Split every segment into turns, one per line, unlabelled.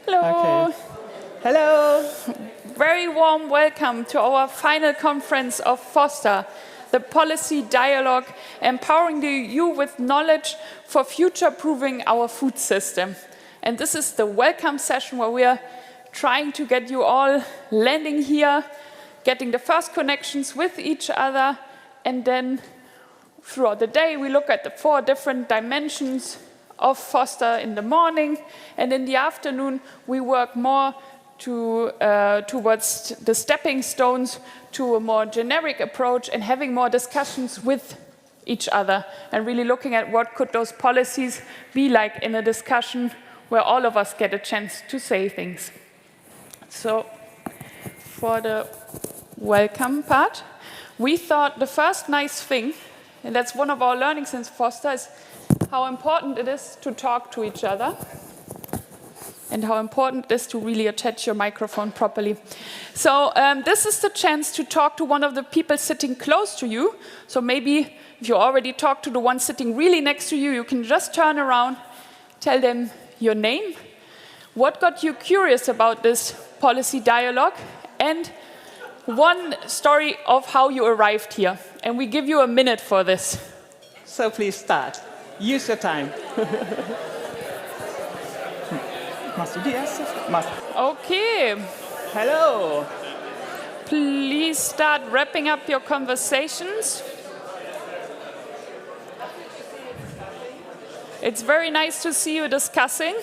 Hello.
Okay. Hello.
Very warm welcome to our final conference of FOSTA, the Policy Dialogue, empowering you with knowledge for future-proofing our food system. And this is the welcome session where we are trying to get you all landing here, getting the first connections with each other, and then throughout the day we look at the 4 different dimensions of FOSTA in the morning, and in the afternoon we work more towards the stepping stones to a more generic approach and having more discussions with each other and really looking at what could those policies be like in a discussion where all of us get a chance to say things. So for the welcome part, we thought the first nice thing, and that's one of our learnings since FOSTA, is how important it is to talk to each other and how important it is to really attach your microphone properly. So this is the chance to talk to one of the people sitting close to you. So maybe if you already talked to the one sitting really next to you, you can just turn around, tell them your name, what got you curious about this policy dialogue, and one story of how you arrived here. And we give you a minute for this.
So please start. Use your time. Machst du die erste?
Okay.
Hello.
Please start wrapping up your conversations. It's very nice to see you discussing.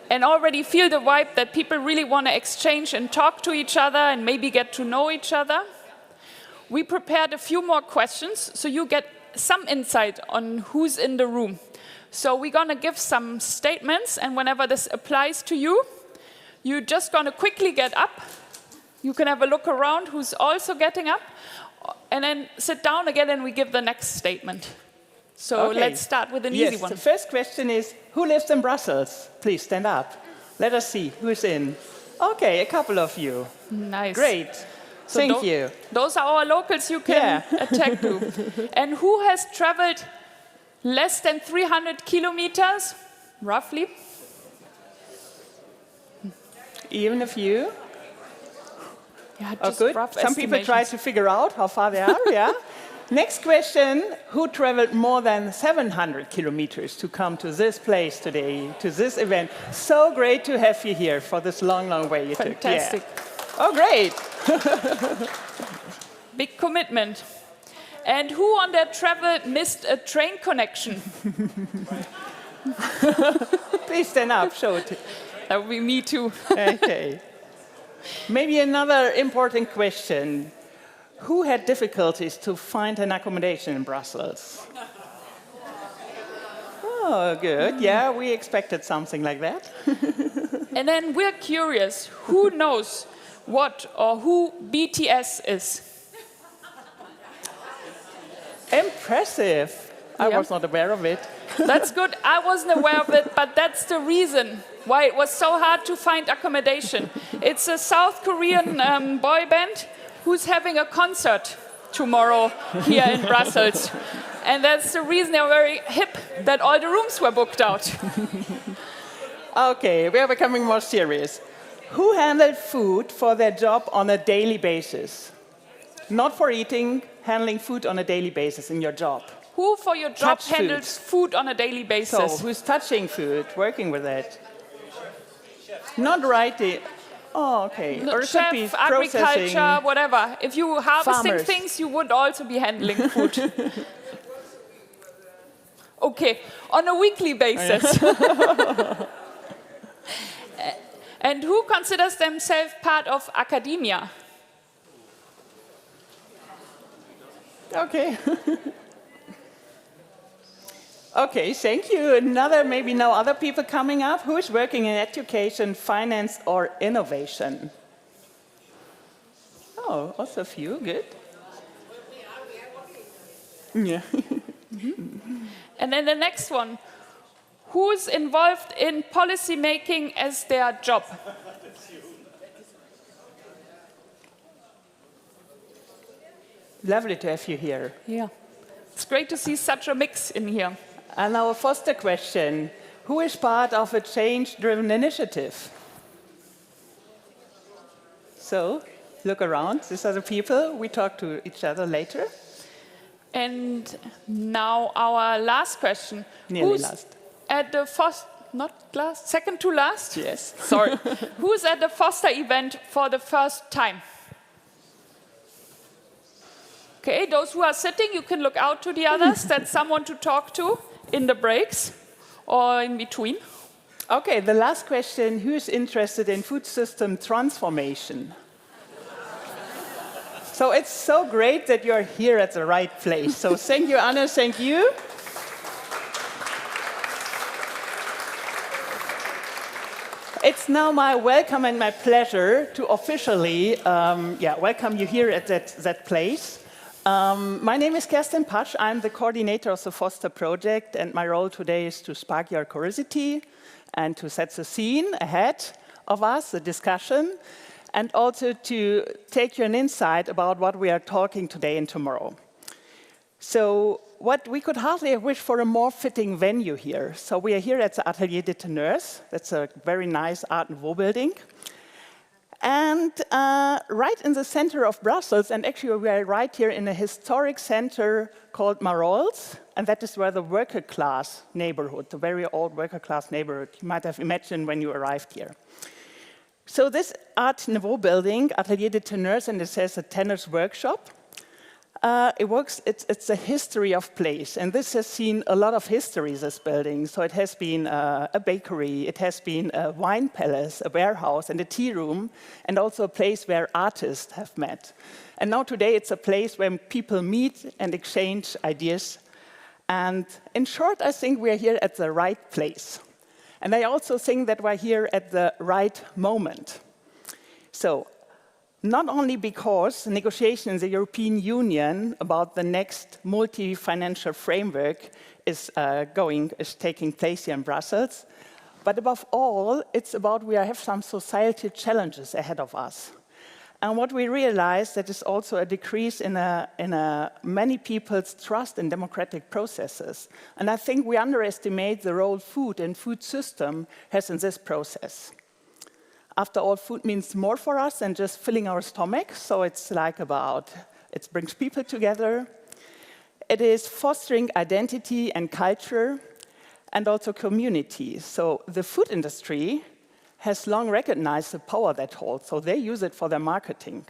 And already feel the vibe that people really want to exchange and talk to each other and maybe get to know each other. We prepared a few more questions so you get some insight on who's in the room. So we're going to give some statements, and whenever this applies to you, you're just going to quickly get up. You can have a look around who's also getting up, and then sit down again and we give the next statement. So
Okay.
let's start with an easy
Yes,
one.
the first question is, who lives in Brussels? Please stand up. Let us see who's in. Okay, a couple of you.
Nice.
Great.
So
Thank you.
Those are our locals you can attack to. And who has traveled less than 300 kilometers, roughly?
Even a few.
Yeah,
Oh,
just
good.
rough
Some people try
estimations.
to figure out how far they are, yeah. Next question, who traveled more than 700 kilometers to come to this place today, to this event? So great to have you here for this long, long way you
Fantastic.
took. Yeah. Oh, great.
Big commitment. And who on their travel missed a train connection?
Please stand up, show it.
That would be me too.
Okay. Maybe another important question. Who had difficulties to find an accommodation in Brussels? Oh, good. Yeah, we expected something like that.
And then we're curious, who knows what or who BTS is?
Impressive. I
Yeah.
was not aware of it.
That's good. I wasn't aware of it, but that's the reason why it was so hard to find accommodation. It's a South Korean boy band who's having a concert tomorrow here in Brussels. And that's the reason they're very hip that all the rooms were booked out.
Okay, we are becoming more serious. Who handled food for their job on a daily basis? Not for eating, handling food on a daily basis in your job.
Who for your job
Touch
handles food on a daily
So,
basis?
who's touching food, working with it? Not writing. Oh, okay. Recipes,
Chef, agriculture,
processing.
whatever. If you harvesting
Farmers.
things, you would also be handling food. Okay, on a weekly basis. And who considers themselves part of academia?
Okay. Okay, thank you. Another, maybe no other people coming up. Who is working in education, finance, or innovation? Oh, also a few. Good. Yeah.
And then the next one. Who is involved in policy making as their job?
Lovely to have you here.
Yeah. It's great to see such a mix in here.
And our FOSTA question, Who is part of a change-driven initiative? So, look around. These are the people. We talk to each other later.
And now our last question.
Nearly
Who's
last.
at the not last, second to last?
Yes.
Sorry. Who's at the Foster event for the first time? Okay, those who are sitting, you can look out to the others. That's someone to talk to in the breaks or in between.
Okay, the last question. Who is interested in food system transformation? So it's so great that you're here at the right place. So thank you, Anna. Thank you. It's now my welcome and my pleasure to officially welcome you here at that place. My name is Kerstin Patsch. I'm the coordinator of the Foster project, and my role today is to spark your curiosity and to set the scene ahead of us, the discussion, and also to take you an insight about what we are talking today and tomorrow. So what we could hardly have wished for a more fitting venue here. So we are here at the Atelier des Teneurs. That's a very nice Art Nouveau building. And right in the center of Brussels, and actually we are right here in a historic center called Marolles, and that is where the worker class neighborhood, the very old worker class neighborhood, you might have imagined when you arrived here. So this Art Nouveau building, Atelier des Teneurs, and it says a tenors workshop. It's a history of place, and this has seen a lot of history, this building. So it has been a bakery, it has been a wine palace, a warehouse, and a tea room, and also a place where artists have met. And now today it's a place where people meet and exchange ideas. And in short, I think we're here at the right place. And I also think that we're here at the right moment. So, not only because negotiation in the European Union about the next multi-financial framework is taking place here in Brussels, but above all, it's about we have some societal challenges ahead of us. And what we realize that is also a decrease in many people's trust in democratic processes. And I think we underestimate the role food and food system has in this process. After all, food means more for us than just filling our stomach. So it's like it brings people together. It is fostering identity and culture and also community. So the food industry has long recognized the power that holds, so they use it for their marketing.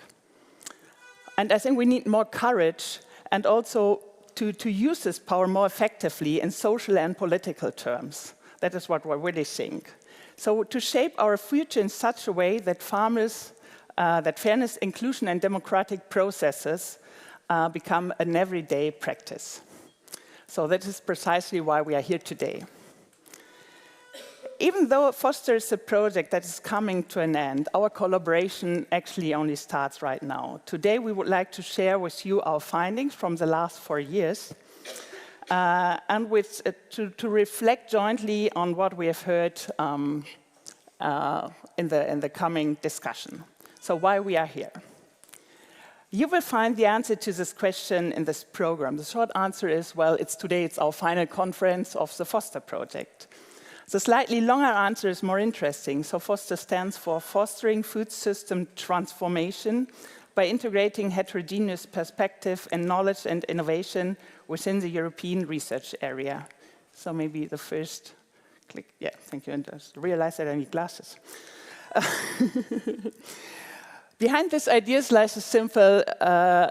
And I think we need more courage and also to use this power more effectively in social and political terms. That is what we really think. So to shape our future in such a way that that fairness, inclusion, and democratic processes become an everyday practice. So that is precisely why we are here today. Even though Foster is a project that is coming to an end, our collaboration actually only starts right now. Today, we would like to share with you our findings from the last 4 years, and to reflect jointly on what we have heard in the coming discussion. So why we are here. You will find the answer to this question in this program. The short answer is, well, today it's our final conference of the Foster project. The slightly longer answer is more interesting. So Foster stands for Fostering Food System Transformation by integrating heterogeneous perspective and knowledge and innovation within the European research area. So maybe the first click. Yeah, thank you. And just realize that I need glasses. Behind these ideas lies a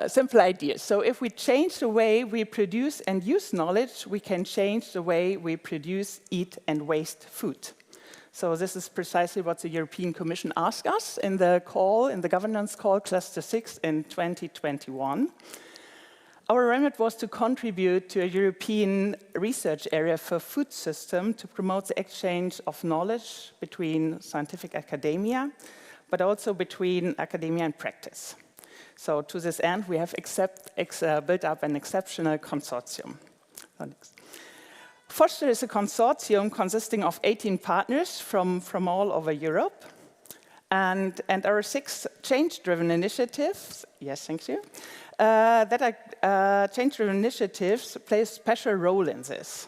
simple idea. So if we change the way we produce and use knowledge, we can change the way we produce, eat, and waste food. So this is precisely what the European Commission asked us in the governance call, Cluster 6 in 2021. Our remit was to contribute to a European research area for food system to promote the exchange of knowledge between scientific academia, but also between academia and practice. So to this end, we have built up an exceptional consortium. Foster is a consortium consisting of 18 partners from all over Europe. And our 6 change-driven initiatives, yes, thank you, change-driven initiatives play a special role in this.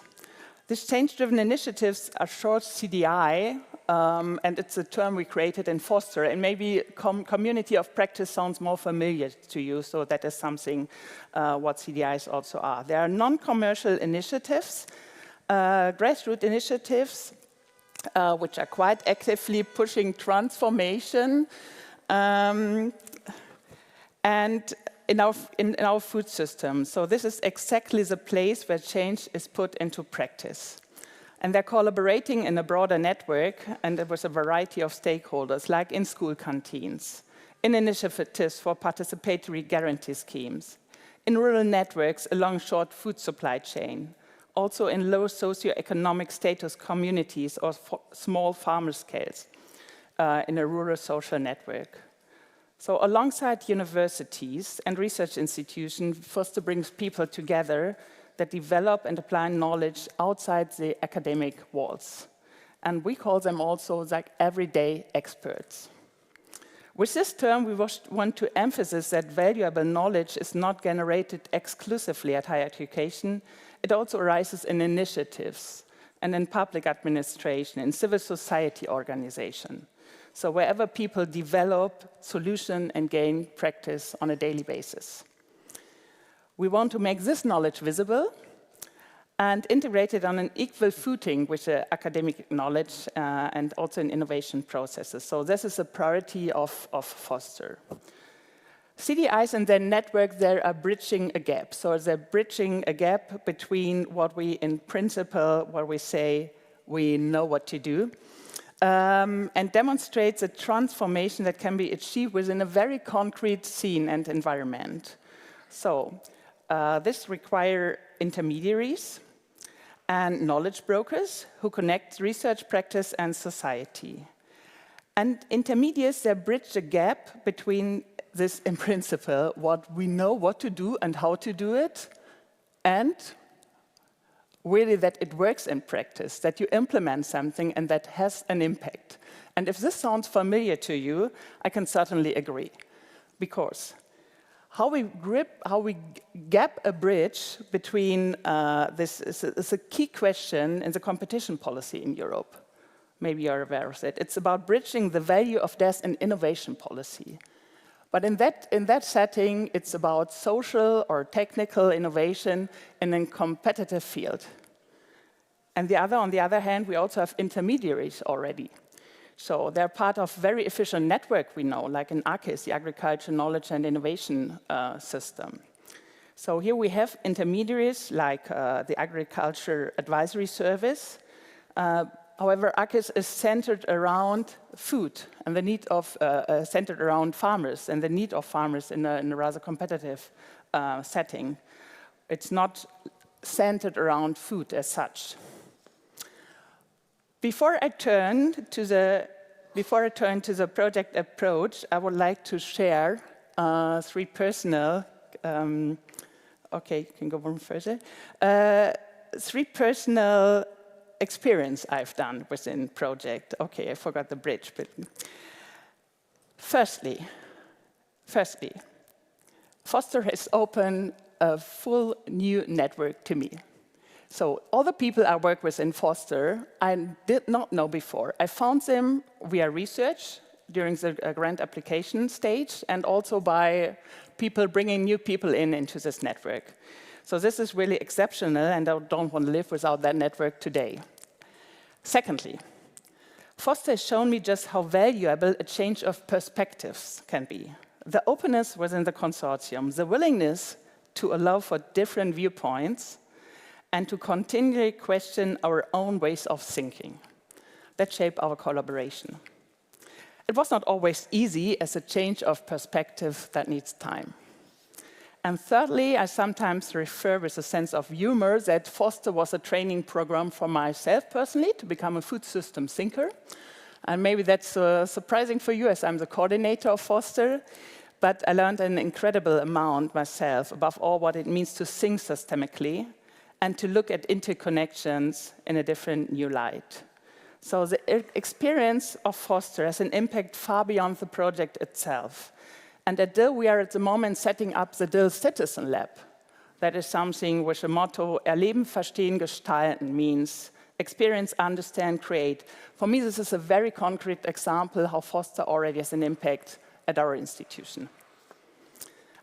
These change-driven initiatives are short CDI, and it's a term we created in Foster, and maybe community of practice sounds more familiar to you, so that is something what CDIs also are. They are non-commercial initiatives, grassroots initiatives, which are quite actively pushing transformation and in our food system. So this is exactly the place where change is put into practice. And they're collaborating in a broader network, and there was a variety of stakeholders, like in school canteens, in initiatives for participatory guarantee schemes, in rural networks along short food supply chain, also in low socioeconomic status communities or small farmer scales in a rural social network. So alongside universities and research institutions, Foster brings people together that develop and apply knowledge outside the academic walls. And we call them also like everyday experts. With this term, we want to emphasize that valuable knowledge is not generated exclusively at higher education. It also arises in initiatives and in public administration, in civil society organization. So wherever people develop solution and gain practice on a daily basis. We want to make this knowledge visible and integrate it on an equal footing with the academic knowledge and also in innovation processes. So this is a priority of Foster. CDIs and their network there are bridging a gap. So they're bridging a gap between what we, in principle, where we say we know what to do, and demonstrates a transformation that can be achieved within a very concrete scene and environment. So this requires intermediaries and knowledge brokers who connect research practice and society. And intermediaries, they bridge the gap between this, in principle, what we know what to do and how to do it, and really that it works in practice, that you implement something and that has an impact. And if this sounds familiar to you, I can certainly agree. Because how we gap a bridge between this is a key question in the competition policy in Europe. Maybe you're aware of it. It's about bridging the value of death and innovation policy. But in that setting, it's about social or technical innovation in a competitive field. And on the other hand, we also have intermediaries already. So they're part of very efficient network we know, like in AKIS, the Agriculture Knowledge and Innovation System. So here we have intermediaries like the Agriculture Advisory Service. However, AKIS is centered around food and the need of, centered around farmers and the need of farmers in a rather competitive setting. It's not centered around food as such. Before I turn to the project approach, I would like to share three personal, okay, you can go one further, three personal experience I've done within project. Okay, I forgot the bridge, but firstly, Foster has opened a full new network to me. So all the people I work with in Foster, I did not know before. I found them via research during the grant application stage and also by people bringing new people into this network. So this is really exceptional, and I don't want to live without that network today. Secondly, Foster has shown me just how valuable a change of perspectives can be. The openness within the consortium, the willingness to allow for different viewpoints, and to continually question our own ways of thinking that shape our collaboration. It was not always easy as a change of perspective that needs time. And thirdly, I sometimes refer with a sense of humor that Foster was a training program for myself personally to become a food system thinker. And maybe that's surprising for you as I'm the coordinator of Foster. But I learned an incredible amount myself, above all what it means to think systemically and to look at interconnections in a different new light. So the experience of Foster has an impact far beyond the project itself. And at DIL, we are at the moment setting up the DIL Citizen Lab, That is something with the motto Erleben, Verstehen, Gestalten means experience, understand, create. For me, this is a very concrete example how Foster already has an impact at our institution.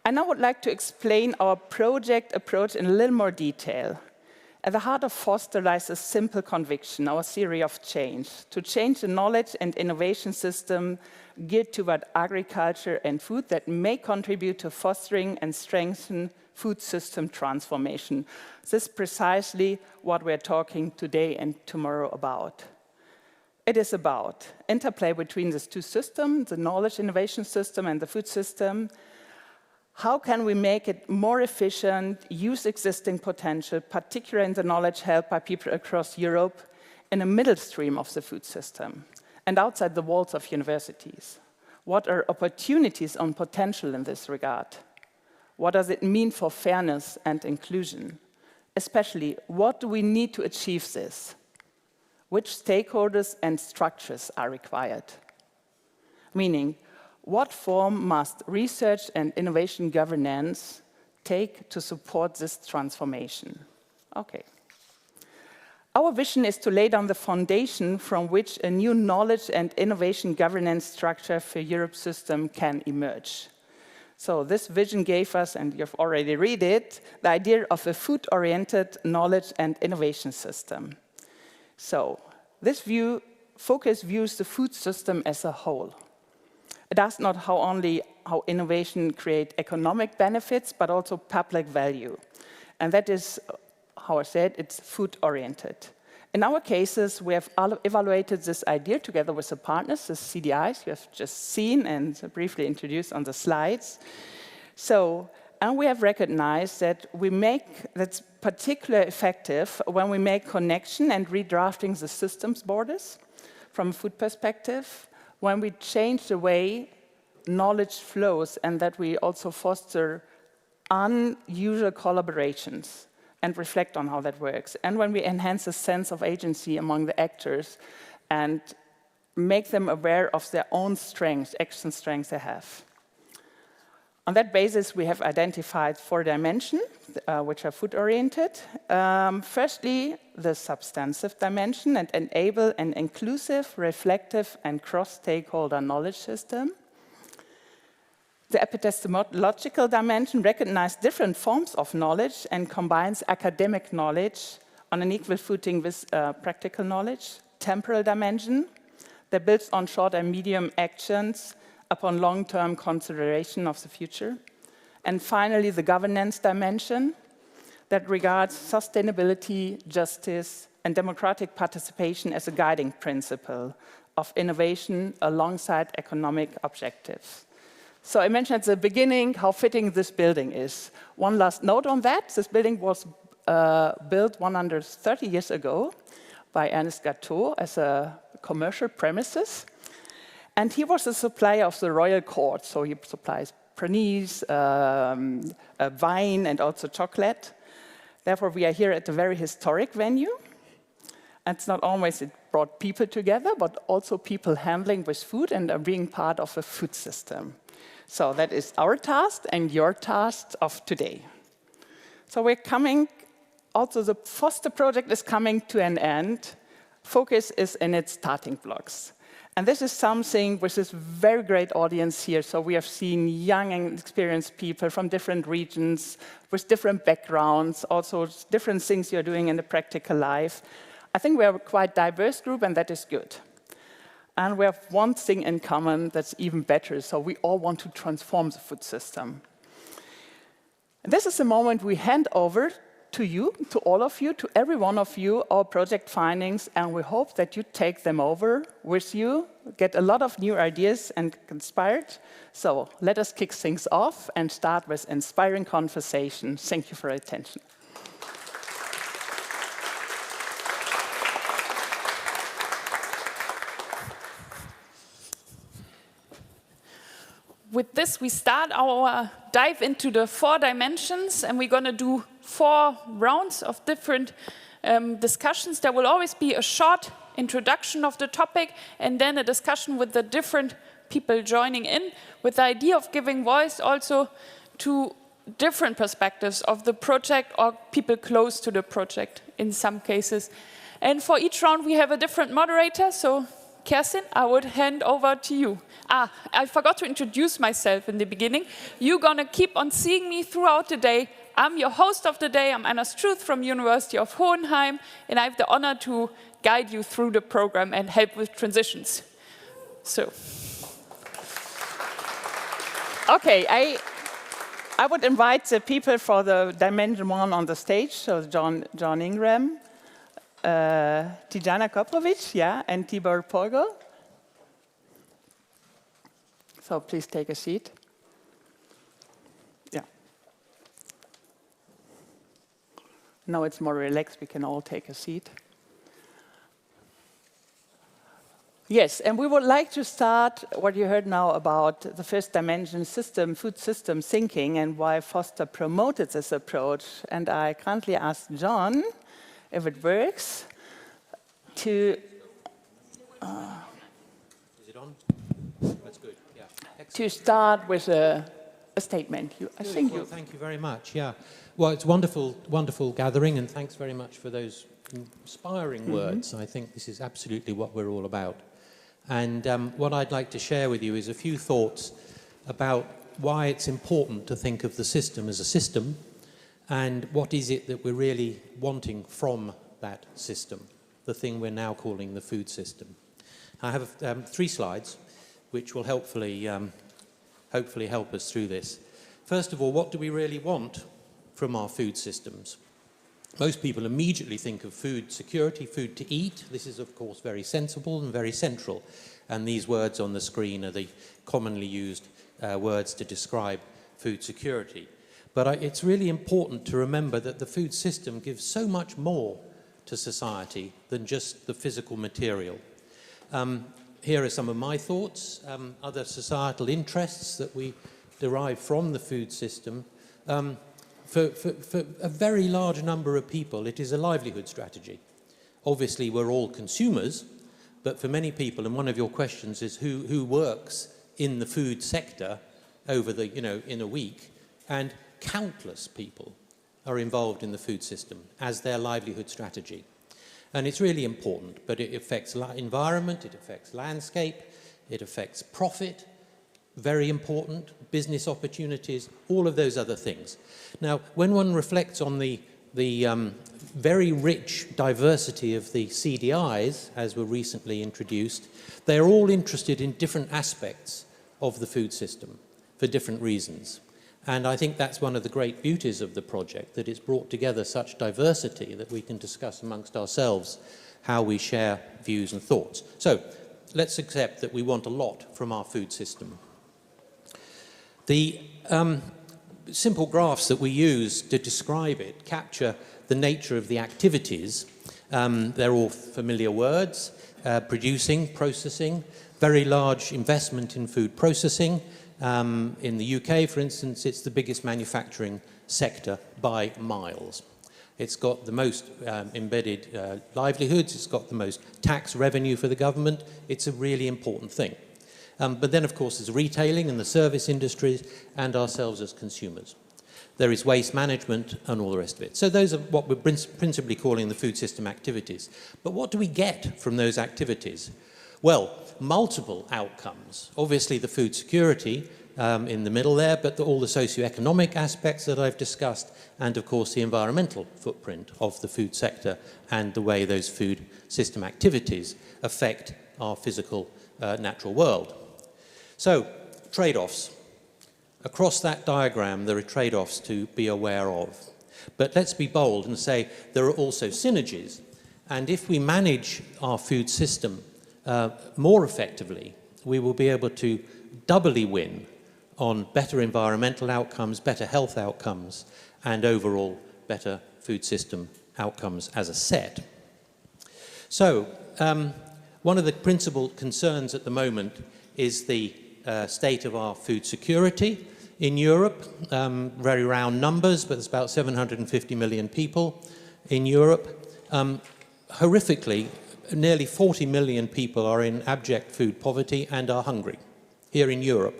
I now would like to explain our project approach in a little more detail. At the heart of Foster lies a simple conviction, our theory of change, to change the knowledge and innovation system geared toward agriculture and food that may contribute to fostering and strengthen food system transformation. This is precisely what we're talking today and tomorrow about. It is about interplay between these two systems, the knowledge innovation system and the food system. How can we make it more efficient, use existing potential, particularly in the knowledge held by people across Europe, in the middle stream of the food system and outside the walls of universities? What are opportunities and potential in this regard? What does it mean for fairness and inclusion? Especially, what do we need to achieve this? Which stakeholders and structures are required? Meaning, what form must research and innovation governance take to support this transformation? Okay. Our vision is to lay down the foundation from which a new knowledge and innovation governance structure for Europe's system can emerge. So this vision gave us, and you've already read it, the idea of a food-oriented knowledge and innovation system. So this focus views the food system as a whole. It does not only how innovation creates economic benefits, but also public value. And that is, how I said, it's food-oriented. In our cases, we have evaluated this idea together with the partners, the CDIs you have just seen and briefly introduced on the slides. And we have recognized that that's particularly effective when we make connection and redrafting the systems borders from a food perspective, when we change the way knowledge flows and that we also foster unusual collaborations and reflect on how that works. And when we enhance a sense of agency among the actors and make them aware of their own strengths, action strengths they have. On that basis, we have identified 4 dimensions, which are food-oriented. Firstly, the substantive dimension, and enable an inclusive, reflective, and cross-stakeholder knowledge system. The epistemological dimension recognizes different forms of knowledge and combines academic knowledge on an equal footing with practical knowledge. Temporal dimension that builds on short and medium actions upon long-term consideration of the future. And finally, the governance dimension that regards sustainability, justice, and democratic participation as a guiding principle of innovation alongside economic objectives. So I mentioned at the beginning how fitting this building is. One last note on that. This building was built 130 years ago by Ernest Gateau as a commercial premises. And he was a supplier of the royal court. So he supplies pranis, wine, and also chocolate. Therefore, we are here at a very historic venue. And it's not always it brought people together, but also people handling with food and being part of a food system. So that is our task and your task of today. So we're coming, also the Foster project is coming to an end. Focus is in its starting blocks. And this is something with this very great audience here. So we have seen young and experienced people from different regions with different backgrounds, also different things you're doing in the practical life. I think we are a quite diverse group, and that is good. And we have one thing in common that's even better. So we all want to transform the food system. And this is the moment we hand over to you, to all of you, to every one of you, our project findings, and we hope that you take them over with you, get a lot of new ideas and inspired. So let us kick things off and start with inspiring conversation. Thank you for your attention.
With this, we start our dive into the 4 dimensions, and we're going to do 4 rounds of different discussions. There will always be a short introduction of the topic, and then a discussion with the different people joining in, with the idea of giving voice also to different perspectives of the project or people close to the project in some cases. And for each round we have a different moderator, so Kerstin, I would hand over to you. I forgot to introduce myself in the beginning. You're gonna keep on seeing me throughout the day. I'm your host of the day. I'm Anna Struth from University of Hohenheim, and I have the honor to guide you through the program and help with transitions. So.
Okay, I would invite the people for the Dimension 1 on the stage, so John Ingram, Tijana Koprovic, yeah, and Tibor Porgo. So please take a seat. Yeah. Now it's more relaxed, we can all take a seat. Yes, and we would like to start what you heard now about the first dimension system, food system thinking, and why Foster promoted this approach. And I kindly asked John, if it works, to...
Is it on? That's good, yeah. Excellent.
To start with a statement.
Thank you very much, yeah. Well, it's wonderful, wonderful gathering, and thanks very much for those inspiring words. I think this is absolutely what we're all about. And what I'd like to share with you is a few thoughts about why it's important to think of the system as a system, and what is it that we're really wanting from that system, the thing we're now calling the food system. I have 3 slides which will hopefully help us through this. First of all, what do we really want from our food systems? Most people immediately think of food security, food to eat. This is, of course, very sensible and very central. And these words on the screen are the commonly used words to describe food security. But it's really important to remember that the food system gives so much more to society than just the physical material. Here are some of my thoughts, other societal interests that we derive from the food system. For a very large number of people, it is a livelihood strategy. Obviously, we're all consumers, but for many people, and one of your questions is who works in the food sector over the, in a week, and countless people are involved in the food system as their livelihood strategy. And it's really important, but it affects environment, it affects landscape, it affects profit, very important, business opportunities, all of those other things. Now, when one reflects on the very rich diversity of the CDIs, as were recently introduced, they're all interested in different aspects of the food system for different reasons. And I think that's one of the great beauties of the project, that it's brought together such diversity that we can discuss amongst ourselves how we share views and thoughts. So, let's accept that we want a lot from our food system. The simple graphs that we use to describe it capture the nature of the activities. They're all familiar words: producing, processing, very large investment in food processing. In the UK, for instance, it's the biggest manufacturing sector by miles. It's got the most embedded livelihoods, it's got the most tax revenue for the government. It's a really important thing. But then, of course, there's retailing and the service industries and ourselves as consumers. There is waste management and all the rest of it. So those are what we're principally calling the food system activities. But what do we get from those activities? Well, multiple outcomes. Obviously, the food security in the middle there, but all the socioeconomic aspects that I've discussed, and, of course, the environmental footprint of the food sector and the way those food system activities affect our physical natural world. So, trade-offs. Across that diagram, there are trade-offs to be aware of. But let's be bold and say there are also synergies. And if we manage our food system more effectively, we will be able to doubly win on better environmental outcomes, better health outcomes, and overall better food system outcomes as a set. So, one of the principal concerns at the moment is the state of our food security in Europe. Very round numbers, but it's about 750 million people in Europe. Horrifically, nearly 40 million people are in abject food poverty and are hungry here in Europe.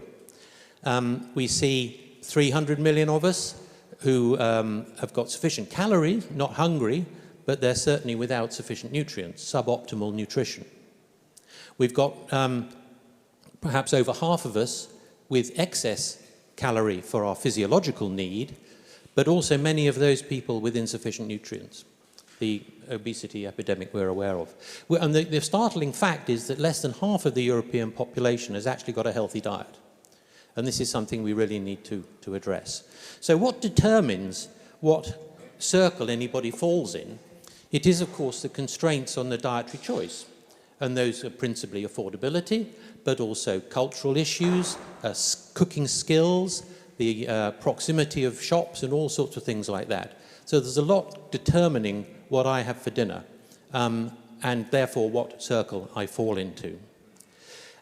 We see 300 million of us who have got sufficient calories, not hungry, but they're certainly without sufficient nutrients, suboptimal nutrition. We've got perhaps over half of us with excess calorie for our physiological need, but also many of those people with insufficient nutrients, the obesity epidemic we're aware of. And the startling fact is that less than half of the European population has actually got a healthy diet. And this is something we really need to address. So what determines what circle anybody falls in? It is, of course, the constraints on the dietary choice. And those are principally affordability, but also cultural issues, cooking skills, the proximity of shops and all sorts of things like that. So there's a lot determining what I have for dinner, and therefore what circle I fall into.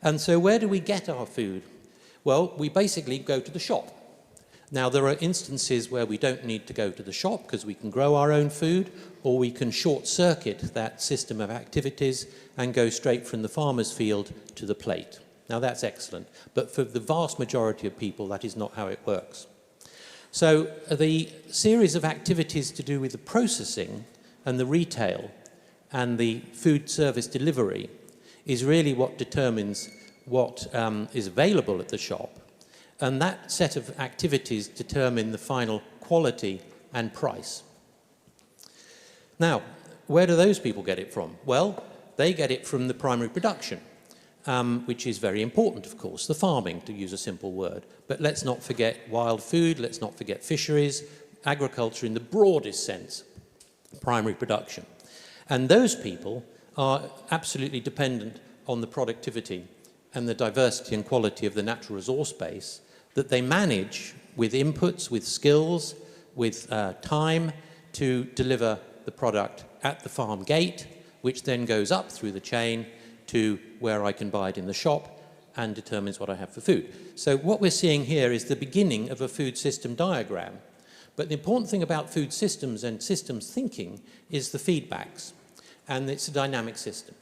And so where do we get our food? Well, we basically go to the shop. Now, there are instances where we don't need to go to the shop because we can grow our own food, or we can short-circuit that system of activities and go straight from the farmer's field to the plate. Now, that's excellent, but for the vast majority of people, that is not how it works. So the series of activities to do with the processing and the retail and the food service delivery is really what determines what is available at the shop. And that set of activities determine the final quality and price. Now, where do those people get it from? Well, they get it from the primary production, which is very important, of course, the farming, to use a simple word. But let's not forget wild food, let's not forget fisheries, agriculture in the broadest sense, primary production. And those people are absolutely dependent on the productivity and the diversity and quality of the natural resource base that they manage with inputs, with skills, with time to deliver the product at the farm gate, which then goes up through the chain to where I can buy it in the shop and determines what I have for food. So what we're seeing here is the beginning of a food system diagram. But the important thing about food systems and systems thinking is the feedbacks, and it's a dynamic system.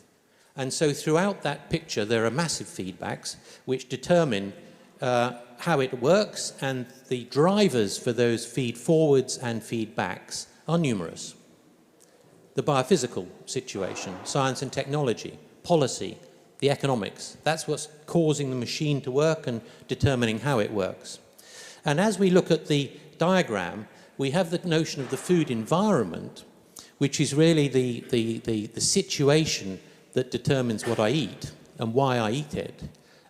And so throughout that picture, there are massive feedbacks which determine how it works, and the drivers for those feed forwards and feedbacks are numerous. The biophysical situation, science and technology, policy, the economics, that's what's causing the machine to work and determining how it works. And as we look at the diagram, we have the notion of the food environment, which is really the situation that determines what I eat and why I eat it.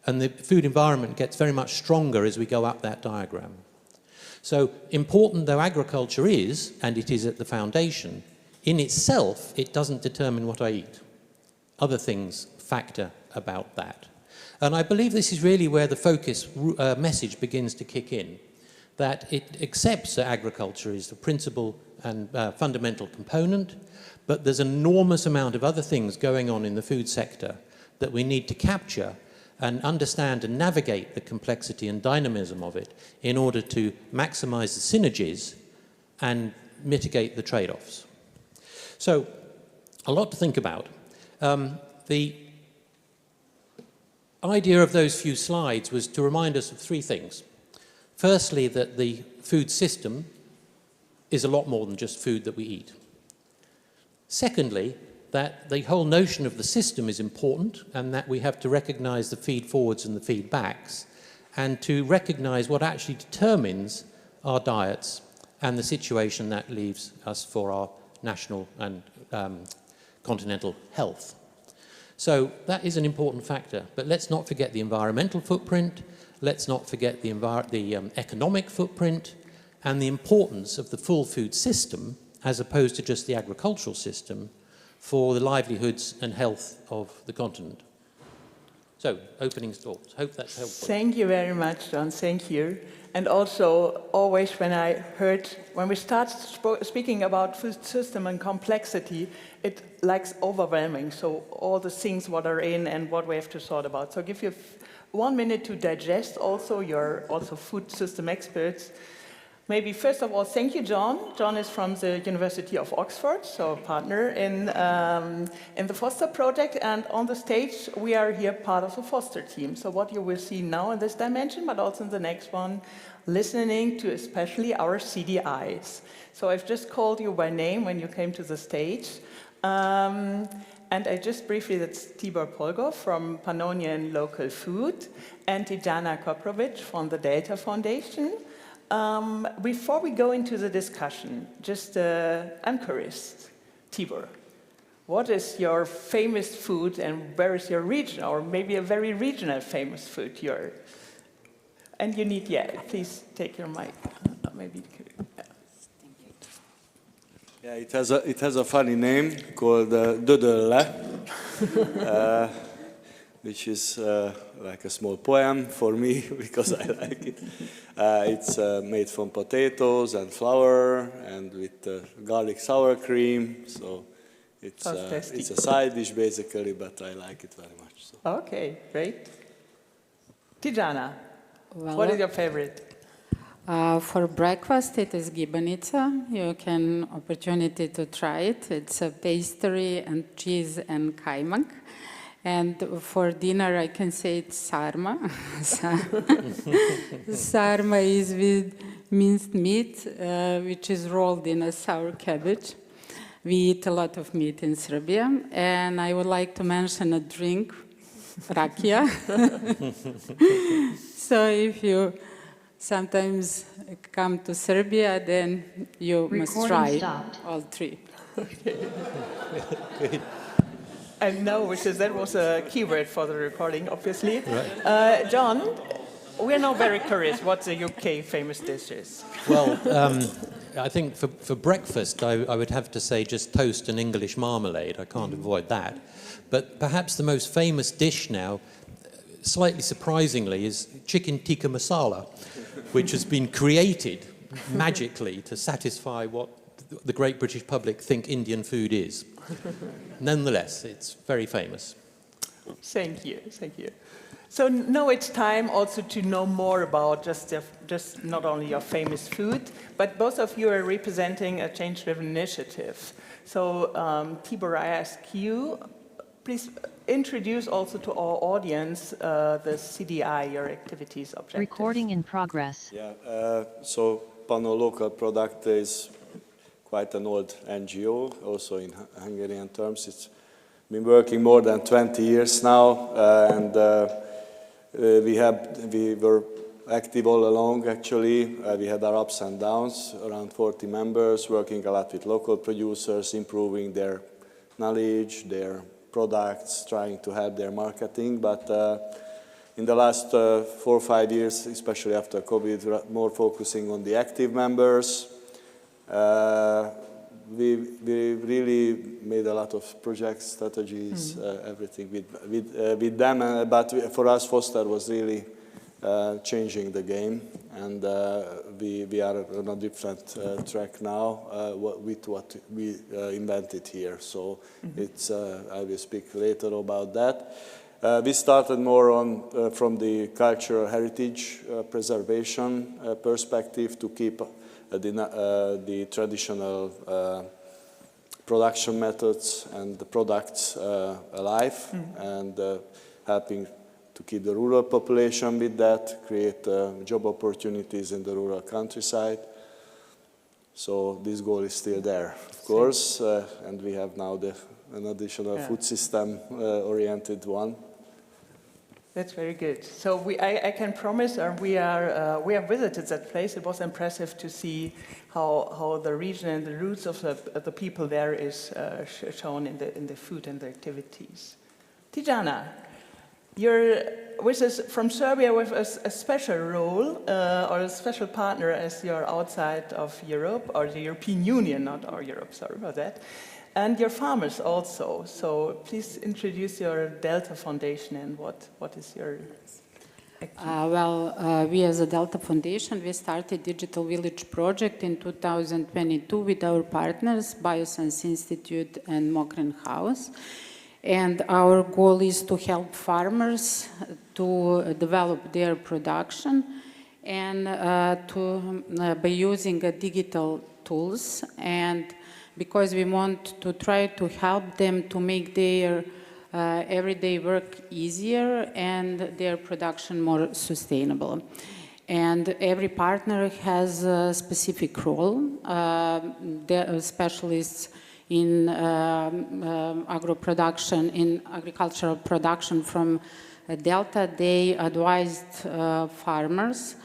And the food environment gets very much stronger as we go up that diagram. So important though agriculture is, and it is at the foundation, in itself, it doesn't determine what I eat. Other things factor about that. And I believe this is really where the focus message begins to kick in, that it accepts that agriculture is the principal and fundamental component, but there's an enormous amount of other things going on in the food sector that we need to capture and understand and navigate the complexity and dynamism of it in order to maximize the synergies and mitigate the trade-offs. So, a lot to think about. The idea of those few slides was to remind us of three things. Firstly, that the food system is a lot more than just food that we eat. Secondly, that the whole notion of the system is important, and that we have to recognize the feed forwards and the feedbacks, and to recognize what actually determines our diets and the situation that leaves us for our national and continental health. So that is an important factor, but let's not forget the environmental footprint, let's not forget the economic footprint, and the importance of the full food system, as opposed to just the agricultural system, for the livelihoods and health of the continent. So, opening thoughts. Hope that's helpful.
Thank you very much, John. Thank you. And also, always when we start speaking about food system and complexity, it likes overwhelming. So all the things what are in and what we have to sort about. So give you 1 minute to digest. Also, you're also food system experts. Maybe first of all, thank you, John. John is from the University of Oxford, so a partner in the Foster project. And on the stage, we are here part of the Foster team. So what you will see now in this dimension, but also in the next one, listening to especially our CDIs. So I've just called you by name when you came to the stage. And I just briefly, that's Tibor Polgov from Pannonian Local Food and Tijana Koprovic from the Delta Foundation. Before we go into the discussion, just I'm curious, Tibor, what is your famous food and where is your region, or maybe a very regional famous food? And you need, please take your mic. Maybe.
Yeah, it has a funny name called Dödölle, which is like a small poem for me because I like it. It's made from potatoes and flour and with garlic sour cream. So it's a side dish basically, but I like it very much. So.
Okay, great. Tijana, what is your favorite?
For breakfast, it is gibanica. You can opportunity to try it. It's a pastry and cheese and kaimak. And for dinner, I can say it's sarma. Sarma is with minced meat, which is rolled in a sour cabbage. We eat a lot of meat in Serbia. And I would like to mention a drink, rakia. So if you sometimes come to Serbia, then you must try all three.
I know, that was a keyword for the recording, obviously. Right. John, we're now very curious. What's the UK famous dish is?
Well, I think for breakfast, I would have to say just toast and English marmalade. I can't avoid that. But perhaps the most famous dish now, slightly surprisingly, is chicken tikka masala, which has been created magically to satisfy what the great British public think Indian food is. Nonetheless, it's very famous.
Thank you, thank you. So now it's time also to know more about just not only your famous food, but both of you are representing a change-driven initiative. So Tibor, I ask you, please introduce also to our audience the CDI, your activities objectives.
Recording in progress.
Yeah, so Panno Local Product is quite an old NGO, also in Hungarian terms. It's been working more than 20 years now, and we were active all along, actually. We had our ups and downs, around 40 members, working a lot with local producers, improving their knowledge, their products, trying to help their marketing. But in the last 4 or 5 years, especially after COVID, more focusing on the active members. We really made a lot of projects, strategies, everything with them. But for us, Foster was really changing the game, and we are on a different track now with what we invented here. So it's I will speak later about that. We started more on from the cultural heritage preservation perspective to keep the traditional production methods and the products alive, and helping to keep the rural population with that, create job opportunities in the rural countryside. So this goal is still there, of course, and we have now an additional food system oriented one.
That's very good. So I can promise, we have visited that place. It was impressive to see how the region and the roots of the people there is shown in the food and the activities. Tijana, you're with us from Serbia with a special role or a special partner as you're outside of Europe, or the European Union, not our Europe, sorry about that. And your farmers also. So please introduce your Delta Foundation and what is your
we as a Delta Foundation, we started Digital Village project in 2022 with our partners, Bioscience Institute and Mokran House. And our goal is to help farmers to develop their production and by using digital tools, and because we want to try to help them to make their everyday work easier and their production more sustainable. And every partner has a specific role. There are specialists in agro-production, in agricultural production from Delta. They advised farmers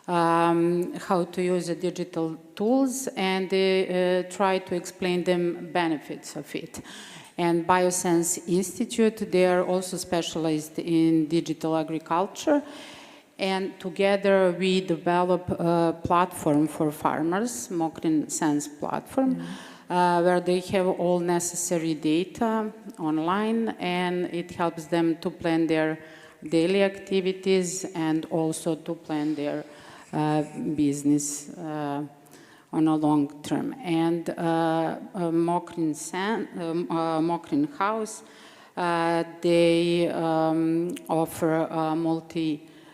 how to use the digital tools, and they try to explain them benefits of it. And Biosense Institute, they are also specialized in digital agriculture. And together we develop a platform for farmers, Mokrin Sense platform, where they have all necessary data online, and it helps them to plan their daily activities and also to plan their business on a long term. And Mokrin House, they offer a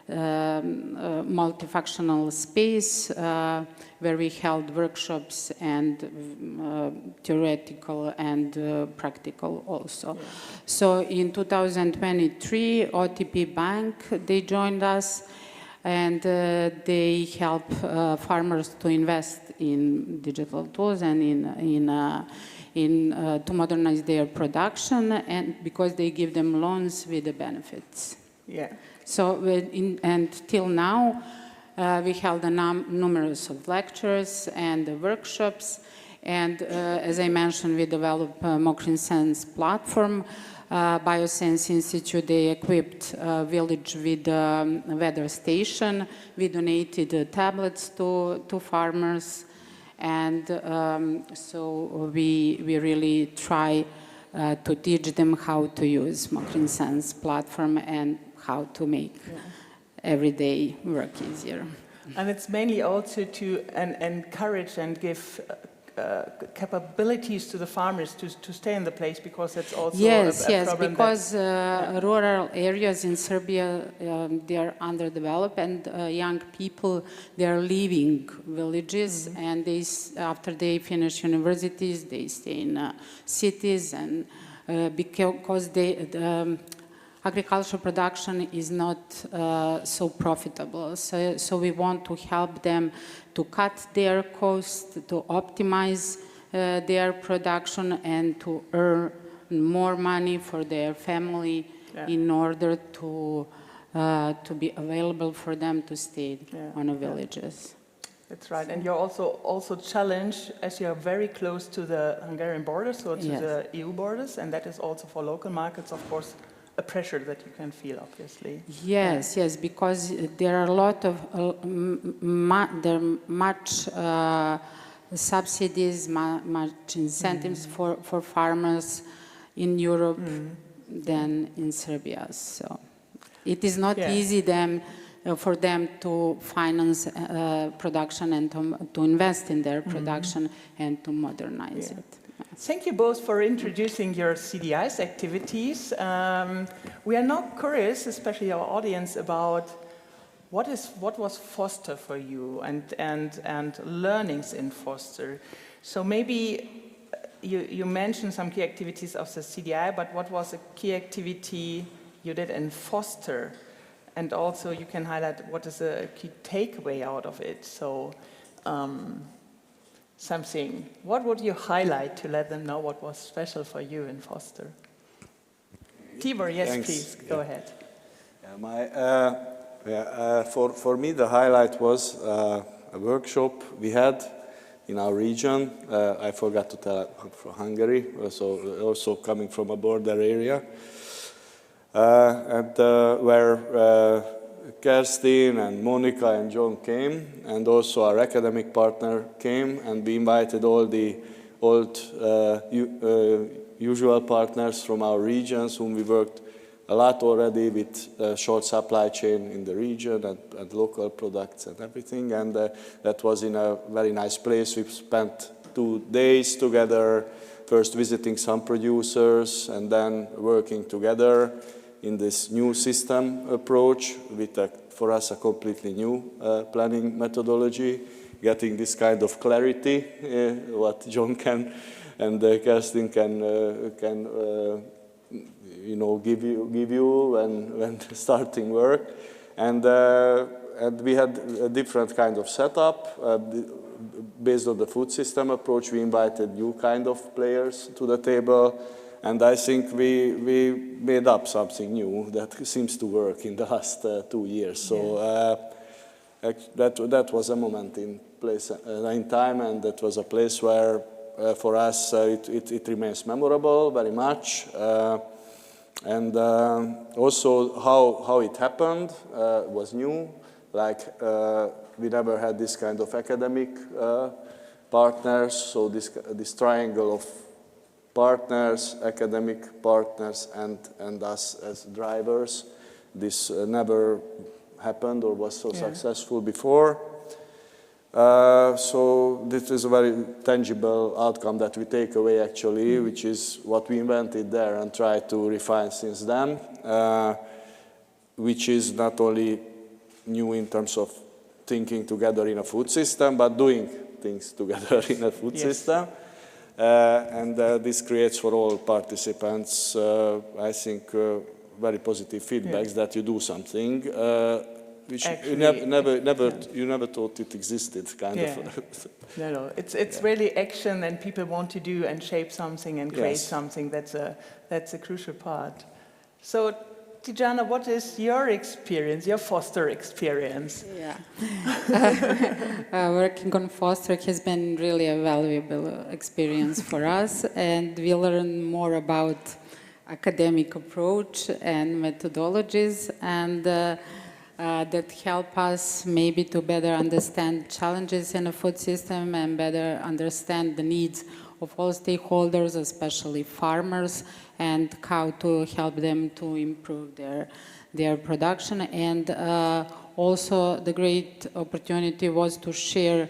multifunctional space where we held workshops and theoretical and practical also. Yeah. So in 2023, OTP Bank, they joined us, and they help farmers to invest in digital tools and to modernize their production, and because they give them loans with the benefits.
Yeah.
So, and till now, we held numerous of lectures and workshops, and as I mentioned, we developed a Mokrin Sense platform. Biosense Institute, they equipped a village with a weather station. We donated tablets to farmers, and so we really try to teach them how to use Mokrin Sense platform and how to make everyday work easier.
And it's mainly also to encourage and give capabilities to the farmers to stay in the place, because that's also a problem.
Because rural areas in Serbia, they are underdeveloped, and young people, they are leaving villages, and they, after they finish universities, they stay in cities, and because agricultural production is not so profitable. So we want to help them to cut their costs, to optimize their production, and to earn more money for their family in order to be available for them to stay on the villages.
That's right. And you're also challenged, as you're very close to the Hungarian border, so to the EU borders, and that is also for local markets, of course, a pressure that you can feel, obviously.
Yes, because there are a lot of much subsidies, much incentives for farmers in Europe than in Serbia. So it is not easy for them to finance production and to invest in their production and to modernize it.
Thank you both for introducing your CDI's activities. We are now curious, especially our audience, about what was Foster for you and learnings in Foster. So maybe you mentioned some key activities of the CDI, but what was a key activity you did in Foster? And also you can highlight what is a key takeaway out of it. So something. What would you highlight to let them know what was special for you in Foster? Tibor, yes,
Thanks.
please, go ahead.
For me, the highlight was a workshop we had in our region. I forgot to tell for Hungary, also coming from a border area, where Kerstin and Monica and John came, and also our academic partner came, and we invited all the old usual partners from our regions whom we worked a lot already with short supply chain in the region and local products and everything, and that was in a very nice place. We spent 2 days together, first visiting some producers and then working together in this new system approach with, for us, a completely new planning methodology, getting this kind of clarity, what John can and Kerstin can give you when starting work, and we had a different kind of setup based on the food system approach. We invited new kind of players to the table, and I think we made up something new that seems to work in the last 2 years. So that was a moment in place in time, and that was a place where for us it remains memorable very much. And also how it happened was new. Like we never had this kind of academic partners, so this triangle of partners, academic partners, and us as drivers. This never happened or was so successful before. So this is a very tangible outcome that we take away actually, which is what we invented there and tried to refine since then, which is not only new in terms of thinking together in a food system, but doing things together in a food system. And this creates for all participants, I think, very positive feedbacks that you do something which actually, you never thought it existed, kind of.
No, it's really action, and people want to do and shape something and create something. That's a crucial part. So, Tijana, what is your experience, your Foster experience?
Yeah, working on Foster has been really a valuable experience for us, and we learn more about academic approach and methodologies, and that help us maybe to better understand challenges in the food system and better understand the needs of all stakeholders, especially farmers, and how to help them to improve their production. And also the great opportunity was to share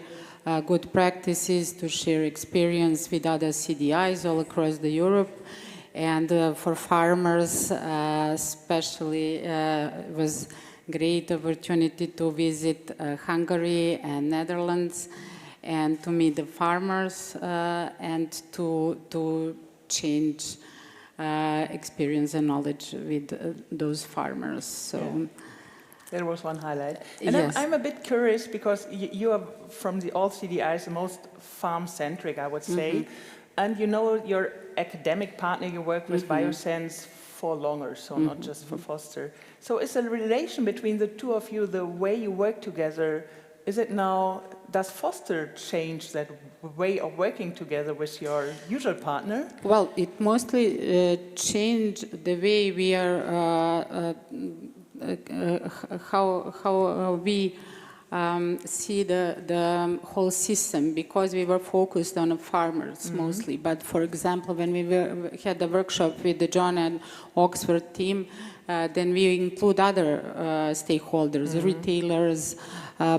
good practices, to share experience with other CDIs all across the Europe. And for farmers, especially, it was great opportunity to visit Hungary and Netherlands and to meet the farmers and to change experience and knowledge with those farmers. So
that was one highlight. And I'm a bit curious because you are from all CDIs the most farm-centric, I would say. And you know your academic partner you work with, Biosense, for longer, so not just for Foster. So is the relation between the two of you, the way you work together, is it now, does Foster change that way of working together with your usual partner?
Well, it mostly changed the way we are, how we see the whole system, because we were focused on the farmers mostly. But for example, when we had the workshop with the John and Oxford team, then we include other stakeholders, retailers,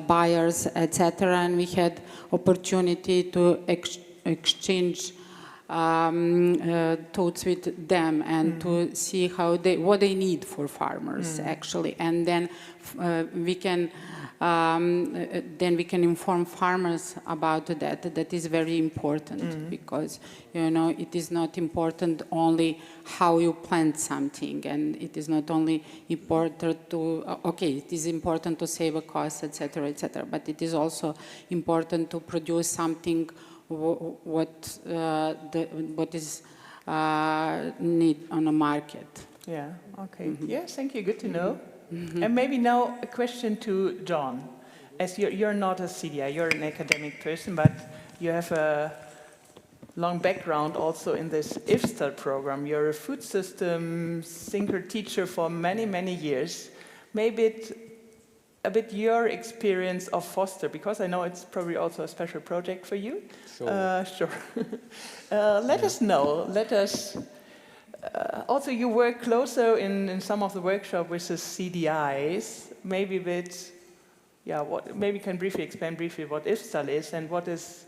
buyers, etc. And we had opportunity to exchange thoughts with them and to see how what they need for farmers actually, and then we can inform farmers about that. That is very important because it is not important only how you plant something, and it is not only important to it is important to save a cost, etc., but it is also important to produce something what is need on the market.
Yeah. Okay. Yes. Thank you. Good to know. And maybe now a question to John. As you're not a CDI, you're an academic person, but you have a long background also in this IFSTAL program. You're a food system thinker teacher for many, many years. Maybe a bit your experience of Foster, because I know it's probably also a special project for you.
Sure.
Sure. Let us know. Let us... also, you work closer in some of the workshop with the CDIs. Maybe a bit, maybe you can explain briefly what IFSTAL is and what is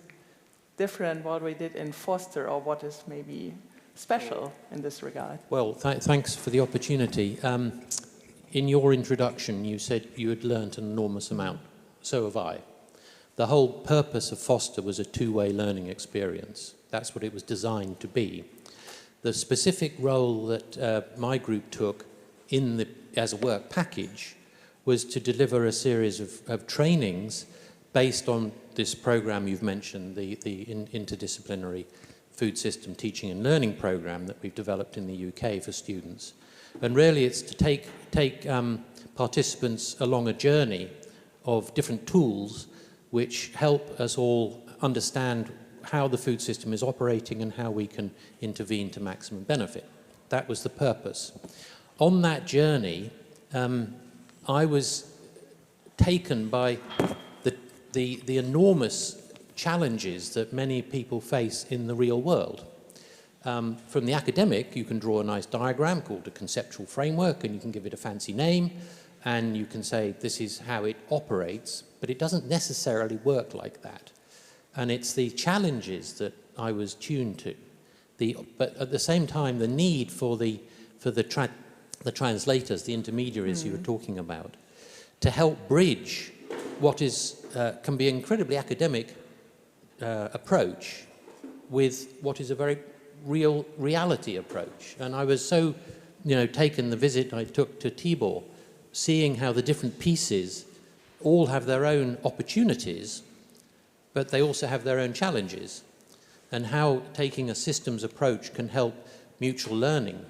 different what we did in Foster, or what is maybe special in this regard.
Well, thanks for the opportunity. In your introduction, you said you had learnt an enormous amount. So have I. The whole purpose of Foster was a two-way learning experience. That's what it was designed to be. The specific role that my group took as a work package was to deliver a series of trainings based on this program you've mentioned, the interdisciplinary food system teaching and learning program that we've developed in the UK for students. And really it's to take participants along a journey of different tools which help us all understand how the food system is operating and how we can intervene to maximum benefit. That was the purpose. On that journey, I was taken by the enormous challenges that many people face in the real world. From the academic, you can draw a nice diagram called a conceptual framework, and you can give it a fancy name, and you can say this is how it operates, but it doesn't necessarily work like that. And it's the challenges that I was tuned to. But at the same time, the need for the translators, the intermediaries you were talking about, to help bridge what can be an incredibly academic approach with what is a very real reality approach. And I was so, taken the visit I took to Tibor, seeing how the different pieces all have their own opportunities, but they also have their own challenges, and how taking a systems approach can help mutual learning.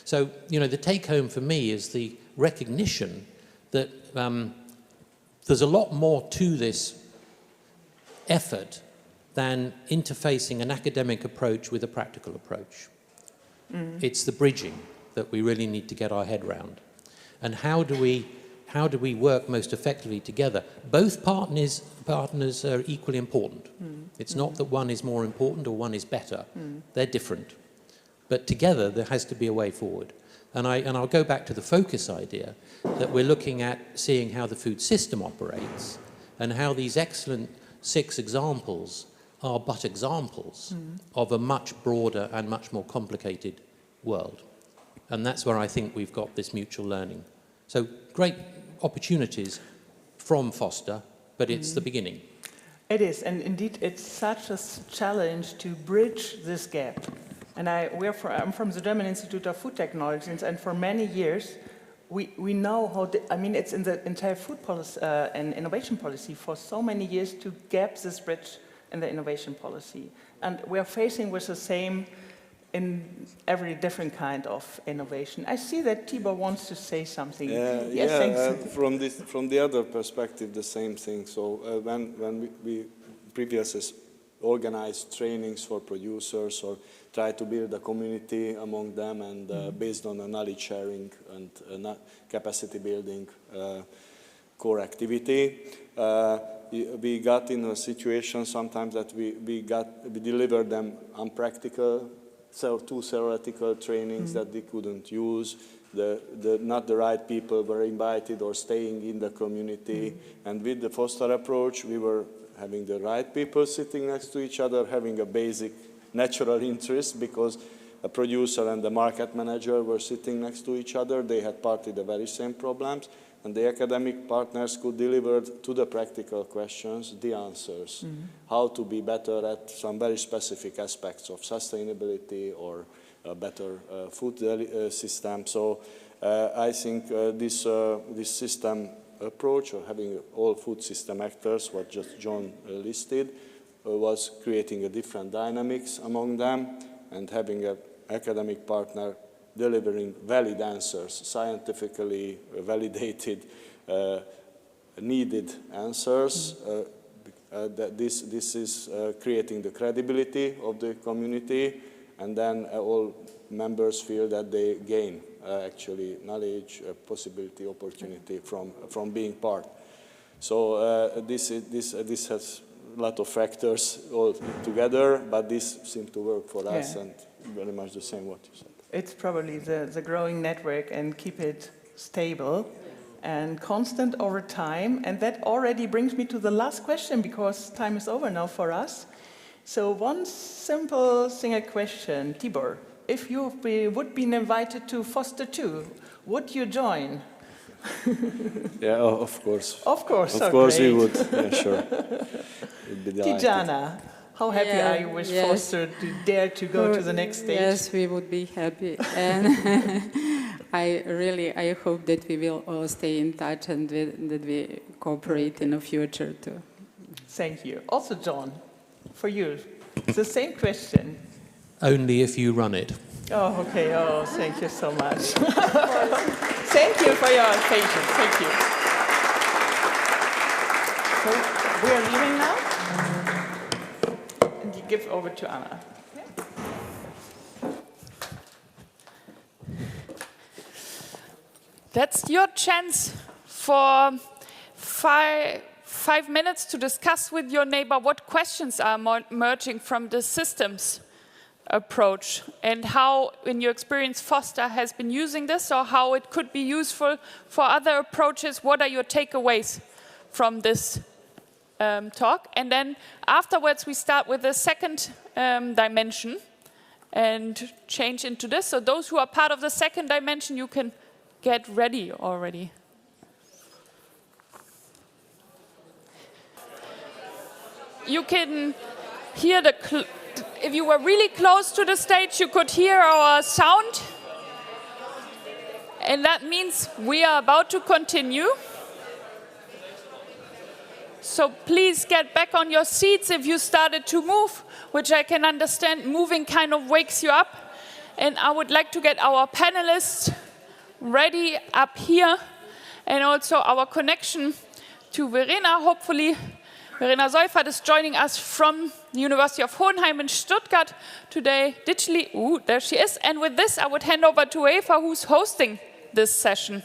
So, the take-home for me is the recognition that there's a lot more to this effort than interfacing an academic approach with a practical approach. It's the bridging that we really need to get our head around. And how do we work most effectively together? Both partners are equally important. It's not that one is more important or one is better. They're different. But together there has to be a way forward. And I'll go back to the focus idea that we're looking at seeing how the food system operates and how these excellent 6 examples are but examples of a much broader and much more complicated world. And that's where I think we've got this mutual learning. So great opportunities from Foster, but it's the beginning.
It is, and indeed it's such a challenge to bridge this gap. And I'm from the German Institute of Food Technologies, and for many years we know how, it's in the entire food policy and innovation policy for so many years to gap this bridge in the innovation policy. And we are facing with the same in every different kind of innovation. I see that Tibor wants to say something. Thanks.
From the other perspective, the same thing. So when we previously organized trainings for producers or try to build a community among them and based on a knowledge sharing and capacity building core activity, we got in a situation sometimes that we delivered them unpractical, too theoretical trainings that they couldn't use. Not the right people were invited or staying in the community. And with the Foster approach, we were having the right people sitting next to each other, having a basic natural interest because a producer and the market manager were sitting next to each other. They had partly the very same problems. And the academic partners could deliver to the practical questions the answers. How to be better at some very specific aspects of sustainability or a better food system. So I think this system approach of having all food system actors, what just John listed, was creating a different dynamics among them and having an academic partner delivering valid answers, scientifically validated, needed answers. This is creating the credibility of the community, and then all members feel that they gain actually knowledge, possibility, opportunity from being part. So this has a lot of factors all together, but this seems to work for us, and very much the same what you said.
It's probably the growing network and keep it stable and constant over time. And that already brings me to the last question because time is over now for us. So one simple single question, Tibor, if you would be invited to Foster 2, would you join?
Yeah, of course.
Of course,
Of
so
course we
great.
would. Yeah, sure. We'd be delighted.
Tijana, how happy
Yeah,
are you with
yes.
Foster to dare to go to the next stage?
Yes, we would be happy. And I hope that we will all stay in touch and that we cooperate in the future too.
Thank you. Also, John, for you, it's the same question.
Only if you run it.
Oh, okay. Oh, thank you so much. Thank you for your patience. Thank you. So we are leaving now. And you give over to Anna.
That's your chance for five minutes to discuss with your neighbor what questions are emerging from the systems approach and how, in your experience, Foster has been using this or how it could be useful for other approaches. What are your takeaways from this talk? And then afterwards, we start with the second dimension and change into this. So those who are part of the second dimension, you can get ready already. You can hear if you were really close to the stage, you could hear our sound. And that means we are about to continue. So please get back on your seats if you started to move, which I can understand. Moving kind of wakes you up. And I would like to get our panelists ready up here, and also our connection to Verena, hopefully. Verena Seufert is joining us from the University of Hohenheim in Stuttgart today, digitally. Ooh, there she is. And with this, I would hand over to Eva, who's hosting this session.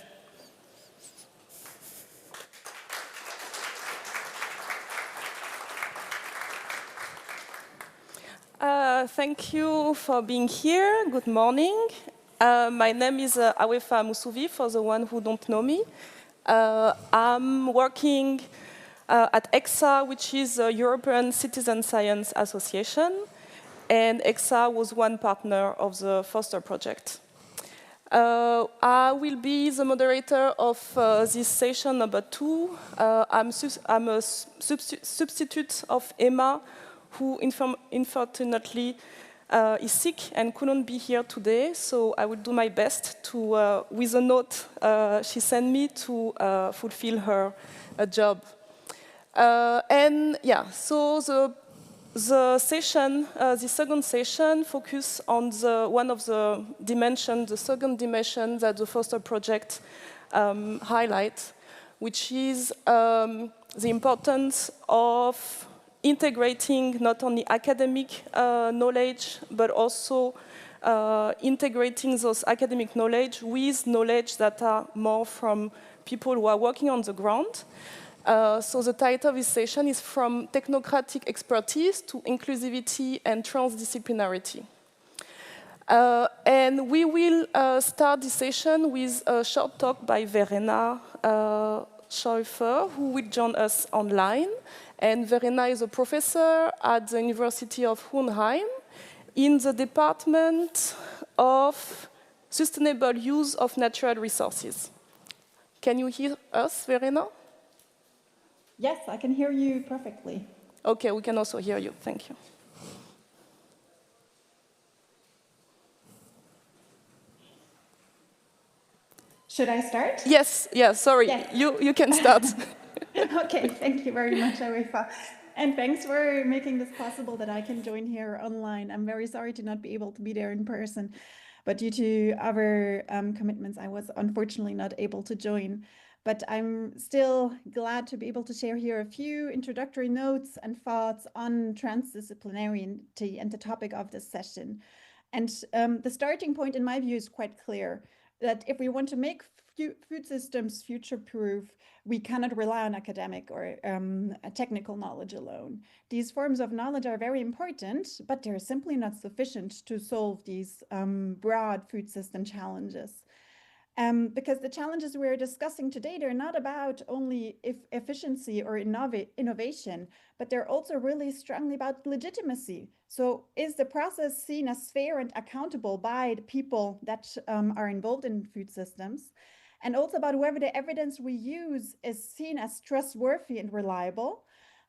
Thank you for being here. Good morning. My name is Awefa Mousouvi, for the one who don't know me. I'm working at EXA, which is the European Citizen Science Association. And EXA was one partner of the Foster project. I will be the moderator of this session number 2. I'm a substitute of Emma, who unfortunately is sick and couldn't be here today. So I will do my best to, with a note she sent me, to fulfill her job. And yeah, so the session, the second session, focus on one of the dimensions, the second dimension that the Foster project highlights, which is the importance of integrating not only academic knowledge, but also integrating those academic knowledge with knowledge that are more from people who are working on the ground. So the title of this session is From Technocratic Expertise to Inclusivity and Transdisciplinarity. And we will start this session with a short talk by Verena Seufert, who will join us online. And Verena is a professor at the University of Hohenheim in the Department of Sustainable Use of Natural Resources. Can you hear us, Verena?
Yes, I can hear you perfectly.
Okay, we can also hear you. Thank you.
Should I start?
Yes, sorry.
Yes.
You can start.
Okay, thank you very much, Awefa. And thanks for making this possible that I can join here online. I'm very sorry to not be able to be there in person, but due to other commitments, I was unfortunately not able to join. But I'm still glad to be able to share here a few introductory notes and thoughts on transdisciplinarity and the topic of this session. And the starting point, in my view, is quite clear, that if we want to make food systems future-proof, we cannot rely on academic or technical knowledge alone. These forms of knowledge are very important, but they're simply not sufficient to solve these broad food system challenges. Because the challenges we're discussing today, they're not about only efficiency or innovation, but they're also really strongly about legitimacy. So is the process seen as fair and accountable by the people that are involved in food systems? And also about whether the evidence we use is seen as trustworthy and reliable.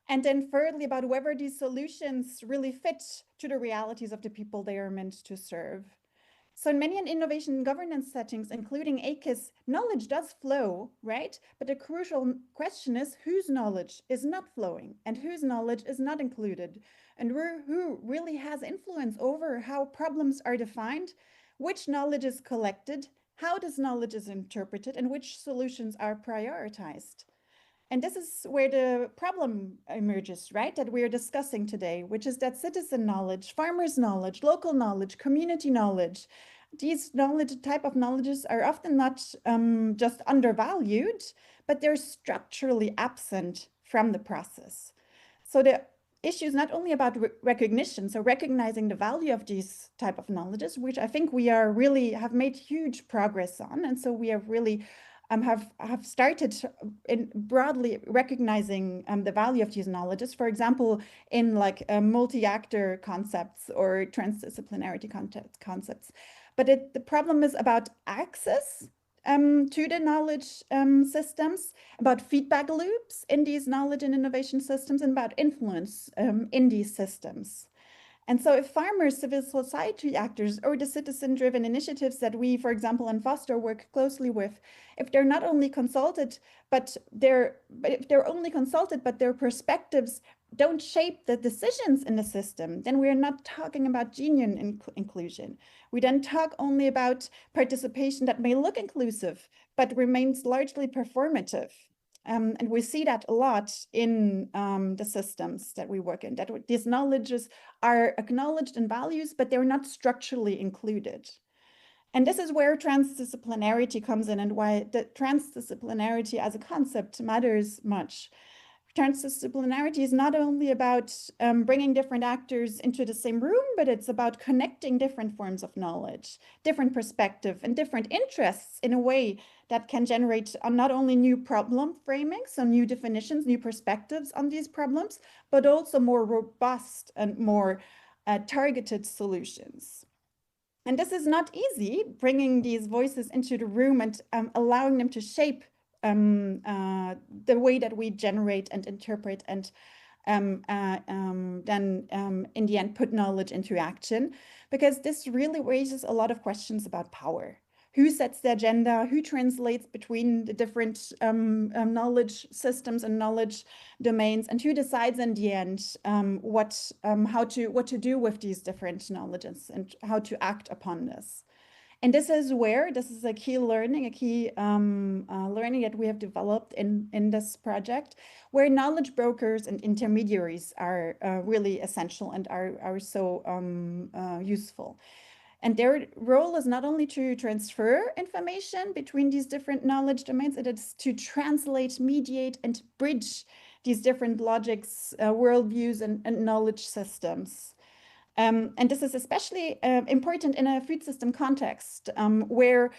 And then thirdly, about whether these solutions really fit to the realities of the people they are meant to serve. So in many innovation governance settings, including ACIS, knowledge does flow, right? But the crucial question is whose knowledge is not flowing and whose knowledge is not included, and who really has influence over how problems are defined, which knowledge is collected, how this knowledge is interpreted, and which solutions are prioritized. And this is where the problem emerges, right, that we're discussing today, which is that citizen knowledge, farmers' knowledge, local knowledge, community knowledge, these type of knowledges are often not just undervalued, but they're structurally absent from the process. So the issue is not only about recognition, so recognizing the value of these type of knowledges, which I think we are really have made huge progress on. And so we have really have started in broadly recognizing the value of these knowledges, for example, in like multi-actor concepts or transdisciplinarity concepts. But the problem is about access to the knowledge systems, about feedback loops in these knowledge and innovation systems, and about influence in these systems. And so if farmers, civil society actors, or the citizen-driven initiatives that we, for example, in Foster work closely with, if they're not only consulted, but their perspectives don't shape the decisions in the system, then we're not talking about genuine inclusion. We then talk only about participation that may look inclusive, but remains largely performative. And we see that a lot in the systems that we work in, that these knowledges are acknowledged in values, but they're not structurally included. And this is where transdisciplinarity comes in and why the transdisciplinarity as a concept matters much. Transdisciplinarity is not only about bringing different actors into the same room, but it's about connecting different forms of knowledge, different perspective, and different interests in a way that can generate not only new problem framings, so new definitions, new perspectives on these problems, but also more robust and more targeted solutions. And this is not easy, bringing these voices into the room and allowing them to shape the way that we generate and interpret and then in the end put knowledge into action, because this really raises a lot of questions about power. Who sets the agenda? Who translates between the different knowledge systems and knowledge domains? And who decides in the end what to do with these different knowledges and how to act upon this? And this is a key learning, learning that we have developed in this project, where knowledge brokers and intermediaries are really essential and are so useful. And their role is not only to transfer information between these different knowledge domains, it is to translate, mediate, and bridge these different logics, worldviews, and knowledge systems. And this is especially important in a food system context, where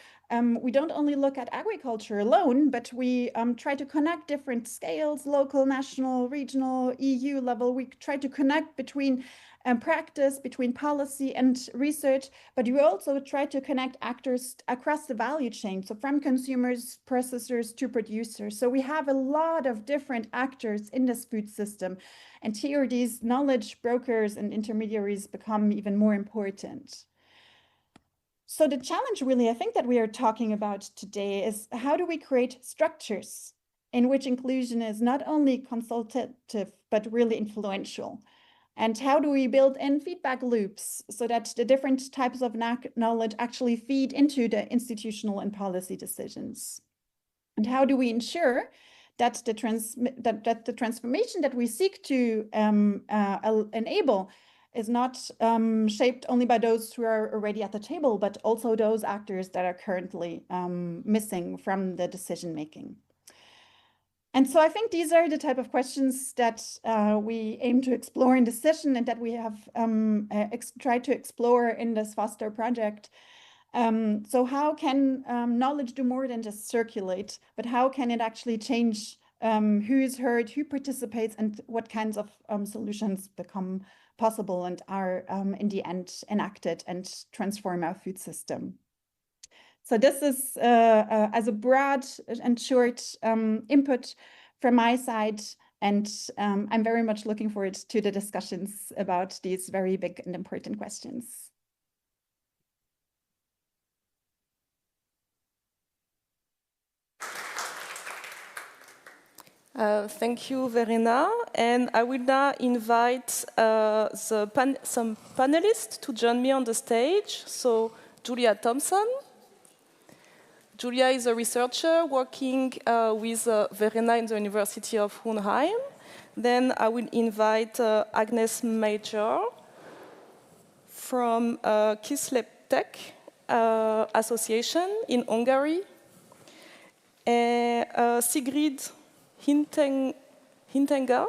we don't only look at agriculture alone, but we try to connect different scales, local, national, regional, EU level. We try to connect between practice, between policy and research, but we also try to connect actors across the value chain, so from consumers, processors to producers. So we have a lot of different actors in this food system, and here these knowledge brokers and intermediaries become even more important. So the challenge really, I think, that we are talking about today is how do we create structures in which inclusion is not only consultative, but really influential? And how do we build in feedback loops so that the different types of knowledge actually feed into the institutional and policy decisions? And how do we ensure that the transformation that we seek to enable is not shaped only by those who are already at the table, but also those actors that are currently missing from the decision making? And so I think these are the type of questions that we aim to explore in this session and that we have tried to explore in this Foster project. So how can knowledge do more than just circulate, but how can it actually change who is heard, who participates, and what kinds of solutions become possible and are in the end enacted and transform our food system? So this is as a broad and short input from my side, and I'm very much looking forward to the discussions about these very big and important questions.
Thank you, Verena. And I will now invite some panelists to join me on the stage. So, Julia Thompson. Julia is a researcher working with Verena in the University of Hohenheim. Then I will invite Agnes Major from Kisleptek Association in Hungary. Sigrid Hintenger.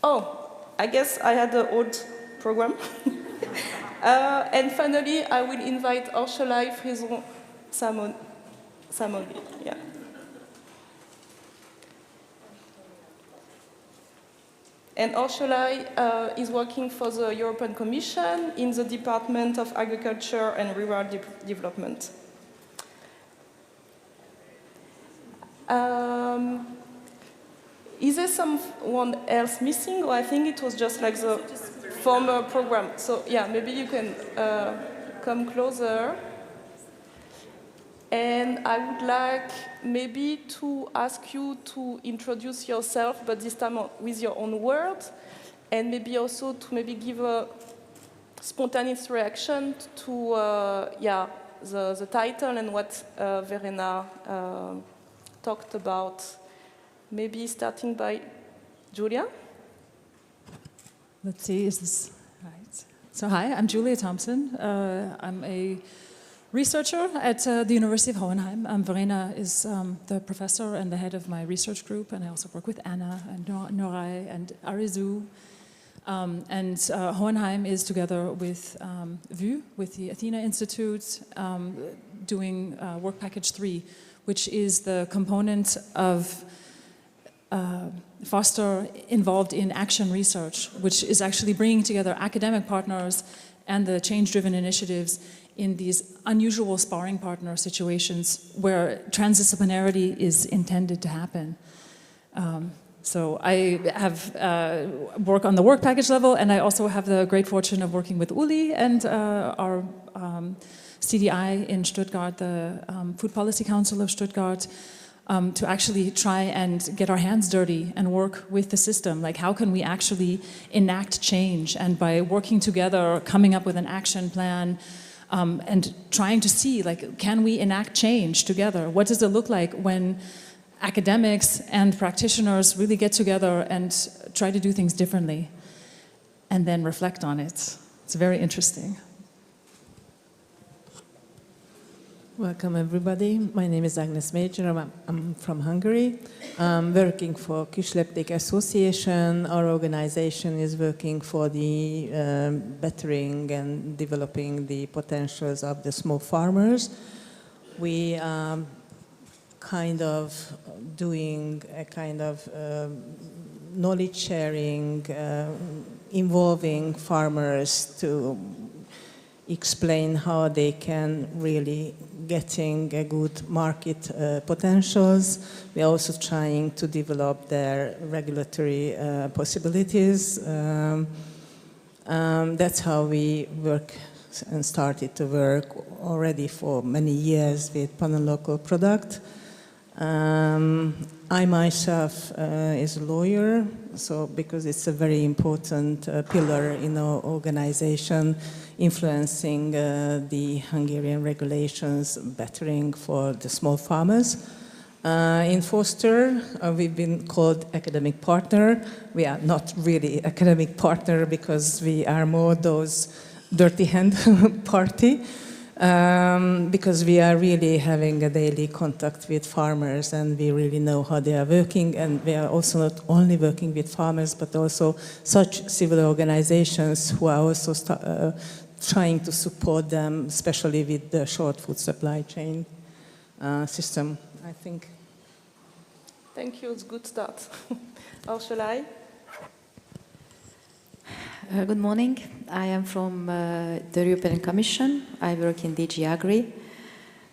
Oh, I guess I had the old program. And finally, I will invite Orchelay Frison Samoli. Yeah. And Orchelay is working for the European Commission in the Department of Agriculture and Rural Development. Is there someone else missing, or I think it was just like the former program? So yeah, maybe you can come closer. And I would like maybe to ask you to introduce yourself, but this time with your own words, and maybe also to maybe give a spontaneous reaction to the title and what Verena talked about. Maybe starting by Julia.
Let's see, is this right? So hi, I'm Julia Thompson. I'm a researcher at the University of Hohenheim. Verena is the professor and the head of my research group, and I also work with Anna and Noray and Arizu. Hohenheim is together with VU, with the Athena Institute, doing Work Package 3, which is the component of Foster involved in action research, which is actually bringing together academic partners and the change-driven initiatives in these unusual sparring partner situations where transdisciplinarity is intended to happen. So I have work on the work package level, and I also have the great fortune of working with Uli and our CDI in Stuttgart, the Food Policy Council of Stuttgart, to actually try and get our hands dirty and work with the system. Like, how can we actually enact change? And by working together, coming up with an action plan, and trying to see, like, can we enact change together? What does it look like when academics and practitioners really get together and try to do things differently and then reflect on it? It's very interesting.
Welcome, everybody. My name is Agnes Major. I'm from Hungary. I'm working for Kisleptek Association. Our organization is working for the bettering and developing the potentials of the small farmers. We are kind of doing a kind of knowledge sharing, involving farmers to explain how they can really getting a good market potentials. We're also trying to develop their regulatory possibilities. That's how we work and started to work already for many years with Pan-Local Product. I myself is a lawyer, so because it's a very important pillar in our organization, influencing the Hungarian regulations, bettering for the small farmers. In Foster, we've been called academic partner. We are not really academic partner because we are more those dirty hand party. because we are really having a daily contact with farmers and we really know how they are working, and we are also not only working with farmers but also such civil organizations who are also trying to support them, especially with the short food supply chain system, I think.
Thank you, it's a good start. Or shall I?
Good morning. I am from the European Commission. I work in DG Agri.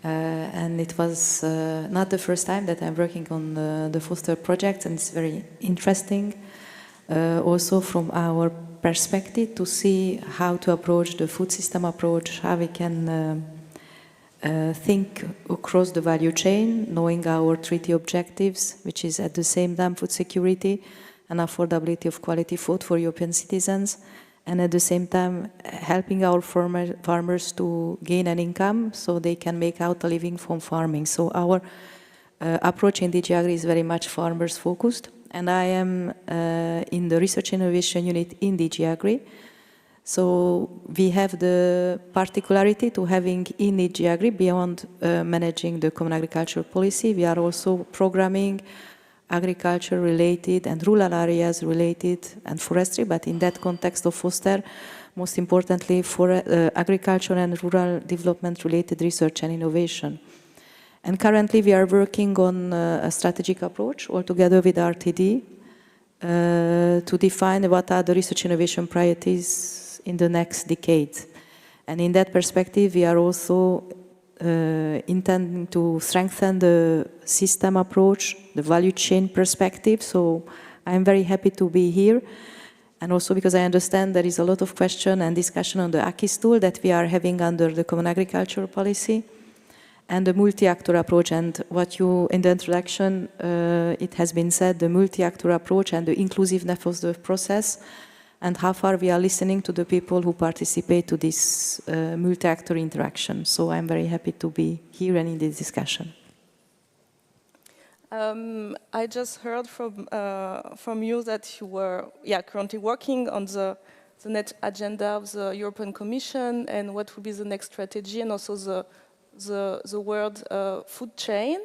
And it was not the first time that I'm working on the Foster project, and it's very interesting also from our perspective to see how to approach the food system approach, how we can think across the value chain, knowing our treaty objectives, which is at the same time food security and affordability of quality food for European citizens, and at the same time helping our farmers to gain an income so they can make out a living from farming. So our approach in DG Agri is very much farmers focused, and I am in the Research Innovation Unit in DG Agri. So we have the particularity to having in DG Agri, beyond managing the common agricultural policy, we are also programming agriculture related and rural areas related and forestry, but in that context of Foster, most importantly for agriculture and rural development related research and innovation. And currently we are working on a strategic approach altogether with RTD to define what are the research innovation priorities in the next decade. And in that perspective, we are also intending to strengthen the system approach, the value chain perspective. So I'm very happy to be here. And also because I understand there is a lot of question and discussion on the AKIS tool that we are having under the Common Agricultural Policy and the multi-actor approach. And what you, in the introduction, it has been said, the multi-actor approach and the inclusiveness of the process, and how far we are listening to the people who participate to this multi-actor interaction. So I'm very happy to be here and in this discussion.
I just heard from you that you were currently working on the net agenda of the European Commission and what will be the next strategy, and also the word food chain.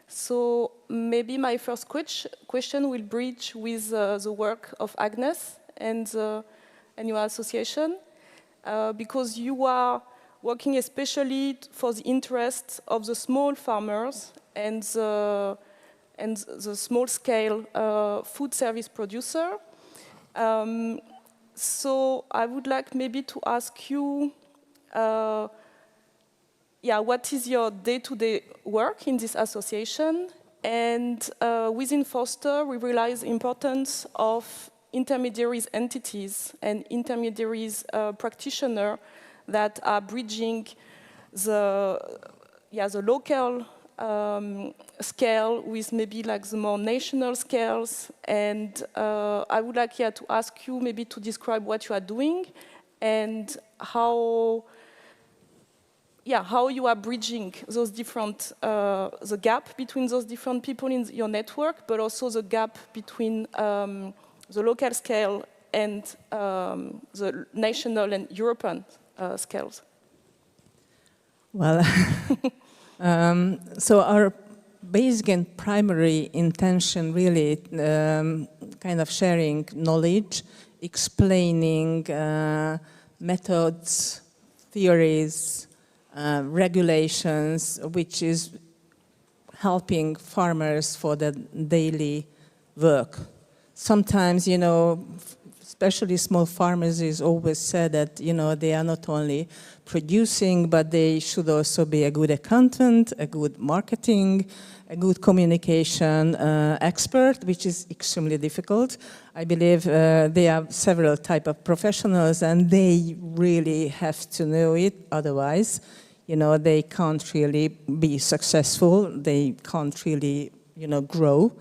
So maybe my first question will bridge with the work of Agnes and your association, because you are working especially for the interests of the small farmers and the small-scale food service producer. So I would like maybe to ask you, what is your day-to-day work in this association? And within Foster, we realize the importance of intermediaries entities and intermediaries practitioners that are bridging the local scale with maybe like the more national scales. And I would like to ask you maybe to describe what you are doing and how you are bridging those different, the gap between those different people in your network, but also the gap between the local scale and the national and European scales.
Well, so our basic and primary intention really kind of sharing knowledge, explaining methods, theories, regulations, which is helping farmers for the daily work. Sometimes, especially small farmers, is always said that, they are not only producing, but they should also be a good accountant, a good marketing, a good communication expert, which is extremely difficult. I believe there are several types of professionals, and they really have to know it. Otherwise, they can't really be successful. They can't really, grow.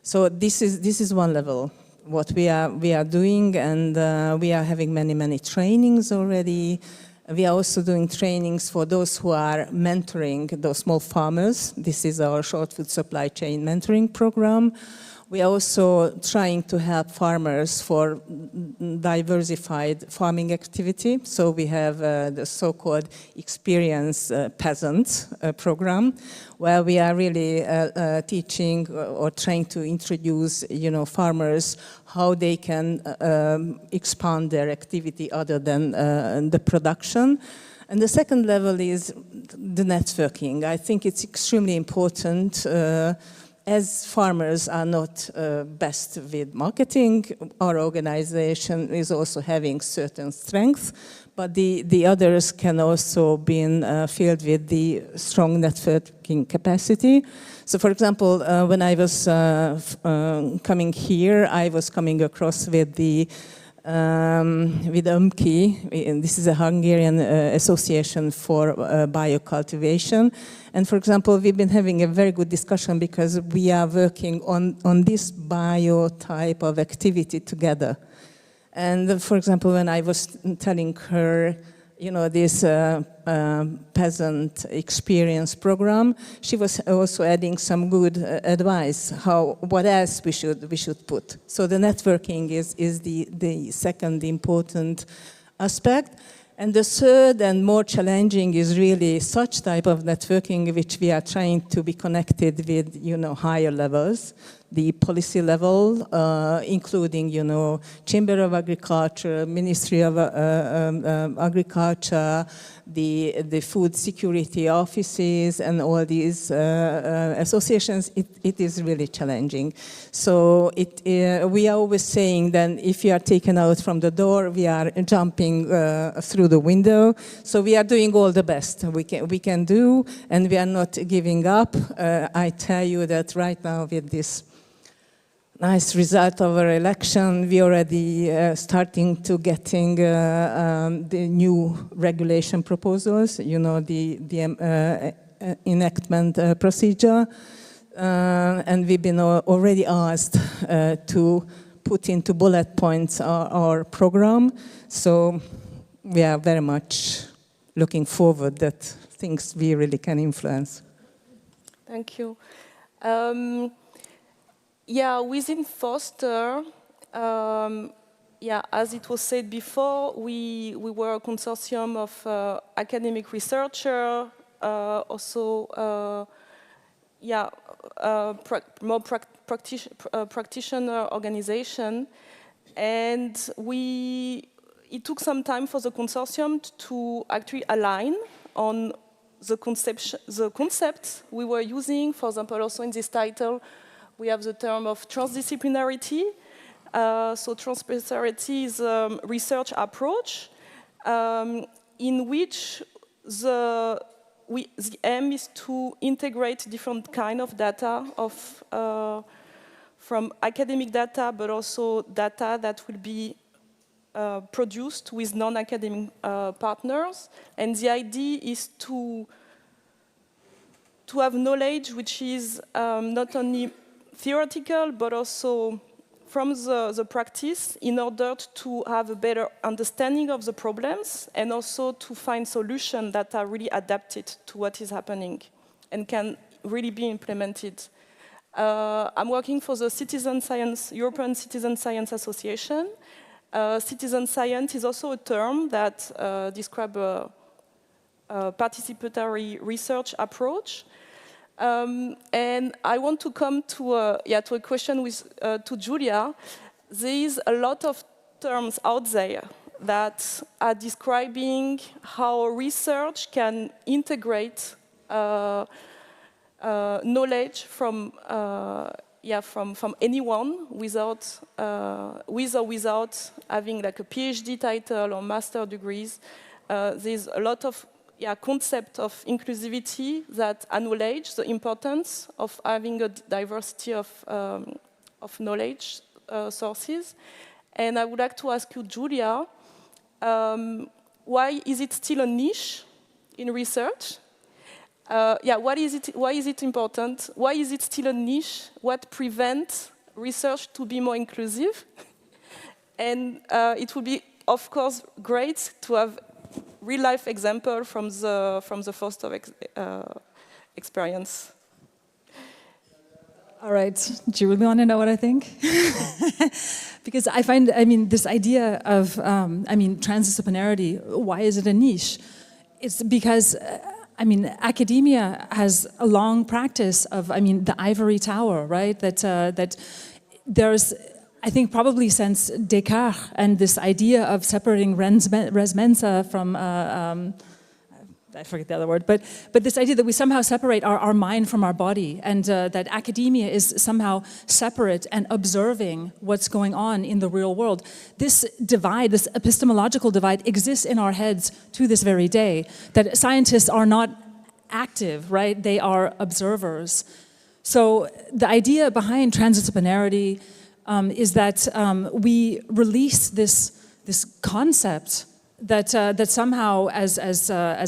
So this is one level what we are doing, and we are having many trainings already. We are also doing trainings for those who are mentoring those small farmers. This is our short food supply chain mentoring program. We are also trying to help farmers for diversified farming activity. So we have the so-called Experience Peasant program, where we are really teaching or trying to introduce, farmers how they can expand their activity other than the production. And the second level is the networking. I think it's extremely important. As farmers are not best with marketing, our organization is also having certain strengths, but the others can also be filled with the strong networking capacity. So, for example, when I was coming here, I was coming across with the ÖMKI, and this is a Hungarian association for biocultivation. And for example, we've been having a very good discussion because we are working on this bio type of activity together. And for example, when I was telling her, this peasant experience program, she was also adding some good advice, what else we should put. So the networking is the second important aspect. And the third and more challenging is really such type of networking which we are trying to be connected with, higher levels, the policy level, including, Chamber of Agriculture, Ministry of Agriculture, the food security offices, and all these associations. It is really challenging. So we are always saying that if you are taken out from the door, we are jumping through the window. So we are doing all the best we can do, and we are not giving up. I tell you that right now with this nice result of our election, we already starting to getting the new regulation proposals, the enactment procedure, and we've been already asked to put into bullet points our program. So we are very much looking forward that things we really can influence.
Thank you. Within Foster, as it was said before, we were a consortium of academic researchers, more practitioner organization, and it took some time for the consortium to actually align on the concepts we were using. For example, also in this title, we have the term of transdisciplinarity. So transdisciplinarity is a research approach in which the aim is to integrate different kind of data from academic data, but also data that will be produced with non-academic partners. And the idea is to have knowledge which is not only theoretical, but also from the practice, in order to have a better understanding of the problems and also to find solutions that are really adapted to what is happening and can really be implemented. I'm working for the European Citizen Science Association. Citizen science is also a term that describes a participatory research approach. And I want to come to a question to Julia. There is a lot of terms out there that are describing how research can integrate knowledge from anyone with or without having like a PhD title or master degrees. There's a lot of concept of inclusivity that acknowledge the importance of having a diversity of knowledge sources. And I would like to ask you, Julia, why is it still a niche in research? Why is it important? Why is it still a niche? What prevents research to be more inclusive? And it would be, of course, great to have real-life example from the Foster experience.
All right, do you really want to know what I think? Because I find, this idea of, transdisciplinarity, why is it a niche? It's because, academia has a long practice of, the ivory tower, right? That there's, I think probably since Descartes and this idea of separating res mensa from, I forget the other word, but this idea that we somehow separate our mind from our body, and that academia is somehow separate and observing what's going on in the real world. This divide, this epistemological divide, exists in our heads to this very day, that scientists are not active, right? They are observers. So the idea behind transdisciplinarity is that we release this concept that somehow, as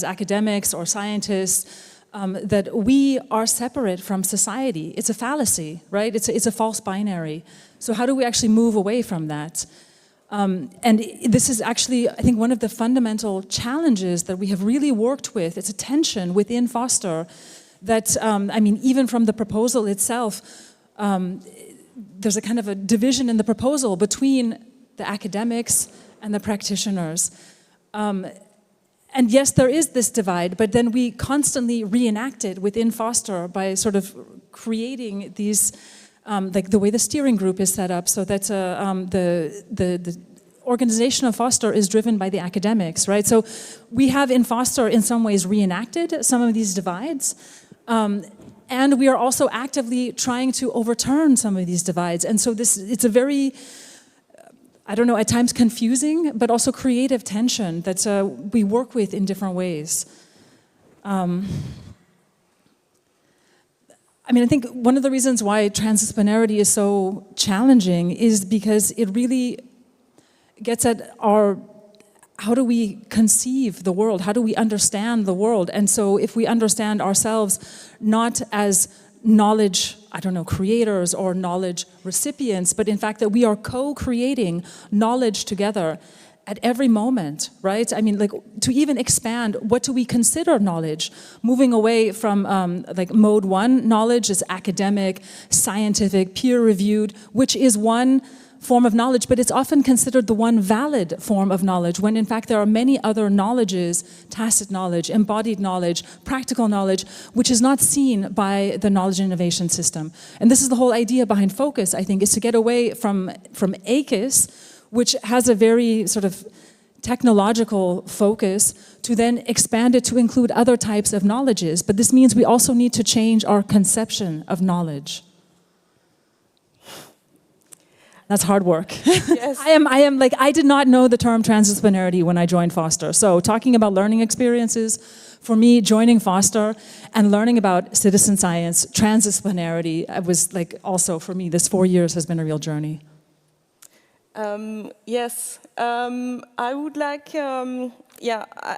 academics or scientists, that we are separate from society. It's a fallacy, right? It's a false binary. So how do we actually move away from that? And this is actually, I think, one of the fundamental challenges that we have really worked with. It's a tension within Foster that, even from the proposal itself, there's a kind of a division in the proposal between the academics and the practitioners. And yes, there is this divide, but then we constantly reenact it within Foster by sort of creating these, like the way the steering group is set up, so that the organization of Foster is driven by the academics, right? So we have in Foster in some ways reenacted some of these divides, and we are also actively trying to overturn some of these divides. And so it's a very, I don't know, at times confusing, but also creative tension that we work with in different ways. I think one of the reasons why transdisciplinarity is so challenging is because it really gets at how do we conceive the world? How do we understand the world? And so if we understand ourselves not as knowledge, creators or knowledge recipients, but in fact that we are co-creating knowledge together at every moment, right? To even expand, what do we consider knowledge? Moving away from mode one, knowledge is academic, scientific, peer-reviewed, which is one form of knowledge, but it's often considered the one valid form of knowledge, when in fact there are many other knowledges, tacit knowledge, embodied knowledge, practical knowledge, which is not seen by the knowledge innovation system. And this is the whole idea behind Focus, I think, is to get away from ACUS, which has a very sort of technological focus, to then expand it to include other types of knowledges. But this means we also need to change our conception of knowledge. That's hard work.
Yes.
I did not know the term transdisciplinarity when I joined Foster. So talking about learning experiences, for me, joining Foster and learning about citizen science, transdisciplinarity, was also for me, this 4 years has been a real journey.
Yes, I would like, I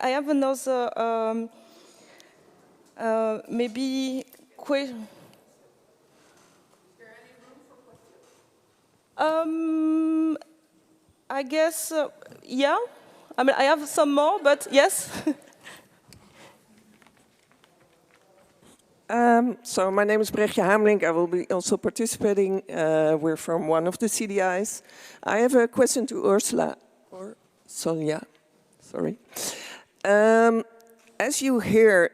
have another, maybe question. I guess, yeah. I have some more, but yes.
So my name is Brechtje Hamelink. I will be also participating. We're from one of the CDIs. I have a question to Ursula, or Sonja, sorry. As you hear,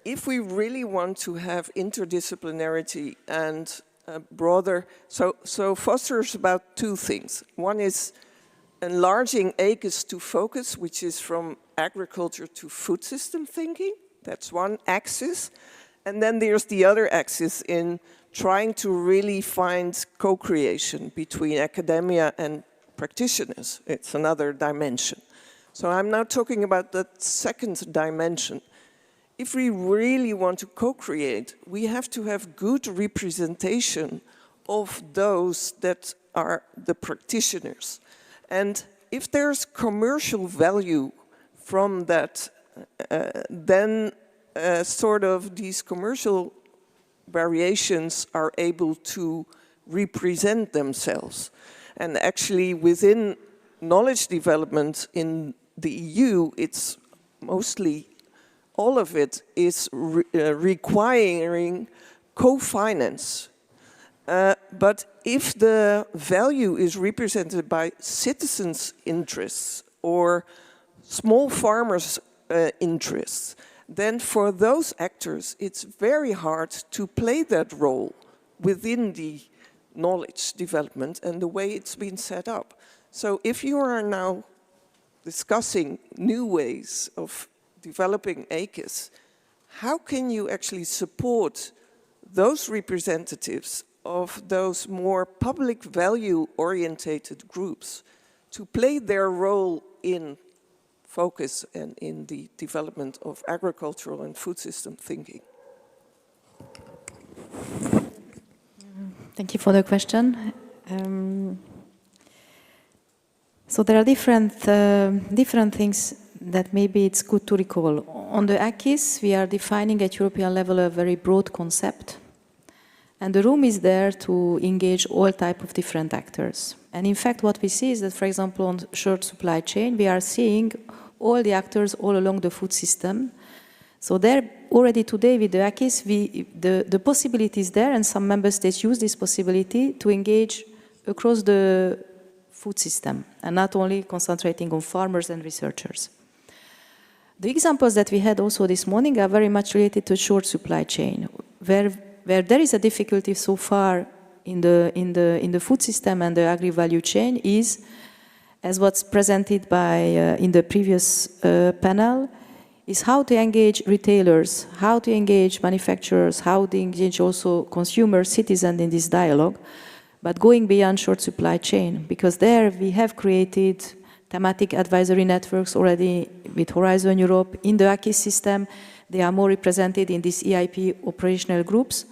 if we really want to have interdisciplinarity and broader, so Foster is about two things. One is enlarging ACUS to focus, which is from agriculture to food system thinking. That's one axis. And then there's the other axis in trying to really find co-creation between academia and practitioners. It's another dimension. So I'm now talking about that second dimension. If we really want to co-create, we have to have good representation of those that are the practitioners. And if there's commercial value from that, then sort of these commercial variations are able to represent themselves. And actually within knowledge development in the EU, it's mostly, all of it is requiring co-finance. But if the value is represented by citizens' interests or small farmers' interests, then for those actors, it's very hard to play that role within the knowledge development and the way it's been set up. So if you are now discussing new ways of developing ACIS, how can you actually support those representatives of those more public value-orientated groups to play their role in focus and in the development of agricultural and food system thinking?
Thank you for the question. So there are different things that maybe it's good to recall. On the ACIS, we are defining at European level a very broad concept. And the room is there to engage all type of different actors. And in fact, what we see is that, for example, on short supply chain, we are seeing all the actors all along the food system. So there, already today with the ACIS, the possibility is there, and some member states use this possibility to engage across the food system, and not only concentrating on farmers and researchers. The examples that we had also this morning are very much related to short supply chain, where there is a difficulty so far in the food system and the agri-value chain is, as what's presented by in the previous panel, is how to engage retailers, how to engage manufacturers, how to engage also consumers, citizens in this dialogue, but going beyond short supply chain, because there we have created thematic advisory networks already with Horizon Europe in the ACIS system. They are more represented in these EIP operational groups.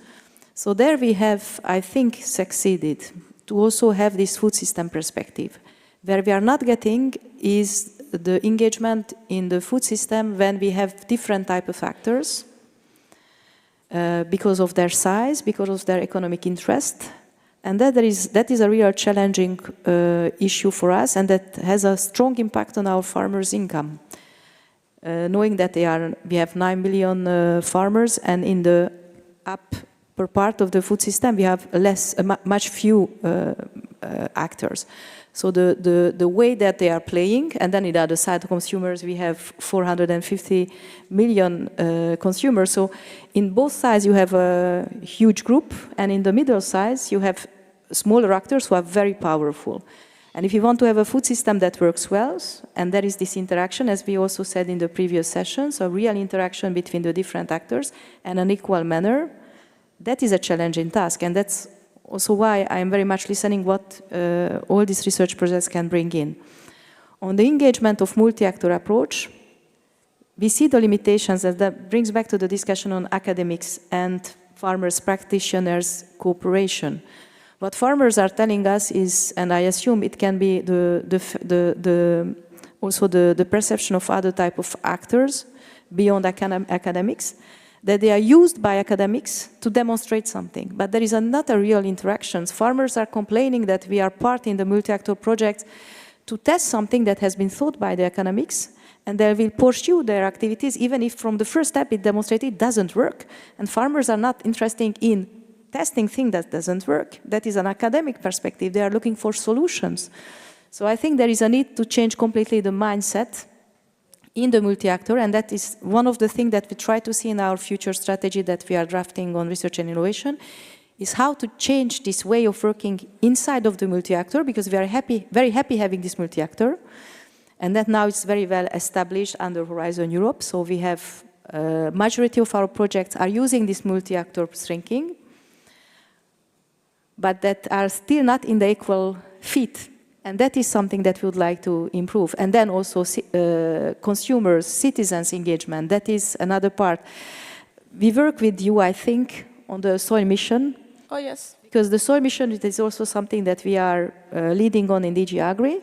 So there we have, I think, succeeded to also have this food system perspective. Where we are not getting is the engagement in the food system when we have different type of actors because of their size, because of their economic interest. And that is a real challenging issue for us, and that has a strong impact on our farmers' income. Knowing that we have 9 million farmers, and in the upper part of the food system, we have much few actors. So the way that they are playing, and then on the other side, consumers, we have 450 million consumers. So in both sides, you have a huge group, and in the middle size, you have smaller actors who are very powerful. And if you want to have a food system that works well, and there is this interaction, as we also said in the previous sessions, a real interaction between the different actors in an equal manner, that is a challenging task, and that's also why I am very much listening what all these research projects can bring in. On the engagement of multi-actor approach, we see the limitations, and that brings back to the discussion on academics and farmers, practitioners, cooperation. What farmers are telling us is, and I assume it can be also the perception of other type of actors beyond academics, that they are used by academics to demonstrate something, but there is not a real interaction. Farmers are complaining that we are part in the multi-actor project to test something that has been thought by the academics, and they will pursue their activities even if from the first step it demonstrated it doesn't work. And farmers are not interested in testing things that doesn't work. That is an academic perspective. They are looking for solutions. So I think there is a need to change completely the mindset in the multi-actor, and that is one of the things that we try to see in our future strategy that we are drafting on research and innovation, is how to change this way of working inside of the multi-actor, because we are very happy having this multi-actor, and that now is very well established under Horizon Europe. So we have majority of our projects are using this multi-actor thinking, but that are still not in the equal fit. And that is something that we would like to improve. And then also consumers, citizens engagement, that is another part. We work with you, I think, on the soil mission.
Oh, yes.
Because the soil mission is also something that we are leading on in DG Agri,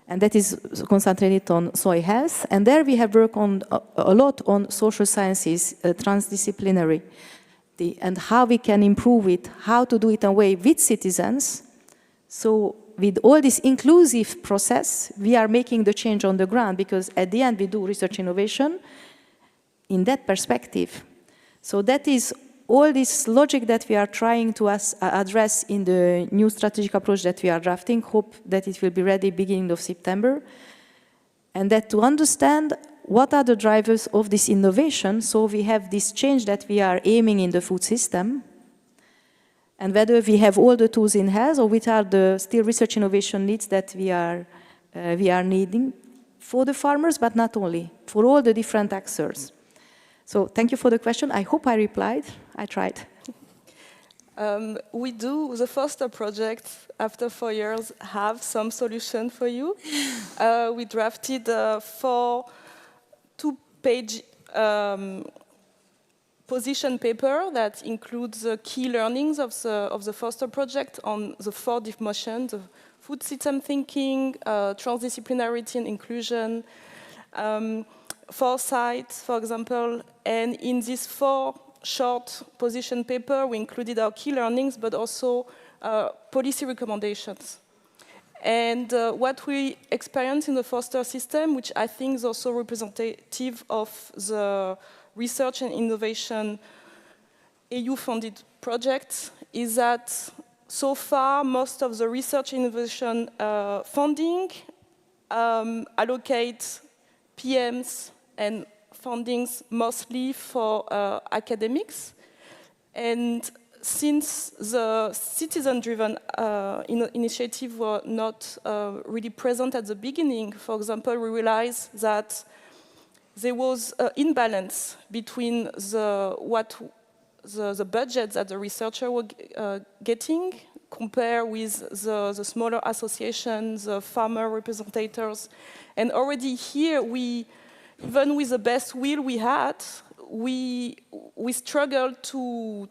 and that is concentrated on soil health. And there we have worked on a lot on social sciences, transdisciplinary, and how we can improve it, how to do it in a way with citizens. So with all this inclusive process, we are making the change on the ground, because at the end we do research innovation in that perspective. So that is all this logic that we are trying to address in the new strategic approach that we are drafting, hope that it will be ready beginning of September, and that to understand what are the drivers of this innovation, so we have this change that we are aiming in the food system, and whether we have all the tools in house, or which are the still research innovation needs that we are needing for the farmers, but not only, for all the different actors. So thank you for the question. I hope I replied. I tried.
We do, the Foster project, after 4 years, have some solution for you. We drafted a 2-page position paper that includes the key learnings of the Foster project on the 4 dimensions of food system thinking, transdisciplinarity and inclusion, foresight, for example. And in this 4 short position paper, we included our key learnings, but also policy recommendations. And what we experience in the Foster system, which I think is also representative of the research and innovation EU-funded projects, is that so far most of the research innovation funding allocate PMs and fundings mostly for academics. And since the citizen-driven initiative were not really present at the beginning, for example, we realized that there was an imbalance between the budgets that the researchers were getting compared with the smaller associations, the farmer representatives. And already here, even with the best will we had, we struggled the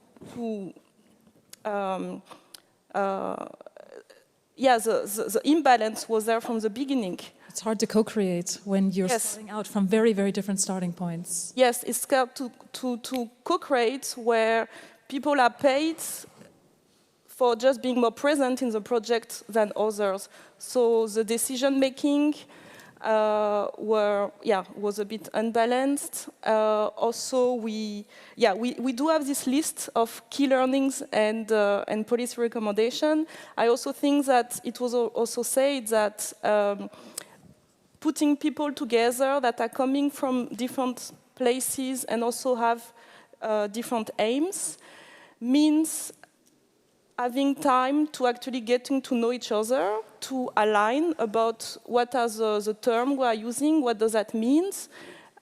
imbalance was there from the beginning.
It's hard to co-create when you're
Yes.
starting out from very, very different starting points.
Yes, it's hard to co-create where people are paid for just being more present in the project than others. So the decision making was a bit unbalanced. Also, we do have this list of key learnings and policy recommendation. I also think that it was also said that putting people together that are coming from different places and also have different aims means having time to actually getting to know each other, to align about what are the terms we are using, what does that mean.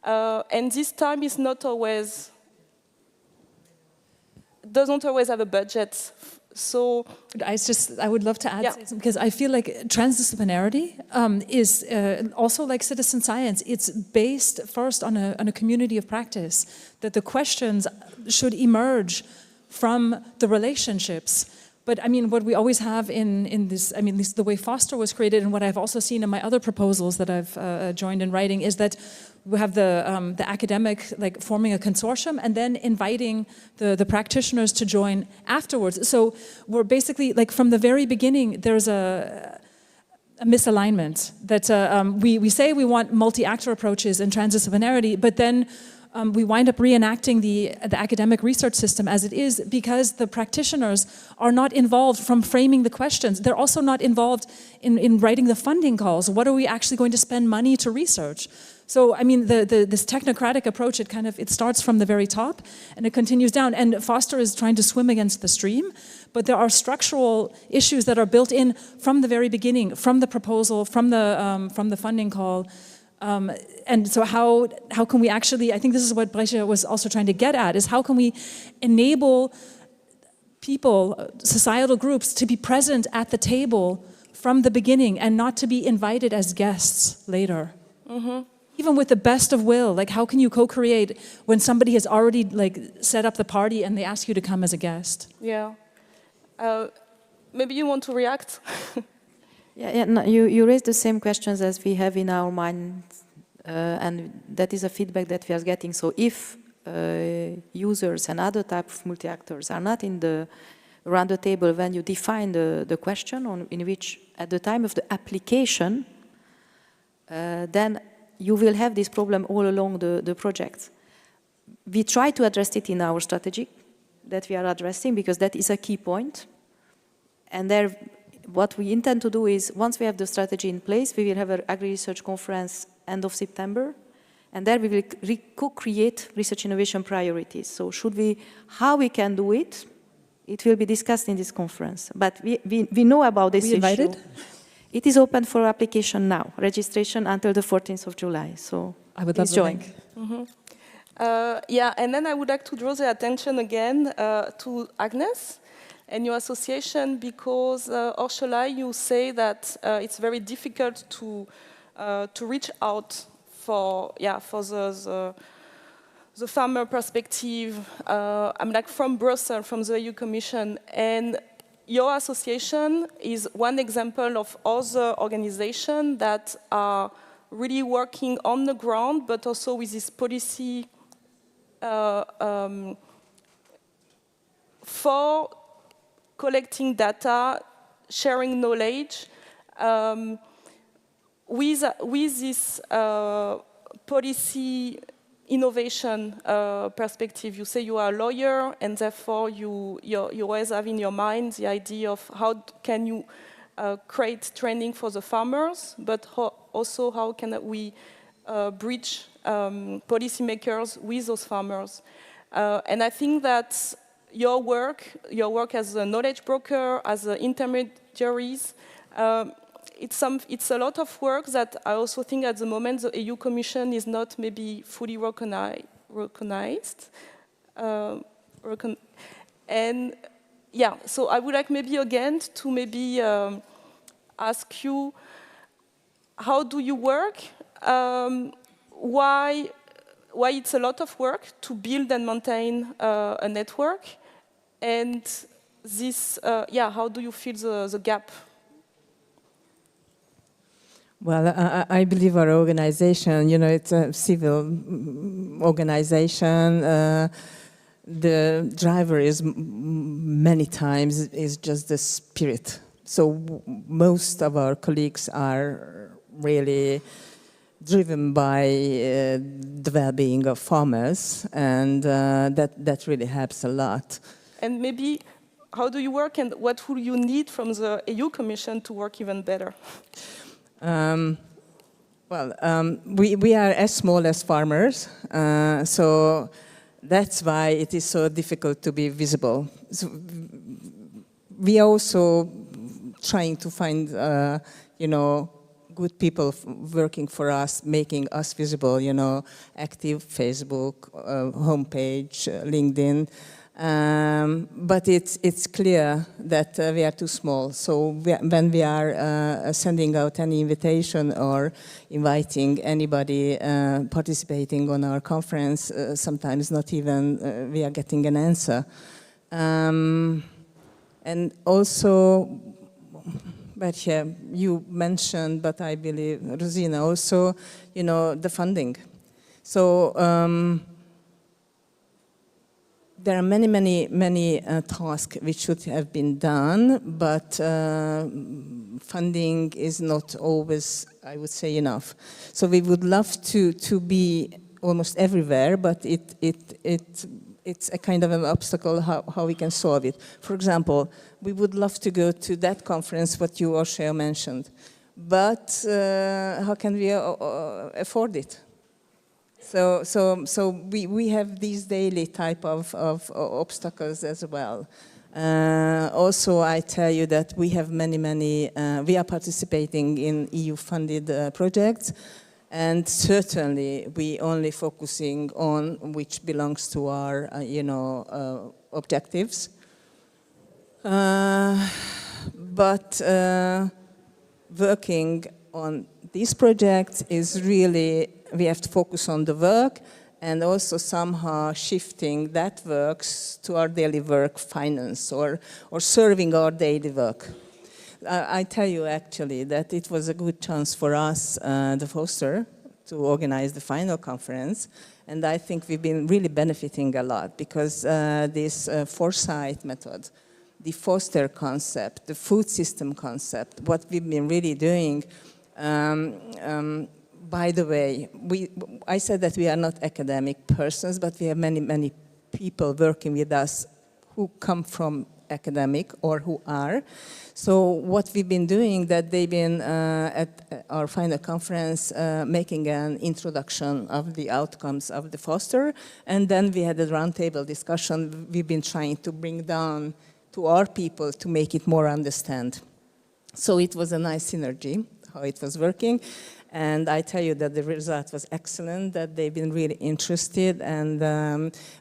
And this time is not always, doesn't always have a budget. So
I would love to add something, because I feel like transdisciplinarity is also like citizen science. It's based first on a community of practice, that the questions should emerge from the relationships. But I mean, what we always have in this, I mean, the way Foster was created, and what I've also seen in my other proposals that I've joined in writing, is that we have the academic like forming a consortium and then inviting the practitioners to join afterwards. So we're basically like from the very beginning, there's a misalignment that we say we want multi-actor approaches and transdisciplinarity, but then we wind up reenacting the academic research system as it is because the practitioners are not involved from framing the questions. They're also not involved in writing the funding calls. What are we actually going to spend money to research? So, I mean, this technocratic approach, it starts from the very top and it continues down. And Foster is trying to swim against the stream, but there are structural issues that are built in from the very beginning, from the proposal, from the funding call. And so how can we actually, I think this is what Breche was also trying to get at, is how can we enable people, societal groups, to be present at the table from the beginning and not to be invited as guests later. Mm-hmm. Even with the best of will, like how can you co-create when somebody has already like set up the party and they ask you to come as a guest?
Yeah. Maybe you want to react?
No, you raised the same questions as we have in our minds, and that is a feedback that we are getting. So if users and other type of multi-actors are not around the table when you define the question in which at the time of the application, then you will have this problem all along the project. We try to address it in our strategy that we are addressing, because that is a key point. And there, what we intend to do is, once we have the strategy in place, we will have an agri-research conference end of September, and there we will co-create research innovation priorities. So how we can do it, it will be discussed in this conference. But we know about this issue.
Invited?
It is open for application now, registration until the 14th of July. So
I would love
please
to
join.
Yeah, and then I would like to draw the attention again to Agnes and your association, because Ursula, you say that it's very difficult to reach out for the farmer perspective. I'm like from Brussels, from the EU Commission, and your association is one example of other organizations that are really working on the ground, but also with this policy for collecting data, sharing knowledge, with this policy innovation perspective. You say you are a lawyer, and therefore you always have in your mind the idea of how can you create training for the farmers, but also how can we bridge policymakers with those farmers. And I think that your work as a knowledge broker, as intermediaries, it's a lot of work that I also think at the moment the EU Commission is not maybe fully recognized. And yeah, so I would like maybe again to maybe ask you, how do you work? Why it's a lot of work to build and maintain a network? And this, how do you fill the gap?
Well, I believe our organization, it's a civil organization. The driver is many times is just the spirit. So most of our colleagues are really driven by the well-being of farmers, and that really helps a lot.
And maybe, how do you work, and what will you need from the EU Commission to work even better?
We are as small as farmers, so that's why it is so difficult to be visible. So we are also trying to find, good people working for us, making us visible, active Facebook, homepage, LinkedIn. But it's clear that we are too small. So when we are sending out any invitation or inviting anybody participating on our conference, sometimes not even we are getting an answer. And also, but yeah, you mentioned, but I believe Rosina also, the funding. So there are many tasks which should have been done, but funding is not always, I would say, enough. So we would love to be almost everywhere, but it's a kind of an obstacle how we can solve it. For example, we would love to go to that conference what you, Osheo, mentioned, but how can we afford it? So we have these daily type of obstacles as well. Also, I tell you that we have many, we are participating in EU-funded projects, and certainly we only focusing on which belongs to our, objectives. But working on these projects is really, we have to focus on the work and also somehow shifting that works to our daily work finance or serving our daily work. I tell you actually that it was a good chance for us, the Foster, to organize the final conference. And I think we've been really benefiting a lot because this foresight method, the Foster concept, the food system concept, what we've been really doing. By the way, I said that we are not academic persons, but we have many people working with us who come from academic or who are. So what we've been doing, that they've been at our final conference making an introduction of the outcomes of the Foster, and then we had a roundtable discussion we've been trying to bring down to our people to make it more understand. So it was a nice synergy, how it was working. And I tell you that the result was excellent, that they've been really interested, and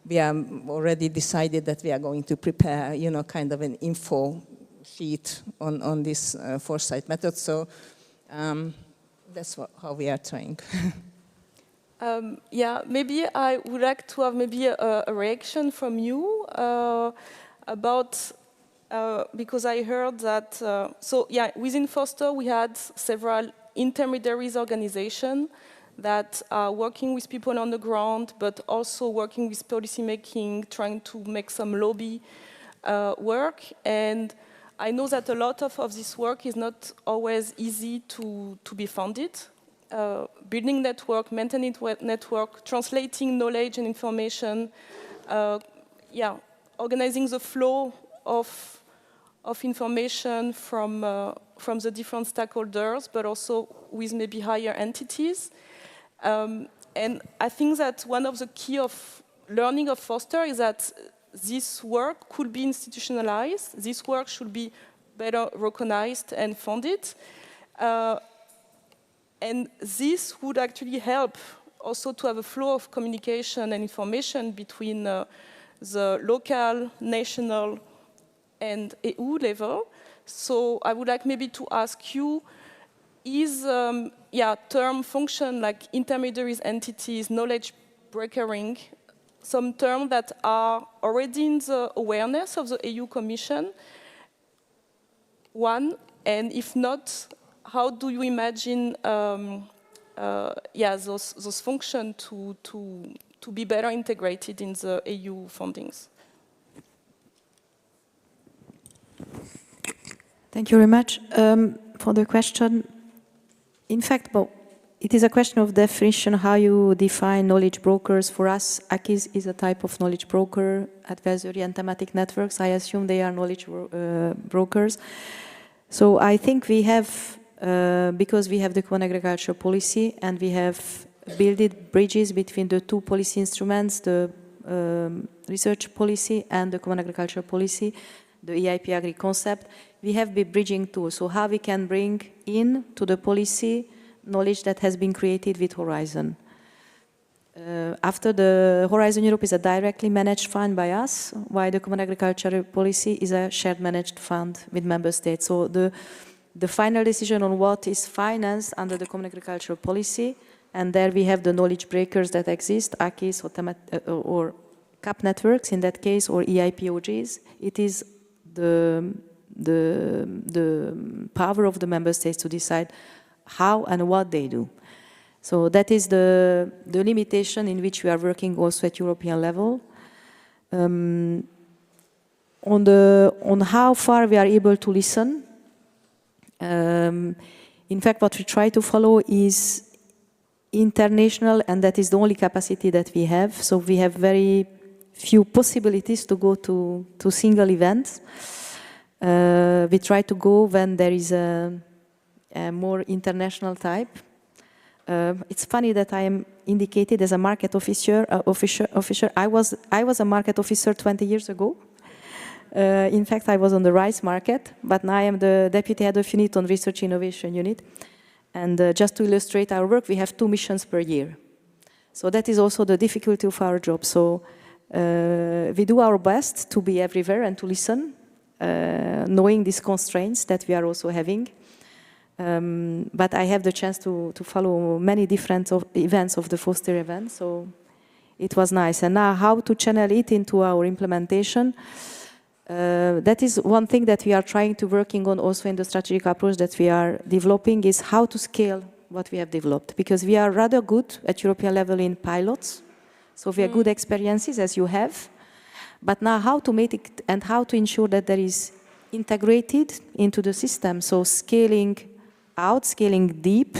we have already decided that we are going to prepare, you know, kind of an info sheet on this foresight method. So that's how we are trying.
Yeah, maybe I would like to have maybe a reaction from you about, because I heard that, so yeah, within Foster we had several intermediaries organizations that are working with people on the ground, but also working with policymaking, trying to make some lobby work. And I know that a lot of this work is not always easy to be funded. Building network, maintaining network, translating knowledge and information, yeah, organizing the flow of information from the different stakeholders, but also with maybe higher entities. And I think that one of the key of learning of Foster is that this work could be institutionalized. This work should be better recognized and funded. And this would actually help also to have a flow of communication and information between the local, national, and EU level. So I would like maybe to ask you, is term function like intermediaries, entities, knowledge brokering, some terms that are already in the awareness of the EU Commission? One, and if not, how do you imagine those functions to be better integrated in the EU fundings?
Thank you very much for the question. In fact, well, it is a question of definition, how you define knowledge brokers. For us, ACIS is a type of knowledge broker, advisory and thematic networks. I assume they are knowledge brokers. So I think we have, because we have the common agriculture policy and we have built bridges between the two policy instruments, the research policy and the common agriculture policy, the EIP Agri concept, we have been bridging tools. So how we can bring in to the policy knowledge that has been created with Horizon. After the Horizon Europe is a directly managed fund by us, while the common agriculture policy is a shared managed fund with member states. So the final decision on what is financed under the common agricultural policy, and there we have the knowledge breakers that exist, ACIS or CAP networks in that case, or EIPOGs. It is the power of the member states to decide how and what they do. So that is the limitation in which we are working also at European level. On how far we are able to listen, in fact what we try to follow is international, and that is the only capacity that we have. So we have very few possibilities to go to single events. We try to go when there is a more international type. It's funny that I am indicated as a market officer. I was a market officer 20 years ago. In fact, I was on the rice market, but now I am the deputy head of unit on research innovation unit. And just to illustrate our work, we have 2 missions per year. So that is also the difficulty of our job. So we do our best to be everywhere and to listen, knowing these constraints that we are also having. But I have the chance to follow many different events of the Foster event, so it was nice. And now how to channel it into our implementation, that is one thing that we are trying to working on also in the strategic approach that we are developing, is how to scale what we have developed. Because we are rather good at European level in pilots, so we have good experiences as you have. But now how to make it and how to ensure that there is integrated into the system, so scaling out, scaling deep,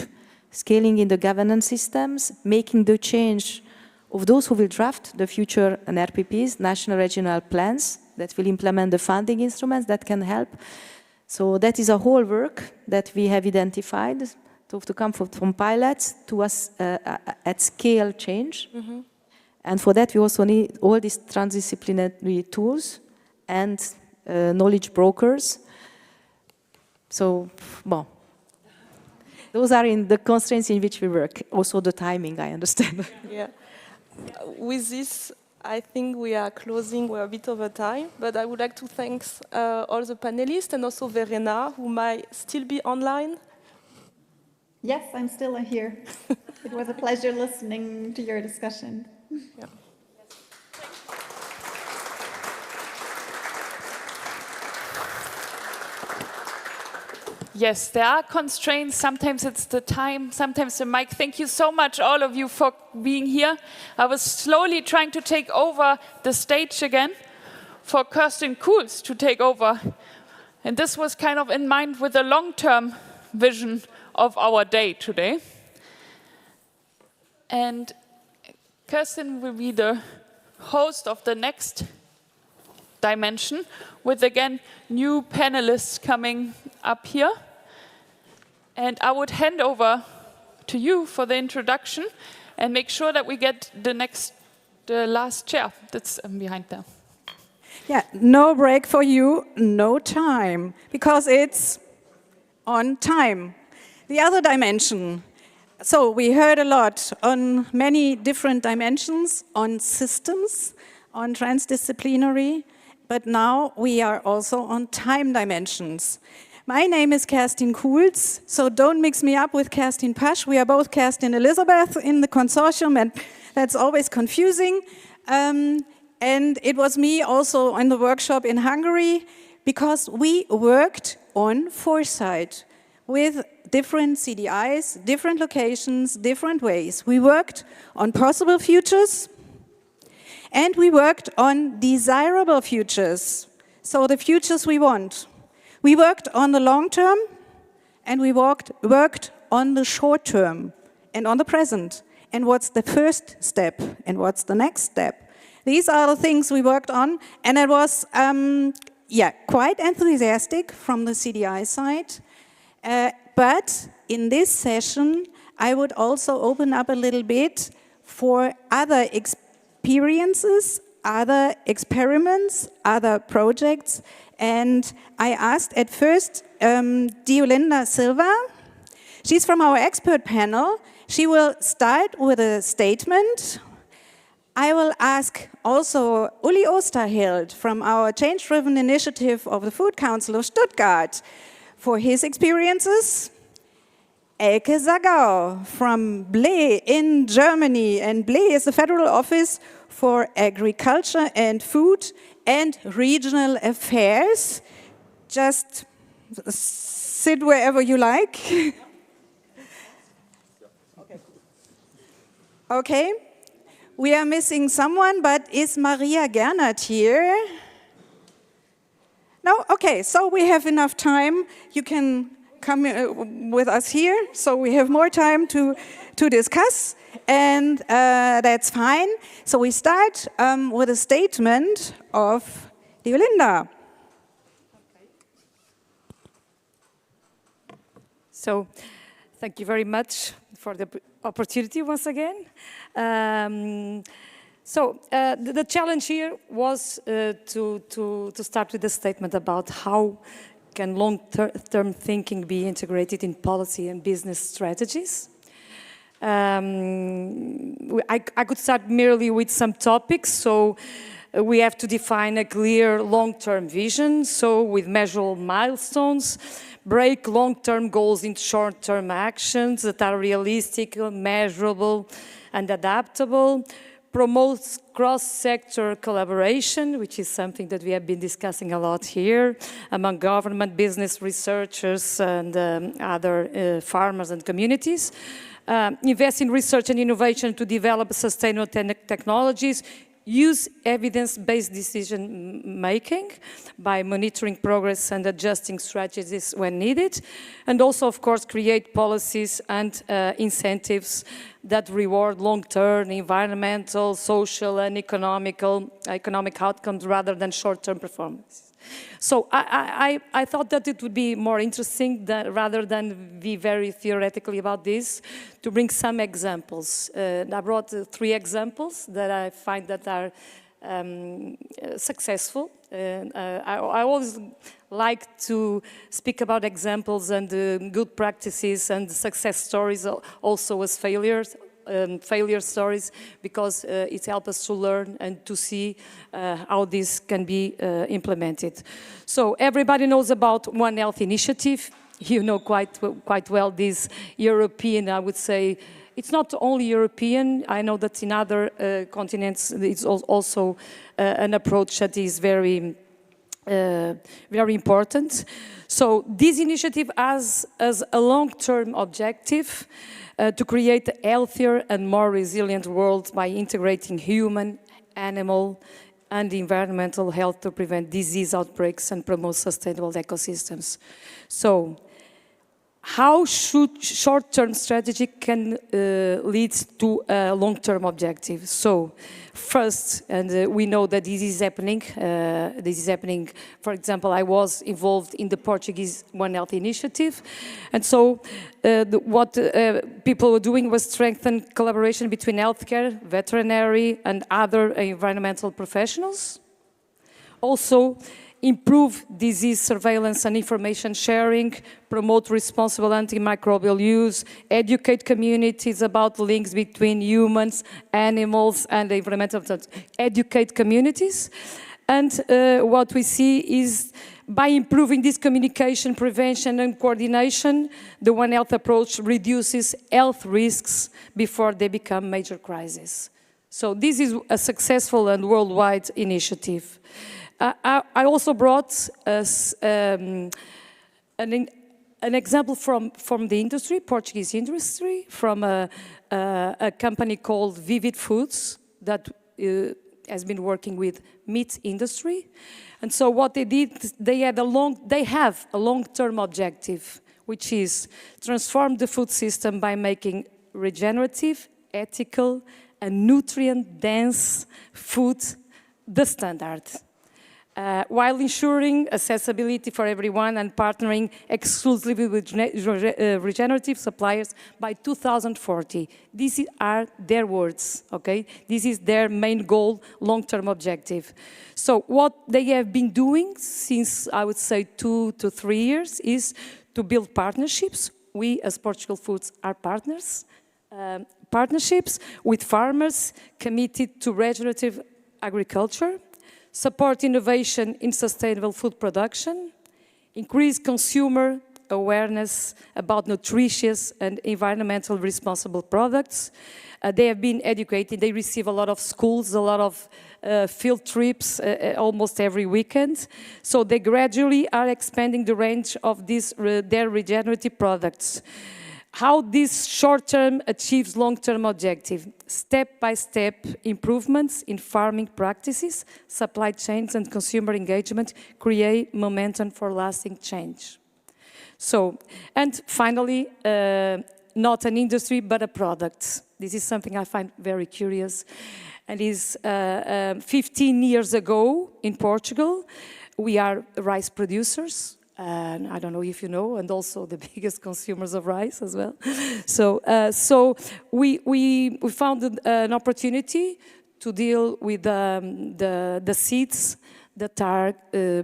scaling in the governance systems, making the change of those who will draft the future NRPPs, national regional plans, that will implement the funding instruments that can help. So that is a whole work that we have identified to come from pilots to us at scale change. And for that, we also need all these transdisciplinary tools and knowledge brokers. So, well, those are in the constraints in which we work. Also the timing, I understand.
Yeah. With this, I think we are closing. We're a bit over time, but I would like to thank all the panelists and also Verena, who might still be online.
Yes, I'm still here. It was a pleasure listening to your discussion.
Yeah.
Yes, there are constraints. Sometimes it's the time, sometimes the mic. Thank you so much, all of you, for being here. I was slowly trying to take over the stage again for Kerstin Kuhls to take over. And this was kind of in mind with the long-term vision of our day today. And Kerstin will be the host of the next dimension, with again new panelists coming up here. And I would hand over to you for the introduction and make sure that we get the last chair that's behind there.
Yeah, no break for you, no time, because it's on time. The other dimension. So we heard a lot on many different dimensions, on systems, on transdisciplinary, but now we are also on time dimensions. My name is Kerstin Kuhls, so don't mix me up with Kerstin Pasch. We are both Kerstin Elizabeth in the consortium, and that's always confusing. And it was me also in the workshop in Hungary, because we worked on foresight with different CDIs, different locations, different ways. We worked on possible futures, and we worked on desirable futures, so the futures we want. We worked on the long term, and we worked on the short term, and on the present. And what's the first step, and what's the next step? These are the things we worked on, and it was, quite enthusiastic from the CDI side. But in this session, I would also open up a little bit for other experiences, other experiments, other projects. And I asked at first Diolinda Silva. She's from our expert panel. She will start with a statement. I will ask also Uli Osterhild from our change-driven initiative of the Food Council of Stuttgart for his experiences. Elke Sagau from BLE in Germany, and BLE is the Federal Office for Agriculture and Food and Regional Affairs. Just sit wherever you like. Okay. We are missing someone, but is Maria Gernert here? No? Okay, so we have enough time. You can come with us here, so we have more time to discuss, and that's fine. So we start with a statement of Diolinda.
So, thank you very much for the opportunity once again. The challenge here was to start with a statement about how can long-term thinking be integrated in policy and business strategies. I could start merely with some topics. So we have to define a clear long-term vision, so with measurable milestones, break long-term goals into short-term actions that are realistic, measurable, and adaptable, promotes cross-sector collaboration, which is something that we have been discussing a lot here, among government, business, researchers, and other farmers and communities. Invest in research and innovation to develop sustainable technologies, use evidence-based decision-making by monitoring progress and adjusting strategies when needed, and also, of course, create policies and incentives that reward long-term environmental, social, and economic outcomes rather than short-term performance. So I thought that it would be more interesting rather than be very theoretically about this, to bring some examples. I brought 3 examples that I find that are successful. I always like to speak about examples and good practices and success stories also as failures. Failure stories, because it helps us to learn and to see how this can be implemented. So everybody knows about One Health initiative. You know quite well this European, I would say. It's not only European. I know that in other continents it's also an approach that is very important. So this initiative has as a long-term objective to create a healthier and more resilient world by integrating human, animal, and environmental health to prevent disease outbreaks and promote sustainable ecosystems. So, how should short-term strategy can lead to a long-term objective? So, first, and we know that this is happening. For example, I was involved in the Portuguese One Health initiative, and so what people were doing was strengthen collaboration between healthcare, veterinary, and other environmental professionals. Also, improve disease surveillance and information sharing, promote responsible antimicrobial use, educate communities about links between humans, animals, and the environmental. Educate communities. And what we see is by improving this communication, prevention, and coordination, the One Health approach reduces health risks before they become major crises. So this is a successful and worldwide initiative. I also brought us an example from the industry, Portuguese industry, from a company called Vivid Foods that has been working with meat industry. And so what they did, they have a long-term objective, which is transform the food system by making regenerative, ethical, and nutrient-dense food the standard. While ensuring accessibility for everyone and partnering exclusively with regenerative suppliers by 2040. These are their words, okay? This is their main goal, long-term objective. So what they have been doing since, I would say, 2 to 3 years is to build partnerships. We, as Portugal Foods, are partners. Partnerships with farmers committed to regenerative agriculture, support innovation in sustainable food production, increase consumer awareness about nutritious and environmentally responsible products. They have been educated. They receive a lot of schools, a lot of field trips almost every weekend. So they gradually are expanding the range of their regenerative products. How this short-term achieves long-term objective? Step-by-step improvements in farming practices, supply chains, and consumer engagement create momentum for lasting change. So, and finally, not an industry, but a product. This is something I find very curious. And is 15 years ago in Portugal, we are rice producers. And I don't know if you know, and also the biggest consumers of rice as well. So we found an opportunity to deal with the seeds that are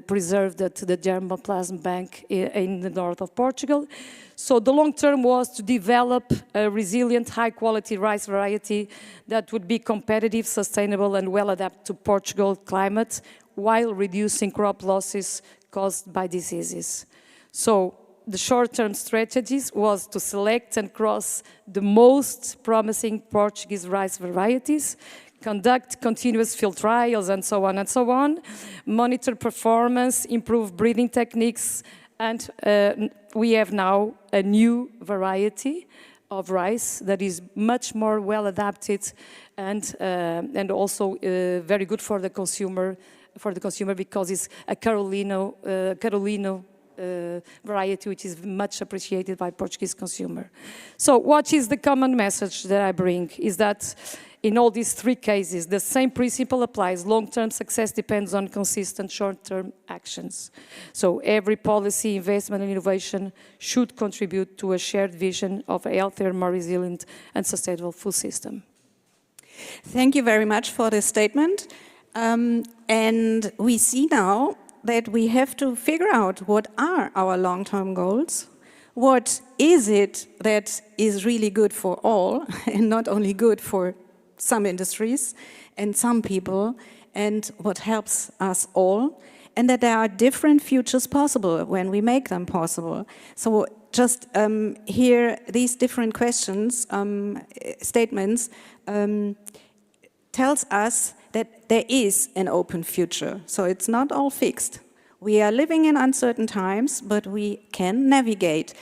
preserved at the Germplasm Bank in the north of Portugal. So the long term was to develop a resilient, high-quality rice variety that would be competitive, sustainable, and well adapted to Portugal's climate, while reducing crop losses caused by diseases. So the short-term strategies was to select and cross the most promising Portuguese rice varieties, conduct continuous field trials, and so on, monitor performance, improve breeding techniques, and we have now a new variety of rice that is much more well adapted and also very good for the consumer because it's a Carolino variety which is much appreciated by Portuguese consumer. So what is the common message that I bring is that in all these three cases, the same principle applies. Long-term success depends on consistent short-term actions. So every policy, investment and innovation should contribute to a shared vision of a healthier, more resilient and sustainable food system.
Thank you very much for this statement. And we see now that we have to figure out what are our long-term goals, what is it that is really good for all and not only good for some industries and some people, and what helps us all, and that there are different futures possible when we make them possible. So just hear these different questions, statements, tells us that there is an open future. So it's not all fixed. We are living in uncertain times, but we can navigate.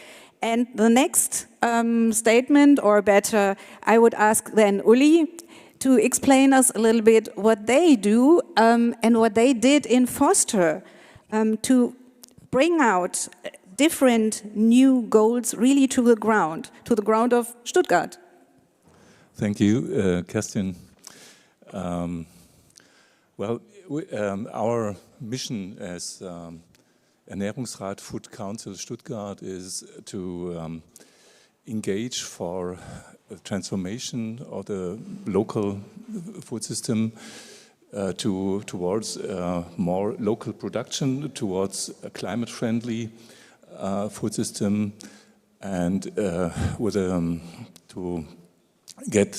And the next statement, or better, I would ask then Uli to explain us a little bit what they do and what they did in Foster to bring out different new goals really to the ground of Stuttgart.
Thank you, Kerstin. Our mission as Ernährungsrat Food Council Stuttgart is to engage for transformation of the local food system towards more local production, towards a climate-friendly food system, and to get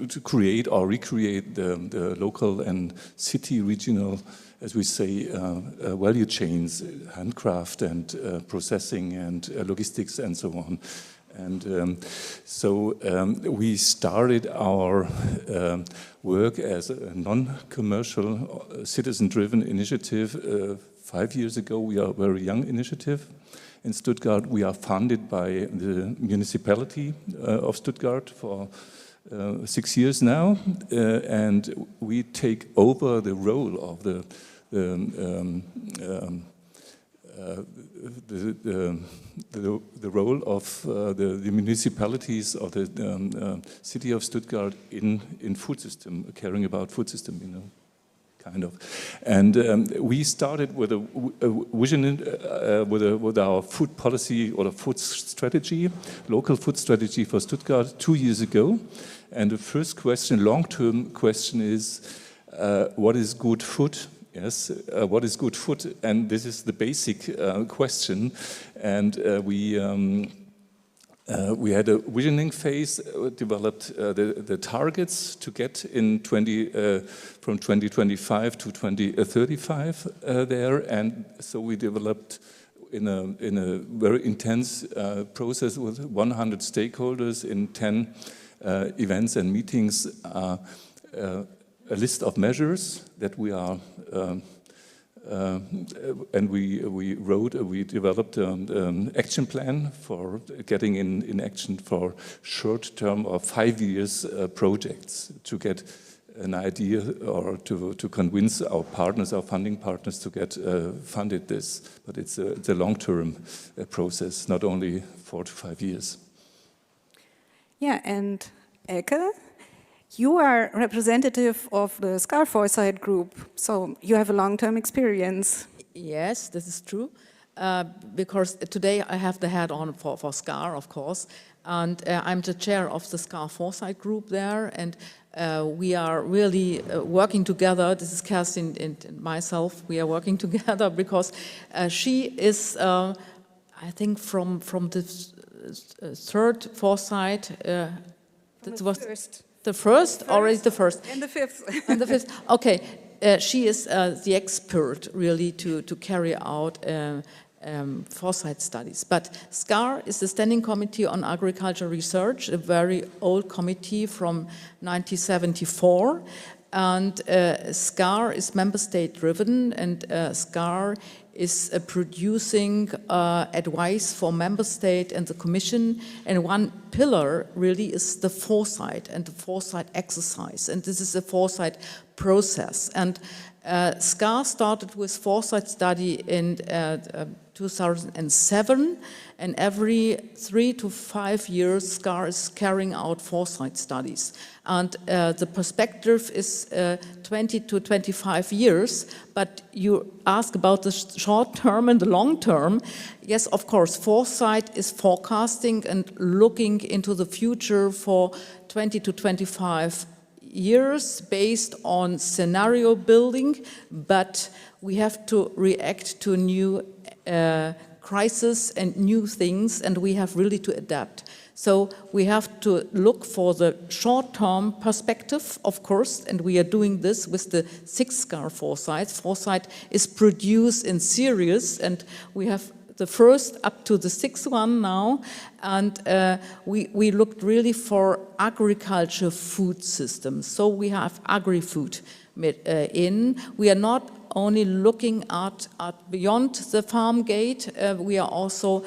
to create or recreate the local and city regional, as we say, value chains, handcraft and processing and logistics and so on. And so we started our work as a non-commercial, citizen-driven initiative 5 years ago. We are a very young initiative. In Stuttgart, we are funded by the municipality of Stuttgart for 6 years now, and we take over the role of the role of the municipalities of the city of Stuttgart in food system, caring about food system, you know, kind of. And we started with a vision, with our food policy or a food strategy, local food strategy for Stuttgart 2 years ago. And the first question, long-term question is, what is good food? Yes, what is good food? And this is the basic question. And we had a visioning phase, developed the targets to get in from 2025 to 2035 there. And so we developed in a very intense process with 100 stakeholders in 10 events and meetings, a list of measures that we are, and we developed an action plan for getting in action for short-term or 5 years projects to get an idea or to convince our partners, our funding partners, to get funded this. But it's a long-term process, not only 4 to 5 years.
Yeah, and Elke, you are representative of the SCAR Foresight Group, so you have a long-term experience.
Yes, this is true, because today I have the hat on for SCAR, of course, and I'm the chair of the SCAR Foresight Group there, and we are really working together. This is Kerstin and myself. We are working together because she is, I think, from the third Foresight. That was the first, already the first.
And the fifth.
And the fifth. Okay, she is the expert really to carry out foresight studies. But SCAR is the Standing Committee on Agricultural Research, a very old committee from 1974. And SCAR is member state driven, and SCAR is producing advice for member state and the Commission, and one pillar really is the foresight and the foresight exercise, and this is a foresight process. And SCAR started with foresight study in 2007, and every 3 to 5 years SCAR is carrying out foresight studies. And the perspective is 20 to 25 years, but you ask about the short term and the long term. Yes, of course, foresight is forecasting and looking into the future for 20 to 25 years based on scenario building, but we have to react to new crisis and new things, and we have really to adapt. So we have to look for the short-term perspective, of course, and we are doing this with the 6 SCAR foresight. Foresight is produced in series, and we have the first up to the 6th one now, and we looked really for agriculture food systems. So we have agri-food in. We are not only looking at beyond the farm gate, we are also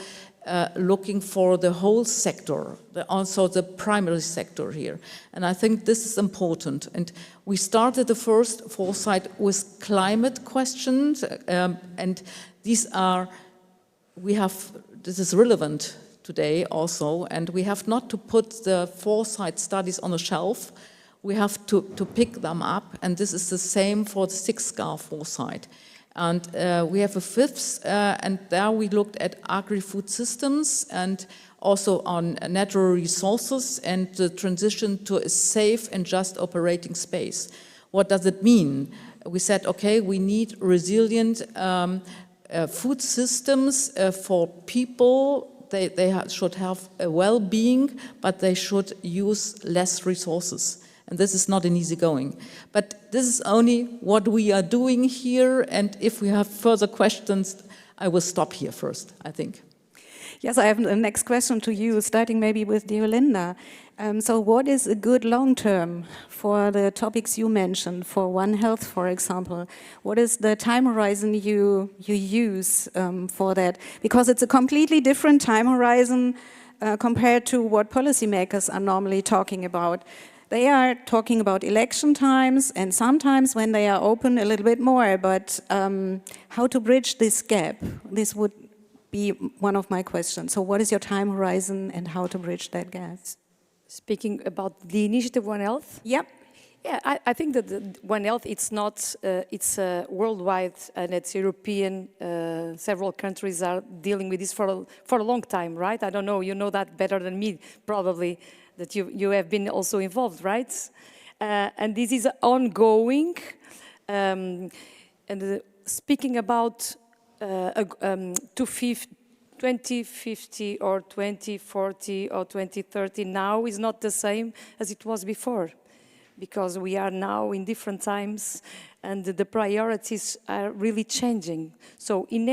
looking for the whole sector, also the primary sector here. And I think this is important. And we started the first foresight with climate questions, and these are, this is relevant today also, and we have not to put the foresight studies on a shelf. We have to pick them up, and this is the same for the 6 SCAR foresight. And we have a 5th, and there we looked at agri-food systems and also on natural resources and the transition to a safe and just operating space. What does it mean? We said, okay, we need resilient food systems for people. They should have a well-being, but they should use less resources. And this is not an easy going. But this is only what we are doing here, and if we have further questions, I will stop here first, I think.
Yes, I have the next question to you, starting maybe with dear Linda. So what is a good long term for the topics you mentioned, for One Health, for example? What is the time horizon you use for that? Because it's a completely different time horizon compared to what policymakers are normally talking about. They are talking about election times, and sometimes when they are open a little bit more, but how to bridge this gap? This would be one of my questions. So what is your time horizon and how to bridge that gap?
Speaking about the initiative One Health?
Yep.
Yeah, I think that the One Health, it's not, it's worldwide and it's European. Several countries are dealing with this for a long time, right? I don't know, you know that better than me, probably, that you have been also involved, right? And this is ongoing. Speaking about 2050 or 2040 or 2030 now is not the same as it was before, because we are now in different times and the priorities are really changing. So in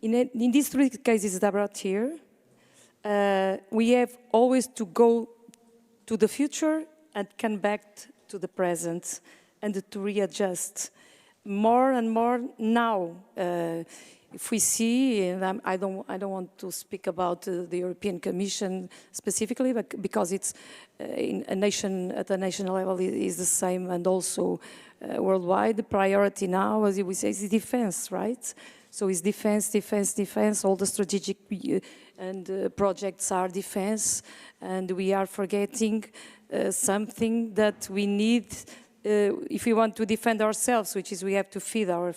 these 3 cases that I brought here, we have always to go to the future and come back to the present and to readjust more and more now. If we see, and I don't want to speak about the European Commission specifically, but because it's in a nation at a national level is the same, and also worldwide. The priority now, as we say, is defense, right? So it's defense, defense, defense. All the strategic and projects are defense, and we are forgetting something that we need if we want to defend ourselves, which is we have to feed our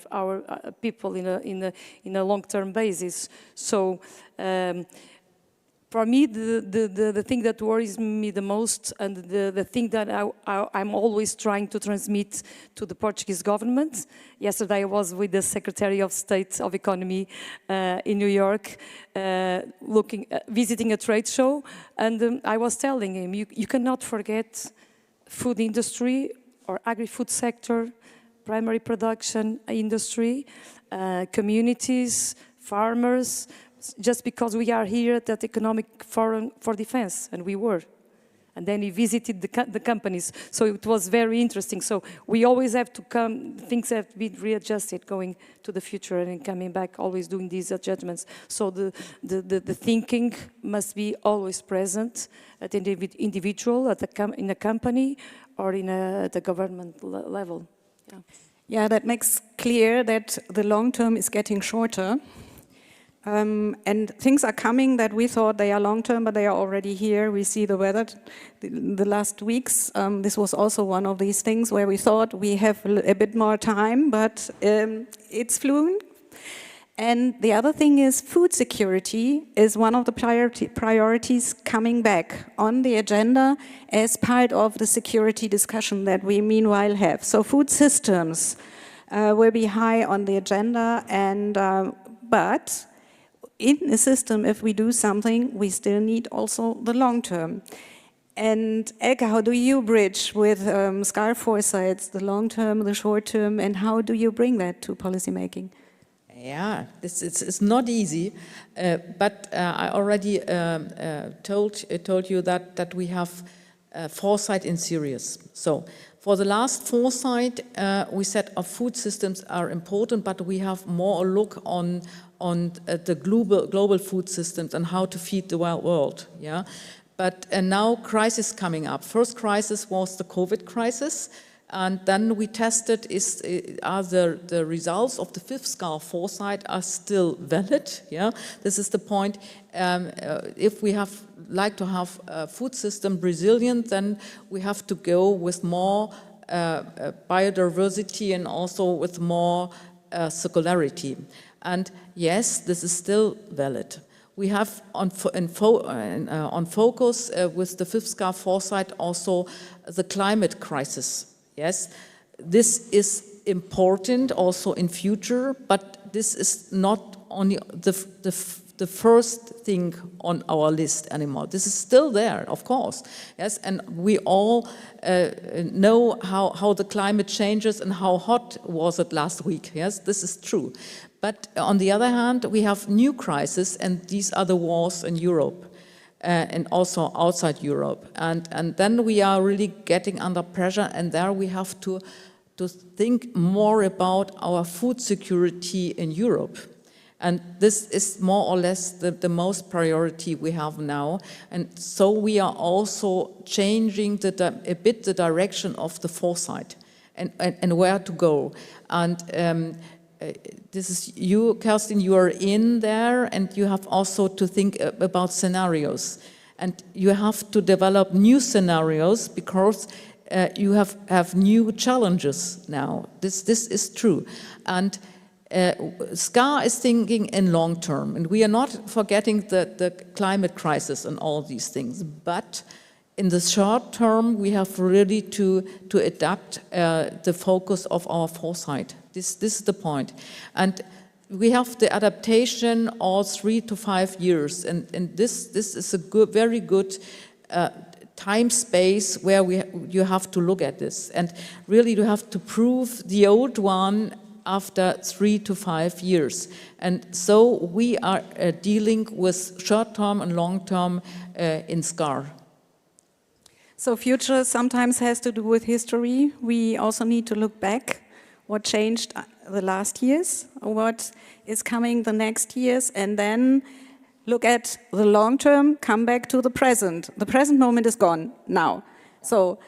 people in a long-term basis. So for me, the thing that worries me the most, and the thing that I'm always trying to transmit to the Portuguese government. Yesterday I was with the Secretary of State of Economy in New York, visiting a trade show, and I was telling him, you cannot forget food industry or agri-food sector, primary production industry, communities, farmers, just because we are here at that economic forum for defense, and we were. And then he visited the companies. So it was very interesting. So we always have to come, things have to be readjusted going to the future and coming back, always doing these adjustments. So the thinking must be always present at the individual, in a company, or in the government level. Yeah.
Yeah, that makes clear that the long term is getting shorter. And things are coming that we thought they are long-term, but they are already here. We see the weather the last weeks. This was also one of these things where we thought we have a bit more time, but it's fluent. And the other thing is food security is one of the priorities coming back on the agenda as part of the security discussion that we meanwhile have. So food systems will be high on the agenda, and but in a system, if we do something, we still need also the long term. And Elke, how do you bridge with SCAR foresights, the long term, the short term, and how do you bring that to policymaking?
Yeah, it's not easy, but I already told you that we have foresight in serious. So for the last foresight, we said our food systems are important, but we have more a look on the global food systems and how to feed the world. Yeah, but now crisis coming up. First crisis was the COVID crisis. And then we tested are the results of the fifth SCAR foresight are still valid. Yeah, this is the point. If we like to have a food system resilient, then we have to go with more biodiversity and also with more circularity. And yes, this is still valid. We have on focus with the fifth SCAR foresight also the climate crisis. Yes, this is important also in future, but this is not only the first thing on our list anymore. This is still there, of course. Yes, and we all know how the climate changes and how hot was it last week. Yes, this is true. But on the other hand, we have new crises, and these are the wars in Europe. And also outside Europe. And then we are really getting under pressure, and there we have to think more about our food security in Europe. And this is more or less the most priority we have now. And so we are also changing a bit the direction of the foresight and where to go. And this is you, Kerstin, you are in there, and you have also to think about scenarios. And you have to develop new scenarios because you have new challenges now. This is true. And SCAR is thinking in long term, and we are not forgetting the climate crisis and all these things. But in the short term, we have really to adapt the focus of our foresight. This is the point. And we have the adaptation all 3 to 5 years, and this is a very good time space where you have to look at this. And really you have to prove the old one after 3 to 5 years. And so we are dealing with short-term and long-term in SCAR.
So future sometimes has to do with history. We also need to look back. What changed the last years, what is coming the next years, and then look at the long term, come back to the present. The present moment is gone now. So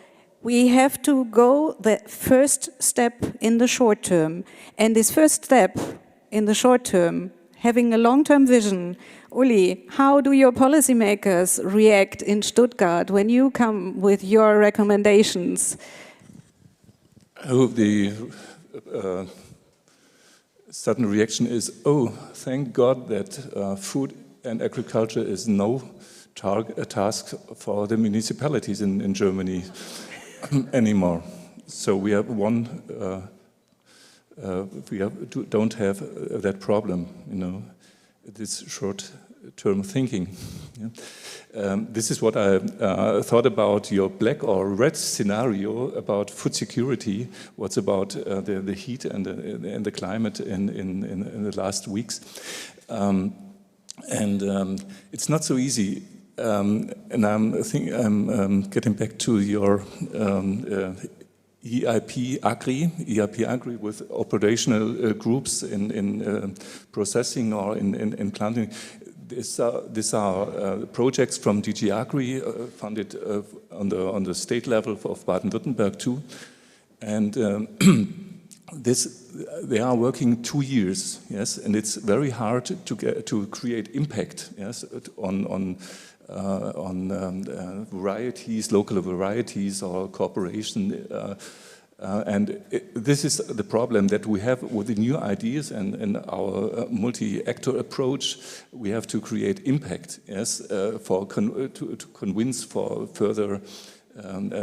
we have to go the first step in the short term. And this first step in the short term, having a long-term vision. Uli, how do your policymakers react in Stuttgart when you come with your recommendations?
Oh, the sudden reaction is, oh, thank God that food and agriculture is no task for the municipalities in Germany anymore. So we have don't have that problem, you know, this short-term thinking. Yeah. This is what I thought about your black or red scenario about food security. What's about the heat and the climate in the last weeks, and it's not so easy And I'm getting back to your EIP Agri with operational groups in processing or in planting. These are projects from DG Agri funded on the state level of Baden-Württemberg too, and they are working 2 years, yes, and it's very hard to create impact, yes, on varieties, local varieties or cooperation. This is the problem that we have with the new ideas and our multi-actor approach. We have to create impact, yes, to convince for further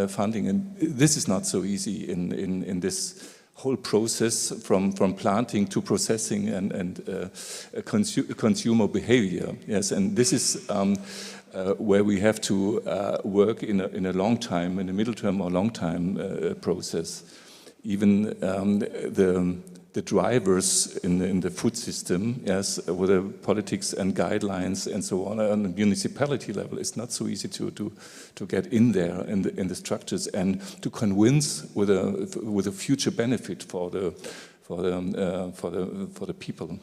funding. And this is not so easy in this whole process from planting to processing and consumer behavior. Yes, and this is where we have to work in a long time, in a middle term or long time process. Even the drivers in the food system, yes, with the politics and guidelines and so on the municipality level, it's not so easy to get in there in the structures and to convince with a future benefit for the people.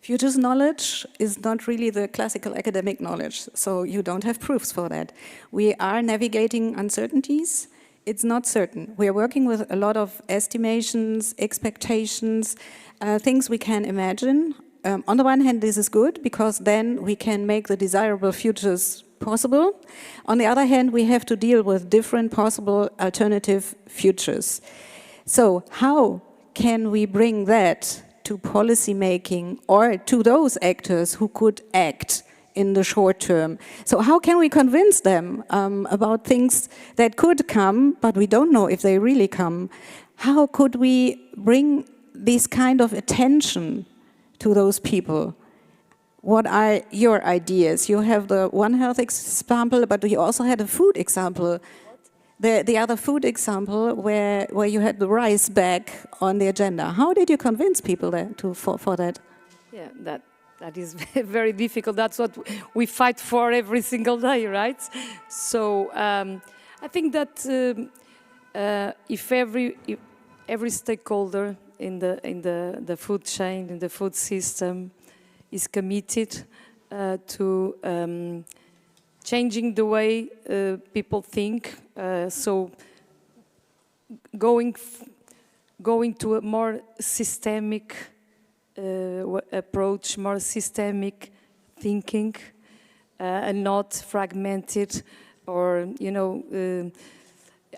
Futures knowledge is not really the classical academic knowledge, so you don't have proofs for that. We are navigating uncertainties. It's not certain. We are working with a lot of estimations, expectations, things we can imagine. On the one hand, this is good, because then we can make the desirable futures possible. On the other hand, we have to deal with different possible alternative futures. So how can we bring that to policy making or to those actors who could act in the short term? So how can we convince them about things that could come, but we don't know if they really come? How could we bring this kind of attention to those people? What are your ideas? You have the One Health example, but you also had a food example. The other food example where you had the rice bag on the agenda. How did you convince people there for that?
Yeah, that is very difficult. That's what we fight for every single day, right? So I think that if every stakeholder in the food chain, in the food system, is committed to changing the way people think, so going to a more systemic approach, more systemic thinking, and not fragmented, or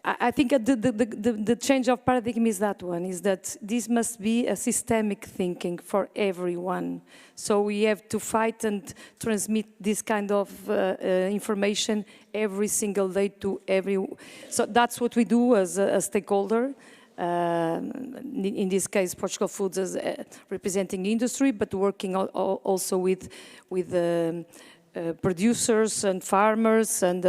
I think the change of paradigm is that one, is that this must be a systemic thinking for everyone. So we have to fight and transmit this kind of information every single day to so that's what we do as a stakeholder. In this case, Portugal Foods as representing industry, but working also with producers and farmers and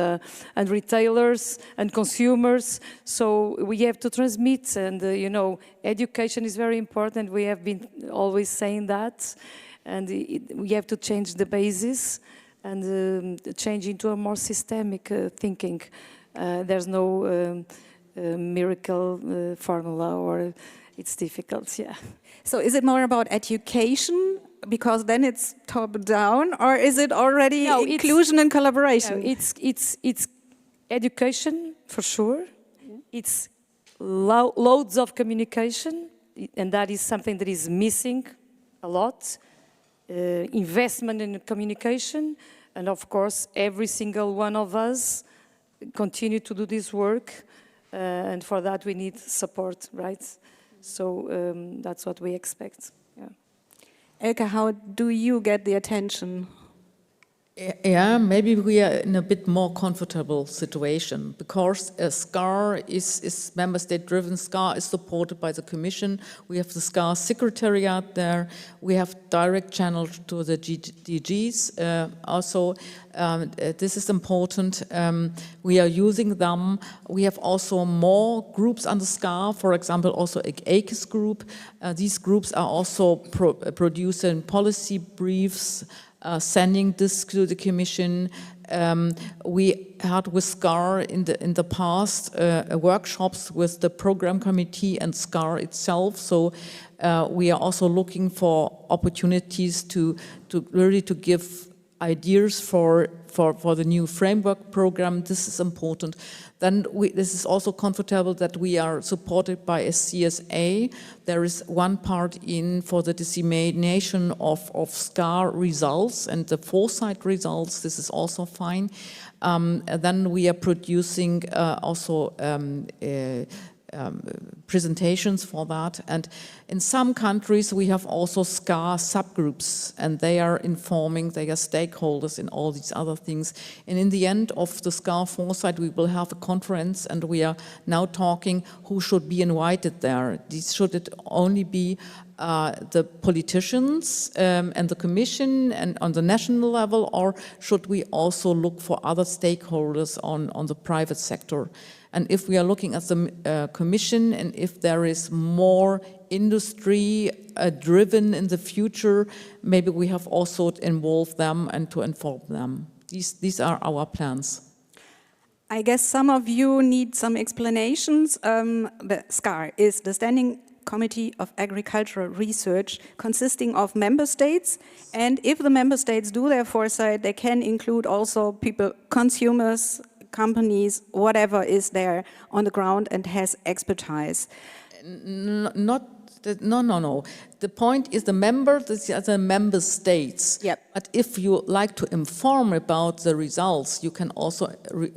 retailers and consumers. So we have to transmit, and education is very important. We have been always saying that, and we have to change the basis and change into a more systemic thinking. There's no miracle formula, or it's difficult, yeah.
So is it more about education, because then it's top down, or is it already inclusion and collaboration?
No, it's education for sure. Yeah. It's loads of communication, and that is something that is missing a lot. Investment in communication, and of course every single one of us continue to do this work, and for that we need support, right? So that's what we expect. Yeah.
Elke, how do you get the attention?
Yeah, maybe we are in a bit more comfortable situation, because SCAR is member state driven. SCAR is supported by the Commission. We have the SCAR secretariat there. We have direct channels to the DGs. Also, this is important. We are using them. We have also more groups under SCAR, for example, also ACES group. These groups are also producing policy briefs sending this to the Commission. We had with SCAR in the past workshops with the program committee and SCAR itself. So we are also looking for opportunities to really to give ideas for the new framework program. This is important. Then this is also comfortable that we are supported by a CSA. There is one part in for the dissemination of SCAR results and the foresight results. This is also fine. Then we are producing also presentations for that. And in some countries, we have also SCAR subgroups, and they are informing, they are stakeholders in all these other things. And in the end of the SCAR Foresight, we will have a conference, and we are now talking who should be invited there. Should it only be the politicians and the Commission and on the national level, or should we also look for other stakeholders on the private sector? And if we are looking at the Commission, and if there is more industry driven in the future, maybe we have also to involve them and to inform them. These are our plans.
I guess some of you need some explanations. The SCAR is the Standing Committee of Agricultural Research, consisting of member states. And if the member states do their foresight, they can include also people, consumers, companies, whatever is there on the ground and has expertise.
No. The point is these are the member states.
Yep.
But if you like to inform about the results, you can also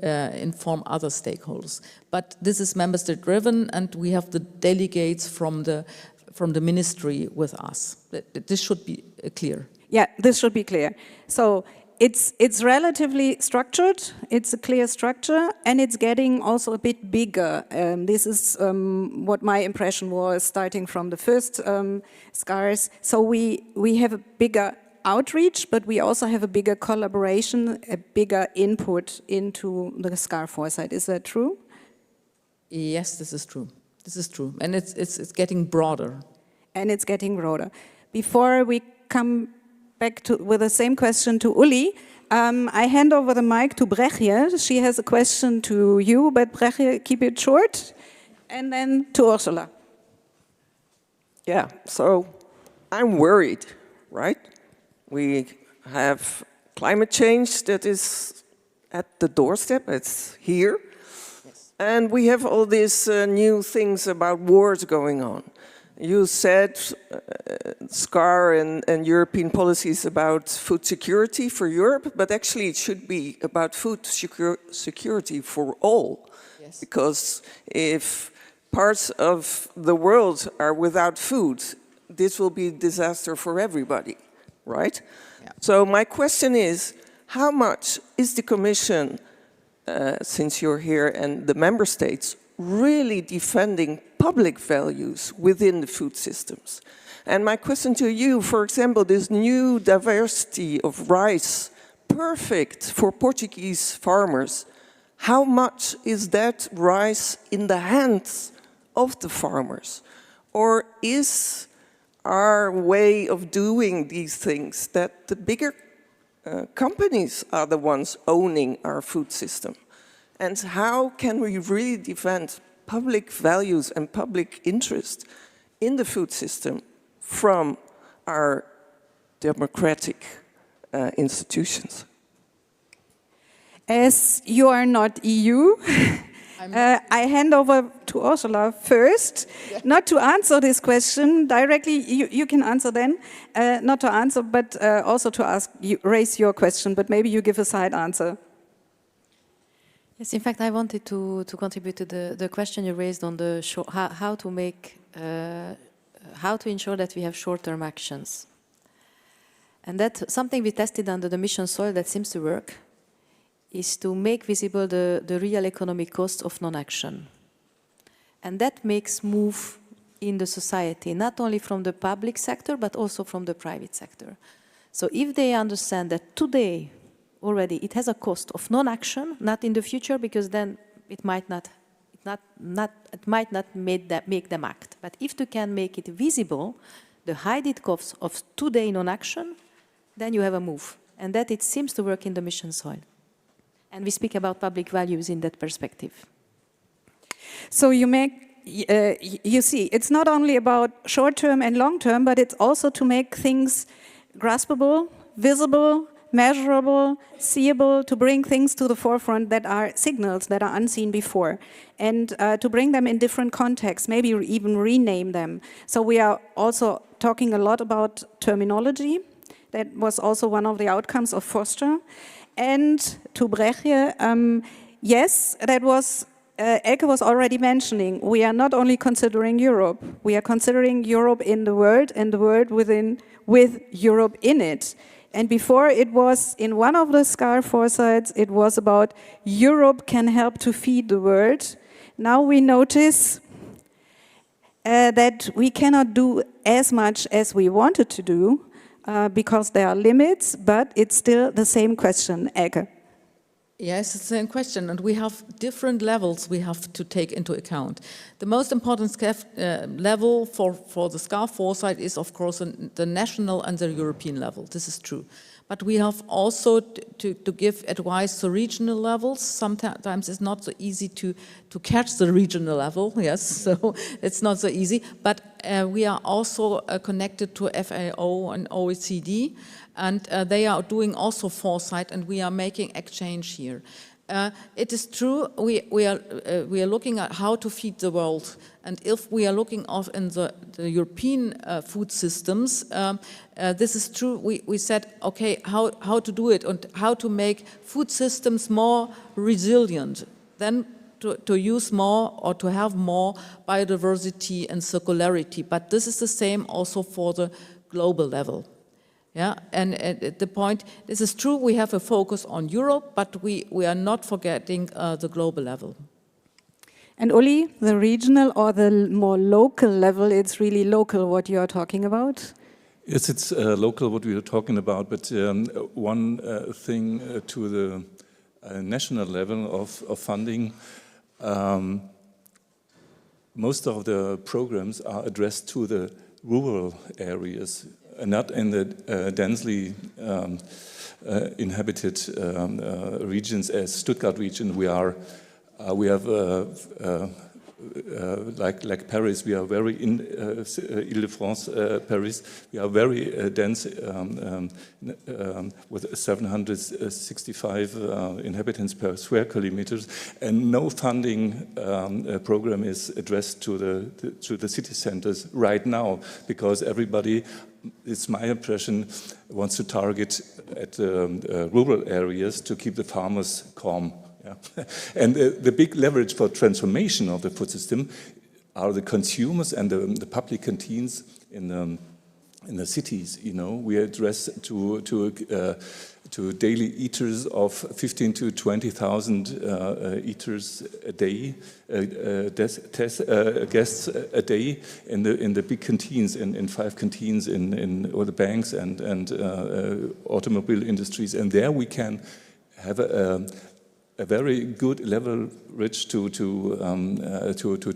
inform other stakeholders. But this is member state driven, and we have the delegates from the ministry with us. This should be clear.
Yeah, this should be clear. So it's relatively structured, it's a clear structure, and it's getting also a bit bigger. This is what my impression was starting from the first SCARs. So we have a bigger outreach, but we also have a bigger collaboration, a bigger input into the SCAR Foresight. Is that true?
Yes, this is true. This is true. And it's getting broader.
And it's getting broader. Before we come back with the same question to Uli, I hand over the mic to Brechtje. She has a question to you, but Brechtje, keep it short. And then to Ursula.
Yeah, so I'm worried, right? We have climate change that is at the doorstep, it's here. Yes. And we have all these new things about wars going on. You said SCAR and European policies about food security for Europe, but actually it should be about food security for all. Yes. Because if parts of the world are without food, this will be a disaster for everybody, right? Yeah. So my question is, how much is the Commission, since you're here, and the member states really defending public values within the food systems? And my question to you, for example, this new diversity of rice, perfect for Portuguese farmers, how much is that rice in the hands of the farmers? Or is our way of doing these things that the bigger companies are the ones owning our food system? And how can we really defend public values and public interest in the food system from our democratic institutions?
As you are not EU, I hand over to Ursula first, not to answer this question directly, you can answer then, not to answer, but also to raise your question, but maybe you give a side answer.
Yes, in fact, I wanted to contribute to the question you raised on the how to ensure that we have short-term actions. And that's something we tested under the mission soil that seems to work, is to make visible the real economic costs of non-action. And that makes move in the society, not only from the public sector, but also from the private sector. So if they understand that today, already, it has a cost of non-action, not in the future, because then it might not make them act. But if you can make it visible, the hidden costs of today non-action, then you have a move. And that it seems to work in the mission soil. And we speak about public values in that perspective.
So you make, you see, it's not only about short-term and long-term, but it's also to make things graspable, visible, measurable, seeable, to bring things to the forefront that are signals that are unseen before, and to bring them in different contexts, maybe even rename them. So we are also talking a lot about terminology. That was also one of the outcomes of Foster. And to Brechtje, yes, that was, Elke was already mentioning, we are not only considering Europe, we are considering Europe in the world and the world with Europe in it. And before it was, in one of the SCAR foresights, it was about Europe can help to feed the world. Now we notice that we cannot do as much as we wanted to do because there are limits, but it's still the same question, Elke.
Yes, it's the same question, and we have different levels we have to take into account. The most important level for the SCAR foresight is, of course, the national and the European level. This is true. But we have also to give advice to regional levels. Sometimes it's not so easy to catch the regional level, yes, so it's not so easy. But we are also connected to FAO and OECD, and they are doing also foresight, and we are making exchange here. It is true, we are looking at how to feed the world, and if we are looking in the European food systems, this is true. We said, okay, how to do it and how to make food systems more resilient, then to use more or to have more biodiversity and circularity. But this is the same also for the global level. Yeah, and the point, this is true, we have a focus on Europe, but we are not forgetting the global level.
And Uli, the regional or the more local level, it's really local what you are talking about?
Yes, it's local what we are talking about, but one thing to the national level of funding, most of the programs are addressed to the rural areas, not in the densely inhabited regions as Stuttgart region. We have like Paris. We are very in Ile-de-France, Paris. We are very dense with 765 inhabitants per square kilometers, and no funding program is addressed to the city centers right now because everybody, it's my impression, wants to target at rural areas to keep the farmers calm. Yeah. And the big leverage for transformation of the food system are the consumers and the public canteens in the cities. You know, we address to daily eaters of 15 to 20,000 eaters a day, guests a day in the big canteens, in 5 canteens in or the banks and automobile industries, and there we can have a very good leverage to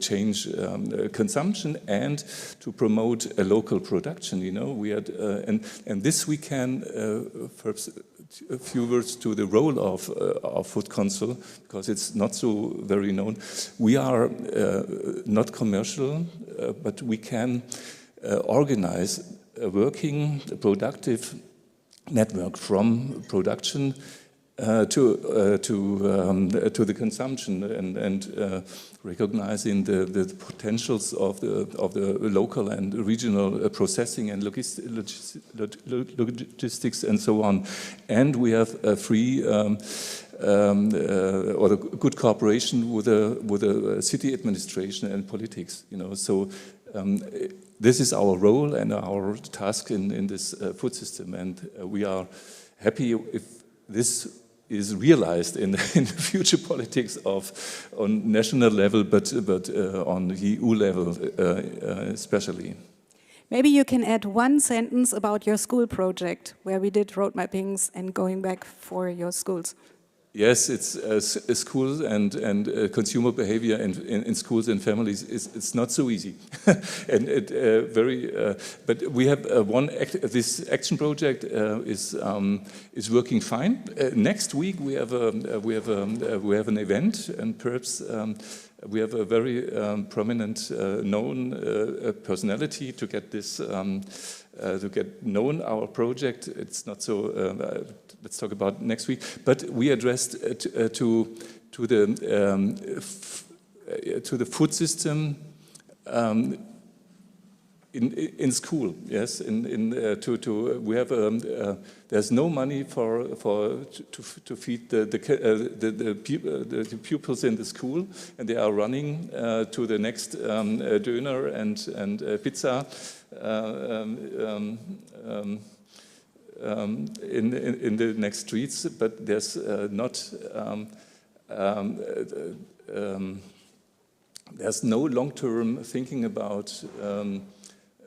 change consumption and to promote a local production. You know, we had and this we can perhaps a few words to the role of our Food Council, because it's not so very known. We are not commercial, but we can organize a working, productive network from production to the consumption and recognizing the potentials of the local and regional processing and logistics and so on. And we have a free or a good cooperation with the city administration and politics. You know, so this is our role and our task in this food system, and we are happy if this is realized in the future politics on national level, but on the EU level especially.
Maybe you can add one sentence about your school project, where we did road mappings and going back for your schools.
yes, it's schools and consumer behavior in schools and families. It's not so easy, and but we have this action project is working fine. Next week we have an event, and perhaps we have a very prominent known personality to get this. To get known our project, it's not so. Let's talk about next week. But we addressed to the food system in school. Yes, we have there's no money to feed the pupils in the school, and they are running to the next döner and pizza. In the next streets, but there's there's no long-term thinking about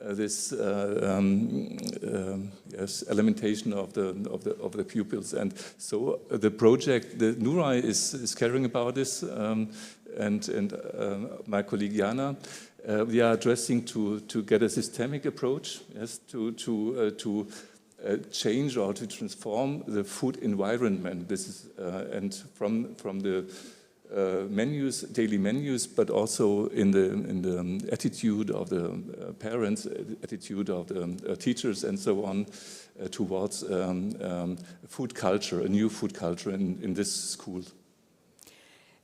this alimentation of the pupils, and so the project, the NURI is caring about this, and my colleague Jana. We are addressing to get a systemic approach, yes, to change or to transform the food environment. This is and from the menus, daily menus, but also in the attitude of the parents, attitude of the teachers, and so on, towards food culture, a new food culture in this school.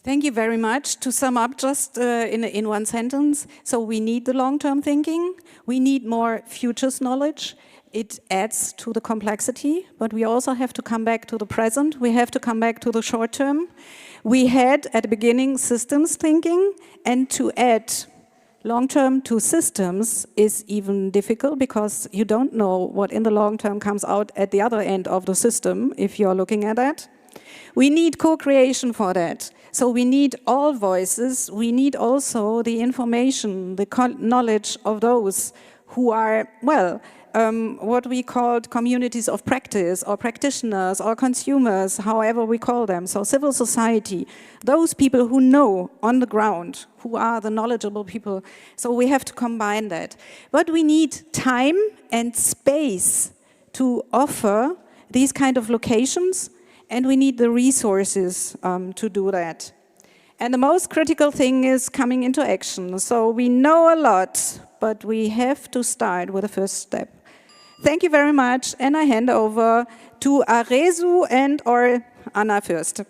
Thank you very much. To sum up just in one sentence, so we need the long-term thinking, we need more futures knowledge. It adds to the complexity, but we also have to come back to the present. We have to come back to the short term. We had at the beginning systems thinking, and to add long-term to systems is even difficult because you don't know what in the long term comes out at the other end of the system if you're looking at that. We need co-creation for that. So we need all voices. We need also the information, the knowledge of those who are, well, what we called communities of practice or practitioners or consumers, however we call them. So civil society, those people who know on the ground, who are the knowledgeable people. So we have to combine that. But we need time and space to offer these kind of locations, and we need the resources to do that. And the most critical thing is coming into action. So we know a lot, but we have to start with the first step. Thank you very much, and I hand over to Aresu or Anna first.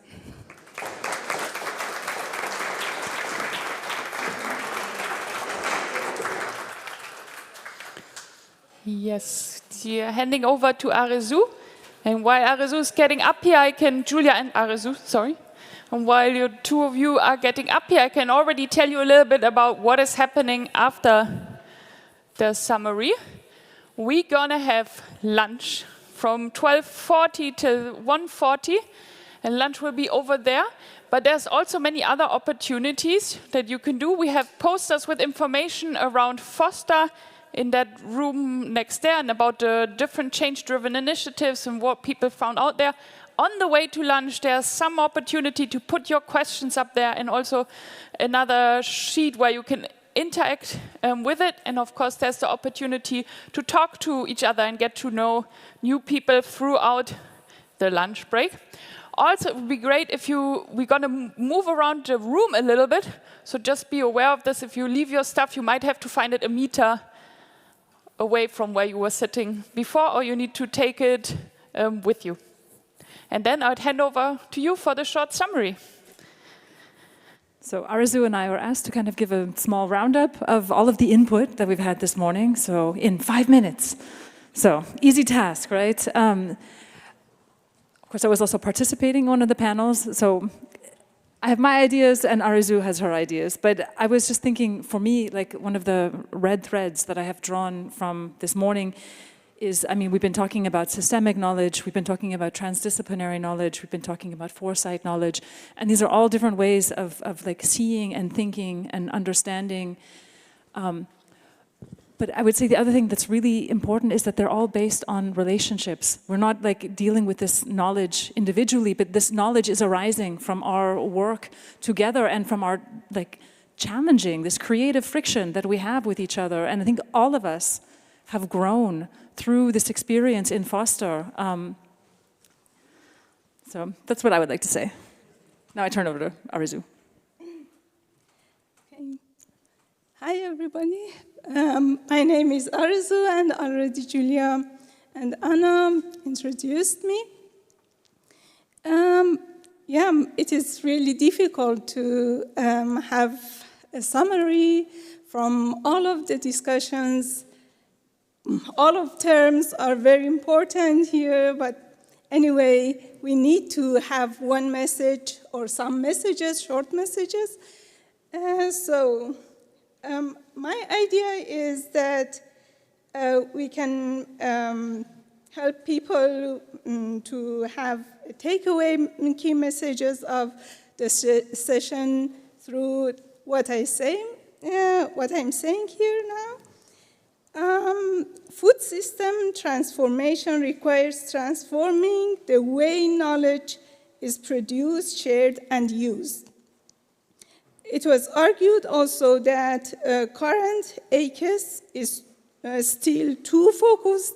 Yes, handing over to Aresu. And while Aresu is getting up here, Julia and Aresu, sorry. And while you two of you are getting up here, I can already tell you a little bit about what is happening after the summary. We're gonna have lunch from 12:40 till 1:40, and lunch will be over there. But there's also many other opportunities that you can do. We have posters with information around Foster in that room next there, and about the different change-driven initiatives and what people found out there. On the way to lunch, there's some opportunity to put your questions up there, and also another sheet where you can interact with it. And of course, there's the opportunity to talk to each other and get to know new people throughout the lunch break. Also, it would be great if we're gonna move around the room a little bit. So just be aware of this. If you leave your stuff, you might have to find it a meter away from where you were sitting before, or you need to take it with you. And then I'd hand over to you for the short summary.
So Aresu and I were asked to kind of give a small roundup of all of the input that we've had this morning, so in 5 minutes. So easy task, right? Of course, I was also participating in one of the panels, so I have my ideas and Aresu has her ideas, but I was just thinking, for me, like one of the red threads that I have drawn from this morning is, I mean, we've been talking about systemic knowledge, we've been talking about transdisciplinary knowledge, we've been talking about foresight knowledge, and these are all different ways of like seeing and thinking and understanding But I would say the other thing that's really important is that they're all based on relationships. We're not like dealing with this knowledge individually, but this knowledge is arising from our work together and from our like challenging, this creative friction that we have with each other. And I think all of us have grown through this experience in Foster. So that's what I would like to say. Now I turn over to Arizu.
Okay. Hi, everybody. My name is Arizu, and already Julia and Anna introduced me. Yeah, it is really difficult to have a summary from all of the discussions. All of terms are very important here, but anyway, we need to have one message or some messages, short messages. My idea is that we can help people to have takeaway key messages of the session through what I'm saying here now. Food system transformation requires transforming the way knowledge is produced, shared, and used. It was argued also that current ACES is still too focused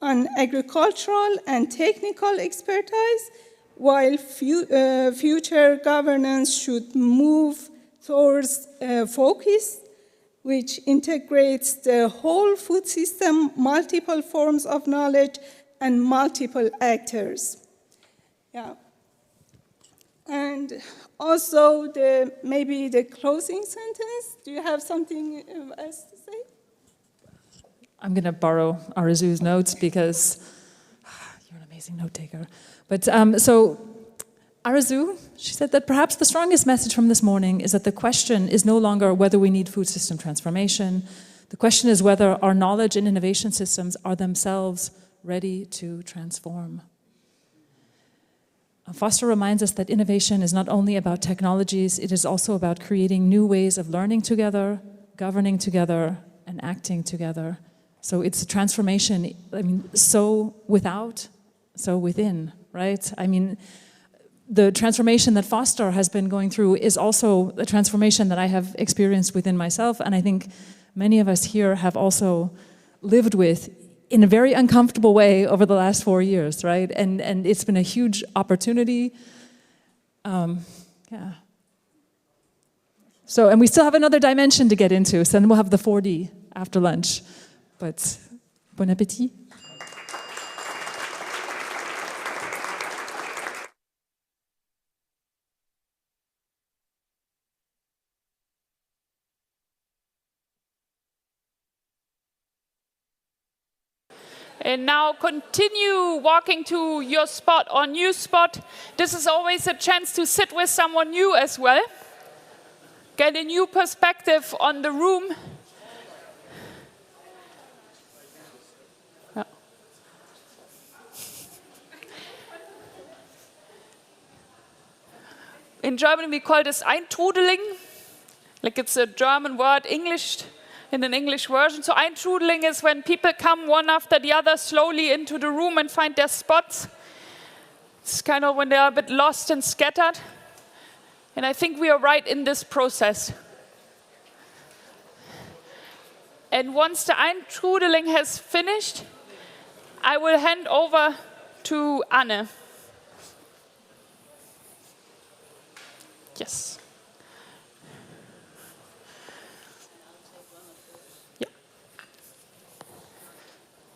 on agricultural and technical expertise, while future governance should move towards focus, which integrates the whole food system, multiple forms of knowledge, and multiple actors. Yeah. And also, maybe the closing sentence. Do you have something else to say?
I'm going to borrow Arizu's notes because you're an amazing note taker. But so Arizu, she said that perhaps the strongest message from this morning is that the question is no longer whether we need food system transformation. The question is whether our knowledge and innovation systems are themselves ready to transform. Foster reminds us that innovation is not only about technologies, it is also about creating new ways of learning together, governing together, and acting together. So it's a transformation, I mean, so without, so within, right? I mean, the transformation that Foster has been going through is also a transformation that I have experienced within myself, and I think many of us here have also lived with in a very uncomfortable way over the last 4 years, right? And it's been a huge opportunity. Yeah. So, and we still have another dimension to get into, so then we'll have the 4D after lunch. But bon appétit.
And now continue walking to your spot or new spot. This is always a chance to sit with someone new as well. Get a new perspective on the room. Yeah. In German we call this Eintrudeling. Like it's a German word, English. In an English version. So Eintrudeling is when people come one after the other slowly into the room and find their spots. It's kind of when they are a bit lost and scattered. And I think we are right in this process. And once the Eintrudeling has finished, I will hand over to Anne. Yes.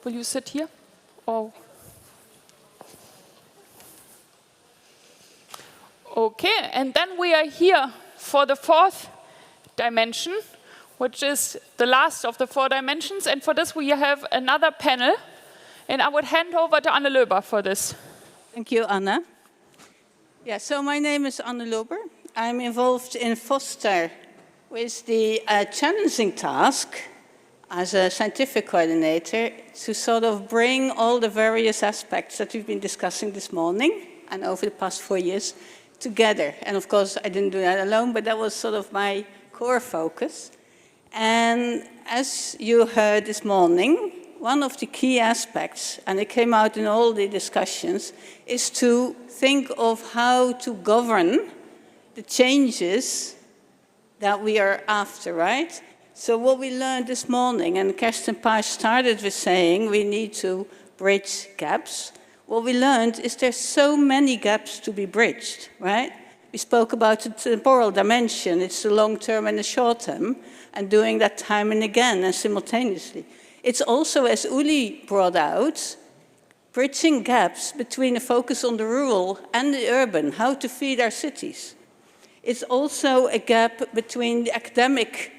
Will you sit here? Oh. Okay, and then we are here for the 4th dimension, which is the last of the 4 dimensions. And for this we have another panel. And I would hand over to Anne Löber for this.
Thank you, Anna. Yeah, so my name is Anne Löber. I'm involved in Foster with the challenging task as a scientific coordinator to sort of bring all the various aspects that we've been discussing this morning and over the past 4 years together. And of course, I didn't do that alone, but that was sort of my core focus. And as you heard this morning, one of the key aspects, and it came out in all the discussions, is to think of how to govern the changes that we are after, right? So what we learned this morning, and Kirsten Paes started with saying we need to bridge gaps. What we learned is there's so many gaps to be bridged, right? We spoke about the temporal dimension. It's the long term and the short term, and doing that time and again and simultaneously. It's also, as Uli brought out, bridging gaps between a focus on the rural and the urban, how to feed our cities. It's also a gap between the academic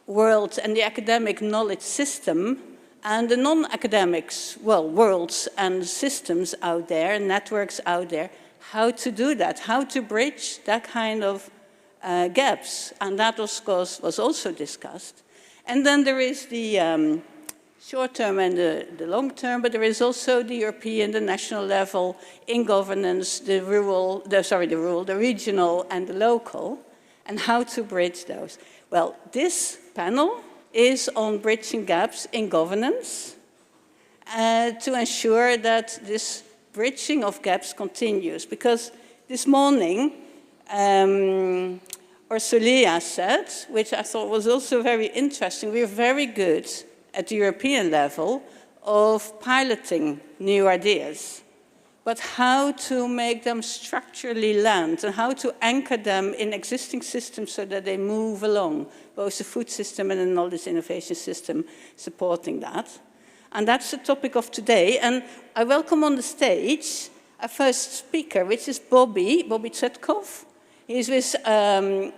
world and the academic knowledge system and the non-academics, well, worlds and systems out there, networks out there, how to do that, how to bridge that kind of gaps. And that, of course, was also discussed. And then there is the short term and the long term, but there is also the European, the national level in governance, the regional and the local, and how to bridge those. Well, this panel is on bridging gaps in governance to ensure that this bridging of gaps continues. Because this morning, Ursulia said, which I thought was also very interesting, we're very good at the European level of piloting new ideas, but how to make them structurally land and how to anchor them in existing systems so that they move along, both the food system and the knowledge innovation system supporting that. And that's the topic of today. And I welcome on the stage our first speaker, which is Bobby Tsetkov. He's with the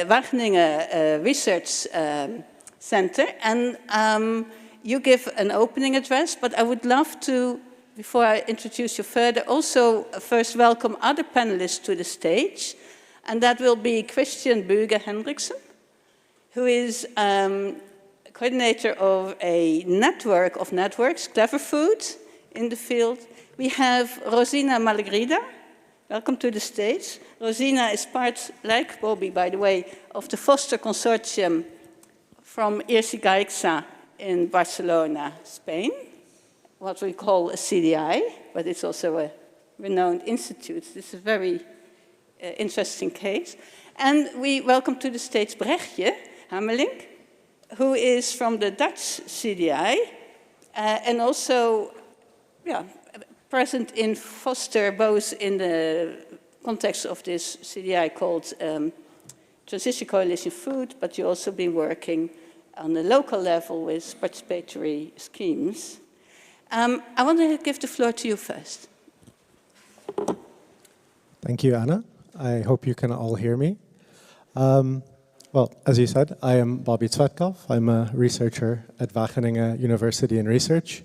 Wageningen Research Center, and you give an opening address, but I would love to, before I introduce you further, also first welcome other panelists to the stage, and that will be Christian Bugge Hendriksen, who is coordinator of a network of networks, Clever Food, in the field. We have Rosina Malagrida. Welcome to the stage. Rosina is part, like Bobby, by the way, of the Foster Consortium from IRSI Gaixa in Barcelona, Spain, what we call a CDI, but it's also a renowned institute. This is a very interesting case. And we welcome to the stage Brechtje Hamelink, who is from the Dutch CDI, and also present in Foster, both in the context of this CDI called Transition Coalition Food, but you've also been working on the local level with participatory schemes. I want to give the floor to you first.
Thank you, Anna. I hope you can all hear me. Well, as you said, I am Bobby Tsetkov. I'm a researcher at Wageningen University in Research.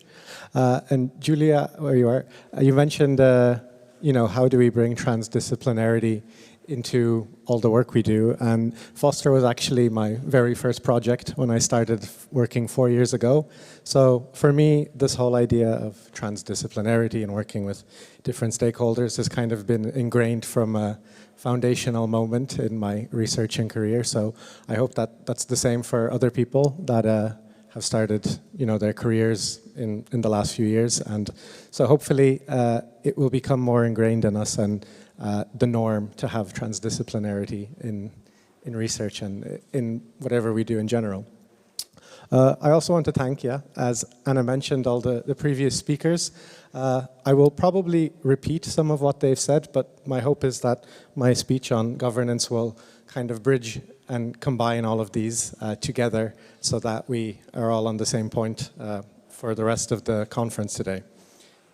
And Julia, where you are, you mentioned, how do we bring transdisciplinarity into all the work we do? And Foster was actually my very first project when I started working 4 years ago. So for me, this whole idea of transdisciplinarity and working with different stakeholders has kind of been ingrained from a foundational moment in my researching career. So I hope that that's the same for other people that have started, their careers in the last few years. And so hopefully it will become more ingrained in us and the norm to have transdisciplinarity in research and in whatever we do in general. I also want to thank, as Anna mentioned, all the previous speakers. I will probably repeat some of what they've said, but my hope is that my speech on governance will kind of bridge and combine all of these together so that we are all on the same point for the rest of the conference today.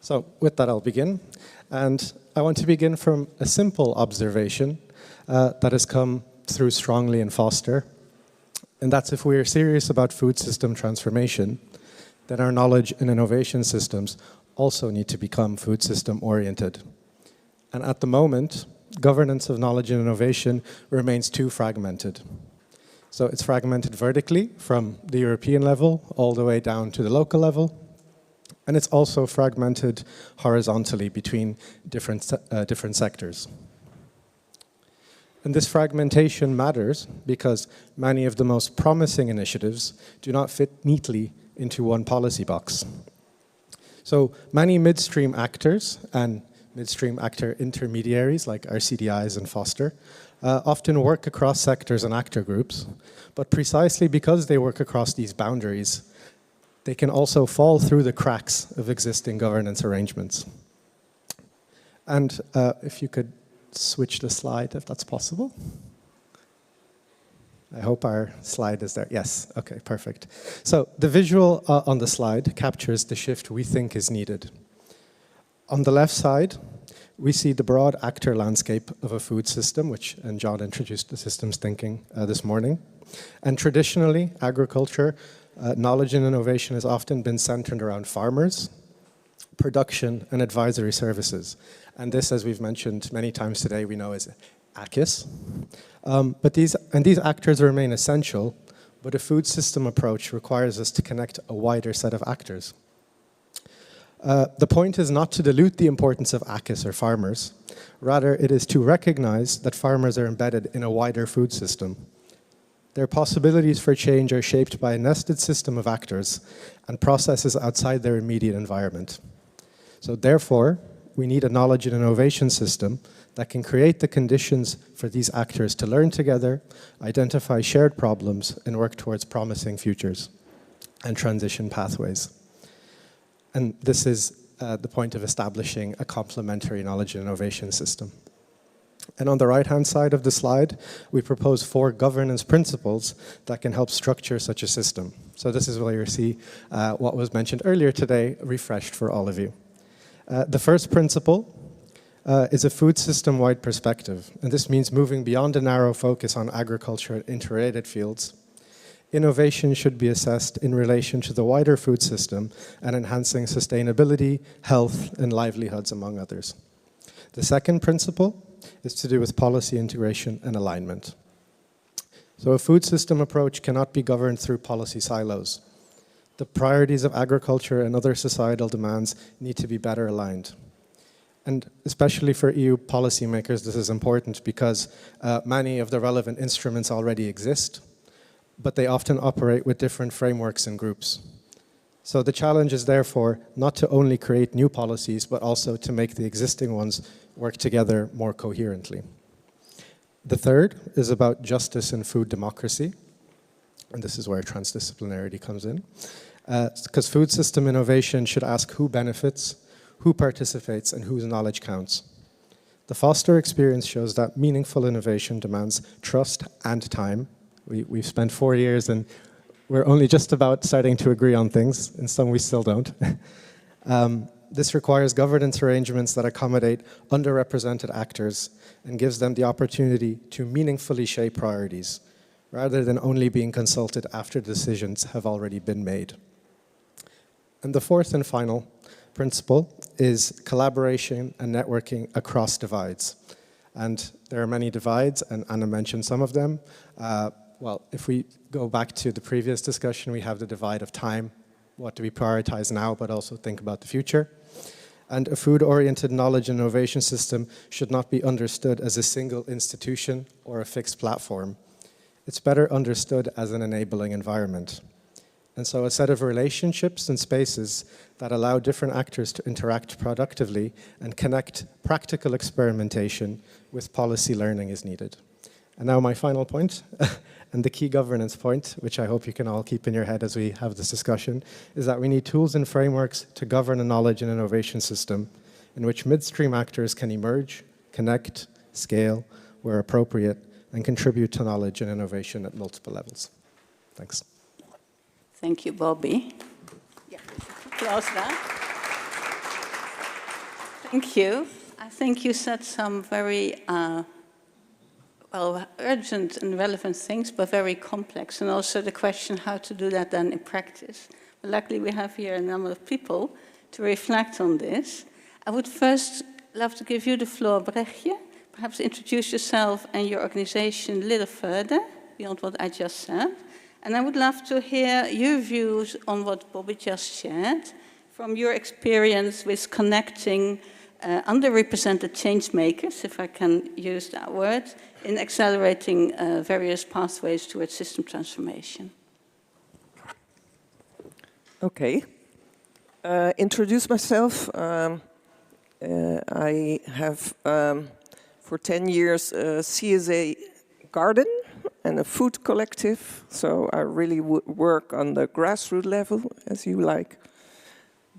So with that, I'll begin. And I want to begin from a simple observation that has come through strongly in Foster. And that's if we are serious about food system transformation, then our knowledge and innovation systems also need to become food system oriented. And at the moment, governance of knowledge and innovation remains too fragmented. So it's fragmented vertically from the European level all the way down to the local level. And it's also fragmented horizontally between different sectors. And this fragmentation matters because many of the most promising initiatives do not fit neatly into one policy box. So many midstream actors and midstream actor intermediaries like RCDIs and Foster often work across sectors and actor groups, but precisely because they work across these boundaries, they can also fall through the cracks of existing governance arrangements. And if you could switch the slide, if that's possible. I hope our slide is there. Yes, okay, perfect. So the visual on the slide captures the shift we think is needed. On the left side, we see the broad actor landscape of a food system, and John introduced the systems thinking this morning. And traditionally, agriculture, knowledge and innovation has often been centered around farmers, production, and advisory services. And this, as we've mentioned many times today, we know as ACIS. But these actors remain essential, but a food system approach requires us to connect a wider set of actors. The point is not to dilute the importance of ACIS or farmers. Rather, it is to recognize that farmers are embedded in a wider food system. Their possibilities for change are shaped by a nested system of actors and processes outside their immediate environment. So therefore, we need a knowledge and innovation system that can create the conditions for these actors to learn together, identify shared problems, and work towards promising futures and transition pathways. And this is the point of establishing a complementary knowledge and innovation system. And on the right-hand side of the slide, we propose 4 governance principles that can help structure such a system. So this is where you see what was mentioned earlier today, refreshed for all of you. The first principle is a food system-wide perspective, and this means moving beyond a narrow focus on agriculture and interrelated fields. Innovation should be assessed in relation to the wider food system and enhancing sustainability, health, and livelihoods, among others. The second principle is to do with policy integration and alignment. So a food system approach cannot be governed through policy silos. The priorities of agriculture and other societal demands need to be better aligned. And especially for EU policymakers, this is important because many of the relevant instruments already exist, but they often operate with different frameworks and groups. So the challenge is therefore not to only create new policies, but also to make the existing ones work together more coherently. The third is about justice and food democracy. And this is where transdisciplinarity comes in. Because food system innovation should ask who benefits, who participates, and whose knowledge counts. The Foster experience shows that meaningful innovation demands trust and time. We've spent 4 years and we're only just about starting to agree on things, and some we still don't. This requires governance arrangements that accommodate underrepresented actors and gives them the opportunity to meaningfully shape priorities, rather than only being consulted after decisions have already been made. And the fourth and final principle is collaboration and networking across divides. And there are many divides, and Anna mentioned some of them. Well, if we go back to the previous discussion, we have the divide of time. What do we prioritize now, but also think about the future? And a food-oriented knowledge and innovation system should not be understood as a single institution or a fixed platform. It's better understood as an enabling environment. And so a set of relationships and spaces that allow different actors to interact productively and connect practical experimentation with policy learning is needed. And now my final point, and the key governance point, which I hope you can all keep in your head as we have this discussion, is that we need tools and frameworks to govern a knowledge and innovation system in which midstream actors can emerge, connect, scale, where appropriate, and contribute to knowledge and innovation at multiple levels. Thanks.
Thank you, Bobby. Yeah, applause that. Thank you. I think you said some very well, urgent and relevant things, but very complex, and also the question how to do that then in practice. But luckily we have here a number of people to reflect on this. I would first love to give you the floor, Brechtje. Perhaps introduce yourself and your organization a little further, beyond what I just said. And I would love to hear your views on what Bobby just shared, from your experience with connecting underrepresented change makers, if I can use that word, in accelerating various pathways towards system transformation.
Okay. Introduce myself. I have, for 10 years, a CSA garden and a food collective. So I really work on the grassroots level, as you like.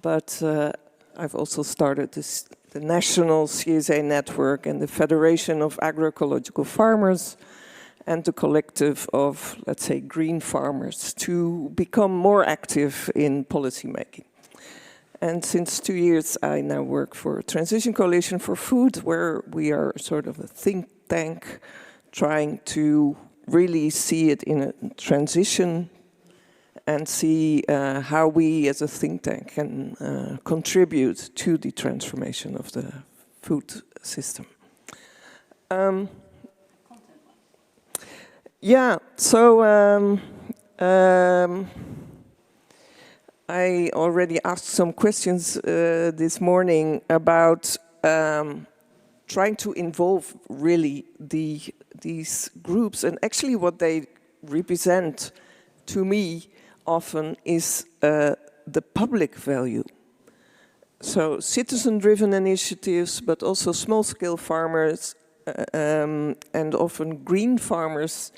But I've also started the national CSA network and the Federation of Agroecological Farmers and the collective of, let's say, green farmers to become more active in policy making. And since 2 years, I now work for Transition Coalition for Food, where we are sort of a think tank trying to really see it in a transition and see how we as a think tank can contribute to the transformation of the food system. Yeah, so I already asked some questions this morning about trying to involve really these groups, and actually what they represent to me often is the public value. So citizen-driven initiatives, but also small-scale farmers and often green farmers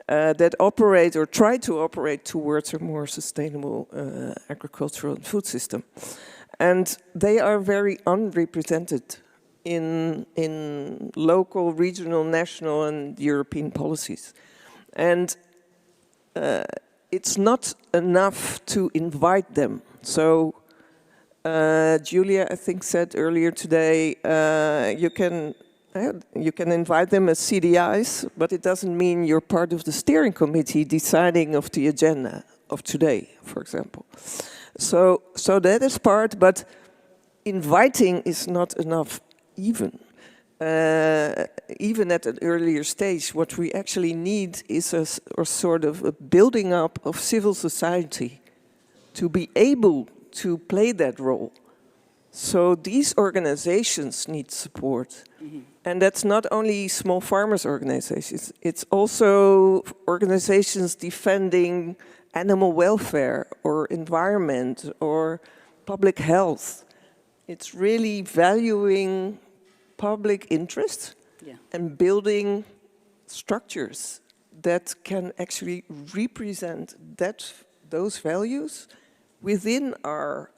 that operate or try to operate towards a more sustainable agricultural and food system. And they are very unrepresented in local, regional, national and European policies. And it's not enough to invite them. So Julia, I think, said earlier today, you can invite them as CDIs, but it doesn't mean you're part of the steering committee deciding of the agenda of today, for example. So that is part, but inviting is not enough even. Even at an earlier stage, what we actually need is a sort of a building up of civil society to be able to play that role. So these organizations need support. Mm-hmm. And that's not only small farmers organizations, it's also organizations defending animal welfare or environment or public health. It's really valuing public interest and building structures that can actually represent those values within our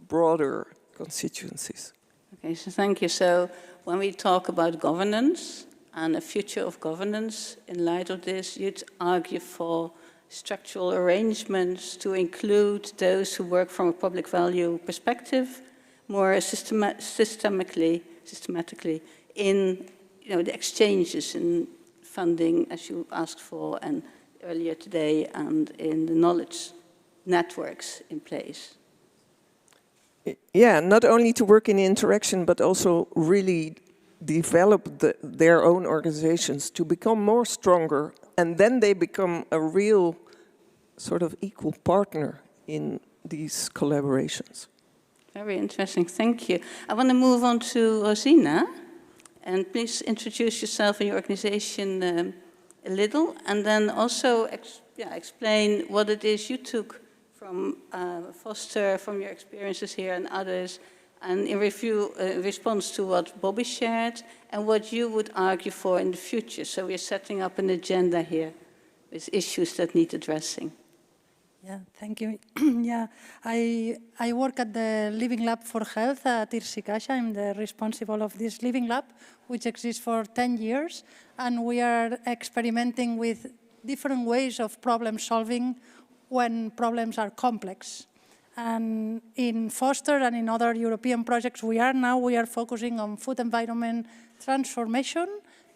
broader constituencies.
Okay, so thank you. So when we talk about governance and a future of governance, in light of this, you'd argue for structural arrangements to include those who work from a public value perspective more systematically in the exchanges in funding, as you asked for, and earlier today, and in the knowledge networks in place.
Yeah, not only to work in interaction, but also really develop their own organizations to become more stronger, and then they become a real sort of equal partner in these collaborations.
Very interesting, thank you. I want to move on to Rosina, and please introduce yourself and your organization a little, and then also explain what it is you took from Foster, from your experiences here and others, and in response to what Bobby shared, and what you would argue for in the future. So we're setting up an agenda here with issues that need addressing.
Yeah, thank you. Yeah, I work at the Living Lab for Health at Irsicaixa. I'm the responsible of this Living Lab, which exists for 10 years. And we are experimenting with different ways of problem solving when problems are complex. And in Foster and in other European projects we are focusing on food environment transformation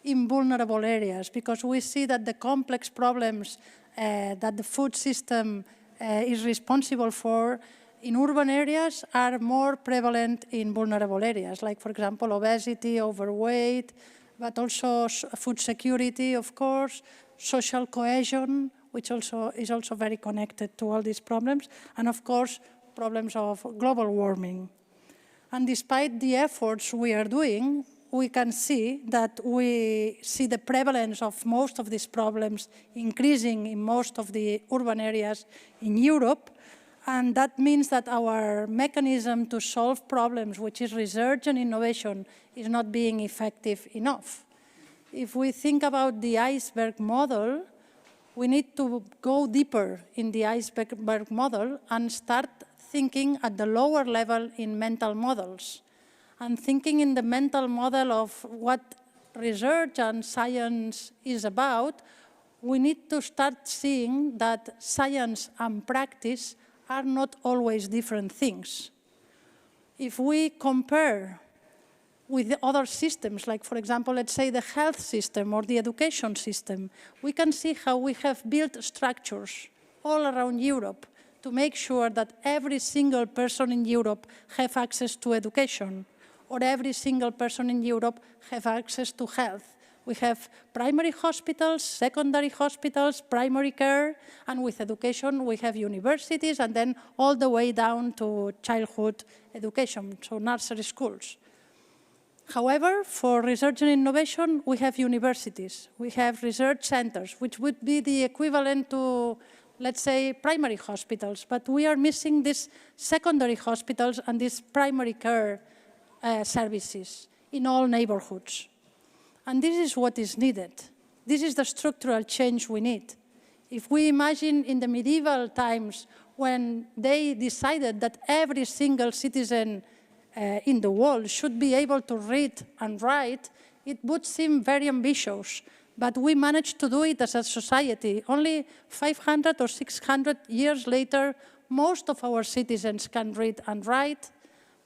in vulnerable areas, because we see that the complex problems that the food system is responsible for in urban areas are more prevalent in vulnerable areas, like, for example, obesity, overweight, but also food security, of course, social cohesion, which is also very connected to all these problems, and of course, problems of global warming. And despite the efforts we are doing, we can see that we see the prevalence of most of these problems increasing in most of the urban areas in Europe. And that means that our mechanism to solve problems, which is research and innovation, is not being effective enough. If we think about the iceberg model, we need to go deeper in the iceberg model and start thinking at the lower level in mental models. And thinking in the mental model of what research and science is about, we need to start seeing that science and practice are not always different things. If we compare with the other systems, like for example, let's say the health system or the education system, we can see how we have built structures all around Europe to make sure that every single person in Europe have access to education, or every single person in Europe have access to health. We have primary hospitals, secondary hospitals, primary care, and with education we have universities, and then all the way down to childhood education, so nursery schools. However, for research and innovation, we have universities, we have research centers, which would be the equivalent to, let's say, primary hospitals, but we are missing these secondary hospitals and these primary care services in all neighborhoods. And this is what is needed. This is the structural change we need. If we imagine in the medieval times when they decided that every single citizen in the world should be able to read and write, it would seem very ambitious. But we managed to do it as a society. Only 500 or 600 years later, most of our citizens can read and write.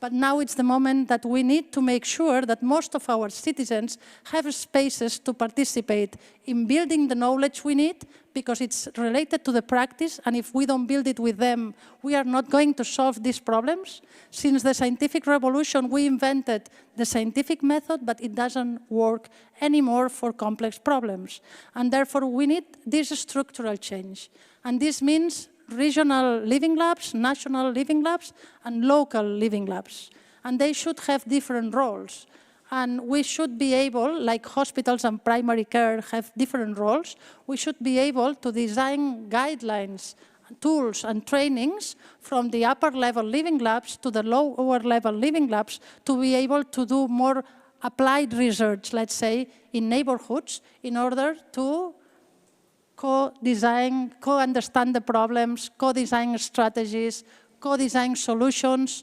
But now it's the moment that we need to make sure that most of our citizens have spaces to participate in building the knowledge we need, because it's related to the practice, and if we don't build it with them, we are not going to solve these problems. Since the scientific revolution, we invented the scientific method, but it doesn't work anymore for complex problems. And therefore, we need this structural change. And this means regional living labs, national living labs, and local living labs. And they should have different roles. And we should be able, like hospitals and primary care have different roles, we should be able to design guidelines, tools, and trainings from the upper level living labs to the lower level living labs to be able to do more applied research, let's say, in neighborhoods in order to co-design, co-understand the problems, co-design strategies, co-design solutions,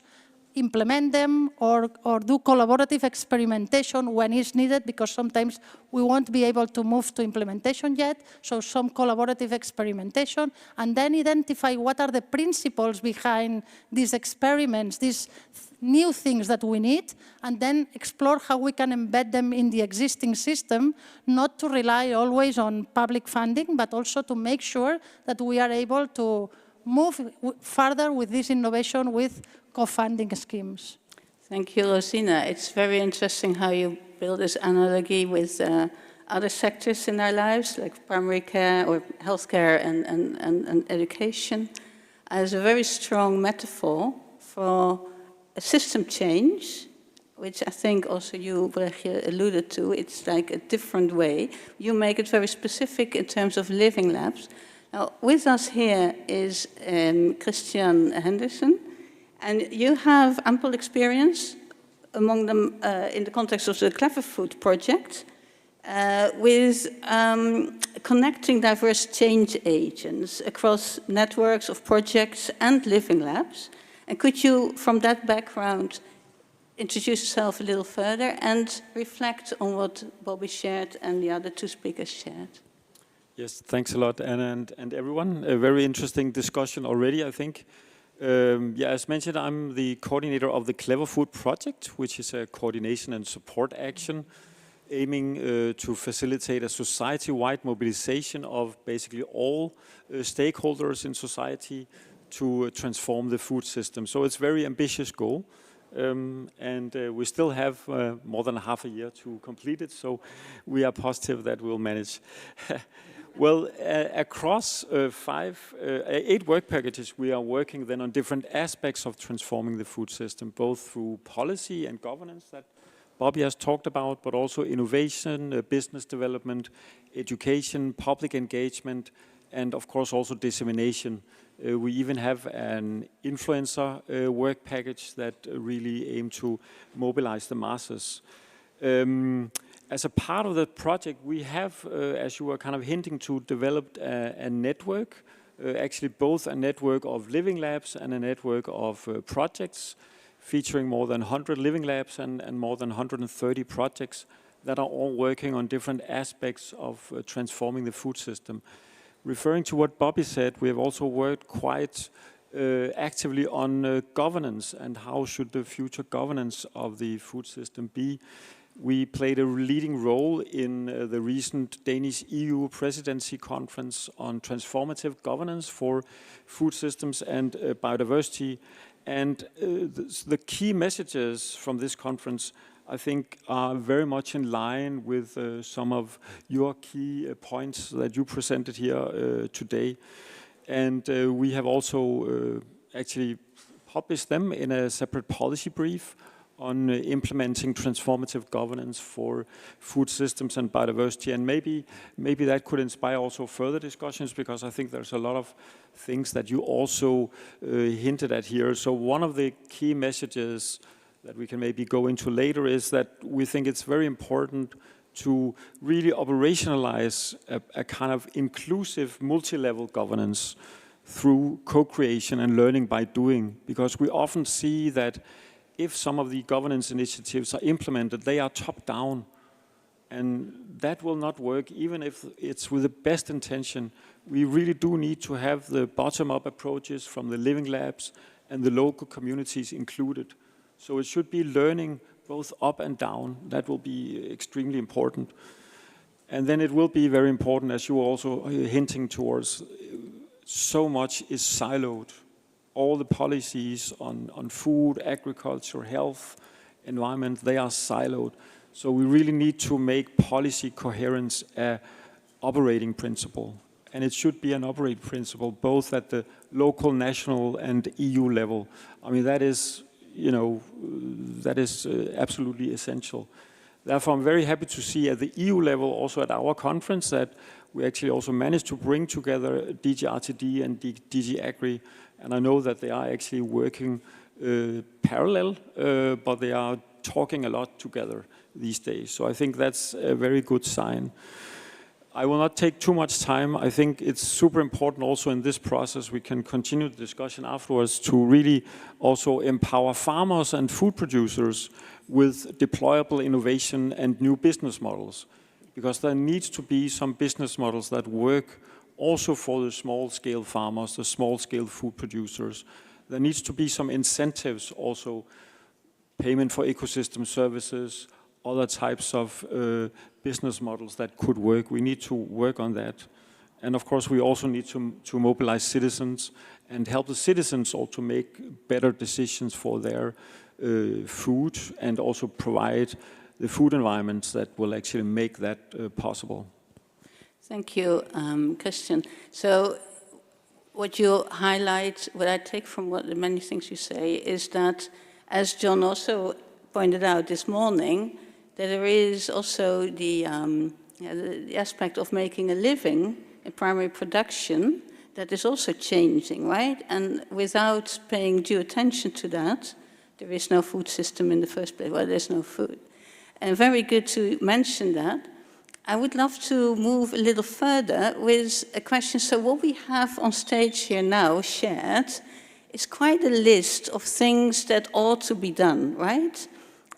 implement them, or do collaborative experimentation when it's needed, because sometimes we won't be able to move to implementation yet, so some collaborative experimentation, and then identify what are the principles behind these experiments, these new things that we need, and then explore how we can embed them in the existing system, not to rely always on public funding, but also to make sure that we are able to move further with this innovation with co-funding schemes.
Thank you, Rosina. It's very interesting how you build this analogy with other sectors in our lives, like primary care or healthcare and education, as a very strong metaphor for a system change, which I think also you, Brechtje, alluded to. It's like a different way. You make it very specific in terms of living labs. Now, with us here is Christian Henderson, and you have ample experience, among them in the context of the Clever Food project, with connecting diverse change agents across networks of projects and living labs. And could you, from that background, introduce yourself a little further and reflect on what Bobby shared and the other two speakers shared?
Yes, thanks a lot, Anna and everyone. A very interesting discussion already, I think. Yeah, as mentioned, I'm the coordinator of the Clever Food project, which is a coordination and support action aiming to facilitate a society-wide mobilization of basically all stakeholders in society to transform the food system. So it's a very ambitious goal. And we still have more than half a year to complete it, so we are positive that we'll manage. Well, across 8 work packages, we are working then on different aspects of transforming the food system, both through policy and governance that Bobby has talked about, but also innovation, business development, education, public engagement, and of course also dissemination. We even have an influencer work package that really aim to mobilize the masses. As a part of the project, we have, as you were kind of hinting to, developed a network, actually both a network of living labs and a network of projects, featuring more than 100 living labs and more than 130 projects that are all working on different aspects of transforming the food system. Referring to what Bobby said, we have also worked quite actively on governance and how should the future governance of the food system be. We played a leading role in the recent Danish EU presidency conference on transformative governance for food systems and biodiversity. And the key messages from this conference, I think, are very much in line with some of your key points that you presented here today. And we have also actually published them in a separate policy brief on implementing transformative governance for food systems and biodiversity. And maybe that could inspire also further discussions, because I think there's a lot of things that you also hinted at here. So one of the key messages that we can maybe go into later is that we think it's very important to really operationalize a kind of inclusive multi-level governance through co-creation and learning by doing, because we often see that if some of the governance initiatives are implemented, they are top-down, and that will not work even if it's with the best intention. We really do need to have the bottom-up approaches from the living labs and the local communities included. So it should be learning both up and down. That will be extremely important. And then it will be very important, as you were also hinting towards, so much is siloed. All the policies on food, agriculture, health, environment, they are siloed. So we really need to make policy coherence an operating principle. And it should be an operating principle both at the local, national, and EU level. I mean, that is, absolutely essential. Therefore, I'm very happy to see at the EU level, also at our conference, that we actually also managed to bring together DG RTD and DG Agri. And I know that they are actually working parallel, but they are talking a lot together these days. So I think that's a very good sign. I will not take too much time. I think it's super important also in this process, we can continue the discussion afterwards, to really also empower farmers and food producers with deployable innovation and new business models. Because there needs to be some business models that work also for the small-scale farmers, the small-scale food producers. There needs to be some incentives also, payment for ecosystem services, other types of business models that could work. We need to work on that. And of course, we also need to mobilize citizens and help the citizens also make better decisions for their food, and also provide the food environments that will actually make that possible.
Thank you, Christian. So what you highlight, what I take from what the many things you say, is that, as John also pointed out this morning, that there is also the aspect of making a living in primary production that is also changing, right? And without paying due attention to that, there is no food system in the first place. Well, there's no food. And very good to mention that. I would love to move a little further with a question. So what we have on stage here now shared is quite a list of things that ought to be done, right?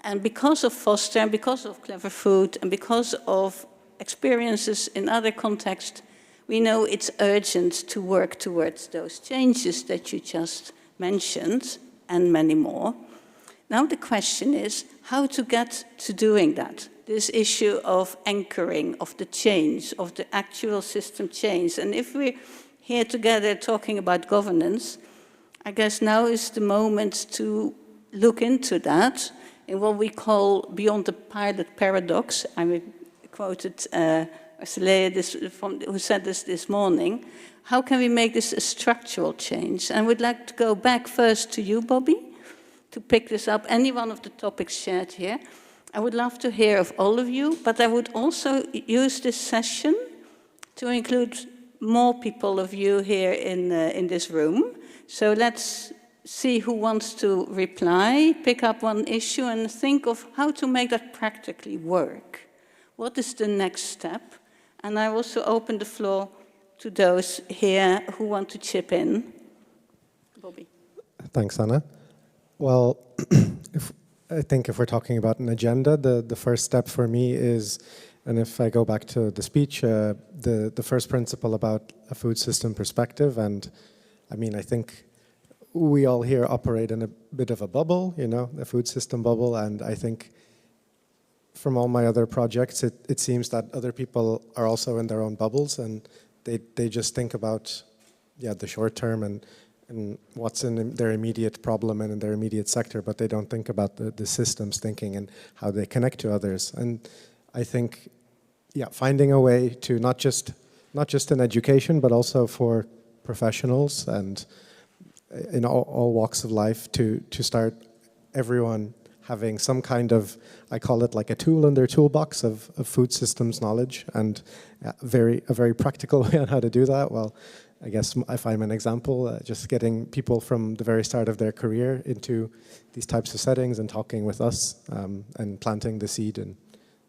And because of Foster, and because of Clever Food, and because of experiences in other contexts, we know it's urgent to work towards those changes that you just mentioned, and many more. Now the question is how to get to doing that. This issue of anchoring, of the change, of the actual system change. And if we're here together talking about governance, I guess now is the moment to look into that in what we call beyond the pilot paradox. I quoted who said this morning, how can we make this a structural change? And I would like to go back first to you, Bobby, to pick this up, any one of the topics shared here. I would love to hear of all of you, but I would also use this session to include more people of you here in this room. So let's see who wants to reply, pick up one issue, and think of how to make that practically work. What is the next step? And I also open the floor to those here who want to chip in. Bobby.
Thanks, Anna. Well, I think if we're talking about an agenda, the first step for me is, and if I go back to the speech, the first principle about a food system perspective, and I mean, I think we all here operate in a bit of a bubble, you know, a food system bubble, and I think from all my other projects, it seems that other people are also in their own bubbles, and they just think about, yeah, the short term and what's in their immediate problem and in their immediate sector, but they don't think about the systems thinking and how they connect to others. And I think, yeah, finding a way to not just in education, but also for professionals and in all walks of life to start everyone having some kind of, I call it like a tool in their toolbox of food systems knowledge, and a very practical way on how to do that. Well, I guess if I'm an example, just getting people from the very start of their career into these types of settings and talking with us and planting the seed, and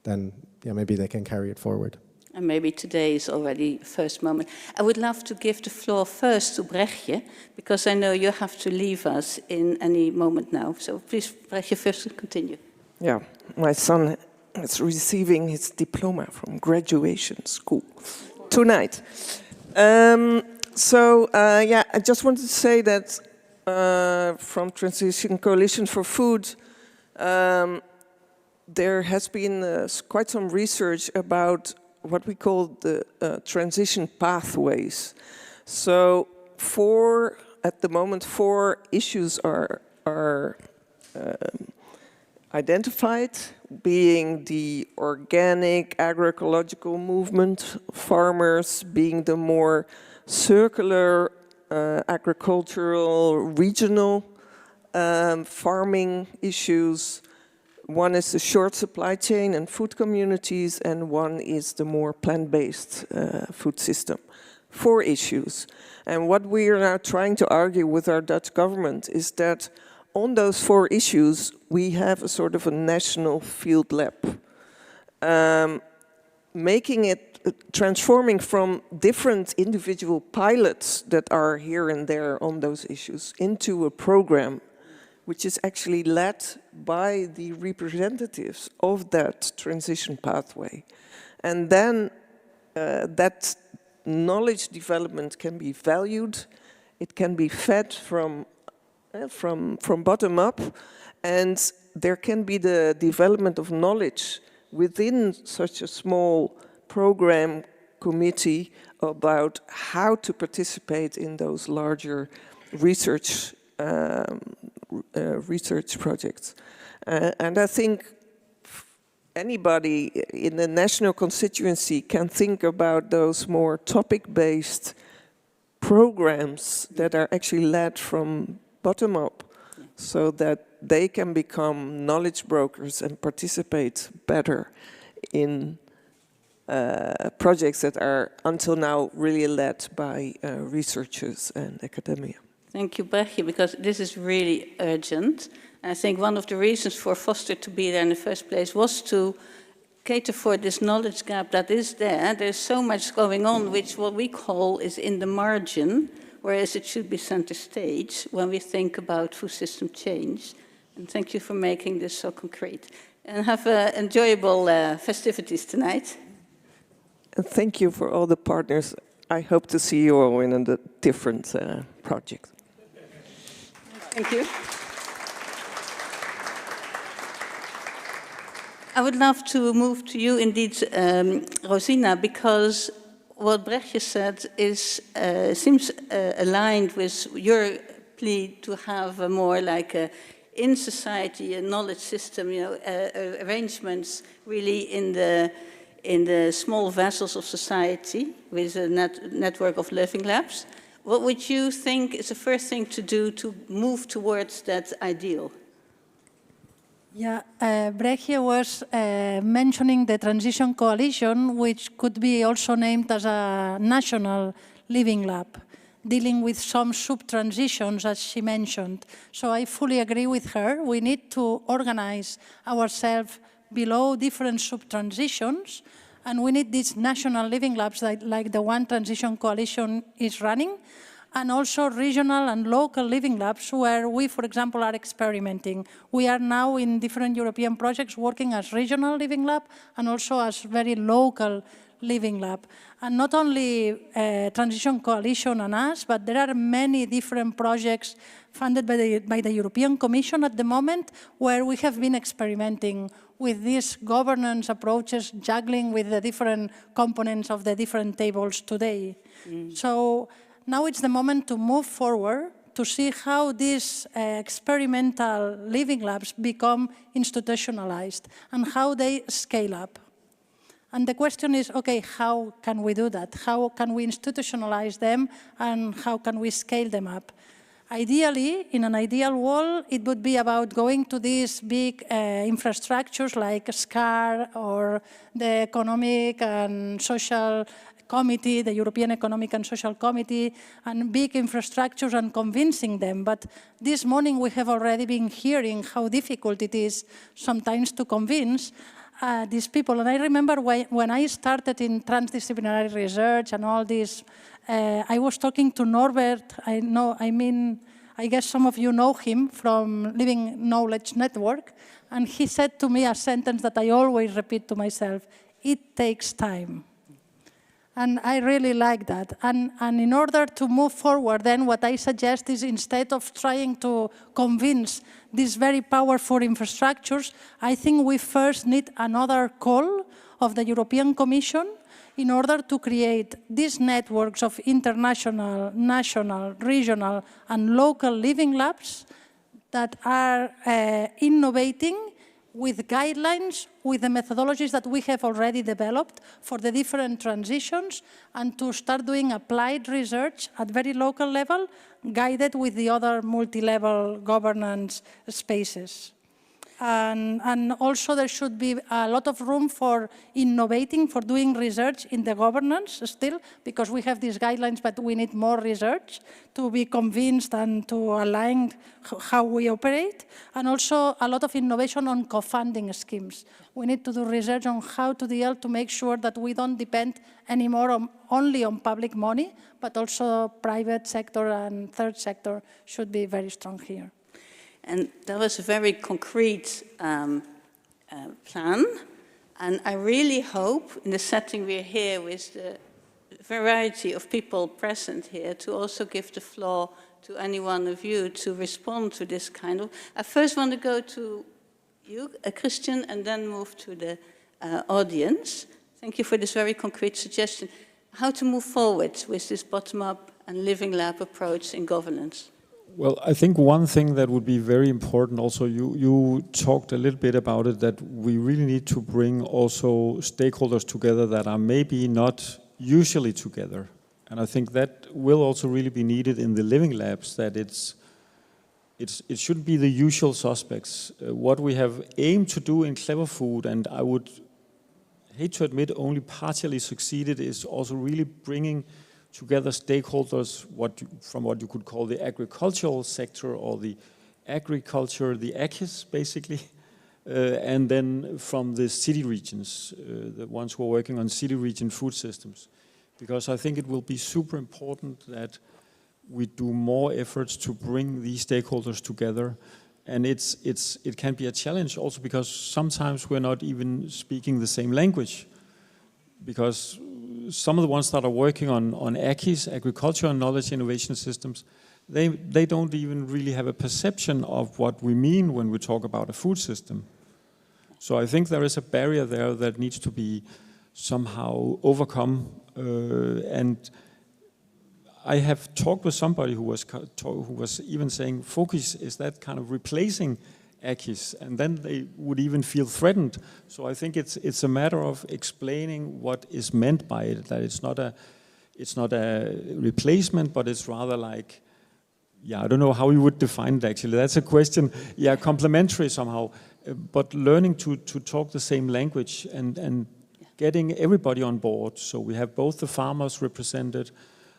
then yeah, maybe they can carry it forward.
And maybe today is already the first moment. I would love to give the floor first to Brechtje, because I know you have to leave us in any moment now. So please, Brechtje, first continue.
Yeah, my son is receiving his diploma from graduation school tonight. Yeah, I just wanted to say that from Transition Coalition for Food, there has been quite some research about what we call the transition pathways. So at the moment, 4 issues are identified, being the organic agroecological movement, farmers being the more circular agricultural regional farming issues. One is the short supply chain and food communities, and one is the more plant-based food system. 4 issues. And what we are now trying to argue with our Dutch government is that on those 4 issues, we have a sort of a national field lab, making it, transforming from different individual pilots that are here and there on those issues into a program which is actually led by the representatives of that transition pathway. And then that knowledge development can be valued, it can be fed from bottom up, and there can be the development of knowledge within such a small program committee about how to participate in those larger research projects. And I think anybody in the national constituency can think about those more topic-based programs that are actually led from bottom up, so that they can become knowledge brokers and participate better in projects that are until now really led by researchers and academia.
Thank you, Brechtje, because this is really urgent. I think one of the reasons for Foster to be there in the first place was to cater for this knowledge gap that is there. There's so much going on, which what we call is in the margin, whereas it should be center stage when we think about food system change. And thank you for making this so concrete. And have enjoyable festivities tonight.
And thank you for all the partners. I hope to see you all in a different project.
Thank you. I would love to move to you indeed, Rosina, because what Brechtje said is, seems aligned with your plea to have a more like a in society, a knowledge system, you know, arrangements really in in the small vessels of society with a network of living labs. What would you think is the first thing to do to move towards that ideal?
Yeah, Brechtje was mentioning the Transition Coalition, which could be also named as a national living lab, dealing with some sub-transitions, as she mentioned. So I fully agree with her. We need to organize ourselves below different sub-transitions, and we need these national living labs like the one Transition Coalition is running, and also regional and local living labs where we, for example, are experimenting. We are now in different European projects working as regional living lab and also as very local living lab. And not only Transition Coalition and us, but there are many different projects funded by the European Commission at the moment where we have been experimenting with these governance approaches, juggling with the different components of the different tables today. So now it's the moment to move forward to see how these experimental living labs become institutionalized and how they scale up. And the question is, okay, how can we do that? How can we institutionalize them and how can we scale them up? Ideally, in an ideal world, it would be about going to these big infrastructures like SCAR or the Economic and Social Committee, the European Economic and Social Committee, and big infrastructures and convincing them. But this morning we have already been hearing how difficult it is sometimes to convince these people. And I remember when I started in transdisciplinary research and all this, I was talking to Norbert. I guess some of you know him from Living Knowledge Network. And he said to me a sentence that I always repeat to myself: it takes time. And I really like that. And in order to move forward, then what I suggest is instead of trying to convince these very powerful infrastructures, I think we first need another call of the European Commission in order to create these networks of international, national, regional, and local living labs that are innovating with guidelines, with the methodologies that we have already developed for the different transitions, and to start doing applied research at very local level, guided with the other multi-level governance spaces. And also there should be a lot of room for innovating, for doing research in the governance still, because we have these guidelines, but we need more research to be convinced and to align how we operate. And also a lot of innovation on co-funding schemes. We need to do research on how to deal to make sure that we don't depend anymore only on public money, but also private sector and third sector should be very strong here.
And that was a very concrete plan. And I really hope, in the setting we're here with the variety of people present here, to also give the floor to any one of you to respond to this kind of... I first want to go to you, Christian, and then move to the audience. Thank you for this very concrete suggestion. How to move forward with this bottom-up and living lab approach in governance?
Well, I think one thing that would be very important also, you talked a little bit about it, that we really need to bring also stakeholders together that are maybe not usually together. And I think that will also really be needed in the living labs, that it shouldn't be the usual suspects. What we have aimed to do in Clever Food, and I would hate to admit only partially succeeded, is also really bringing together stakeholders from what you could call the agricultural sector or the agriculture, the ACIS basically, and then from the city regions, the ones who are working on city region food systems. Because I think it will be super important that we do more efforts to bring these stakeholders together. And it can be a challenge also because sometimes we're not even speaking the same language. Because some of the ones that are working on ACIS, Agriculture and Knowledge Innovation Systems, they don't even really have a perception of what we mean when we talk about a food system. So I think there is a barrier there that needs to be somehow overcome. And I have talked with somebody who was even saying, focus, is that kind of replacing acquis, and then they would even feel threatened. So I think it's a matter of explaining what is meant by it, that it's not a replacement, but it's rather like, yeah, I don't know how you would define it actually. That's a question, yeah, complementary somehow, but learning to talk the same language and getting everybody on board. So we have both the farmers represented,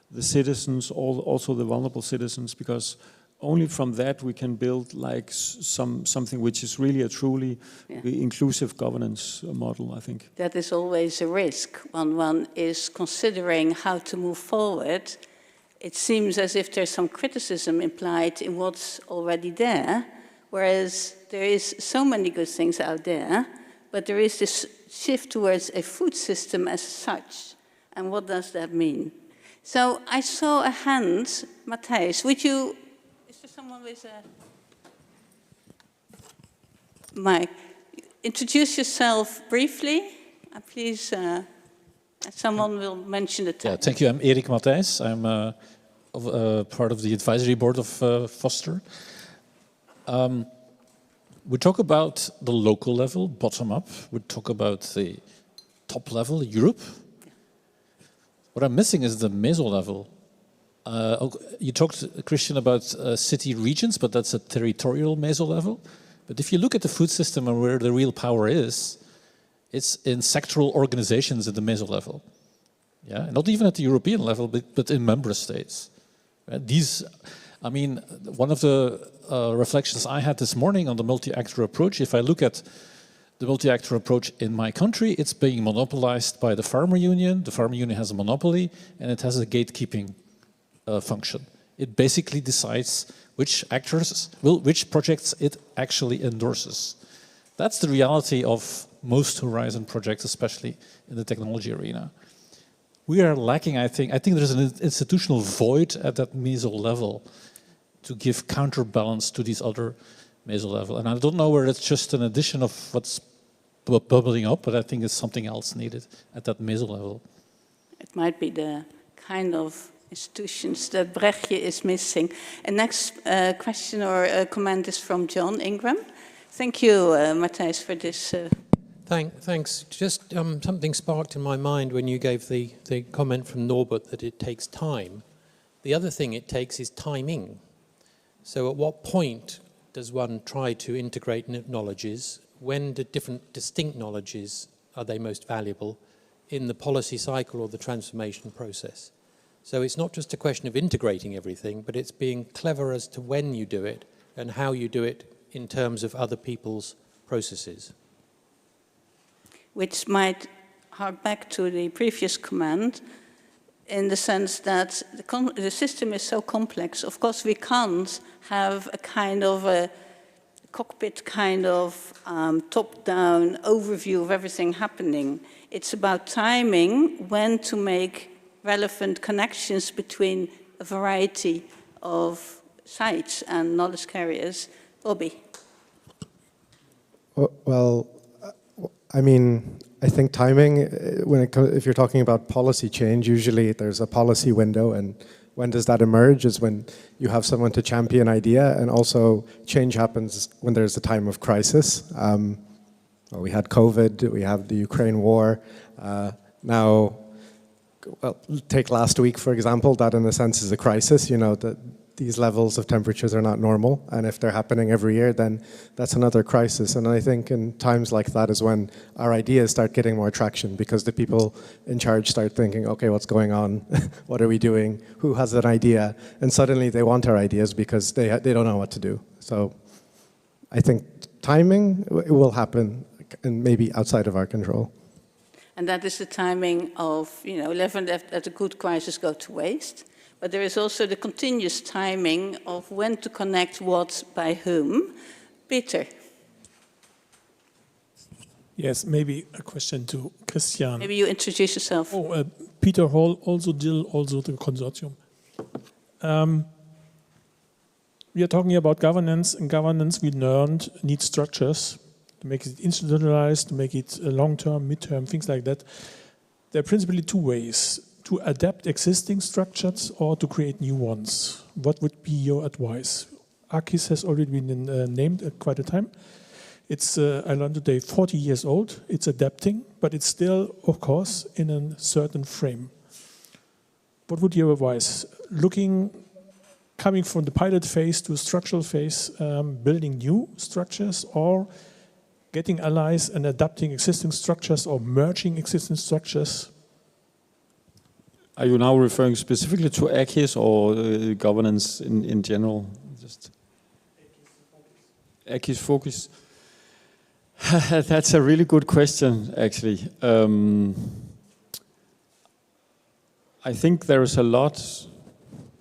the citizens, also the vulnerable citizens, because only from that we can build like something which is really a truly inclusive governance model, I think.
That is always a risk when one is considering how to move forward. It seems as if there's some criticism implied in what's already there, whereas there is so many good things out there, but there is this shift towards a food system as such. And what does that mean? So I saw a hand. Matthijs, would you, is there someone with a mic? Introduce yourself briefly, please. Someone will mention the time.
Yeah, thank you. I'm Erik Matthijs. I'm part of the advisory board of Foster. We talk about the local level, bottom up. We talk about the top level, Europe. What I'm missing is the meso level. You talked, Christian, about city regions, but that's a territorial meso level. But if you look at the food system and where the real power is, it's in sectoral organizations at the meso level. Yeah, not even at the European level, but in member states. These, I mean, one of the reflections I had this morning on the multi-actor approach, if I look at the multi-actor approach in my country, it's being monopolized by the farmer union. The farmer union has a monopoly, and it has a gatekeeping function. It basically decides which actors, which projects it actually endorses. That's the reality of most Horizon projects, especially in the technology arena. We are lacking, I think there's an institutional void at that meso level to give counterbalance to these other meso level. And I don't know whether it's just an addition of what's bubbling up, but I think it's something else needed at that meso level.
It might be the kind of institutions that Brechtje is missing. And next question or comment is from John Ingram. Thank you, Matthijs, for this.
Thanks. Just something sparked in my mind when you gave the comment from Norbert that it takes time. The other thing it takes is timing. So at what point does one try to integrate knowledges? When the different distinct knowledges are they most valuable in the policy cycle or the transformation process? So it's not just a question of integrating everything, but it's being clever as to when you do it and how you do it in terms of other people's processes.
Which might hark back to the previous comment in the sense that the system is so complex. Of course, we can't have a kind of a cockpit kind of top-down overview of everything happening. It's about timing, when to make relevant connections between a variety of sites and knowledge carriers. Bobby.
Well, I mean, I think timing, if you're talking about policy change, usually there's a policy window, and when does that emerge is when you have someone to champion an idea, and also change happens when there's a time of crisis. Well, we had COVID, we have the Ukraine war. Now, well, take last week, for example, that in a sense is a crisis, you know, that these levels of temperatures are not normal, and if they're happening every year, then that's another crisis. And I think in times like that is when our ideas start getting more traction, because the people in charge start thinking, okay, what's going on? What are we doing? Who has an idea? And suddenly they want our ideas because they don't know what to do. So I think timing, it will happen, and maybe outside of our control.
And that is the timing of, you know, never let a good crisis go to waste. But there is also the continuous timing of when to connect what by whom. Peter.
Yes, maybe a question to Christian.
Maybe you introduce yourself.
Oh, Peter Hall, also DIL, also the consortium. We are talking about governance, and governance we learned needs structures to make it institutionalized, to make it long-term, mid-term, things like that. There are principally two ways: to adapt existing structures or to create new ones. What would be your advice? Akis has already been named quite a time. It's, I learned today, 40 years old. It's adapting, but it's still, of course, in a certain frame. What would you advise? Coming from the pilot phase to structural phase, building new structures, or getting allies and adapting existing structures, or merging existing structures?
Are you now referring specifically to ACIS or governance in general? Just ACIS focus. That's a really good question, actually. I think there is a lot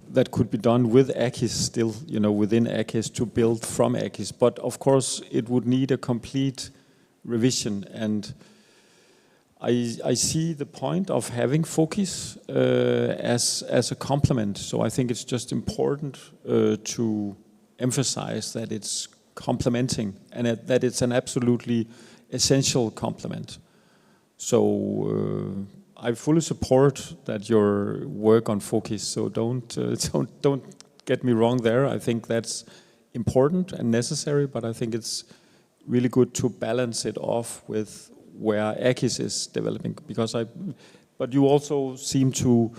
that could be done with ACIS still, within ACIS to build from ACIS. But of course, it would need a complete revision. And I see the point of having focus as a complement. So I think it's just important to emphasize that it's complementing and that it's an absolutely essential complement. So I fully support that your work on focus. So don't get me wrong there. I think that's important and necessary, but I think it's really good to balance it off with where ACIS is developing. But you also seem to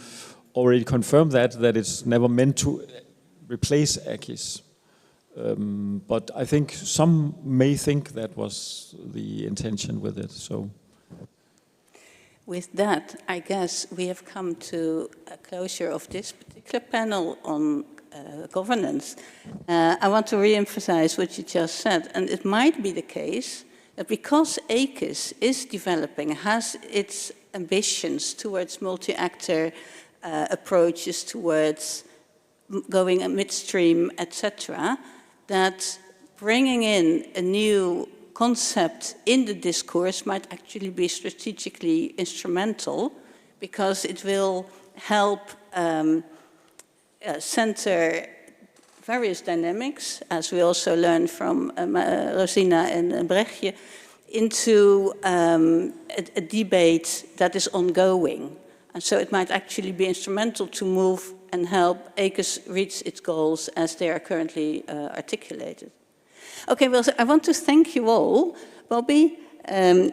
already confirm that it's never meant to replace ACIS. But I think some may think that was the intention with it. So.
With that, I guess we have come to a closure of this particular panel on governance. I want to re-emphasize what you just said, and it might be the case that because ACIS is developing, has its ambitions towards multi-actor approaches, towards going midstream, etc., that bringing in a new concept in the discourse might actually be strategically instrumental, because it will help center various dynamics, as we also learned from Rosina and Brechtje, into a debate that is ongoing. And so it might actually be instrumental to move and help ACIS reach its goals as they are currently articulated. Okay, well, I want to thank you all, Bobby,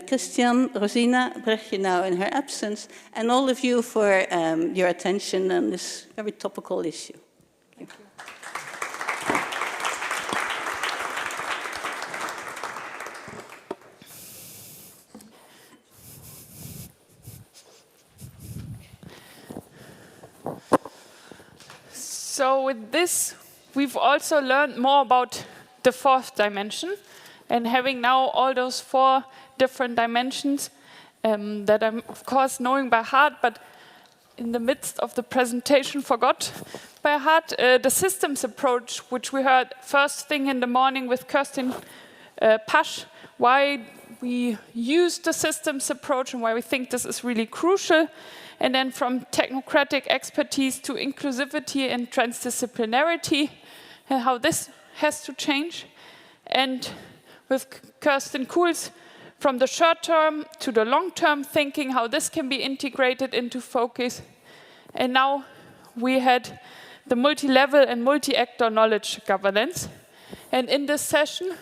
Christian, Rosina, Brechtje now in her absence, and all of you for your attention on this very topical issue. Thank you.
So with this, we've also learned more about the fourth dimension, and having now all those 4 different dimensions that I'm, of course, knowing by heart, but in the midst of the presentation forgot by heart, the systems approach, which we heard first thing in the morning with Kerstin Pasch, why we use the systems approach and why we think this is really crucial. And then from technocratic expertise to inclusivity and transdisciplinarity, and how this has to change. And with Kerstin Kuhls, from the short-term to the long-term thinking, how this can be integrated into focus. And now we had the multi-level and multi-actor knowledge governance. And in this session,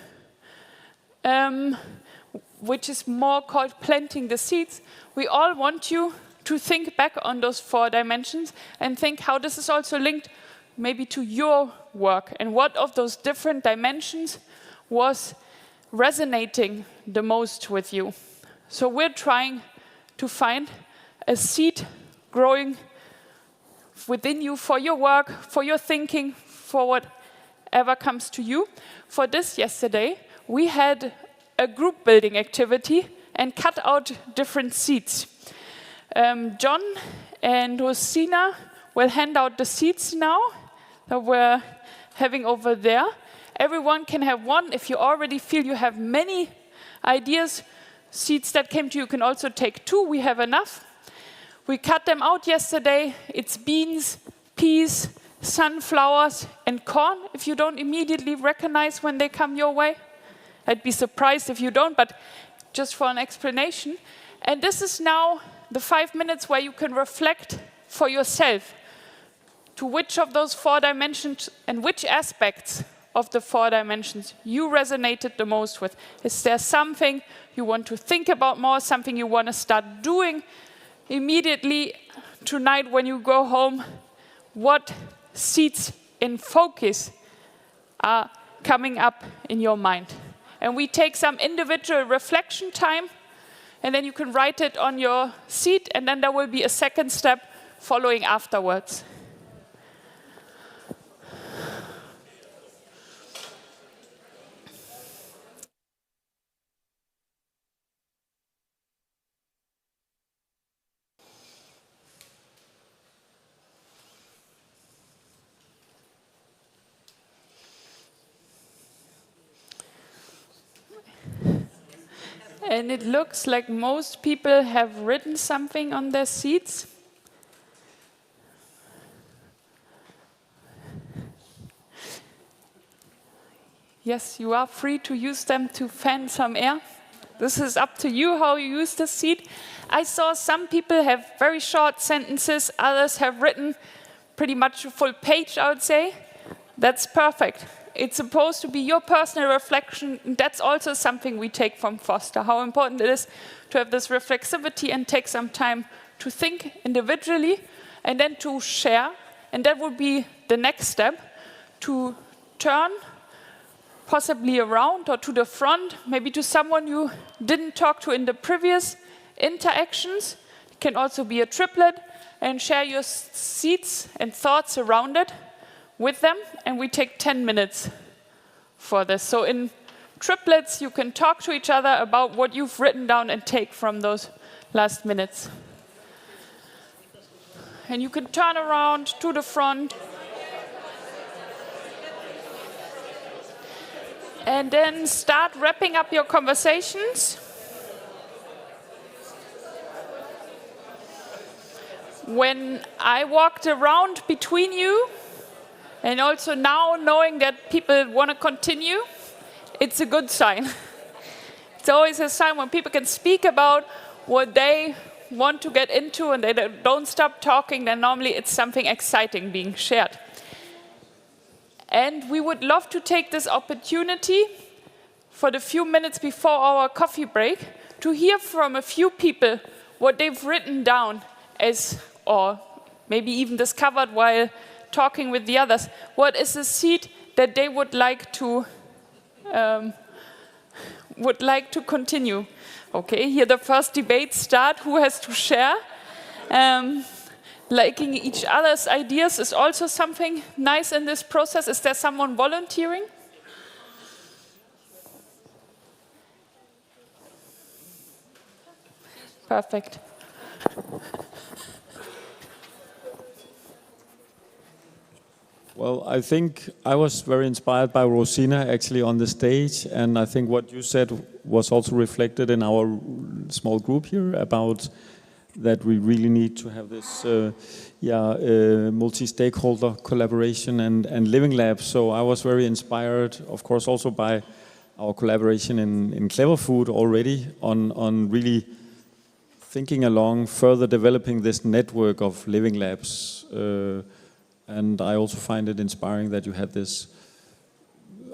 which is more called planting the seeds, we all want you to think back on those 4 dimensions and think how this is also linked maybe to your work, and what of those different dimensions was resonating the most with you. So we're trying to find a seed growing within you for your work, for your thinking, for whatever comes to you. For this yesterday, we had a group building activity and cut out different seeds. John and Rosina will hand out the seeds now that we're having over there. Everyone can have one. If you already feel you have many ideas, seeds that came to you, can also take 2. We have enough. We cut them out yesterday. It's beans, peas, sunflowers, and corn, if you don't immediately recognize when they come your way. I'd be surprised if you don't, but just for an explanation. And this is now the 5 minutes where you can reflect for yourself to which of those 4 dimensions and which aspects of the 4 dimensions you resonated the most with? Is there something you want to think about more, something you want to start doing immediately tonight when you go home? What seeds in focus are coming up in your mind? And we take some individual reflection time, and then you can write it on your seat, and then there will be a second step following afterwards. And it looks like most people have written something on their seats. Yes, you are free to use them to fan some air. This is up to you how you use the seat. I saw some people have very short sentences, others have written pretty much a full page, I would say. That's perfect. It's supposed to be your personal reflection. That's also something we take from Foster, how important it is to have this reflexivity and take some time to think individually and then to share. And that would be the next step, to turn possibly around or to the front, maybe to someone you didn't talk to in the previous interactions. It can also be a triplet, and share your seeds and thoughts around it with them, and we take 10 minutes for this. So in triplets, you can talk to each other about what you've written down and take from those last minutes. And you can turn around to the front. And then start wrapping up your conversations. When I walked around between you, and also now knowing that people want to continue, it's a good sign. It's always a sign when people can speak about what they want to get into and they don't stop talking, then normally it's something exciting being shared. And we would love to take this opportunity for the few minutes before our coffee break to hear from a few people what they've written down as, or maybe even discovered while talking with the others. What is the seed that they would like to continue? Okay, here the first debate start. Who has to share? Liking each other's ideas is also something nice in this process. Is there someone volunteering? Perfect.
Well, I think I was very inspired by Rosina actually on the stage, and I think what you said was also reflected in our small group here about that we really need to have this multi-stakeholder collaboration and living labs. So I was very inspired, of course, also by our collaboration in Clever Food already on really thinking along further developing this network of living labs. And I also find it inspiring that you had this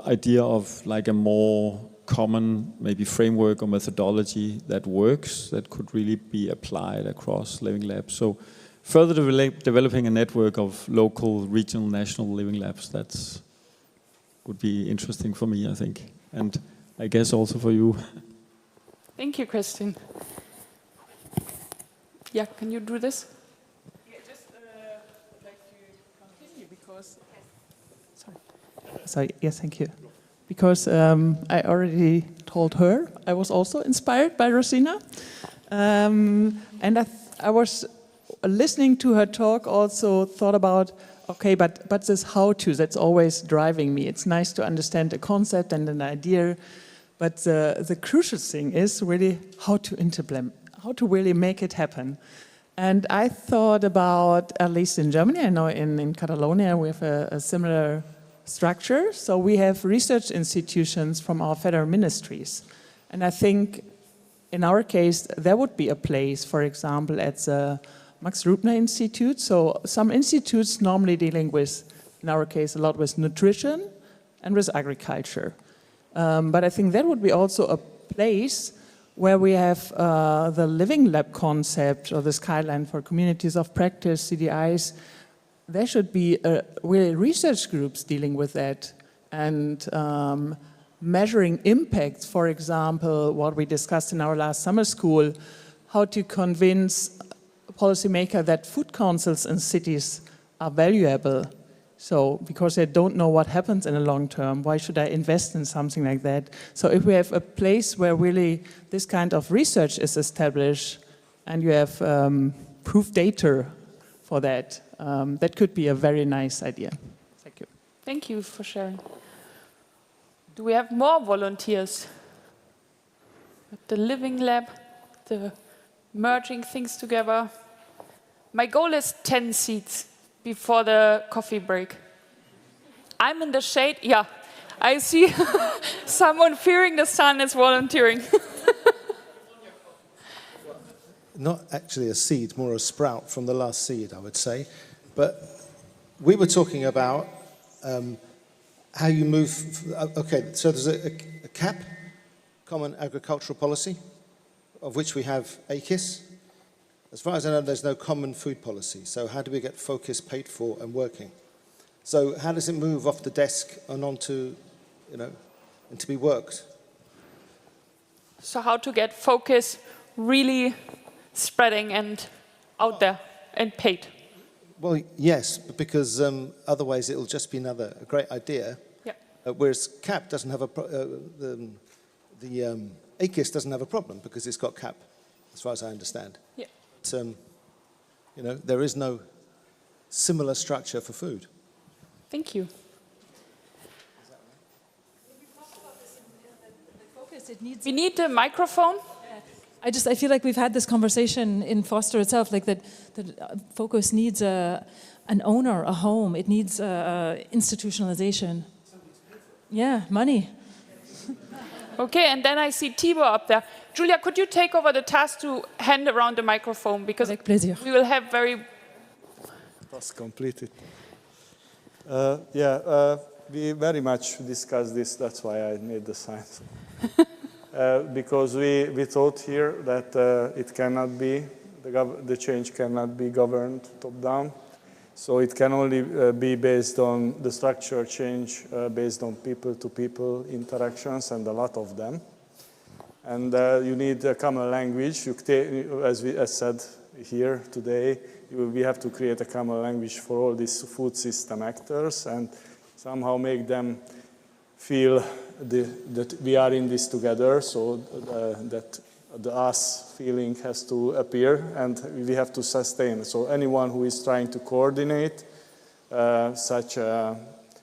idea of like a more common maybe framework or methodology that works, that could really be applied across living labs. So further developing a network of local, regional, national living labs, that would be interesting for me, I think. And I guess also for you.
Thank you, Christine. Yeah, can you do this?
Sorry, yes, thank you. Because I already told her I was also inspired by Rosina. And I was listening to her talk, also thought about, okay, but this how-to, that's always driving me. It's nice to understand a concept and an idea, but the crucial thing is really how to implement, how to really make it happen. And I thought about, at least in Germany, I know in Catalonia we have a similar structure. So we have research institutions from our federal ministries. And I think in our case, there would be a place, for example, at the Max Rubner Institute. So some institutes normally dealing with, in our case, a lot with nutrition and with agriculture. But I think that would be also a place where we have the Living Lab concept or the Skyline for Communities of Practice, CDIs. There should be really research groups dealing with that and measuring impacts. For example, what we discussed in our last summer school, how to convince a policymaker that food councils in cities are valuable. So, because they don't know what happens in the long term, why should I invest in something like that? So if we have a place where really this kind of research is established and you have proof data for that, that could be a very nice idea. Thank you.
Thank you for sharing. Do we have more volunteers? The Living Lab, the merging things together. My goal is 10 seats before the coffee break. I'm in the shade. Yeah, I see someone fearing the sun is volunteering.
Not actually a seed, more a sprout from the last seed, I would say. But we were talking about how you move. Okay, so there's a CAP, Common Agricultural Policy, of which we have ACIS. As far as I know, there's no common food policy. So how do we get focus paid for and working? So how does it move off the desk and onto, and to be worked?
So how to get focus really spreading and out there and paid?
Well, yes, because otherwise it'll just be a great idea.
Yeah.
Whereas CAP doesn't have the ACIS doesn't have a problem because it's got CAP, as far as I understand.
Yeah.
But, there is no similar structure for food.
Thank you. We need the microphone.
I feel like we've had this conversation in Foster itself, like that focus needs an owner, a home. It needs institutionalization. Yeah, money.
Okay, and then I see Tibor up there. Julia, could you take over the task to hand around the microphone? Because we will have
Task completed. We very much discussed this. That's why I made the sign. Because we thought here that it cannot be, the change cannot be governed top-down. So it can only be based on the structure change, based on people-to-people interactions, and a lot of them. And you need a common language. As said here today, we have to create a common language for all these food system actors and somehow make them feel that we are in this together, so that the us feeling has to appear and we have to sustain. So anyone who is trying to coordinate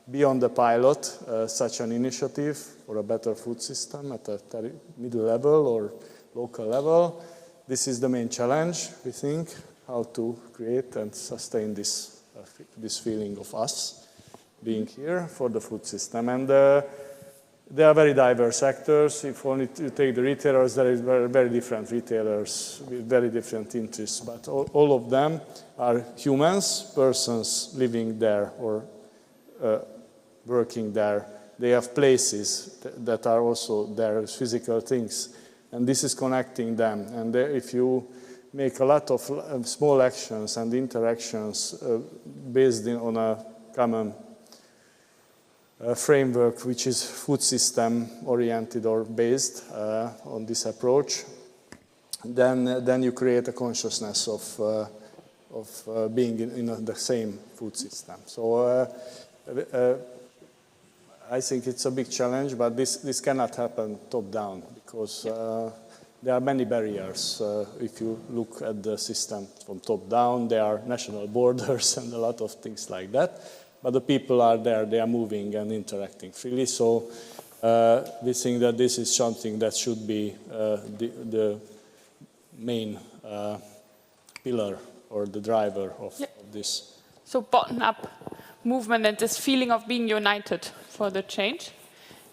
beyond the pilot, such an initiative for a better food system at a middle level or local level, this is the main challenge, we think, how to create and sustain this feeling of us being here for the food system. And they are very diverse actors. If only you take the retailers, there is very different retailers with very different interests. But all of them are humans, persons living there or working there. They have places that are also there, physical things. And this is connecting them. And if you make a lot of small actions and interactions based on a common framework which is food system oriented or based on this approach, then you create a consciousness of being in the same food system. So I think it's a big challenge, but this cannot happen top down because there are many barriers. If you look at the system from top down, there are national borders and a lot of things like that. But the people are there, they are moving and interacting freely. So we think that this is something that should be the main pillar or the driver of this.
So bottom-up movement and this feeling of being united for the change.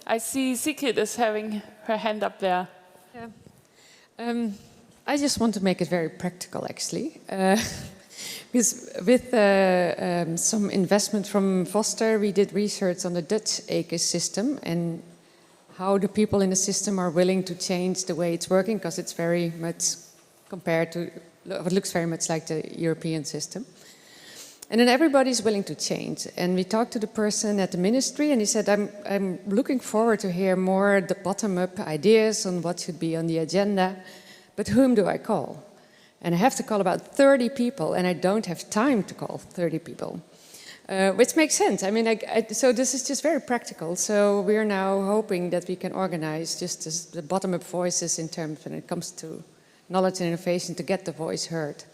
I see Sigrid is having her hand up there.
Yeah. I just want to make it very practical, actually.
Because with some investment from Foster, we did research on the Dutch ecosystem and how the people in the system are willing to change the way it's working, because it's very much compared to, it looks very much like the European system. And then everybody's willing to change. And we talked to the person at the ministry and he said, I'm looking forward to hear more the bottom-up ideas on what should be on the agenda, but whom do I call? And I have to call about 30 people, and I don't have time to call 30 people, which makes sense. I mean, so this is just very practical. So we're now hoping that we can organize just the bottom-up voices in terms when it comes to knowledge and innovation to get the voice heard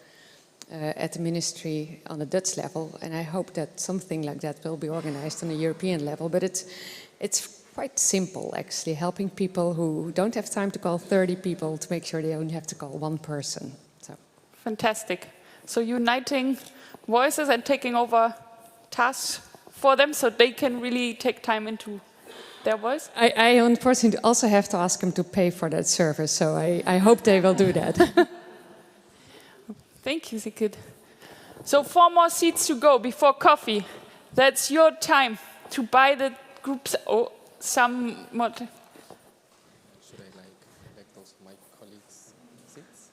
at the ministry on the Dutch level. And I hope that something like that will be organized on a European level. But it's quite simple, actually, helping people who don't have time to call 30 people to make sure they only have to call one person.
Fantastic. So uniting voices and taking over tasks for them so they can really take time into their voice?
I unfortunately also have to ask them to pay for that service, so I hope they will do that.
Thank you, Sigrid. So 4 more seats to go before coffee. That's your time to buy the groups. Oh, some more.
Should I like those my colleagues' seats?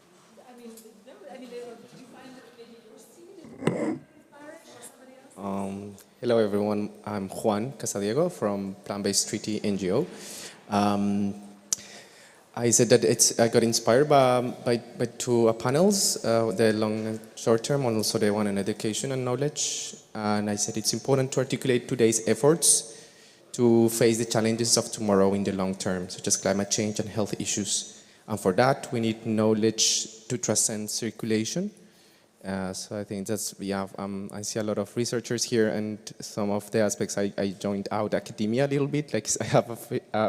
Hello everyone, I'm Juan Casadiego from Plant-Based Treaty NGO. I said that I got inspired by 2 panels, the long and short term, and also the one on education and knowledge. And I said it's important to articulate today's efforts to face the challenges of tomorrow in the long term, such as climate change and health issues. And for that, we need knowledge to transcend circulation. So I think that's, I see a lot of researchers here, and some of the aspects I joined out academia a little bit, like I have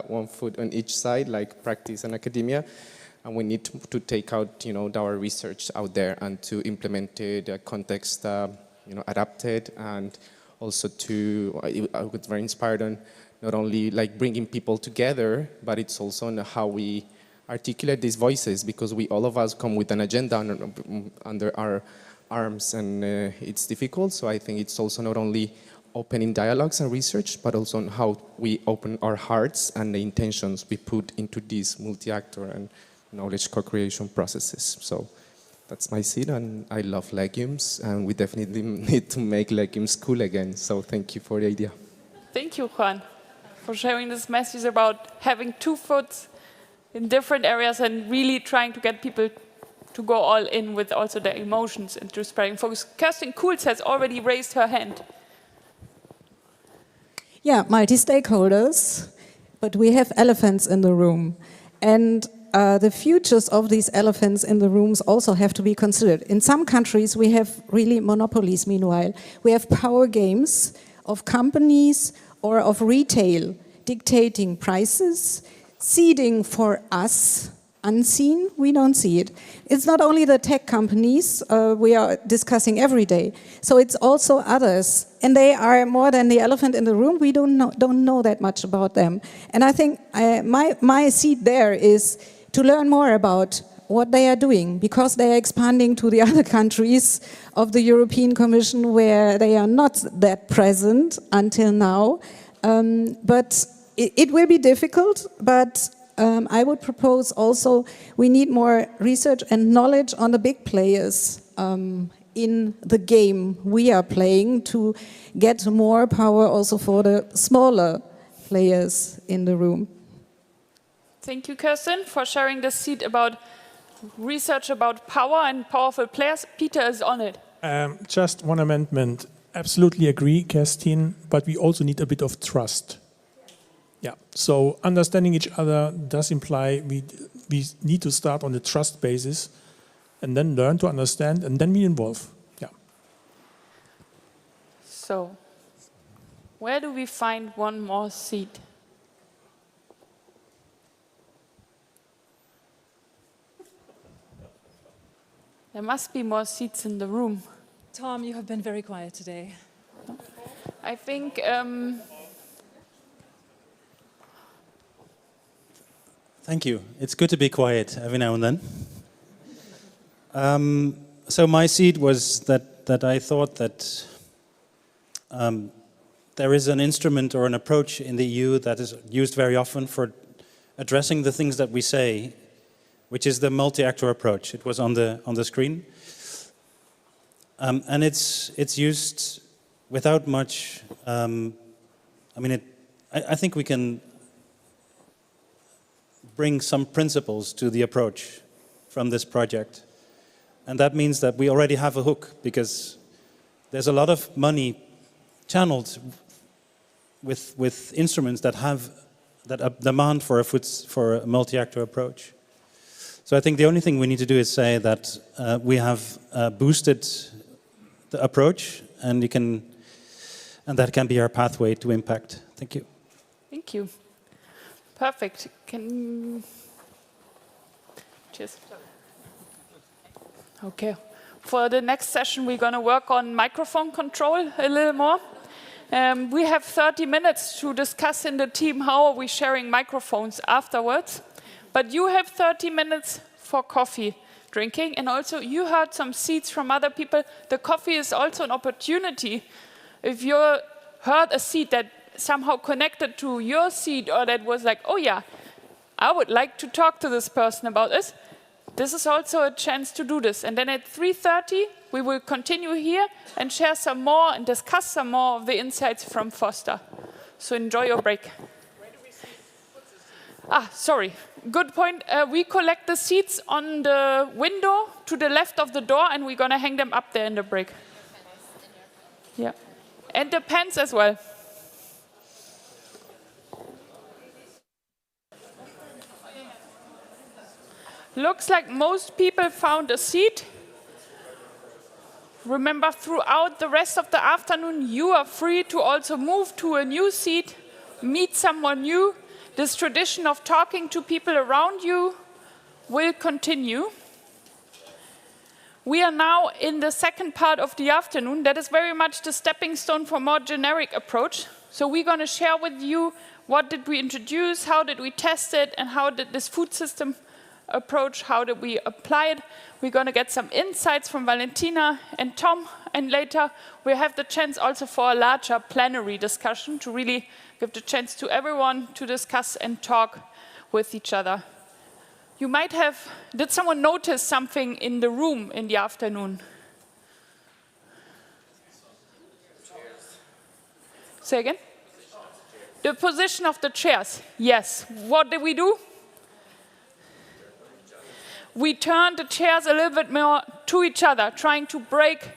one foot on each side, like practice and academia, and we need to take out, our research out there and to implement the context, adapted, and also I was very inspired on not only like bringing people together, but it's also on how we articulate these voices, because all of us come with an agenda under our arms, and it's difficult. So I think it's also not only opening dialogues and research, but also on how we open our hearts and the intentions we put into these multi-actor and knowledge co-creation processes. So that's my seed, and I love legumes, and we definitely need to make legumes cool again. So thank you for the idea.
Thank you, Juan, for sharing this message about having 2 foots in different areas and really trying to get people to go all in with also their emotions into spreading focus. Kerstin Kuhls has already raised her hand.
Yeah, multi-stakeholders, but we have elephants in the room. And the futures of these elephants in the rooms also have to be considered. In some countries, we have really monopolies, meanwhile. We have power games of companies or of retail dictating prices, seeding for us, unseen, we don't see it. It's not only the tech companies we are discussing every day, so it's also others, and they are more than the elephant in the room. We don't know that much about them. And I think my seed there is to learn more about what they are doing, because they are expanding to the other countries of the European Commission where they are not that present until now. But it will be difficult, but I would propose also we need more research and knowledge on the big players in the game we are playing to get more power also for the smaller players in the room.
Thank you, Kerstin, for sharing this seed about research about power and powerful players. Peter is on it.
Just one amendment. Absolutely agree, Kerstin, but we also need a bit of trust. Yeah, so understanding each other does imply we need to start on the trust basis and then learn to understand and then we involve. Yeah.
So, where do we find one more seat? There must be more seats in the room.
Tom, you have been very quiet today.
I think
Thank you. It's good to be quiet every now and then. So my seed was that that I thought that there is an instrument or an approach in the EU that is used very often for addressing the things that we say, which is the multi-actor approach. It was on the screen. And it's used without much, I think we can bring some principles to the approach from this project. And that means that we already have a hook, because there's a lot of money channeled with instruments that have a demand for a multi-actor approach. So I think the only thing we need to do is say that we have boosted the approach, and that can be our pathway to impact. Thank you.
Thank you. Perfect. Cheers. Okay. For the next session, we're going to work on microphone control a little more. We have 30 minutes to discuss in the team how are we sharing microphones afterwards. But you have 30 minutes for coffee drinking, and also you heard some seeds from other people. The coffee is also an opportunity. If you heard a seed that somehow connected to your seed, or that was like, oh yeah, I would like to talk to this person about this, this is also a chance to do this. And then at 3:30, we will continue here and share some more and discuss some more of the insights from Foster. So enjoy your break. Sorry. Good point. We collect the seats on the window to the left of the door, and we're going to hang them up there in the break. Yeah. And the pens as well. Looks like most people found a seat. Remember, throughout the rest of the afternoon, you are free to also move to a new seat, meet someone new. This tradition of talking to people around you will continue. We are now in the second part of the afternoon. That is very much the stepping stone for a more generic approach. So we're going to share with you what did we introduce, how did we test it, and how did this food system approach, how did we apply it. We're going to get some insights from Valentina and Tom, and later we have the chance also for a larger plenary discussion to really give the chance to everyone to discuss and talk with each other. You might have, did someone notice something in the room in the afternoon? Say again? The position of the chairs, yes. What did we do? We turned the chairs a little bit more to each other, trying to break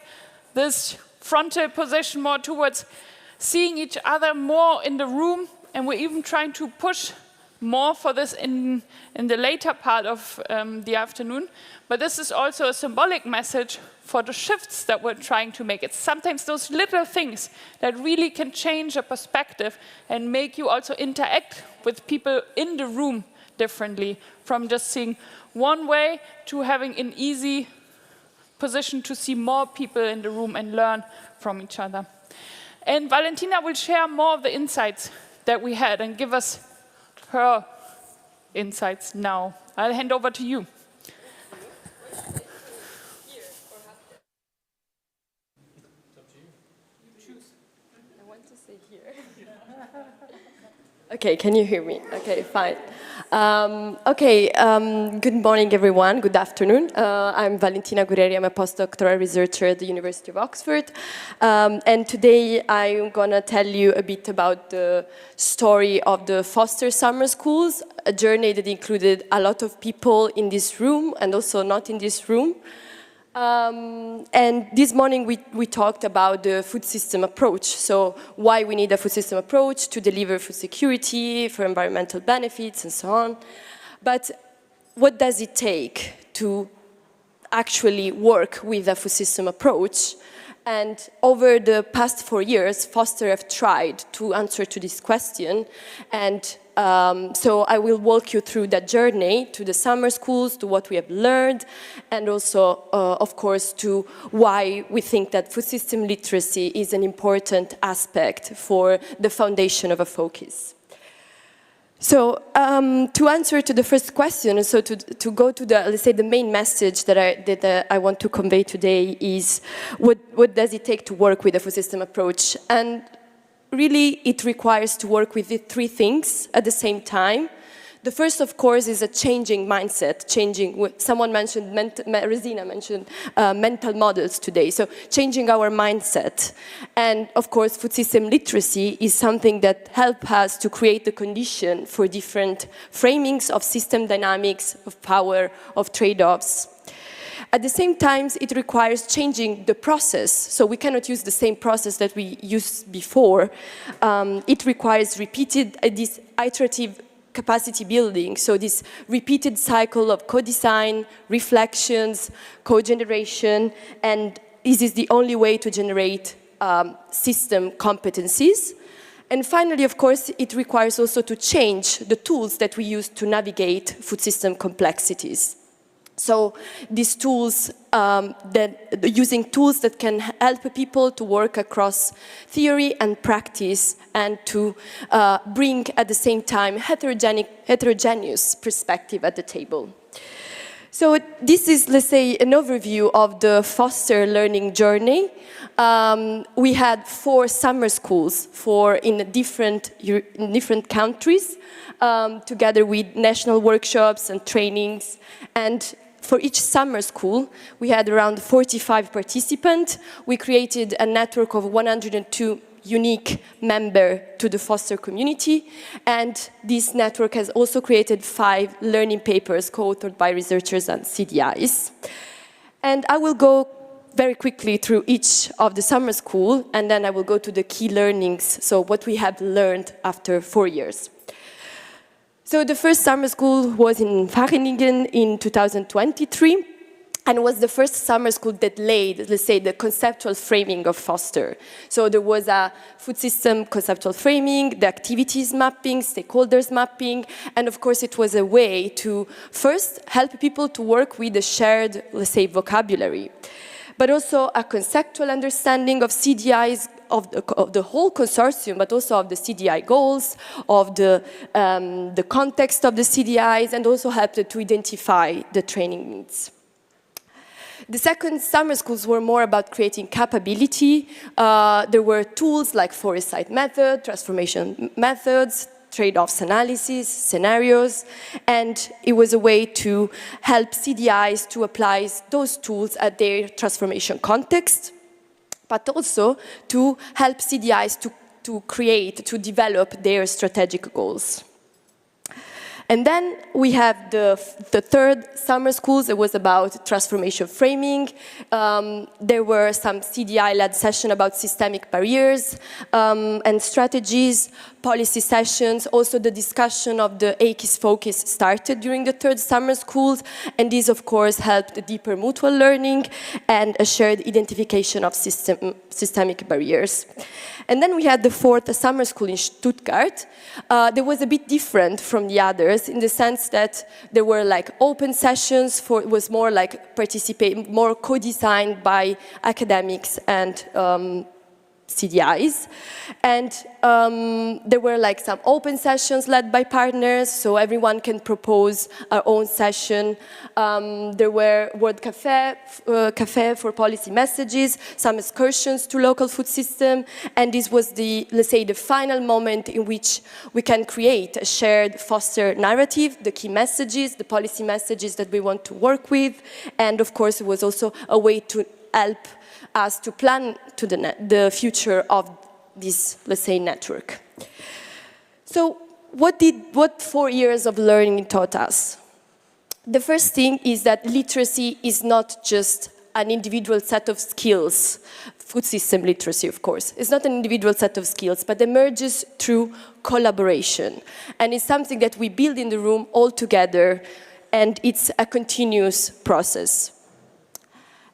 this frontal position more towards seeing each other more in the room, and we're even trying to push more for this in the later part of the afternoon. But this is also a symbolic message for the shifts that we're trying to make. It's sometimes those little things that really can change a perspective and make you also interact with people in the room differently, from just seeing one way to having an easy position to see more people in the room and learn from each other. And Valentina will share more of the insights that we had and give us her insights now. I'll hand over to you.
Okay, can you hear me? Okay, fine. Good morning, everyone. Good afternoon. I'm Valentina Gureri. I'm a postdoctoral researcher at the University of Oxford. And today I'm going to tell you a bit about the story of the Foster Summer Schools, a journey that included a lot of people in this room and also not in this room. And this morning we talked about the food system approach, so why we need a food system approach to deliver food security, for environmental benefits and so on. But what does it take to actually work with a food system approach? And over the past 4 years, Foster have tried to answer to this question, and so I will walk you through that journey to the summer schools, to what we have learned, and also, of course, to why we think that food system literacy is an important aspect for the foundation of a focus. So to answer to the first question, so to go to the, let's say, the main message that I want to convey today is what does it take to work with a food system approach? And really, it requires to work with the three things at the same time. The first, of course, is a changing mindset, someone mentioned, Rosina mentioned mental models today, so changing our mindset. And of course, food system literacy is something that helps us to create the condition for different framings of system dynamics, of power, of trade-offs. At the same time, it requires changing the process, so we cannot use the same process that we used before. It requires repeated, this iterative capacity building, so this repeated cycle of co-design, reflections, co-generation, and this is the only way to generate system competencies. And finally, of course, it requires also to change the tools that we use to navigate food system complexities. So these tools, using tools that can help people to work across theory and practice and to bring at the same time heterogeneous perspective at the table. So this is, let's say, an overview of the Foster learning journey. We had 4 summer schools, in different countries, together with national workshops and trainings. And for each summer school, we had around 45 participants. We created a network of 102 unique members to the Foster community. And this network has also created 5 learning papers co-authored by researchers and CDIs. And I will go very quickly through each of the summer school, and then I will go to the key learnings, so what we have learned after 4 years. So the first summer school was in Wageningen in 2023, and was the first summer school that laid, let's say, the conceptual framing of Foster. So there was a food system conceptual framing, the activities mapping, stakeholders mapping, and of course it was a way to first help people to work with a shared, let's say, vocabulary, but also a conceptual understanding of CDIs, of the whole consortium, but also of the CDI goals, of the context of the CDIs, and also helped to identify the training needs. The second summer schools were more about creating capability. There were tools like forest site method, transformation methods, trade-offs analysis, scenarios, and it was a way to help CDIs to apply those tools at their transformation context, but also to help CDIs to develop their strategic goals. And then we have the third summer schools. It was about transformation framing. There were some CDI-led sessions about systemic barriers and strategies, policy sessions. Also, the discussion of the ACIS focus started during the third summer schools, and this, of course, helped deeper mutual learning and a shared identification of systemic barriers. And then we had the fourth summer school in Stuttgart. That was a bit different from the others in the sense that there were like open sessions, it was more like more co-designed by academics and CDIs. And there were like some open sessions led by partners, so everyone can propose our own session. There were World Cafe for policy messages, some excursions to local food system, and this was the, let's say, the final moment in which we can create a shared Foster narrative, the key messages, the policy messages that we want to work with, and of course it was also a way to help us to plan to the future of this, let's say, network. So what 4 years of learning taught us? The first thing is that literacy is not just an individual set of skills, food system literacy, of course. It's not an individual set of skills, but emerges through collaboration. And it's something that we build in the room all together, and it's a continuous process.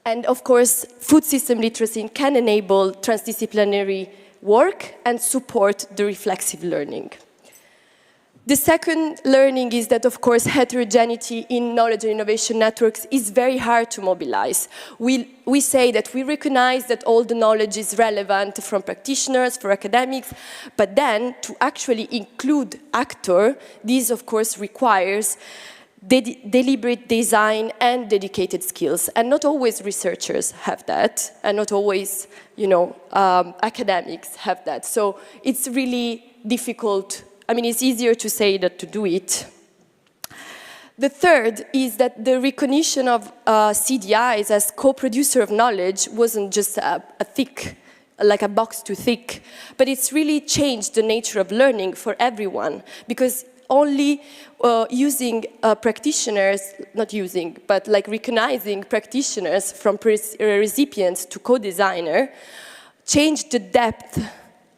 And of course, food system literacy can enable transdisciplinary work and support the reflexive learning. The second learning is that, of course, heterogeneity in knowledge and innovation networks is very hard to mobilize. We say that we recognize that all the knowledge is relevant from practitioners, for academics, but then to actually include actor, this, of course, requires deliberate design and dedicated skills. And not always researchers have that, and not always, academics have that. So it's really difficult. I mean, it's easier to say than to do it. The third is that the recognition of CDIs as co-producer of knowledge wasn't just like a box to tick, but it's really changed the nature of learning for everyone, because only using practitioners, not using, but like recognizing practitioners from recipients to co-designer changed the depth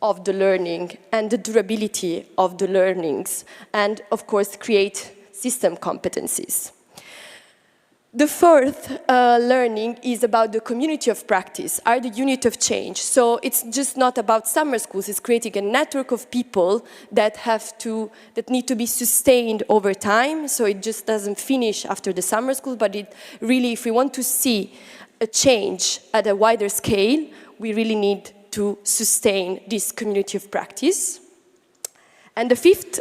of the learning and the durability of the learnings, and of course create system competencies. The fourth learning is about the community of practice, are the unit of change. So it's just not about summer schools, it's creating a network of people that need to be sustained over time, so it just doesn't finish after the summer school, but it really, if we want to see a change at a wider scale, we really need to sustain this community of practice. And the fifth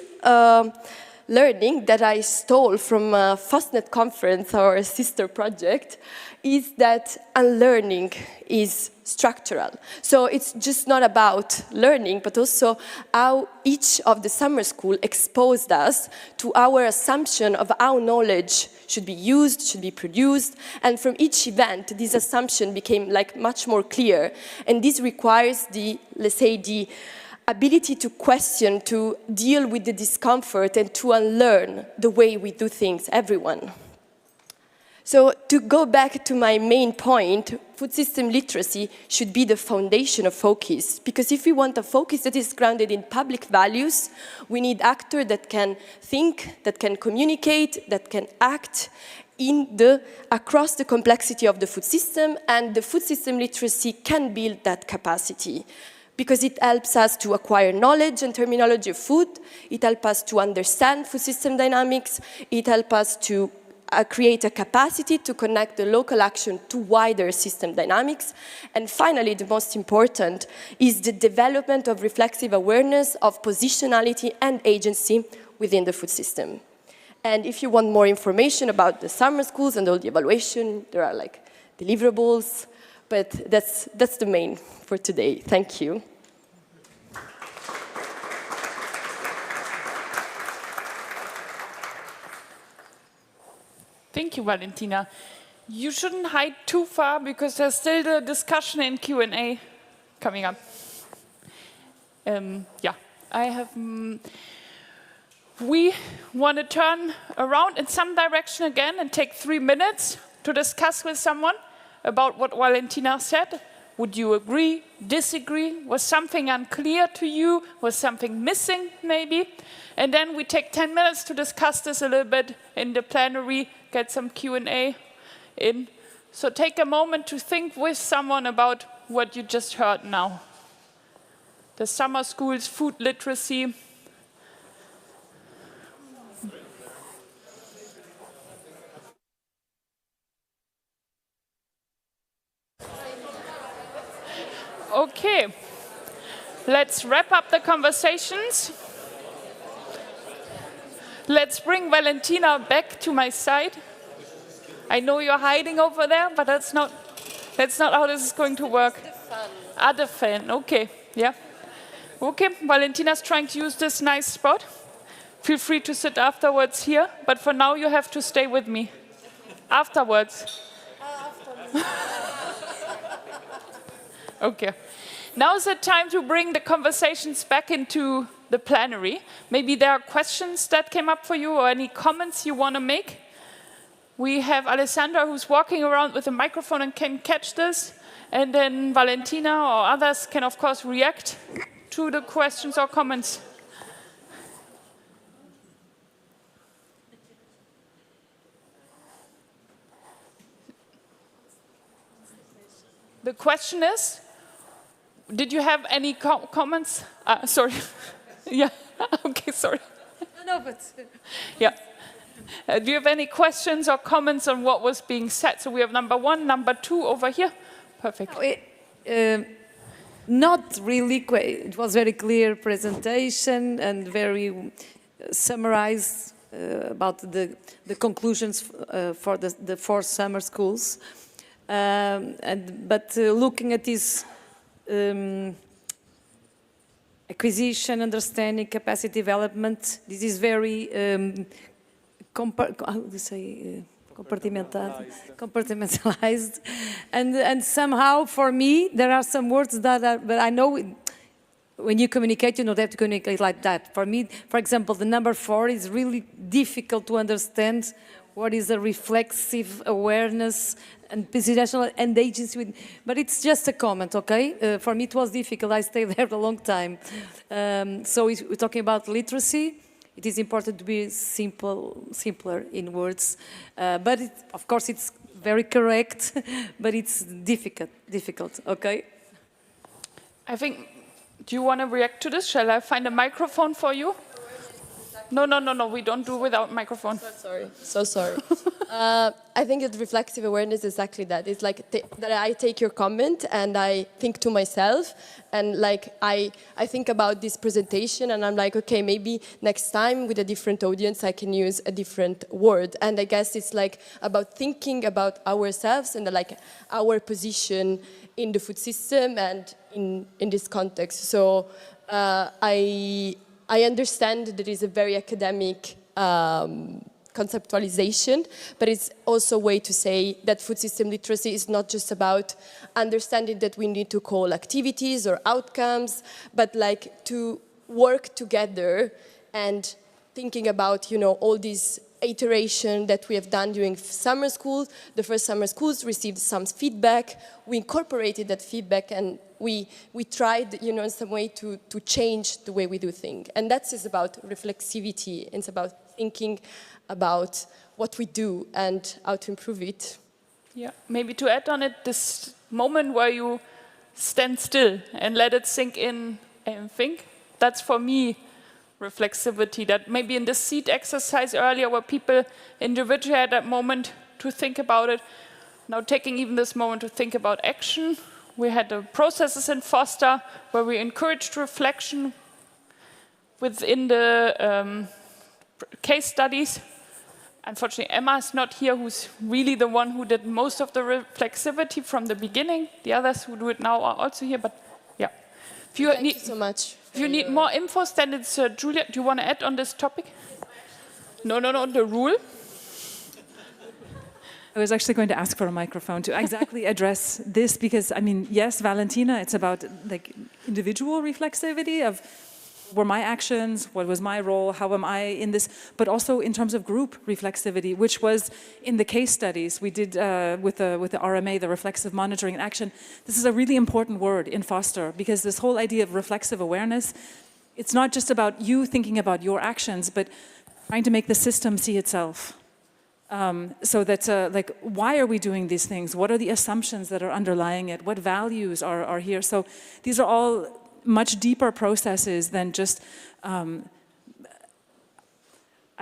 learning that I stole from FOSNet conference, our sister project, is that unlearning is structural. So it's just not about learning, but also how each of the summer school exposed us to our assumption of how knowledge should be used, should be produced, and from each event, this assumption became like much more clear. And this requires the, let's say, the ability to question, to deal with the discomfort, and to unlearn the way we do things, everyone. So to go back to my main point, food system literacy should be the foundation of focus, because if we want a focus that is grounded in public values, we need actors that can think, that can communicate, that can act across the complexity of the food system, and the food system literacy can build that capacity, because it helps us to acquire knowledge and terminology of food, it helps us to understand food system dynamics, it helps us to create a capacity to connect the local action to wider system dynamics. And finally, the most important is the development of reflexive awareness of positionality and agency within the food system. And if you want more information about the summer schools and all the evaluation, there are like deliverables, but that's the main for today. Thank you.
Thank you, Valentina. You shouldn't hide too far, because there's still the discussion and Q&A coming up. We want to turn around in some direction again and take 3 minutes to discuss with someone about what Valentina said. Would you agree, disagree? Was something unclear to you? Was something missing, maybe? And then we take 10 minutes to discuss this a little bit in the plenary, get some Q&A in. So take a moment to think with someone about what you just heard now. The summer schools, food literacy. Okay, let's wrap up the conversations. Let's bring Valentina back to my side. I know you're hiding over there, but that's not how this is going to work. The fan, okay, yeah. Okay, Valentina's trying to use this nice spot. Feel free to sit afterwards here, but for now you have to stay with me. Afterwards. Okay. Now's the time to bring the conversations back into the plenary. Maybe there are questions that came up for you or any comments you want to make. We have Alessandra who's walking around with a microphone and can catch this. And then Valentina or others can, of course, react to the questions or comments. The question is, did you have any comments? Sorry. Yeah, okay, sorry.
No, but...
Yeah. Do you have any questions or comments on what was being said? So we have number 1, number 2 over here. Perfect.
Not really. It was very clear presentation and very summarized about the conclusions for the 4 summer schools. But looking at this acquisition, understanding, capacity development, this is very compartmentalized, and somehow for me there are some words that are, but I know when you communicate, you don't have to communicate like that. For me, for example, the number 4 is really difficult to understand. What is a reflexive awareness and presidential and agency? But it's just a comment, okay? For me, it was difficult. I stayed there a long time. So we're talking about literacy. It is important to be simpler in words. But of course, it's very correct, but it's difficult, okay?
I think, do you want to react to this? Shall I find a microphone for you? No, we don't do without microphone.
So sorry. I think that reflexive awareness is exactly that. It's like that I take your comment and I think to myself, and like I think about this presentation and I'm like, okay, maybe next time with a different audience I can use a different word. And I guess it's like about thinking about ourselves and like our position in the food system and in this context. So I understand that it is a very academic conceptualization, but it's also a way to say that food system literacy is not just about understanding that we need to call activities or outcomes, but like to work together and thinking about, you know, all these iteration that we have done during summer school. The first summer schools received some feedback. We incorporated that feedback and we tried, you know, in some way to change the way we do things. And that is about reflexivity. It's about thinking about what we do and how to improve it.
Yeah, maybe to add on it, this moment where you stand still and let it sink in and think, that's for me reflexivity. That maybe in the seat exercise earlier where people individually had that moment to think about it, now taking even this moment to think about action. We had the processes in Foster where we encouraged reflection within the case studies. Unfortunately, Emma is not here, who's really the one who did most of the reflexivity from the beginning. The others who do it now are also here, but yeah.
Thank you so much.
If you need more info, then it's Julia. Do you want to add on this topic? No, the rule.
I was actually going to ask for a microphone to exactly address this because, I mean, yes, Valentina, it's about like individual reflexivity of were my actions, what was my role, how am I in this, but also in terms of group reflexivity, which was in the case studies we did with the RMA, the reflexive monitoring and action. This is a really important word in Foster because this whole idea of reflexive awareness, it's not just about you thinking about your actions, but trying to make the system see itself. So that, like, why are we doing these things? What are the assumptions that are underlying it? What values are here? So these are all much deeper processes than just, I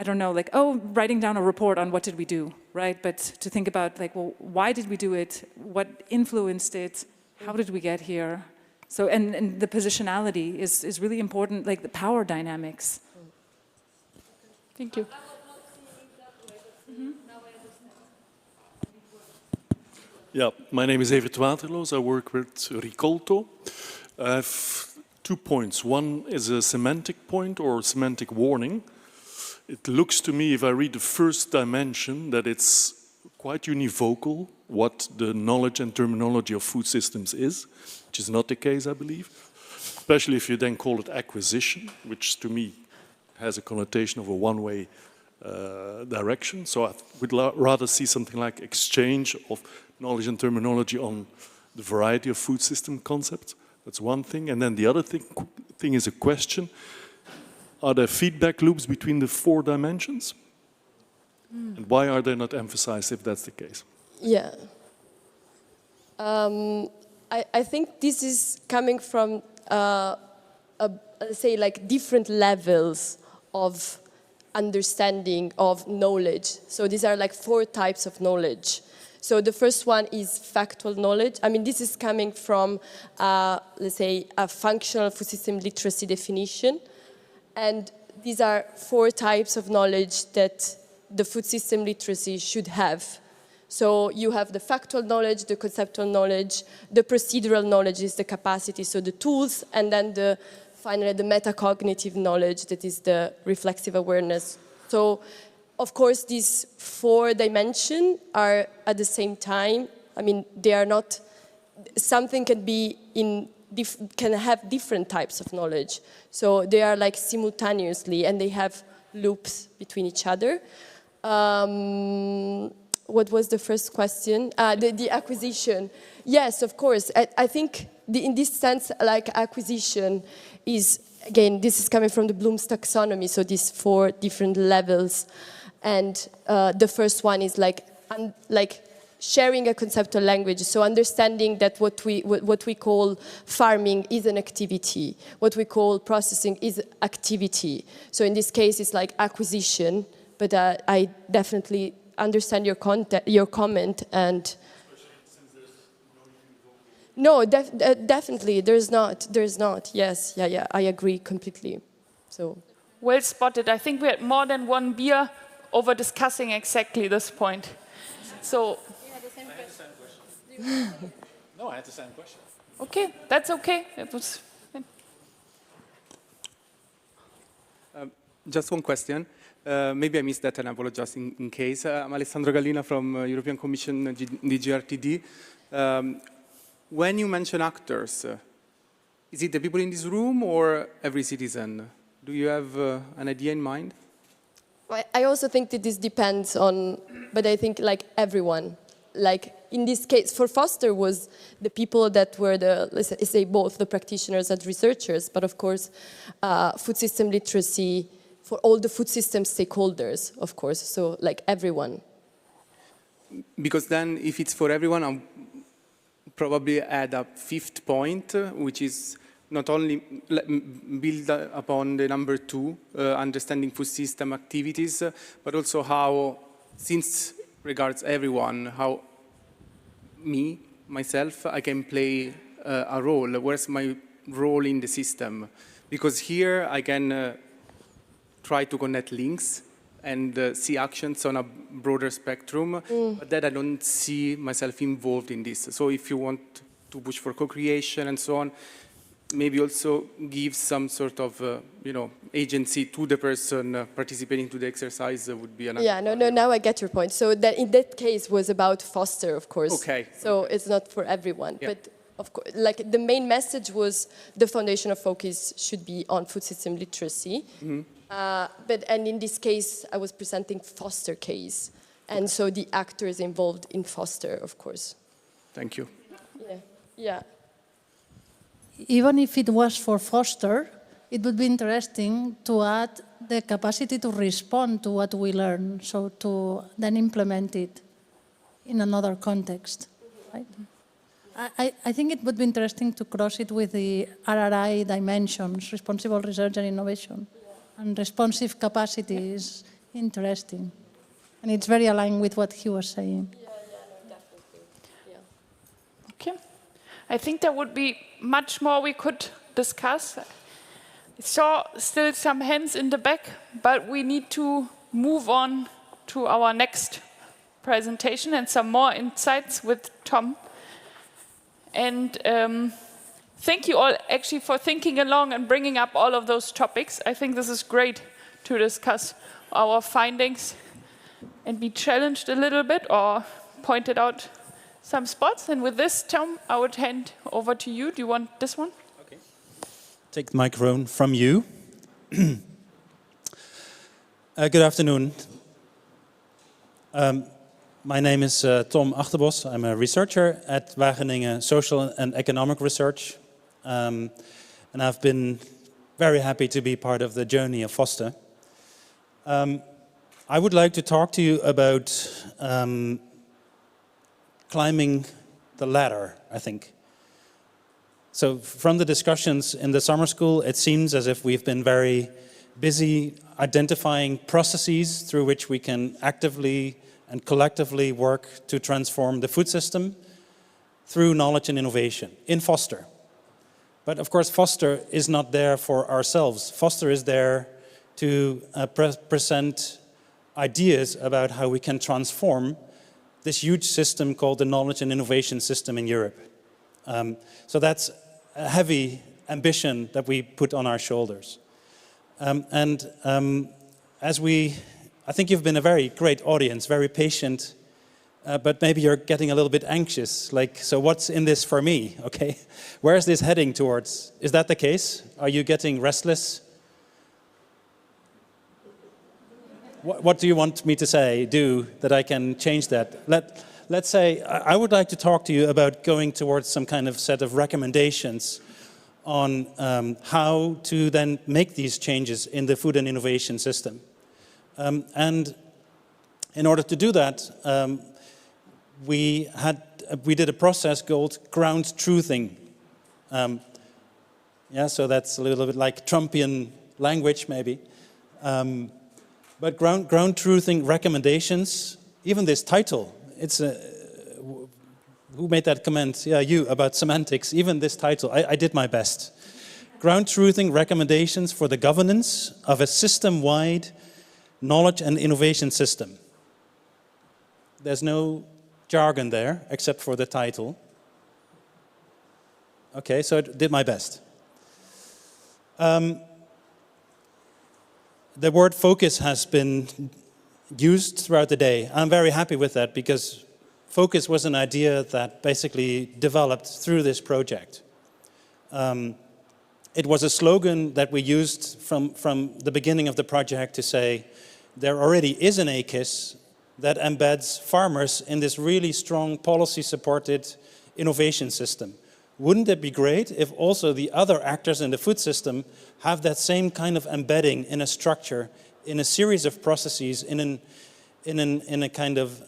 don't know, like, oh, writing down a report on what did we do, right? But to think about, like, well, why did we do it? What influenced it? How did we get here? So, and the positionality is really important, like the power dynamics.
Thank you.
Yeah, my name is Evert Waterloos. I work with Ricolto. I have 2 points. One is a semantic point or semantic warning. It looks to me, if I read the first dimension, that it's quite univocal what the knowledge and terminology of food systems is, which is not the case, I believe. Especially if you then call it acquisition, which to me has a connotation of a one-way direction. So I would rather see something like exchange of knowledge and terminology on the variety of food system concepts. That's one thing. And then the other thing is a question. Are there feedback loops between the 4 dimensions? And why are they not emphasized if that's the case?
Yeah. I think this is coming from, say, like different levels of understanding of knowledge. So these are like 4 types of knowledge. So the first one is factual knowledge. I mean, this is coming from, let's say, a functional food system literacy definition. And these are 4 types of knowledge that the food system literacy should have. So you have the factual knowledge, the conceptual knowledge, the procedural knowledge is the capacity, so the tools, and then finally the metacognitive knowledge, that is the reflexive awareness. So, of course, these 4 dimensions are at the same time. I mean, they are not. Something can be can have different types of knowledge. So they are like simultaneously, and they have loops between each other. What was the first question? The acquisition. Yes, of course. I think in this sense, like acquisition is, again, this is coming from the Bloom's taxonomy, so these 4 different levels. And the first one is like sharing a conceptual language, so understanding that what we call farming is an activity, what we call processing is activity. So in this case, it's like acquisition, but I definitely understand your comment, and no, definitely there's not. Yes, yeah, I agree completely. So
well spotted. I think we had more than 1 beer over discussing exactly this point. So.
No, I had the same question.
Okay, that's okay. It was.
Just one question. Maybe I missed that and I apologize in case. I'm Alessandro Gallina from European Commission DGRTD. When you mention actors, is it the people in this room or every citizen? Do you have an idea in mind?
I also think that this depends on, but I think like everyone. Like in this case, for Foster was the people that were let's say both the practitioners and researchers, but of course, food system literacy for all the food system stakeholders, of course, so like everyone.
Because then if it's for everyone, I'll probably add a 5th point, which is not only build upon the number 2, understanding food system activities, but also how, since regards everyone, how myself, I can play a role. Where's my role in the system? Because here I can try to connect links and see actions on a broader spectrum, but then I don't see myself involved in this. So if you want to push for co-creation and so on, maybe also give some sort of, agency to the person participating to the exercise would be another.
Yeah, no, now I get your point. So that in that case was about Foster, of course.
Okay.
So it's not for everyone, but of course, like the main message was the foundation of focus should be on food system literacy.
Mm-hmm.
And in this case, I was presenting Foster case, and so the actors involved in Foster, of course.
Thank you.
Yeah.
Even if it was for Foster, it would be interesting to add the capacity to respond to what we learn, so to then implement it in another context. Right? I think it would be interesting to cross it with the RRI dimensions, responsible research and innovation. And responsive capacity is interesting. And it's very aligned with what he was saying.
Okay. I think there would be much more we could discuss. I saw still some hands in the back, but we need to move on to our next presentation and some more insights with Tom. And thank you all actually for thinking along and bringing up all of those topics. I think this is great to discuss our findings and be challenged a little bit or pointed out some spots. And with this, Tom, I would hand over to you. Do you want this one?
Okay. Take the microphone from you. Good afternoon. My name is Tom Achterbos. I'm a researcher at Wageningen Social and Economic Research. And I've been very happy to be part of the journey of Foster. I would like to talk to you about climbing the ladder, I think. So from the discussions in the summer school, it seems as if we've been very busy identifying processes through which we can actively and collectively work to transform the food system through knowledge and innovation in Foster. But of course, Foster is not there for ourselves. Foster is there to present ideas about how we can transform this huge system called the knowledge and innovation system in Europe. So that's a heavy ambition that we put on our shoulders. I think you've been a very great audience, very patient, but maybe you're getting a little bit anxious, like, so what's in this for me, okay? Where is this heading towards? Is that the case? Are you getting restless? What do you want me to say, do, that I can change that? Let's say, I would like to talk to you about going towards some kind of set of recommendations on how to then make these changes in the food and innovation system. And in order to do that, we did a process called ground truthing. So that's a little bit like Trumpian language, maybe. But ground truthing recommendations, even this title, who made that comment? Yeah, you, about semantics. Even this title, I did my best. Ground truthing recommendations for the governance of a system-wide knowledge and innovation system. There's no jargon there, except for the title. Okay, so I did my best. The word focus has been used throughout the day. I'm very happy with that because focus was an idea that basically developed through this project. It was a slogan that we used from the beginning of the project to say, there already is an AKIS that embeds farmers in this really strong policy-supported innovation system. Wouldn't it be great if also the other actors in the food system have that same kind of embedding in a structure, in a series of processes, in a kind of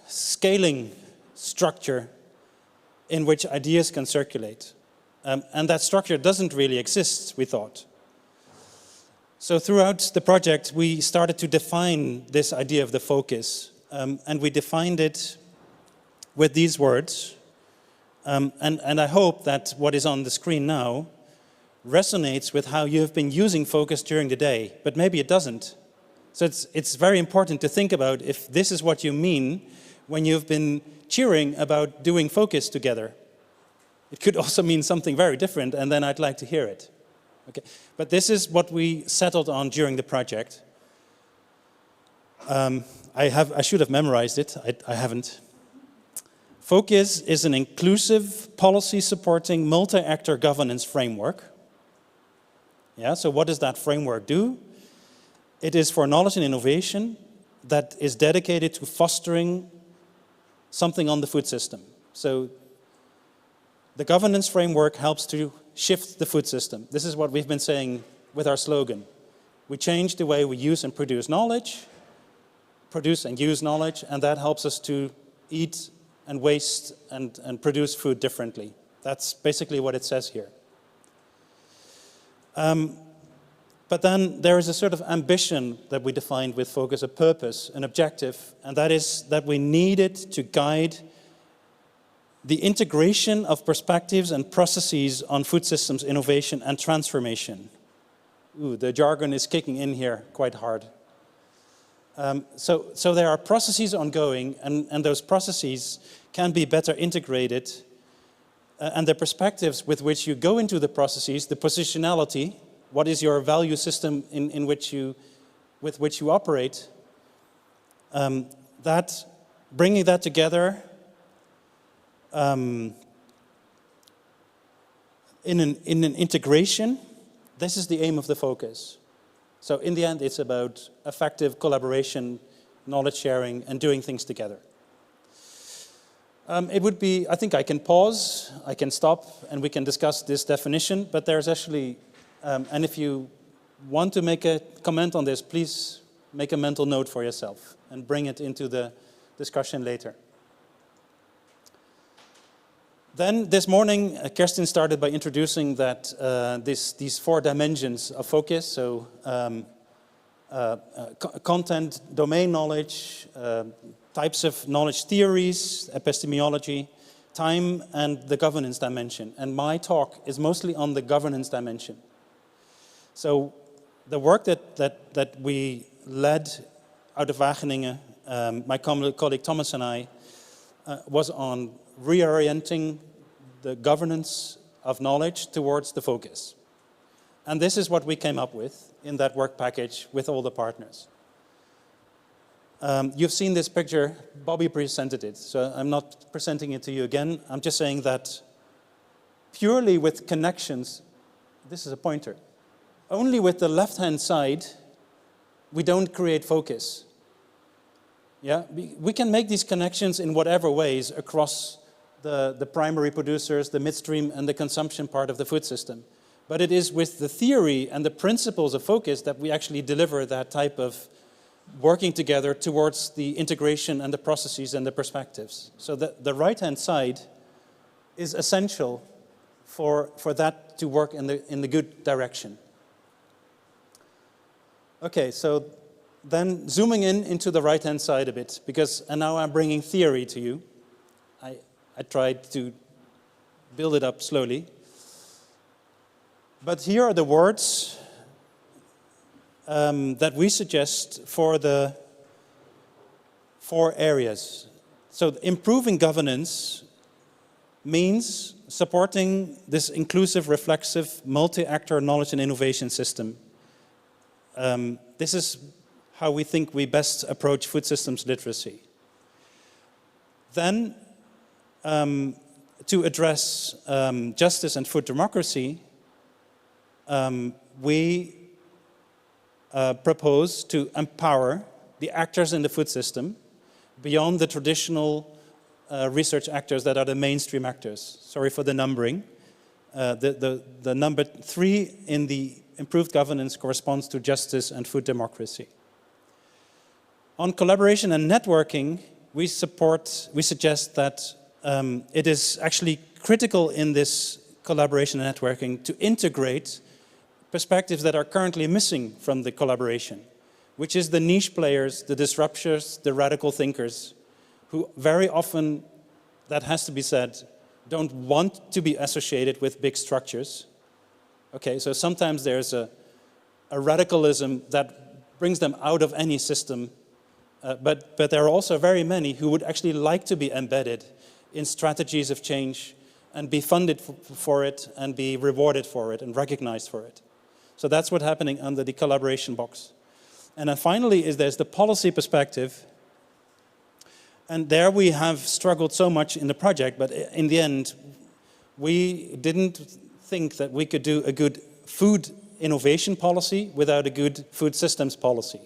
scaling structure in which ideas can circulate. And that structure doesn't really exist, we thought. So throughout the project, we started to define this idea of the focus, and we defined it with these words. And I hope that what is on the screen now resonates with how you have been using focus during the day, but maybe it doesn't. So it's very important to think about if this is what you mean when you've been cheering about doing focus together. It could also mean something very different, and then I'd like to hear it. Okay, but this is what we settled on during the project. I should have memorized it. I haven't. Focus is an inclusive, policy-supporting, multi-actor governance framework. Yeah, so what does that framework do? It is for knowledge and innovation that is dedicated to fostering something on the food system. So the governance framework helps to shift the food system. This is what we've been saying with our slogan. We change the way we use and produce knowledge, produce and use knowledge, and that helps us to eat and waste and produce food differently. That's basically what it says here. But then there is a sort of ambition that we defined with focus, a purpose, an objective, and that is that we need it to guide the integration of perspectives and processes on food systems innovation and transformation. Ooh, the jargon is kicking in here quite hard. So there are processes ongoing, and those processes can be better integrated, and the perspectives with which you go into the processes, the positionality, what is your value system with which you operate, that bringing that together in an integration, this is the aim of the focus. So in the end, it's about effective collaboration, knowledge sharing, and doing things together. It would be, I think I can pause, I can stop, and we can discuss this definition, but there's actually, and if you want to make a comment on this, please make a mental note for yourself and bring it into the discussion later. Then this morning, Kerstin started by introducing that these 4 dimensions of focus, so content, domain knowledge, types of knowledge theories, epistemology, time, and the governance dimension. And my talk is mostly on the governance dimension. So the work that we led out of Wageningen, my colleague Thomas and I, was on reorienting the governance of knowledge towards the focus. And this is what we came up with in that work package with all the partners. You've seen this picture, Bobby presented it, so I'm not presenting it to you again. I'm just saying that purely with connections, this is a pointer, only with the left-hand side, we don't create focus. Yeah, we can make these connections in whatever ways across the primary producers, the midstream, and the consumption part of the food system. But it is with the theory and the principles of focus that we actually deliver that type of working together towards the integration and the processes and the perspectives. So the right-hand side is essential for that to work in the good direction. Okay, so then zooming into the right-hand side a bit, and now I'm bringing theory to you. I tried to build it up slowly. But here are the words that we suggest for the 4 areas. So improving governance means supporting this inclusive, reflexive, multi-actor knowledge and innovation system. This is how we think we best approach food systems literacy. Then, to address justice and food democracy, we propose to empower the actors in the food system beyond the traditional research actors that are the mainstream actors. Sorry for the numbering. The number 3 in the improved governance corresponds to justice and food democracy. On collaboration and networking, we suggest that it is actually critical in this collaboration and networking to integrate perspectives that are currently missing from the collaboration, which is the niche players, the disruptors, the radical thinkers, who very often, that has to be said, don't want to be associated with big structures. Okay, so sometimes there's a radicalism that brings them out of any system, but there are also very many who would actually like to be embedded in strategies of change and be funded for it and be rewarded for it and recognized for it. So that's what's happening under the collaboration box. And then finally there's the policy perspective. And there we have struggled so much in the project, but in the end, we didn't think that we could do a good food innovation policy without a good food systems policy.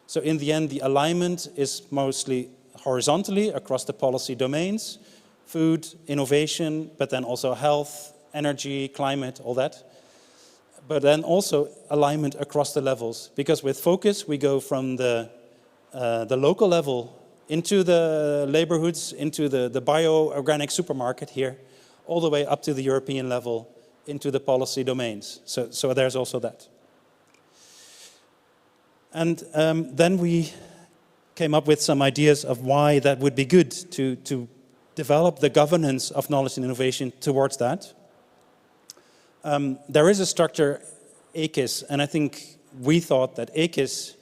So in the end, the alignment is mostly horizontally across the policy domains, food, innovation, but then also health, energy, climate, all that. But then also alignment across the levels, because with focus we go from the local level into the neighborhoods, into the bio-organic supermarket here, all the way up to the European level, into the policy domains. So there's also that. And then we came up with some ideas of why that would be good to develop the governance of knowledge and innovation towards that. There is a structure, ACIS, and I think we thought that ACIS,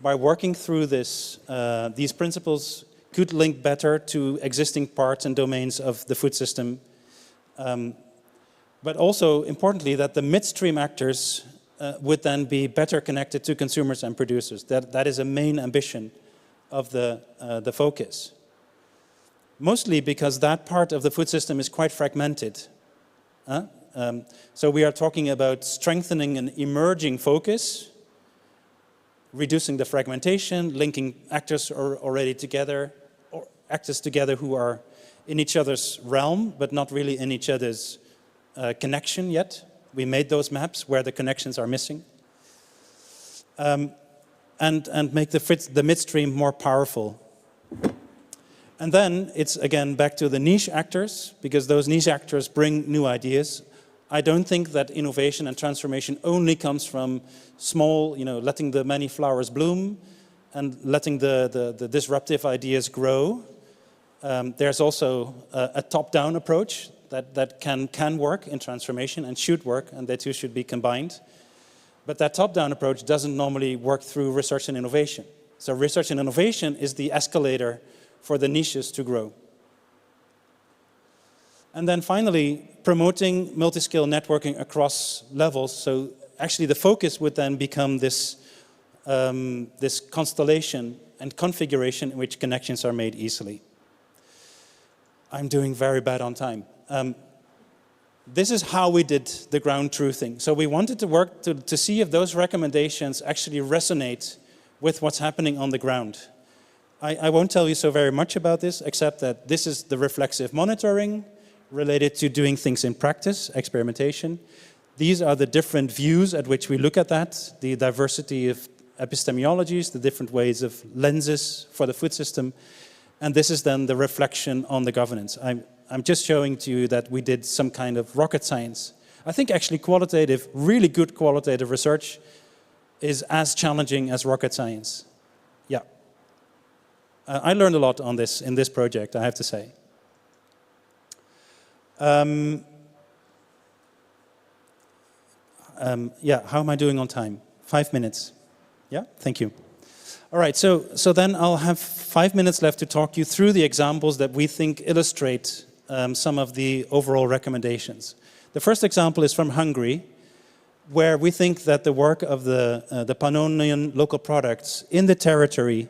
by working through this, these principles, could link better to existing parts and domains of the food system. But also, importantly, that the midstream actors would then be better connected to consumers and producers. That is a main ambition of the focus. Mostly because that part of the food system is quite fragmented. So we are talking about strengthening an emerging focus, reducing the fragmentation, linking actors already together, or actors together who are in each other's realm, but not really in each other's connection yet. We made those maps where the connections are missing. And make the midstream more powerful. And then it's again back to the niche actors, because those niche actors bring new ideas. I don't think that innovation and transformation only comes from small, letting the many flowers bloom and letting the disruptive ideas grow. There's also a top-down approach that can work in transformation and should work, and the two should be combined. But that top-down approach doesn't normally work through research and innovation. So research and innovation is the escalator for the niches to grow. And then finally, promoting multi-scale networking across levels. So actually the focus would then become this constellation and configuration in which connections are made easily. I'm doing very bad on time. This is how we did the ground truthing. So we wanted to work to see if those recommendations actually resonate with what's happening on the ground. I won't tell you so very much about this, except that this is the reflexive monitoring related to doing things in practice, experimentation. These are the different views at which we look at that, the diversity of epistemologies, the different ways of lenses for the food system. And this is then the reflection on the governance. I'm just showing to you that we did some kind of rocket science. I think actually qualitative, really good qualitative research is as challenging as rocket science. Yeah. I learned a lot on this in this project, I have to say. Yeah, how am I doing on time? 5 minutes. Yeah, thank you. All right, so then I'll have 5 minutes left to talk you through the examples that we think illustrate some of the overall recommendations. The first example is from Hungary, where we think that the work of the Pannonian local products in the territory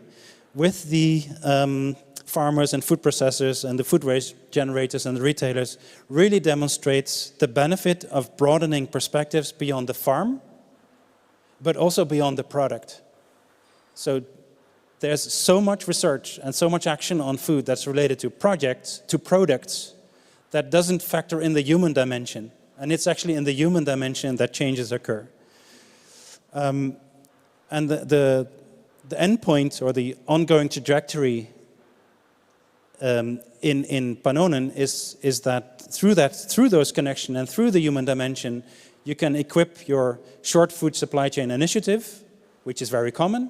with the farmers and food processors and the food waste generators and the retailers really demonstrates the benefit of broadening perspectives beyond the farm, but also beyond the product. So there's so much research and so much action on food that's related to projects, to products, that doesn't factor in the human dimension. And it's actually in the human dimension that changes occur. And the end point, or the ongoing trajectory in Pannonen is that through those connections and through the human dimension, you can equip your short food supply chain initiative, which is very common,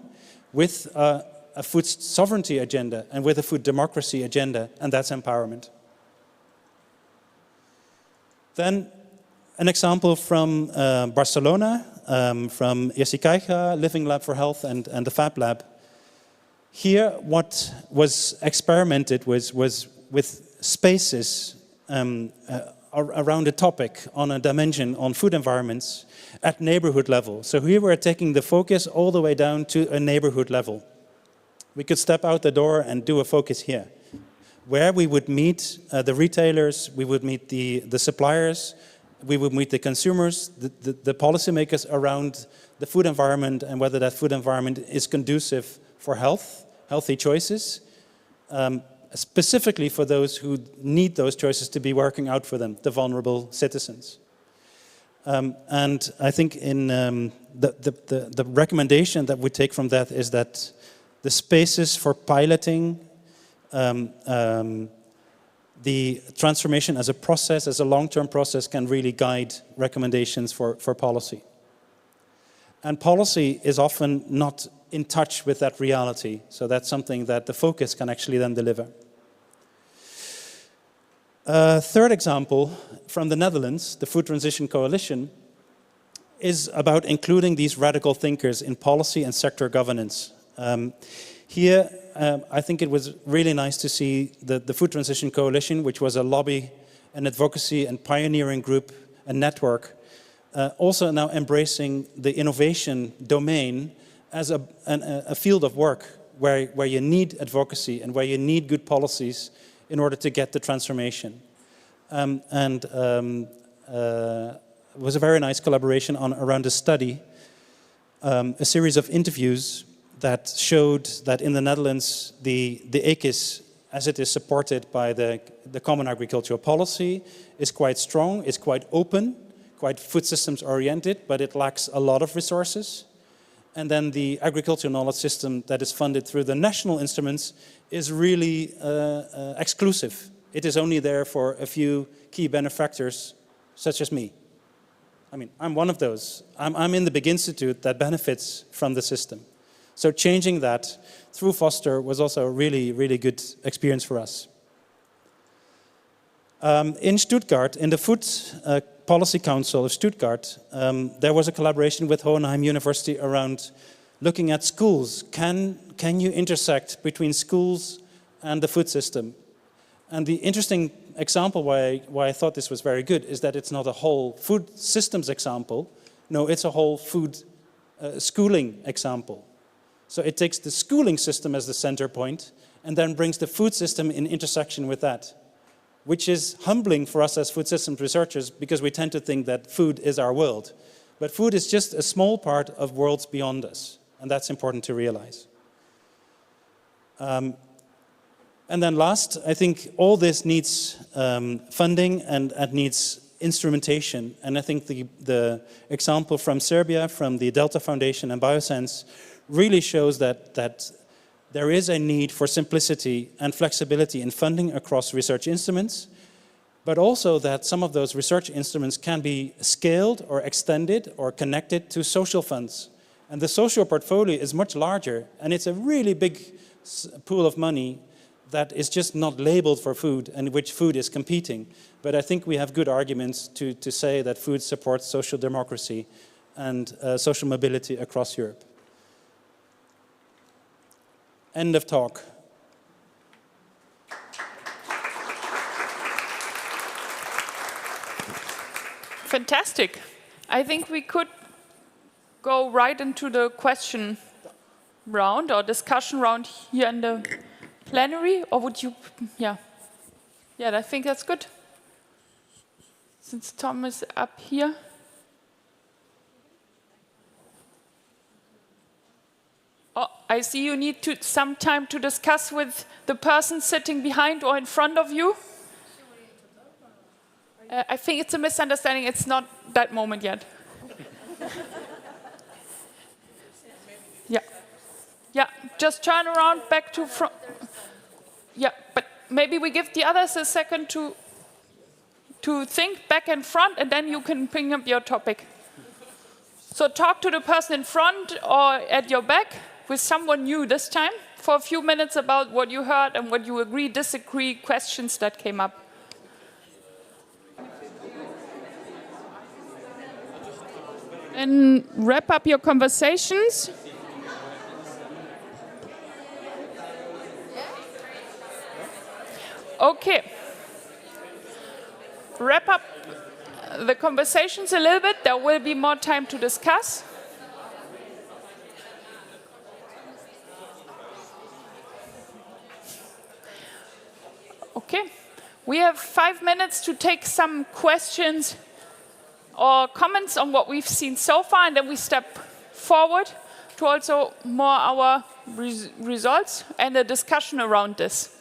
with a food sovereignty agenda and with a food democracy agenda, and that's empowerment. Then an example from Barcelona, from Iersikaika, Living Lab for Health, and the Fab Lab. Here, what was experimented was with spaces around a topic on a dimension on food environments at neighborhood level. So here we're taking the focus all the way down to a neighborhood level. We could step out the door and do a focus here, where we would meet the retailers, we would meet the suppliers, we would meet the consumers, the policymakers around the food environment and whether that food environment is conducive for health, healthy choices, specifically for those who need those choices to be working out for them, the vulnerable citizens. And I think in the recommendation that we take from that is that the spaces for piloting the transformation as a process, as a long-term process, can really guide recommendations for policy. And policy is often not in touch with that reality, so that's something that the focus can actually then deliver. Third example from the Netherlands, the Food Transition Coalition, is about including these radical thinkers in policy and sector governance. Here, I think it was really nice to see the Food Transition Coalition, which was a lobby, an advocacy and pioneering group, a network, also now embracing the innovation domain as a field of work where you need advocacy and where you need good policies in order to get the transformation. It was a very nice collaboration around a study, a series of interviews that showed that in the Netherlands, the ECIS, as it is supported by the Common Agricultural Policy, is quite strong, is quite open, quite food systems oriented, but it lacks a lot of resources. And then the agricultural knowledge system that is funded through the national instruments is really exclusive. It is only there for a few key benefactors, such as me. I mean, I'm one of those. I'm in the big institute that benefits from the system. So changing that through Foster was also a really, really good experience for us. In Stuttgart, in the Food Policy Council of Stuttgart, there was a collaboration with Hohenheim University around looking at schools. Can you intersect between schools and the food system? And the interesting example why I thought this was very good is that it's not a whole food systems example. No, it's a whole food schooling example. So it takes the schooling system as the center point and then brings the food system in intersection with that, which is humbling for us as food systems researchers because we tend to think that food is our world. But food is just a small part of worlds beyond us, and that's important to realize. And then last, I think all this needs funding and needs instrumentation. And I think the example from Serbia, from the Delta Foundation and Biosense, really shows that there is a need for simplicity and flexibility in funding across research instruments, but also that some of those research instruments can be scaled or extended or connected to social funds. And the social portfolio is much larger, and it's a really big pool of money that is just not labeled for food and in which food is competing. But I think we have good arguments to say that food supports social democracy and social mobility across Europe. End of talk.
Fantastic. I think we could go right into the question round or discussion round here in the plenary, or would you, yeah, I think that's good. Since Tom is up here. Oh, I see you need some time to discuss with the person sitting behind or in front of you. I think it's a misunderstanding. It's not that moment yet. Yeah, just turn around back to front. Yeah, but maybe we give the others a second to think back and front, and then you can bring up your topic. So talk to the person in front or at your back with someone new this time for a few minutes about what you heard and what you agree, disagree, questions that came up. And wrap up your conversations. Okay. Wrap up the conversations a little bit. There will be more time to discuss. Okay. We have 5 minutes to take some questions or comments on what we've seen so far, and then we step forward to also more our results and a discussion around this.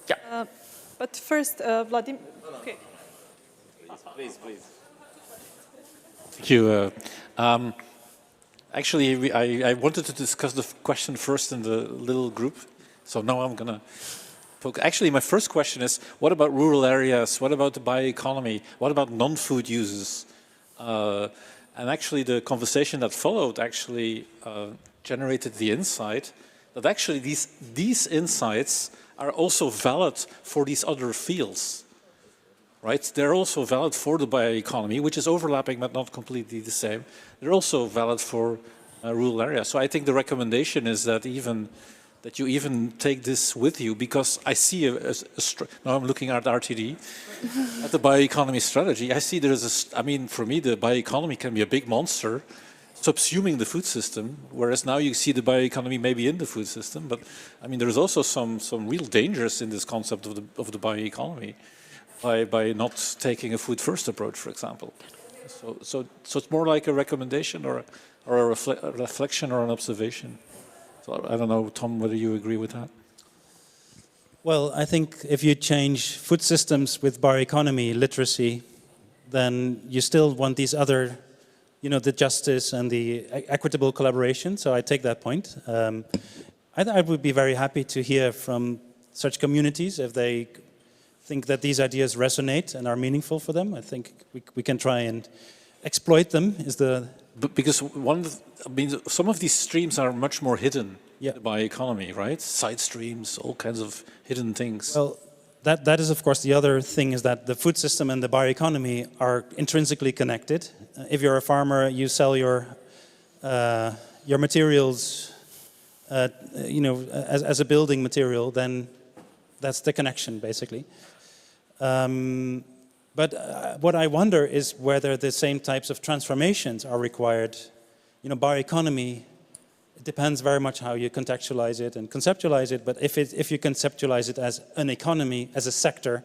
Yeah.
But first, Vladimir. Okay.
Please. Thank you. Actually, I wanted to discuss the question first in the little group, so now I'm going to poke. Actually, my first question is, what about rural areas? What about the bioeconomy? What about non-food uses? And actually, the conversation that followed actually generated the insight that actually these insights are also valid for these other fields, right? They're also valid for the bioeconomy, which is overlapping but not completely the same. They're also valid for rural areas. So I think the recommendation is that you even take this with you, because I see now I'm looking at RTD, at the bioeconomy strategy. I see for me, the bioeconomy can be a big monster subsuming the food system, whereas now you see the bioeconomy maybe in the food system, but I mean, there's also some real dangers in this concept of the bioeconomy by not taking a food first approach, for example. So it's more like a recommendation or a reflection or an observation. So I don't know, Tom, whether you agree with that?
Well, I think if you change food systems with bioeconomy literacy, then you still want these other you know, the justice and the equitable collaboration. So I take that point. I would be very happy to hear from such communities if they think that these ideas resonate and are meaningful for them. I think we can try and exploit them.
Because some of these streams are much more hidden by economy, right? Side streams, all kinds of hidden things.
Well, that is, of course, the other thing is that the food system and the bioeconomy are intrinsically connected. If you're a farmer, you sell your materials, you know, as a building material, then that's the connection, basically. But what I wonder is whether the same types of transformations are required. You know, bioeconomy, it depends very much how you contextualize it and conceptualize it, but if you conceptualize it as an economy, as a sector,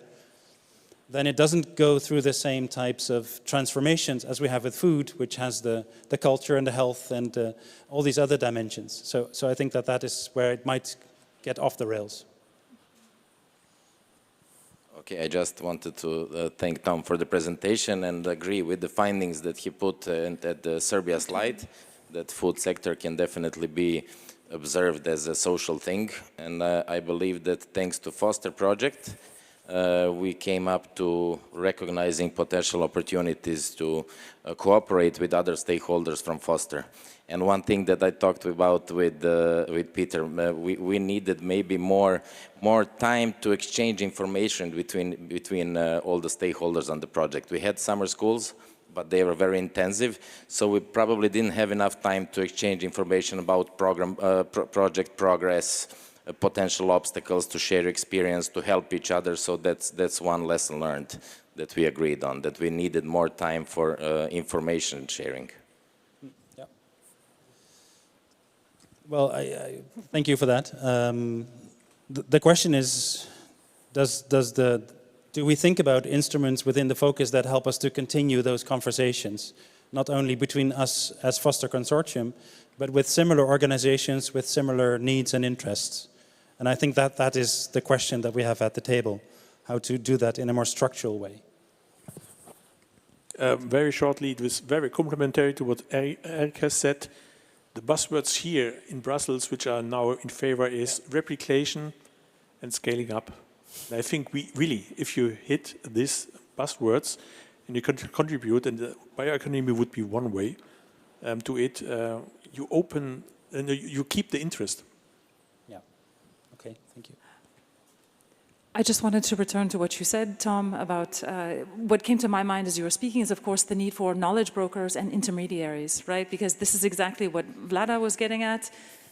then it doesn't go through the same types of transformations as we have with food, which has the culture and the health and all these other dimensions. So I think that is where it might get off the rails.
Okay, I just wanted to thank Tom for the presentation and agree with the findings that he put at the Serbia slide, that food sector can definitely be observed as a social thing. And I believe that thanks to Foster project, we came up to recognizing potential opportunities to cooperate with other stakeholders from Foster. And one thing that I talked about with Peter, we needed maybe more time to exchange information between all the stakeholders on the project. We had summer schools, but they were very intensive, so we probably didn't have enough time to exchange information about project progress, potential obstacles, to share experience, to help each other. So that's one lesson learned that we agreed on, that we needed more time for information sharing.
Well, I thank you for that. The question is, do we think about instruments within the focus that help us to continue those conversations, not only between us as Foster Consortium, but with similar organizations with similar needs and interests? And I think that is the question that we have at the table, how to do that in a more structural way.
Very shortly, it was very complementary to what Eric has said. The buzzwords here in Brussels, which are now in favor, is replication and scaling up. And I think we really, if you hit these buzzwords and you can contribute, and the bioeconomy would be one way to it, you open and you keep the interest.
Yeah. Okay. Thank you.
I just wanted to return to what you said, Tom, about what came to my mind as you were speaking is, of course, the need for knowledge brokers and intermediaries, right? Because this is exactly what Vlada was getting at,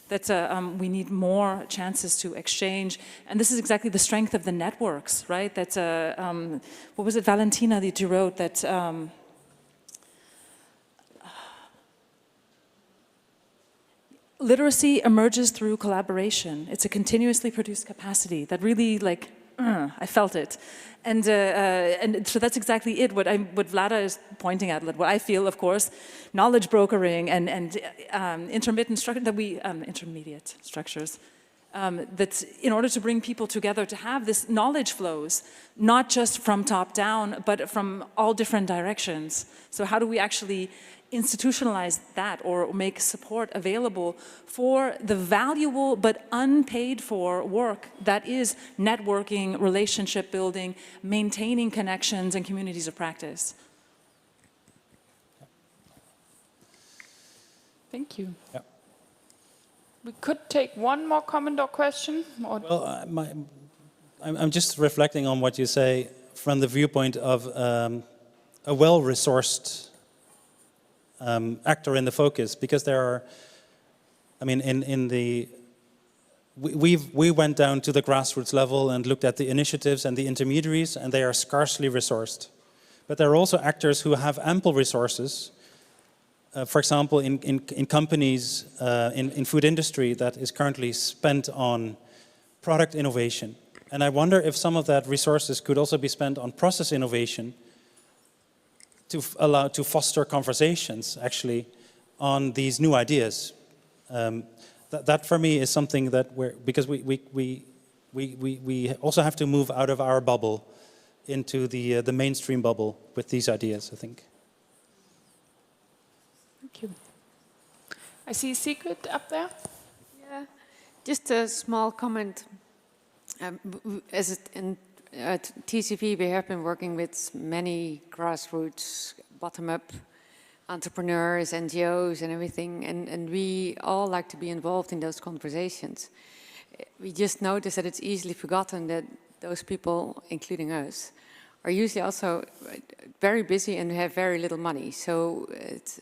that we need more chances to exchange. And this is exactly the strength of the networks, right? That, what was it, Valentina, that you wrote that literacy emerges through collaboration. It's a continuously produced capacity that really, like, I felt it. And so that's exactly it, what Vlada is pointing at, what I feel, of course, knowledge brokering and intermittent structure, intermediate structures, that in order to bring people together to have this knowledge flows, not just from top down, but from all different directions. So how do we actually institutionalize that or make support available for the valuable but unpaid for work that is networking, relationship building, maintaining connections and communities of practice?
Thank you.
Yeah.
We could take one more comment or question. Or
Well, I'm just reflecting on what you say from the viewpoint of a well-resourced actor in the focus, because there are, I mean, we went down to the grassroots level and looked at the initiatives and the intermediaries, and they are scarcely resourced. But there are also actors who have ample resources. For example, in companies in food industry that is currently spent on product innovation. And I wonder if some of that resources could also be spent on process innovation to foster conversations, actually, on these new ideas. That for me is something that because we also have to move out of our bubble into the mainstream bubble with these ideas, I think.
Thank you. I see Sigrid up there.
Yeah, just a small comment. At TCV, we have been working with many grassroots, bottom-up entrepreneurs, NGOs, and everything, and we all like to be involved in those conversations. We just notice that it's easily forgotten that those people, including us, are usually also very busy and have very little money. So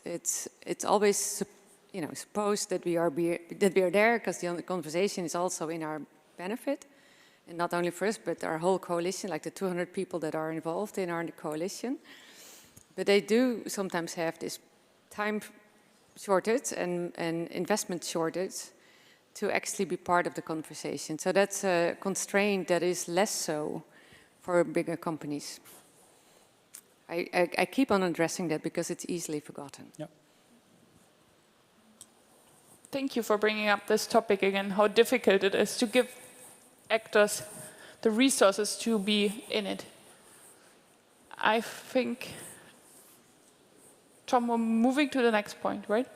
it's always, you know, supposed that we are there because the conversation is also in our benefit, and not only for us, but our whole coalition, like the 200 people that are involved in our coalition. But they do sometimes have this time shortage and investment shortage to actually be part of the conversation. So that's a constraint that is less so for bigger companies. I keep on addressing that because it's easily forgotten.
Yep.
Thank you for bringing up this topic again, how difficult it is to give actors the resources to be in it. I think, Tom, we're moving to the next point, right?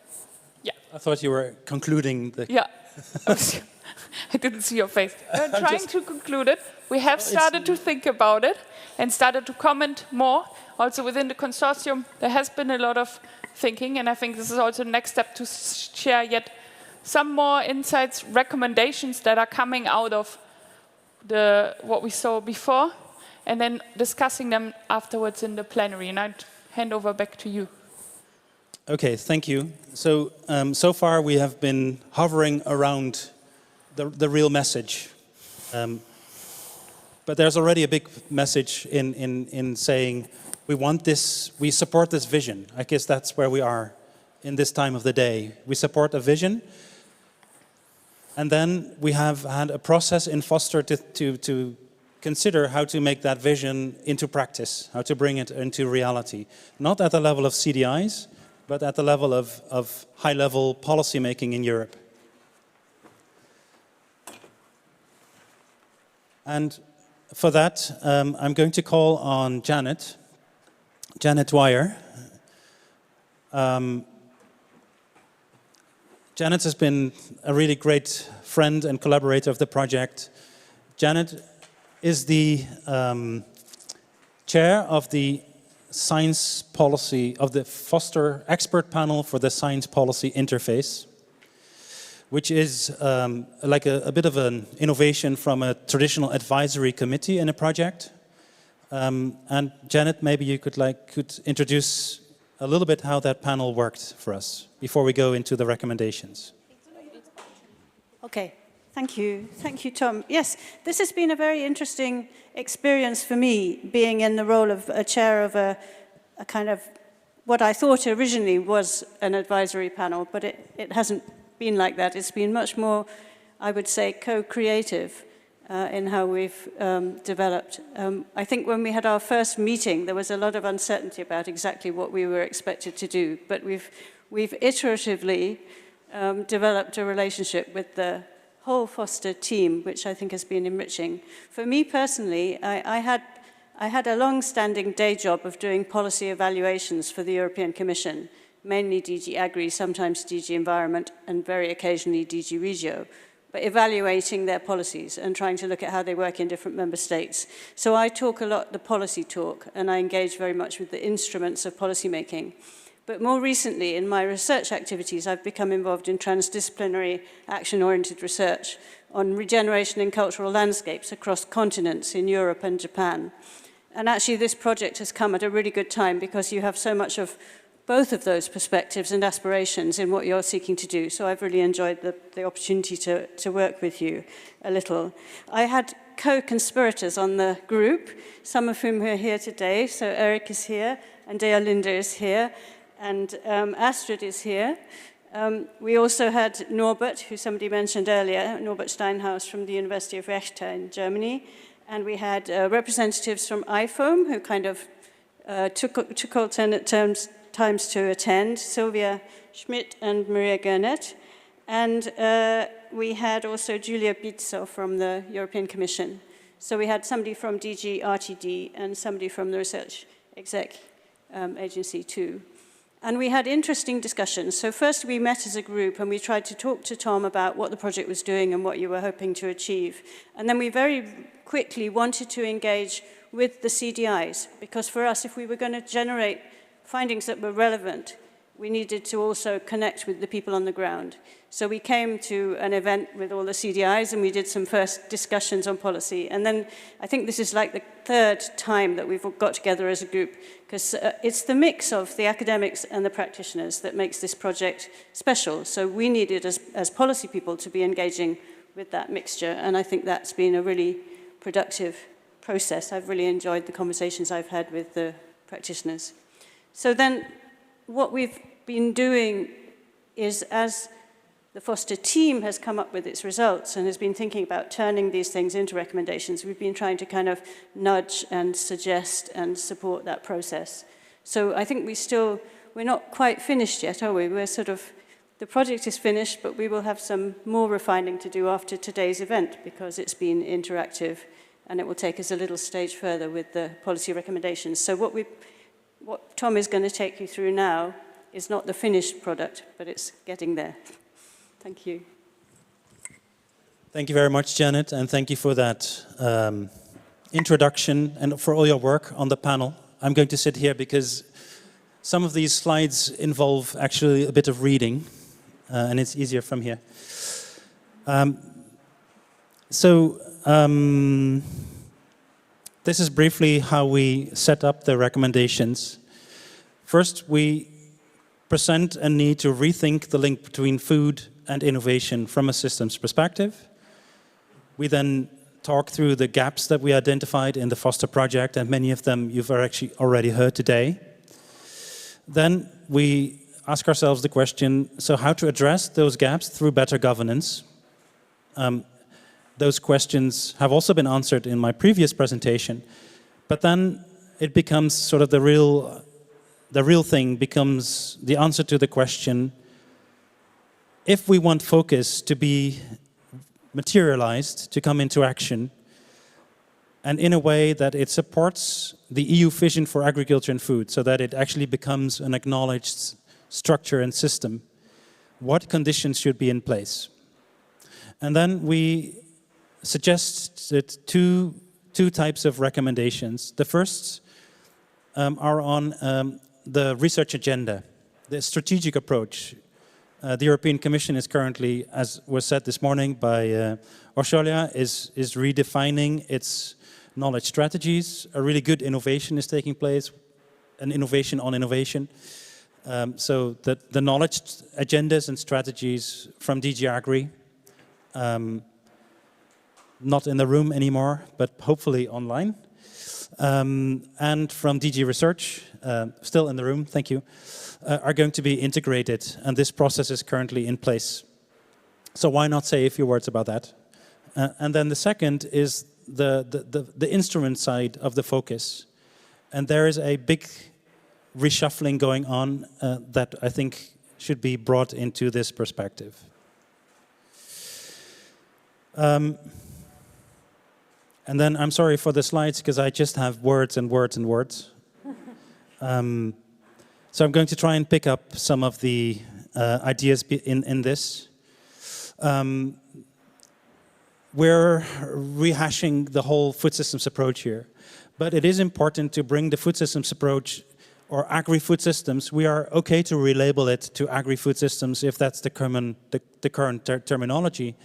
Yeah.
I thought you were concluding the...
Yeah. I didn't see your face. I'm trying to conclude it. We have started to think about it and started to comment more. Also within the consortium, there has been a lot of thinking, and I think this is also the next step to share yet some more insights, recommendations that are coming out of what we saw before, and then discussing them afterwards in the plenary. And I'd hand over back to you.
Okay, thank you. So, so far we have been hovering around the real message. But there's already a big message in saying we want this, we support this vision. I guess that's where we are in this time of the day. We support a vision. And then we have had a process in Foster to consider how to make that vision into practice, how to bring it into reality. Not at the level of CDIs, but at the level of high-level policy making in Europe. And for that, I'm going to call on Janet Dwyer. Janet has been a really great friend and collaborator of the project. Janet is the chair of the science policy of the Foster Expert Panel for the Science Policy Interface, which is like a bit of an innovation from a traditional advisory committee in a project. And Janet, maybe you could introduce a little bit how that panel worked for us before we go into the recommendations.
Okay, thank you. Thank you, Tom. Yes, this has been a very interesting experience for me, being in the role of a chair of a kind of what I thought originally was an advisory panel, but it hasn't been like that. It's been much more, I would say, co-creative in how we've developed. I think when we had our first meeting, there was a lot of uncertainty about exactly what we were expected to do, but we've iteratively developed a relationship with the whole Foster team, which I think has been enriching. For me personally, I had a long-standing day job of doing policy evaluations for the European Commission, mainly DG Agri, sometimes DG Environment, and very occasionally DG Regio, but evaluating their policies and trying to look at how they work in different member states. So I talk a lot the policy talk, and I engage very much with the instruments of policy making. But more recently, in my research activities, I've become involved in transdisciplinary action-oriented research on regeneration in cultural landscapes across continents in Europe and Japan. And actually, this project has come at a really good time because you have so much of both of those perspectives and aspirations in what you're seeking to do. So I've really enjoyed the opportunity to work with you a little. I had co-conspirators on the group, some of whom are here today. So Eric is here, and Dea Linde is here, and Astrid is here. We also had Norbert, who somebody mentioned earlier, Norbert Steinhaus from the University of Rechte in Germany. And we had representatives from IFOAM, who kind of took alternate times to attend, Sylvia Schmidt and Maria Gernet. And we had also Julia Bizzo from the European Commission. So we had somebody from DG RTD and somebody from the Research Exec Agency too. And we had interesting discussions. So first we met as a group and we tried to talk to Tom about what the project was doing and what you were hoping to achieve. And then we very quickly wanted to engage with the CDIs, because for us, if we were going to generate findings that were relevant, we needed to also connect with the people on the ground. So we came to an event with all the CDIs and we did some first discussions on policy. And then I think this is like the third time that we've got together as a group, because it's the mix of the academics and the practitioners that makes this project special. So we needed, as policy people, to be engaging with that mixture. And I think that's been a really productive process. I've really enjoyed the conversations I've had with the practitioners. So then what we've been doing is, as the Foster team has come up with its results and has been thinking about turning these things into recommendations, we've been trying to kind of nudge and suggest and support that process. So I think we're not quite finished yet, are we? The project is finished, but we will have some more refining to do after today's event, because it's been interactive and it will take us a little stage further with the policy recommendations. So what Tom is going to take you through now is not the finished product, but it's getting there. Thank you.
Thank you very much, Janet, and thank you for that introduction and for all your work on the panel. I'm going to sit here because some of these slides involve actually a bit of reading, and it's easier from here. This is briefly how we set up the recommendations. First, we present a need to rethink the link between food and innovation from a systems perspective. We then talk through the gaps that we identified in the Foster project, and many of them you've actually already heard today. Then we ask ourselves the question, so how to address those gaps through better governance? Those questions have also been answered in my previous presentation, but then it becomes sort of the real thing becomes the answer to the question, if we want focus to be materialized, to come into action, and in a way that it supports the EU vision for agriculture and food, so that it actually becomes an acknowledged structure and system, what conditions should be in place? And then we suggested two types of recommendations. The first are on the research agenda, the strategic approach. The European Commission is currently, as was said this morning by Orsholia, is redefining its knowledge strategies. A really good innovation is taking place, an innovation on innovation. So the knowledge agendas and strategies from DG Agri, not in the room anymore, but hopefully online. And from DG Research, still in the room, thank you, are going to be integrated, and this process is currently in place. So why not say a few words about that? And then the second is the instrument side of the focus. And there is a big reshuffling going on that I think should be brought into this perspective. And then I'm sorry for the slides, because I just have words and words and words. So I'm going to try and pick up some of the ideas in this. We're rehashing the whole food systems approach here. But it is important to bring the food systems approach, or agri-food systems, we are okay to relabel it to agri-food systems if that's the current terminology,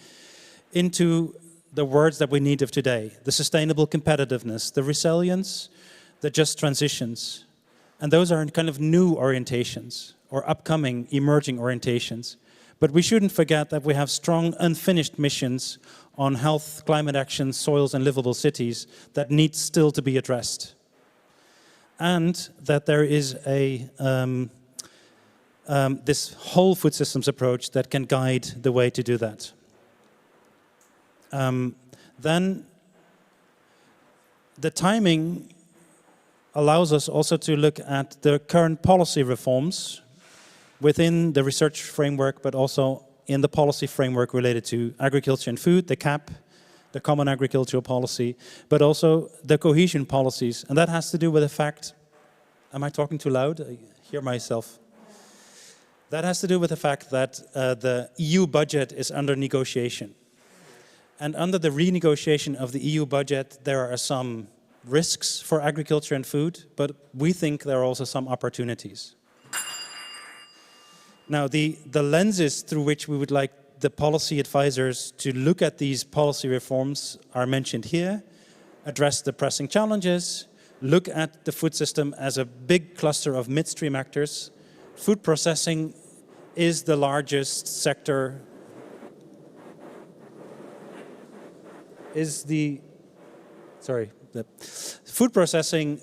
into the words that we need of today: the sustainable competitiveness, the resilience, the just transitions. And those are kind of new orientations, or upcoming, emerging orientations. But we shouldn't forget that we have strong unfinished missions on health, climate action, soils and livable cities that need still to be addressed. And that there is this whole food systems approach that can guide the way to do that. Then the timing allows us also to look at the current policy reforms within the research framework, but also in the policy framework related to agriculture and food, the CAP, the Common Agricultural Policy, but also the cohesion policies. And that has to do with the fact, am I talking too loud? I hear myself. That has to do with the fact that the EU budget is under negotiation. And under the renegotiation of the EU budget, there are some risks for agriculture and food, but we think there are also some opportunities. Now, the lenses through which we would like the policy advisors to look at these policy reforms are mentioned here: address the pressing challenges, look at the food system as a big cluster of midstream actors. Food processing is the largest sector, food processing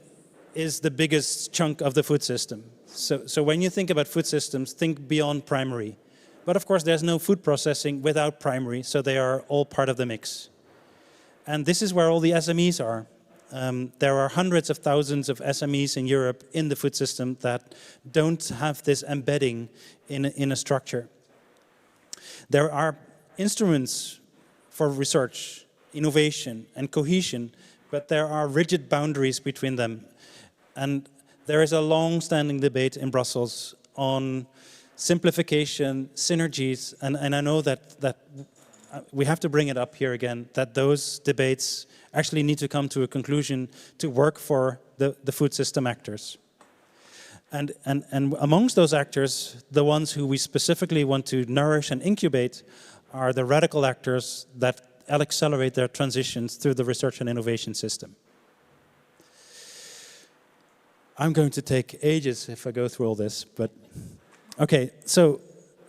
is the biggest chunk of the food system. So when you think about food systems, think beyond primary. But of course, there's no food processing without primary, so they are all part of the mix. And this is where all the SMEs are. There are hundreds of thousands of SMEs in Europe in the food system that don't have this embedding in a structure. There are instruments for research, innovation, and cohesion, but there are rigid boundaries between them. And there is a long-standing debate in Brussels on simplification, synergies, and I know that we have to bring it up here again, that those debates actually need to come to a conclusion to work for the food system actors. And amongst those actors, the ones who we specifically want to nourish and incubate are the radical actors that accelerate their transitions through the research and innovation system. I'm going to take ages if I go through all this, but okay, so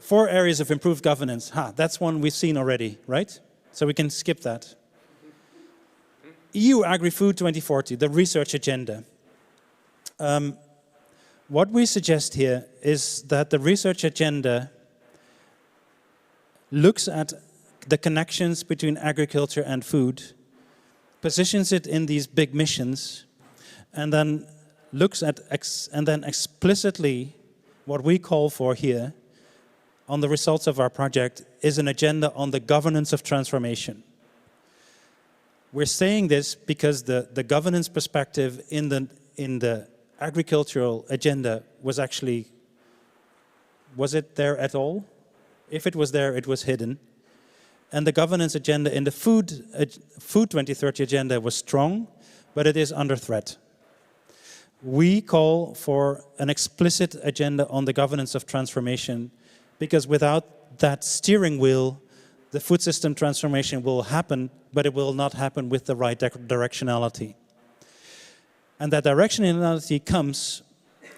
4 areas of improved governance. That's one we've seen already, right? So we can skip that. EU Agri-Food 2040, the research agenda. What we suggest here is that the research agenda looks at the connections between agriculture and food, positions it in these big missions, and then looks at explicitly what we call for here on the results of our project is an agenda on the governance of transformation. We're saying this because the governance perspective in the agricultural agenda was actually, was it there at all? If it was there, it was hidden. And the governance agenda in the Food 2030 agenda was strong, but it is under threat. We call for an explicit agenda on the governance of transformation, because without that steering wheel, the food system transformation will happen, but it will not happen with the right directionality. And that directionality comes,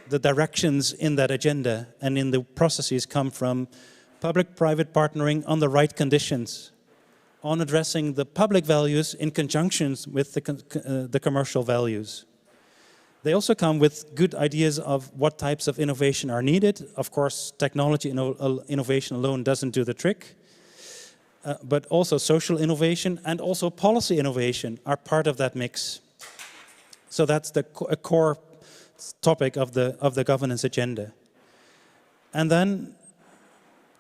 the directions in that agenda and in the processes come from public-private partnering on the right conditions, on addressing the public values in conjunction with the commercial values. They also come with good ideas of what types of innovation are needed. Of course, technology innovation alone doesn't do the trick, but also social innovation and also policy innovation are part of that mix. So that's a core topic of the governance agenda. And then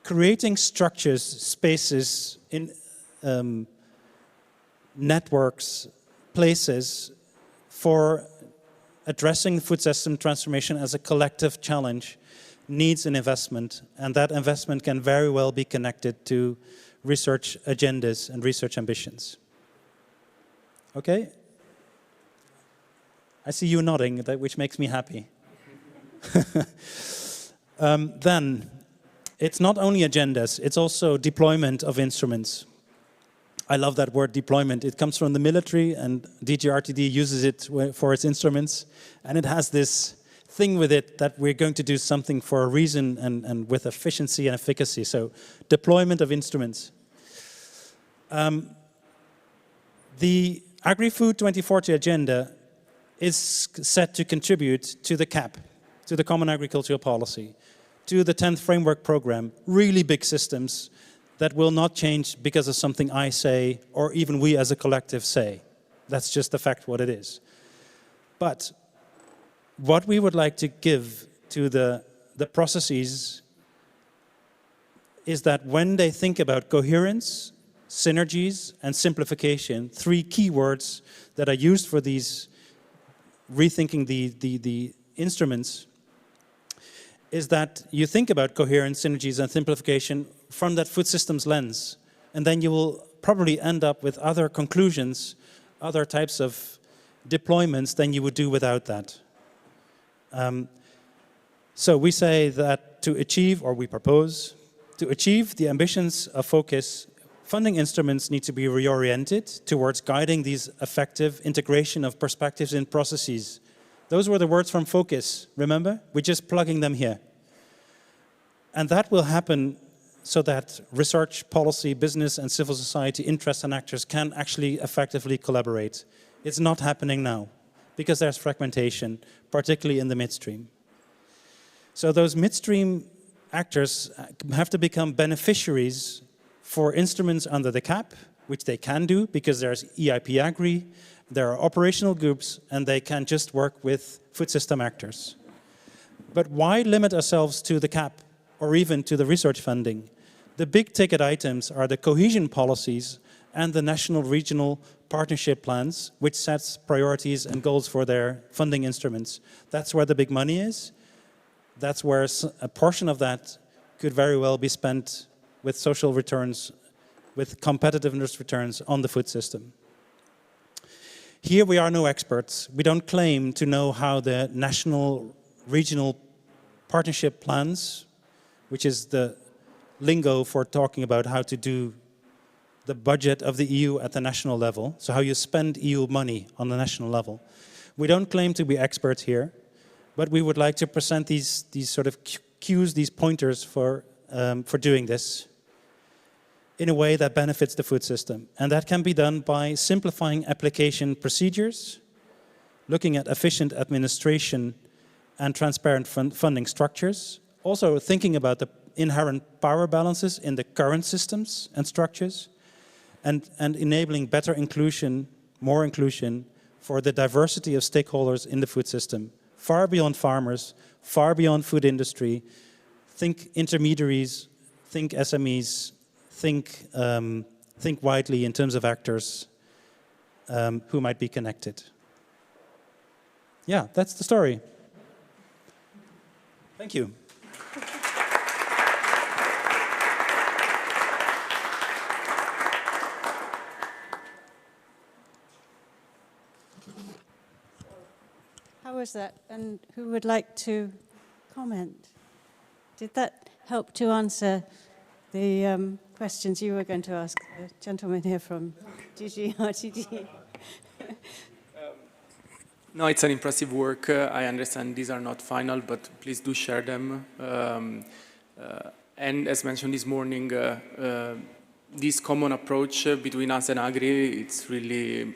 creating structures, spaces, in networks, places for addressing food system transformation as a collective challenge needs an investment, and that investment can very well be connected to research agendas and research ambitions. Okay? I see you nodding, which makes me happy. Then, it's not only agendas, it's also deployment of instruments. I love that word, deployment. It comes from the military, and DG RTD uses it for its instruments. And it has this thing with it that we're going to do something for a reason and with efficiency and efficacy. So, deployment of instruments. The Agri-Food 2040 agenda is set to contribute to the CAP, to the Common Agricultural Policy, to the 10th Framework Program, really big systems that will not change because of something I say or even we as a collective say. That's just the fact what it is. But what we would like to give to the processes is that when they think about coherence, synergies, and simplification, 3 key words that are used for these rethinking the instruments, is that you think about coherence, synergies, and simplification from that food systems lens. And then you will probably end up with other conclusions, other types of deployments than you would do without that. So we say that to achieve, or we propose, to achieve the ambitions of focus, funding instruments need to be reoriented towards guiding these effective integration of perspectives in processes. Those were the words from focus, remember? We're just plugging them here. And that will happen so that research, policy, business, and civil society interests and actors can actually effectively collaborate. It's not happening now, because there's fragmentation, particularly in the midstream. So those midstream actors have to become beneficiaries for instruments under the CAP, which they can do because there's EIP Agri, there are operational groups, and they can just work with food system actors. But why limit ourselves to the CAP or even to the research funding? The big ticket items are the cohesion policies and the national regional partnership plans, which sets priorities and goals for their funding instruments. That's where the big money is. That's where a portion of that could very well be spent with social returns, with competitiveness returns on the food system. Here we are no experts. We don't claim to know how the national regional partnership plans, which is the lingo for talking about how to do the budget of the EU at the national level, so how you spend EU money on the national level. We don't claim to be experts here, but we would like to present these sort of cues, these pointers for doing this in a way that benefits the food system. And that can be done by simplifying application procedures, looking at efficient administration and transparent funding structures, also thinking about the inherent power balances in the current systems and structures, and enabling better inclusion, more inclusion for the diversity of stakeholders in the food system, far beyond farmers, far beyond food industry. Think intermediaries, think SMEs, think widely in terms of actors who might be connected. Yeah, that's the story. Thank you.
How was that? And who would like to comment? Did that help to answer the questions you were going to ask the gentleman here from DG RTD?
No, it's an impressive work. I understand these are not final, but please do share them. And as mentioned this morning, this common approach between us and Agri, it's really,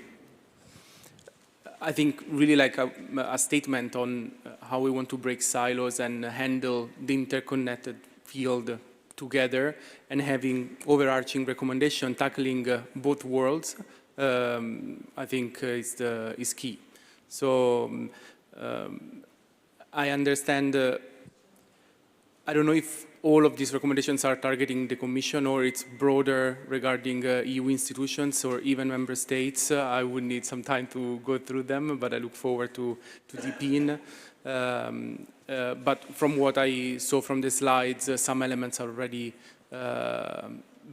I think, really like a statement on how we want to break silos and handle the interconnected field together, and having overarching recommendation tackling both worlds, I think is key. So I understand, I don't know if all of these recommendations are targeting the Commission or it's broader regarding EU institutions or even member states. I would need some time to go through them, but I look forward to deep in. But from what I saw from the slides, some elements are already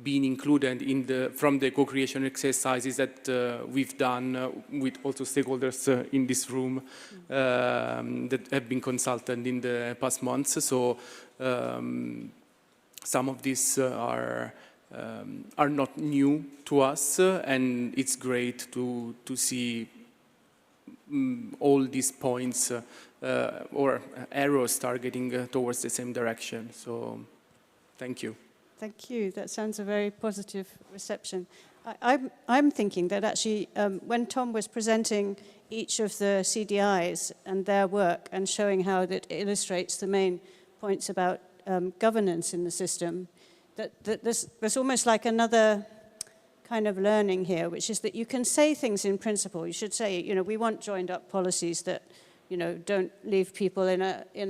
being included in from the co-creation exercises that we've done with also stakeholders in this room that have been consulted in the past months. So some of these are not new to us, and it's great to see all these points or arrows targeting towards the same direction. So thank you.
Thank you. That sounds a very positive reception. I'm thinking that actually when Tom was presenting each of the CDIs and their work and showing how that illustrates the main points about governance in the system, that there's almost like another kind of learning here, which is that you can say things in principle. You should say, you know, we want joined up policies that, you know, don't leave people in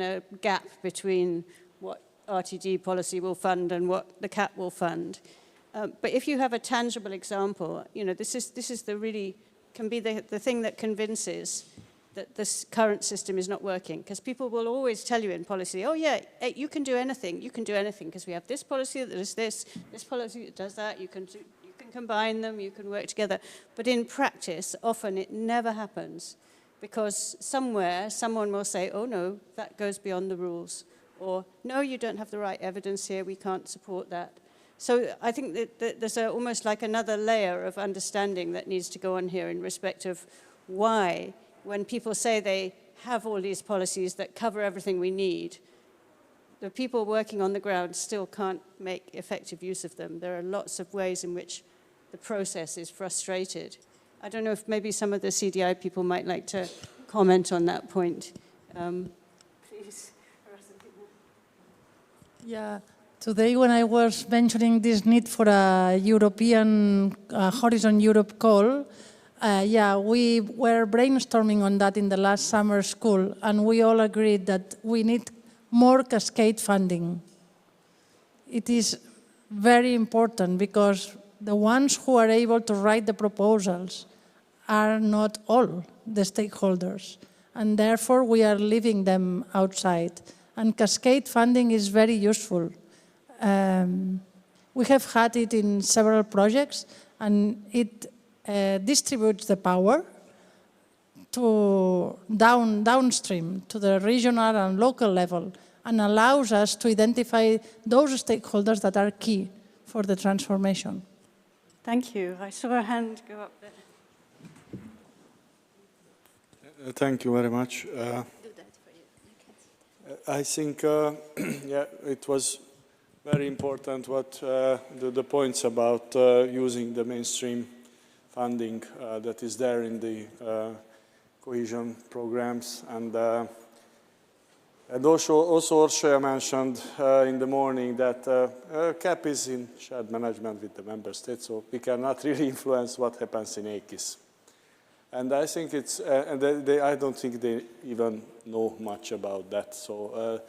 a gap between what RTD policy will fund and what the CAP will fund. But if you have a tangible example, you know, this is the really, can be the thing that convinces. that this current system is not working. Because people will always tell you in policy, oh yeah, hey, you can do anything, because we have this policy that does this policy that does that, you can combine them, you can work together. But in practice, often it never happens, because somewhere someone will say, oh no, that goes beyond the rules, or no, you don't have the right evidence here, we can't support that. So I think that there's almost like another layer of understanding that needs to go on here in respect of why, when people say they have all these policies that cover everything we need, the people working on the ground still can't make effective use of them. There are lots of ways in which the process is frustrated. I don't know if maybe some of the CDI people might like to comment on that point. Please.
Yeah. Today, when I was mentioning this need for a European Horizon Europe call, we were brainstorming on that in the last summer school, and we all agreed that we need more cascade funding. It is very important because the ones who are able to write the proposals are not all the stakeholders, and therefore we are leaving them outside. And cascade funding is very useful. We have had it in several projects, and it distributes the power to downstream, to the regional and local level, and allows us to identify those stakeholders that are key for the transformation.
Thank you. I saw a hand go up there.
Thank you very much. I think it was very important what the points about using the mainstream funding that is there in the cohesion programs, and also Orsolya mentioned in the morning that CAP is in shared management with the member states, so we cannot really influence what happens in AKIS. And I think it's, I don't think they even know much about that. So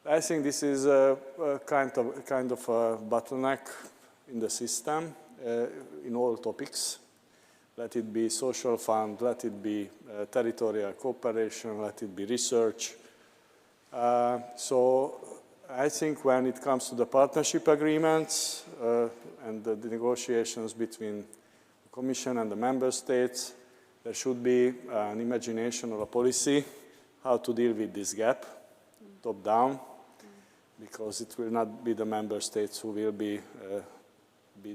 I think this is a kind of a bottleneck in the system in all topics. Let it be social fund, let it be territorial cooperation, let it be research. So I think when it comes to the partnership agreements and the negotiations between the Commission and the member states, there should be an imagination or a policy how to deal with this gap, top down, because it will not be the member states who will be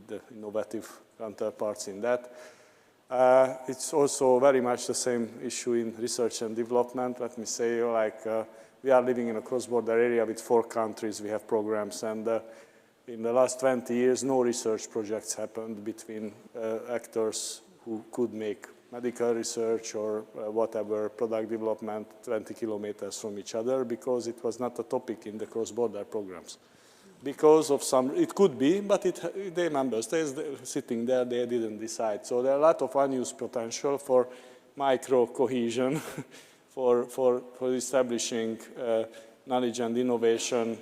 the innovative counterparts in that. It's also very much the same issue in research and development. Let me say, like, we are living in a cross-border area with 4 countries. We have programs, and in the last 20 years, no research projects happened between actors who could make medical research or whatever product development 20 kilometers from each other, because it was not a topic in the cross-border programs. Because of some, it could be, but the member states sitting there, they didn't decide. So there are a lot of unused potential for micro-cohesion, for establishing knowledge and innovation,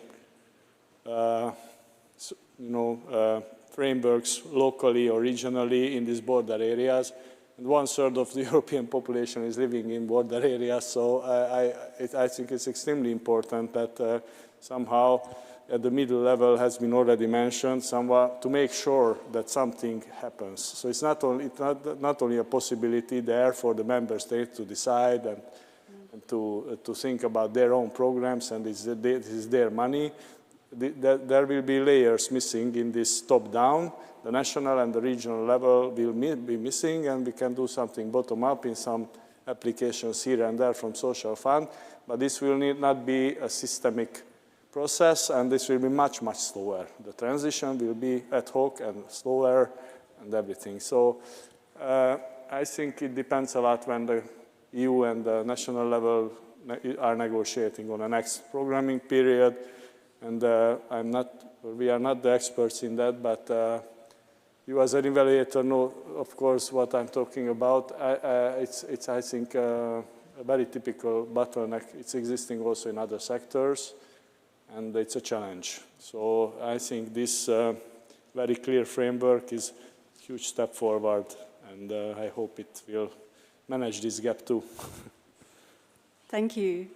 frameworks locally or regionally in these border areas. And 1/3 of the European population is living in border areas, so I think it's extremely important that somehow at the middle level has been already mentioned, somewhat to make sure that something happens. So it's not only a possibility there for the member states to decide and to think about their own programs, and this is their money. There will be layers missing in this top-down. The national and the regional level will be missing, and we can do something bottom-up in some applications here and there from social fund, but this will not be a systemic process, and this will be much, much slower. The transition will be ad hoc and slower and everything. So I think it depends a lot when the EU and the national level are negotiating on the next programming period, and we are not the experts in that, but you as an evaluator know, of course, what I'm talking about. It's I think, a very typical bottleneck. It's existing also in other sectors, and it's a challenge. So I think this very clear framework is a huge step forward, and I hope it will manage this gap too.
Thank you.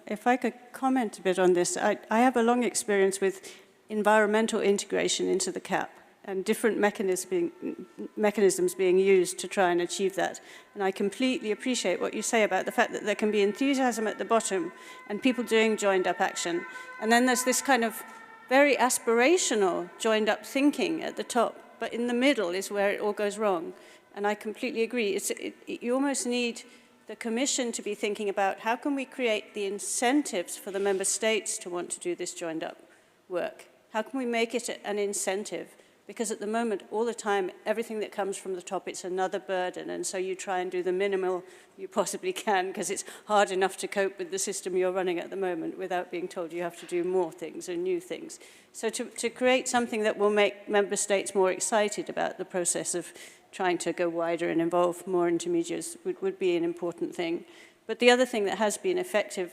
If I could comment a bit on this, I have a long experience with environmental integration into the CAP and different mechanisms being used to try and achieve that. And I completely appreciate what you say about the fact that there can be enthusiasm at the bottom and people doing joined-up action. And then there's this kind of very aspirational joined-up thinking at the top, but in the middle is where it all goes wrong. And I completely agree. You almost need the Commission to be thinking about how can we create the incentives for the Member States to want to do this joined-up work? How can we make it an incentive? Because at the moment, all the time, everything that comes from the top, it's another burden. And so you try and do the minimal you possibly can, because it's hard enough to cope with the system you're running at the moment without being told you have to do more things and new things. So to create something that will make member states more excited about the process of trying to go wider and involve more intermediaries would be an important thing. But the other thing that has been effective,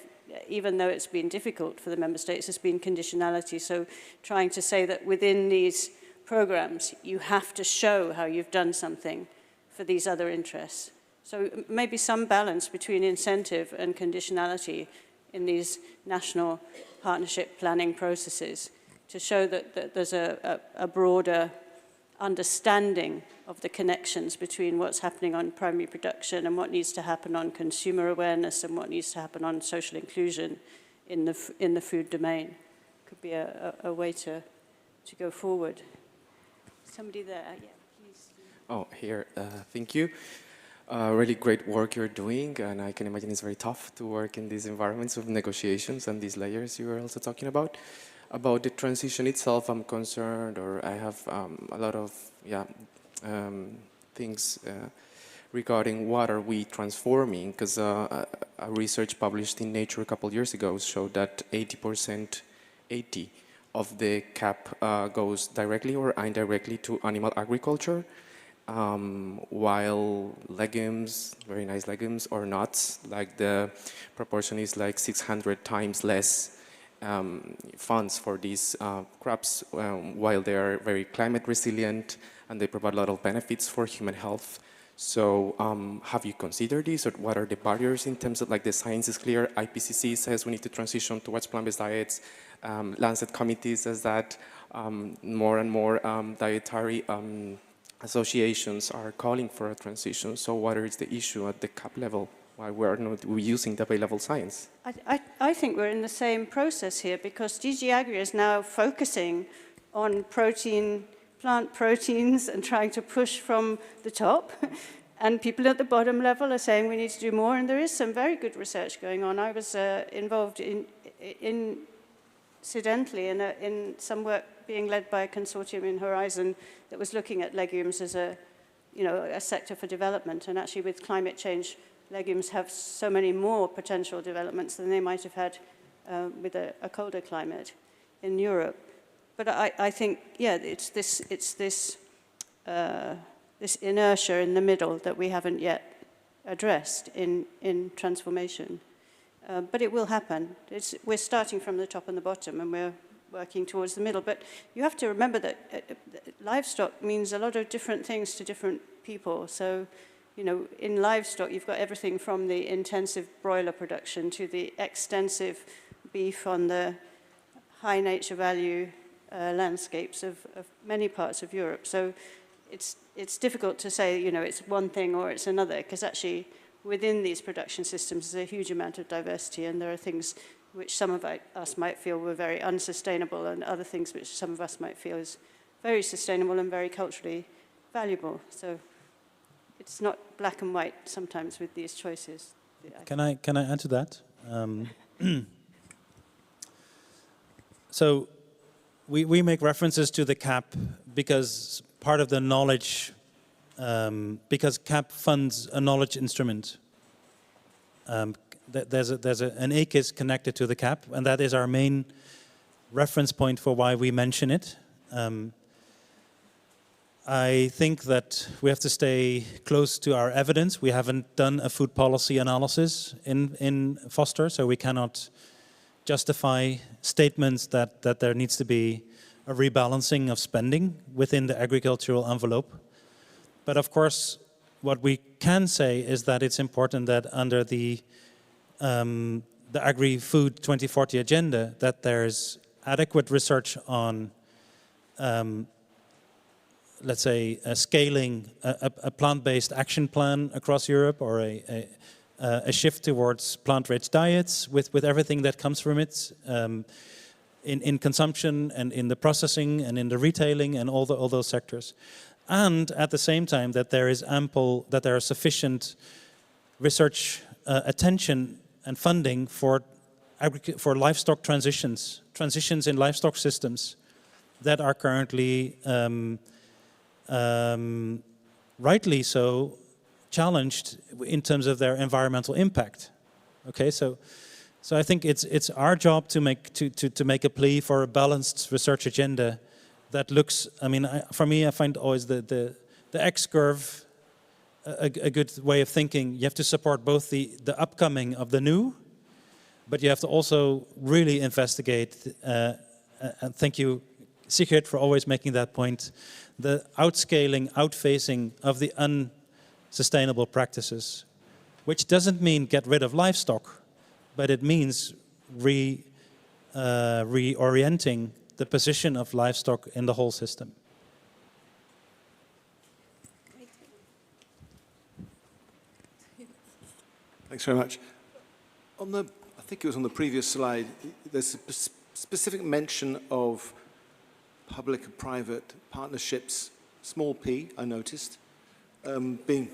even though it's been difficult for the member states, has been conditionality. So trying to say that within these programs, you have to show how you've done something for these other interests. So maybe some balance between incentive and conditionality in these national partnership planning processes to show that there's a broader understanding of the connections between what's happening on primary production and what needs to happen on consumer awareness and what needs to happen on social inclusion in the food domain. Could be a way to go forward. Somebody there, yeah, please.
Oh, here, thank you. Really great work you're doing, and I can imagine it's very tough to work in these environments of negotiations and these layers you were also talking about. About the transition itself, I'm concerned, or I have a lot of things regarding what are we transforming, because a research published in Nature a couple years ago showed that 80% of the CAP goes directly or indirectly to animal agriculture, while legumes, very nice legumes, or nuts, like the proportion is like 600 times less funds for these crops, while they are very climate resilient and they provide a lot of benefits for human health. So have you considered this, or what are the barriers in terms of, like, the science is clear, IPCC says we need to transition towards plant-based diets, Lancet Committee says that more and more dietary associations are calling for a transition. So what is the issue at the CAP level? Why we're not using the available science?
I think we're in the same process here, because DG Agri is now focusing on plant proteins and trying to push from the top. And people at the bottom level are saying we need to do more, and there is some very good research going on. I was involved incidentally in some work being led by a consortium in Horizon that was looking at legumes as a sector for development, and actually with climate change, legumes have so many more potential developments than they might have had with a colder climate in Europe. But I think, yeah, it's this inertia in the middle that we haven't yet addressed in transformation. But it will happen. We're starting from the top and the bottom, and we're working towards the middle. But you have to remember that livestock means a lot of different things to different people. So, in livestock, you've got everything from the intensive broiler production to the extensive beef on the high nature value landscapes of many parts of Europe. So it's difficult to say, it's one thing or it's another, because actually within these production systems there's a huge amount of diversity, and there are things which some of us might feel were very unsustainable, and other things which some of us might feel is very sustainable and very culturally valuable. So it's not black and white sometimes with these choices.
Can I add to that? So we make references to the CAP because part of the knowledge, because CAP funds a knowledge instrument. There's an ACIS connected to the CAP, and that is our main reference point for why we mention it. I think that we have to stay close to our evidence. We haven't done a food policy analysis in Foster, so we cannot justify statements that there needs to be a rebalancing of spending within the agricultural envelope. But of course, what we can say is that it's important that under the the Agri-Food 2040 agenda, that there's adequate research on, let's say, scaling a plant-based action plan across Europe, or a shift towards plant-rich diets with everything that comes from it, in consumption and in the processing and in the retailing and all those sectors. And at the same time that there is that there are sufficient research attention and funding for livestock transitions in livestock systems that are currently rightly so challenged in terms of their environmental impact. Okay, so I think it's our job to make a plea for a balanced research agenda that looks. I mean, for me, I find always the X curve a good way of thinking. You have to support both the upcoming of the new, but you have to also really investigate. And thank you, Sigrid, for always making that point. The outscaling, outphasing of the unsustainable practices, which doesn't mean get rid of livestock, but it means reorienting the position of livestock in the whole system.
Thanks very much. On the, I think it was on the previous slide, there's a specific mention of public and private partnerships, small p, I noticed, being...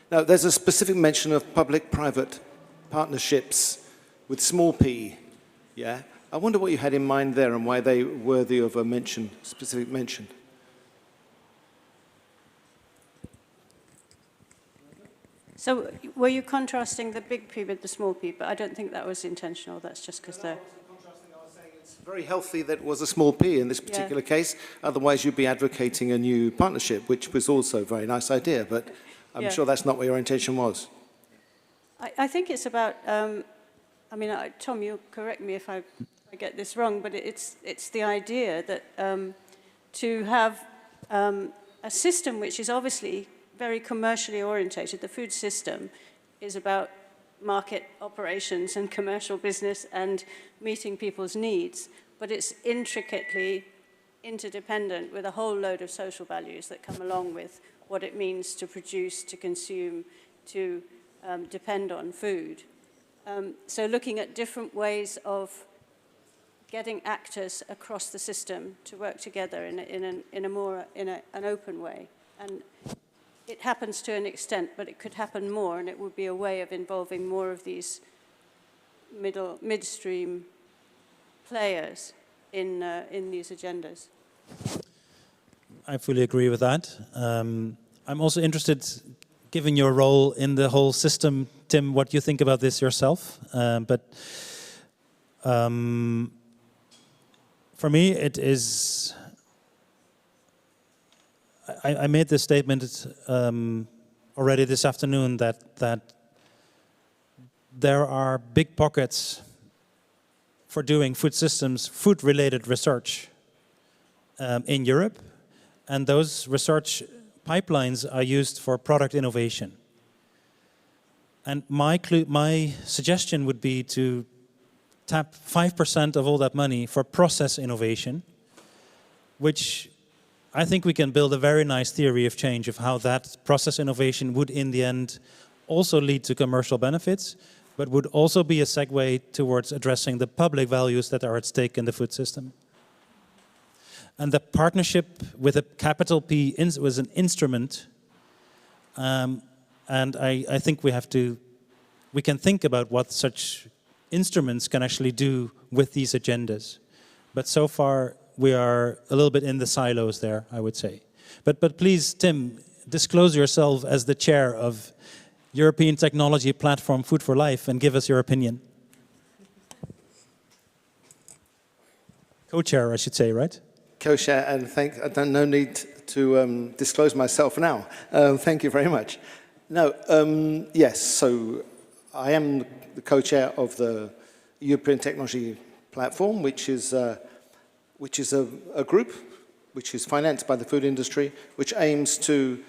Now, there's a specific mention of public-private partnerships with small p, yeah? I wonder what you had in mind there and why they were worthy of a mention, specific mention.
So were you contrasting the big P with the small p? But I don't think that was intentional. That's just because they're...
It's very healthy that it was a small p in this particular case. Otherwise, you'd be advocating a new partnership, which was also a very nice idea. But I'm sure that's not what your intention was.
I think it's about... I mean, Tom, you'll correct me if I get this wrong, but it's the idea that to have a system which is obviously very commercially orientated. The food system is about market operations and commercial business and meeting people's needs, but it's intricately interdependent with a whole load of social values that come along with what it means to produce, to consume, to depend on food. So looking at different ways of getting actors across the system to work together in an open way. And it happens to an extent, but it could happen more, and it would be a way of involving more of these midstream players in these agendas.
I fully agree with that. I'm also interested, given your role in the whole system, Tim, what you think about this yourself. For me, it is... I made this statement already this afternoon that there are big pockets for doing food systems, food-related research in Europe, and those research pipelines are used for product innovation. And my suggestion would be to tap 5% of all that money for process innovation, which I think we can build a very nice theory of change of how that process innovation would in the end also lead to commercial benefits, but would also be a segue towards addressing the public values that are at stake in the food system. And the partnership with a capital P was an instrument, and I think we can think about what such instruments can actually do with these agendas. But so far, we are a little bit in the silos there, I would say. But please, Tim, disclose yourself as the chair of European Technology Platform Food for Life and give us your opinion. Co-chair, I should say, right?
Co-chair, and no need to disclose myself now. Thank you very much. No, yes, so I am the co-chair of the European Technology Platform, which is a group which is financed by the food industry, which aims to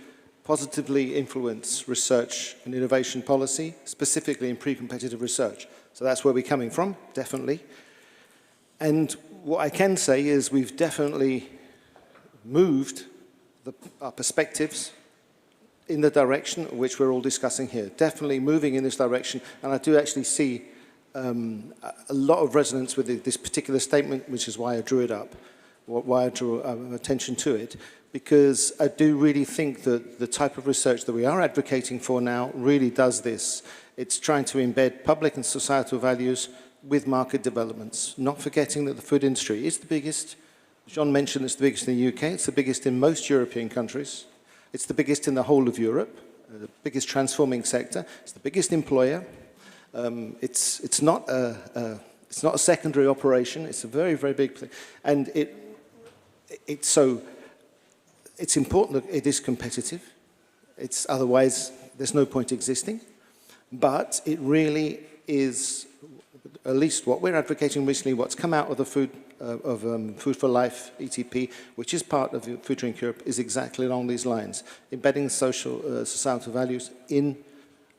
positively influence research and innovation policy, specifically in pre-competitive research. So that's where we're coming from, definitely. And what I can say is we've definitely moved our perspectives in the direction which we're all discussing here. Definitely moving in this direction, and I do actually see a lot of resonance with this particular statement, which is why I drew it up, why I drew attention to it, because I do really think that the type of research that we are advocating for now really does this. It's trying to embed public and societal values with market developments, not forgetting that the food industry is the biggest. John mentioned it's the biggest in the UK, it's the biggest in most European countries, it's the biggest in the whole of Europe, the biggest transforming sector, it's the biggest employer. It's not a secondary operation, it's a very, very big thing. And it's important that it is competitive. Otherwise, there's no point existing. But it really is, at least what we're advocating recently, what's come out of the Food for Life, ETP, which is part of Food Drink Europe, is exactly along these lines, embedding societal values in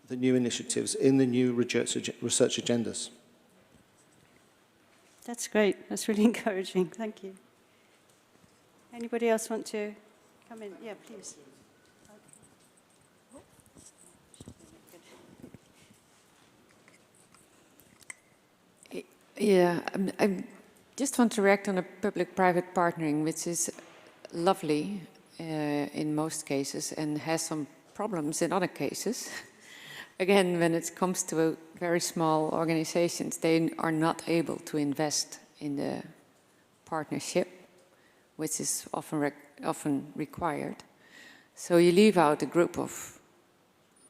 the new initiatives, in the new research agendas.
That's great. That's really encouraging. Thank you. Anybody else want to come in? Yeah, please.
Yeah, I just want to react on a public-private partnering, which is lovely in most cases and has some problems in other cases. Again, when it comes to very small organizations, they are not able to invest in the partnership, which is often required. So you leave out a group of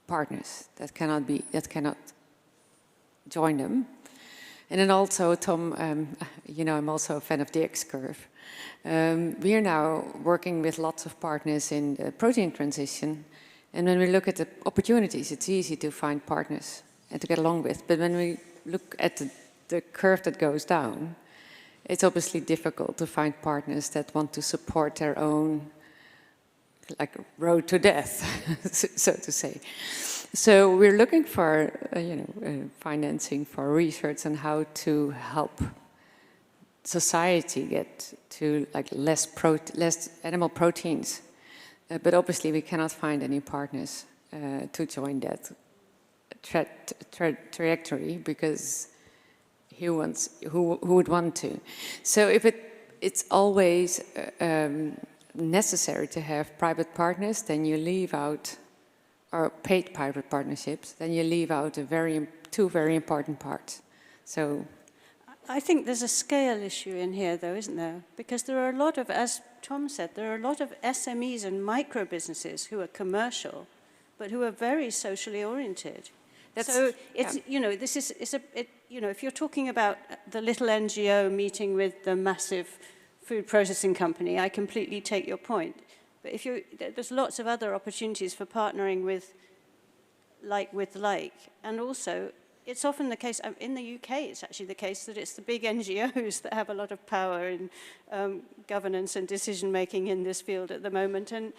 partners that cannot join them. And then also, Tom, you know, I'm also a fan of the X-curve. We are now working with lots of partners in the protein transition. And when we look at the opportunities, it's easy to find partners and to get along with. But when we look at the curve that goes down, it's obviously difficult to find partners that want to support their own, like, road to death, so to say. So we're looking for, financing for research on how to help society get to less animal proteins. But obviously we cannot find any partners to join that trajectory because who would want to? So if it's always necessary to have private partners, then you leave out, or paid private partnerships, then you leave out two very important parts. So
I think there's a scale issue in here, though, isn't there? Because there are a lot of, as Tom said, there are a lot of SMEs and micro businesses who are commercial, but who are very socially oriented. So it's, this is, if you're talking about the little NGO meeting with the massive food processing company, I completely take your point. But there's lots of other opportunities for partnering with like. And also, it's often the case, in the UK, it's actually the case that it's the big NGOs that have a lot of power in governance and decision-making in this field at the moment. And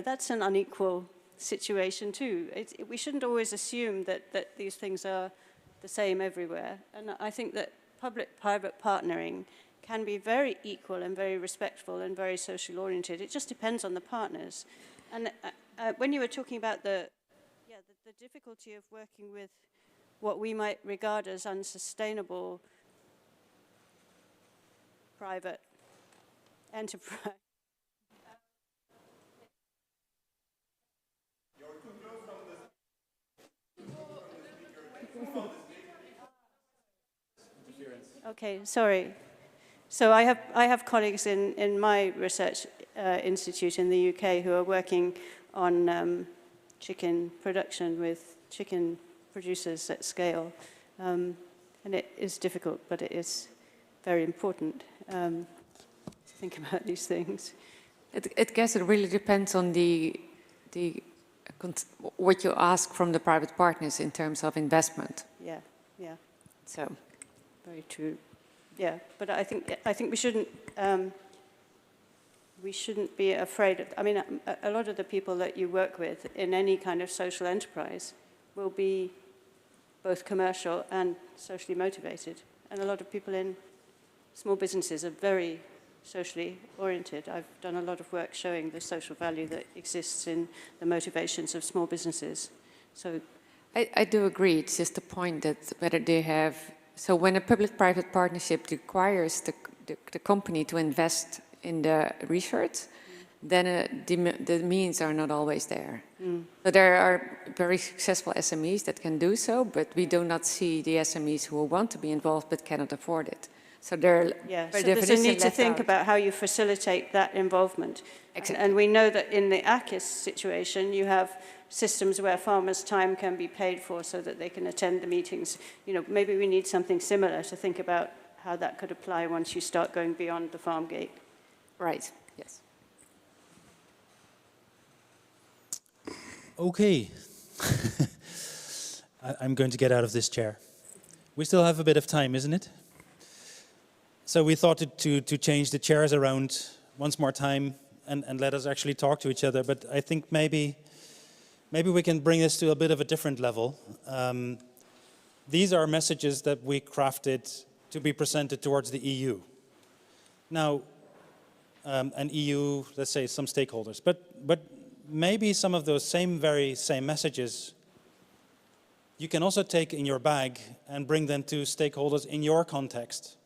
that's an unequal situation too. We shouldn't always assume that these things are the same everywhere. And I think that public-private partnering can be very equal and very respectful and very social oriented. It just depends on the partners. And when you were talking about the difficulty of working with what we might regard as unsustainable private enterprise. Okay, sorry. So I have colleagues in my research institute in the UK who are working on chicken production with chicken producers at scale. And it is difficult, but it is very important to think about these things.
I guess it really depends on what you ask from the private partners in terms of investment.
Yeah, yeah.
So,
very true. Yeah, but I think we shouldn't we shouldn't be afraid of, I mean, a lot of the people that you work with in any kind of social enterprise will be both commercial and socially motivated. And a lot of people in small businesses are very socially oriented. I've done a lot of work showing the social value that exists in the motivations of small businesses. So
I do agree. It's just the point that whether they have, so when a public-private partnership requires the company to invest in the research, then the means are not always there. So there are very successful SMEs that can do so, but we do not see the SMEs who want to be involved but cannot afford it. So they're
so there's a need to think about how you facilitate that involvement. Exactly. And we know that in the ACIS situation, you have systems where farmers' time can be paid for so that they can attend the meetings. You know, maybe we need something similar to think about how that could apply once you start going beyond the farm gate.
Right, yes.
Okay. I'm going to get out of this chair. We still have a bit of time, isn't it? So we thought to change the chairs around once more time and let us actually talk to each other. But I think maybe we can bring this to a bit of a different level. These are messages that we crafted to be presented towards the EU. Now, and EU, let's say some stakeholders, but maybe some of those very same messages you can also take in your bag and bring them to stakeholders in your context,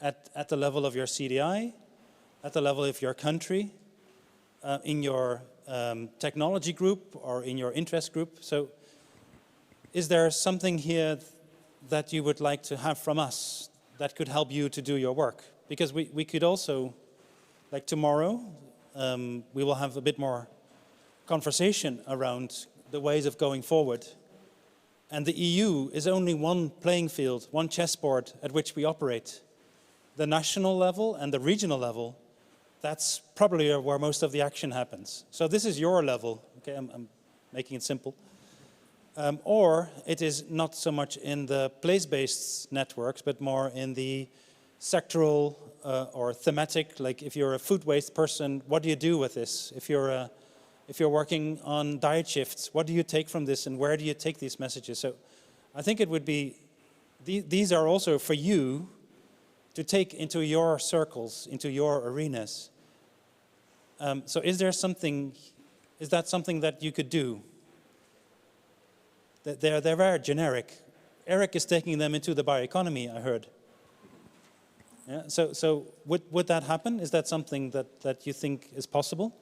at the level of your CDI, at the level of your country, in your technology group or in your interest group. So is there something here that you would like to have from us that could help you to do your work? Because we could also, like tomorrow, we will have a bit more conversation around the ways of going forward. And the EU is only one playing field, one chessboard at which we operate. The national level and the regional level, that's probably where most of the action happens. So this is your level, okay, I'm making it simple. Or it is not so much in the place-based networks, but more in the sectoral or thematic, like if you're a food waste person, what do you do with this? If you're working on diet shifts, what do you take from this and where do you take these messages? So I think it would be, these are also for you to take into your circles, into your arenas. So is that something that you could do? They're very generic. Eric is taking them into the bioeconomy, I heard. Yeah, so would that happen? Is that something that you think is possible?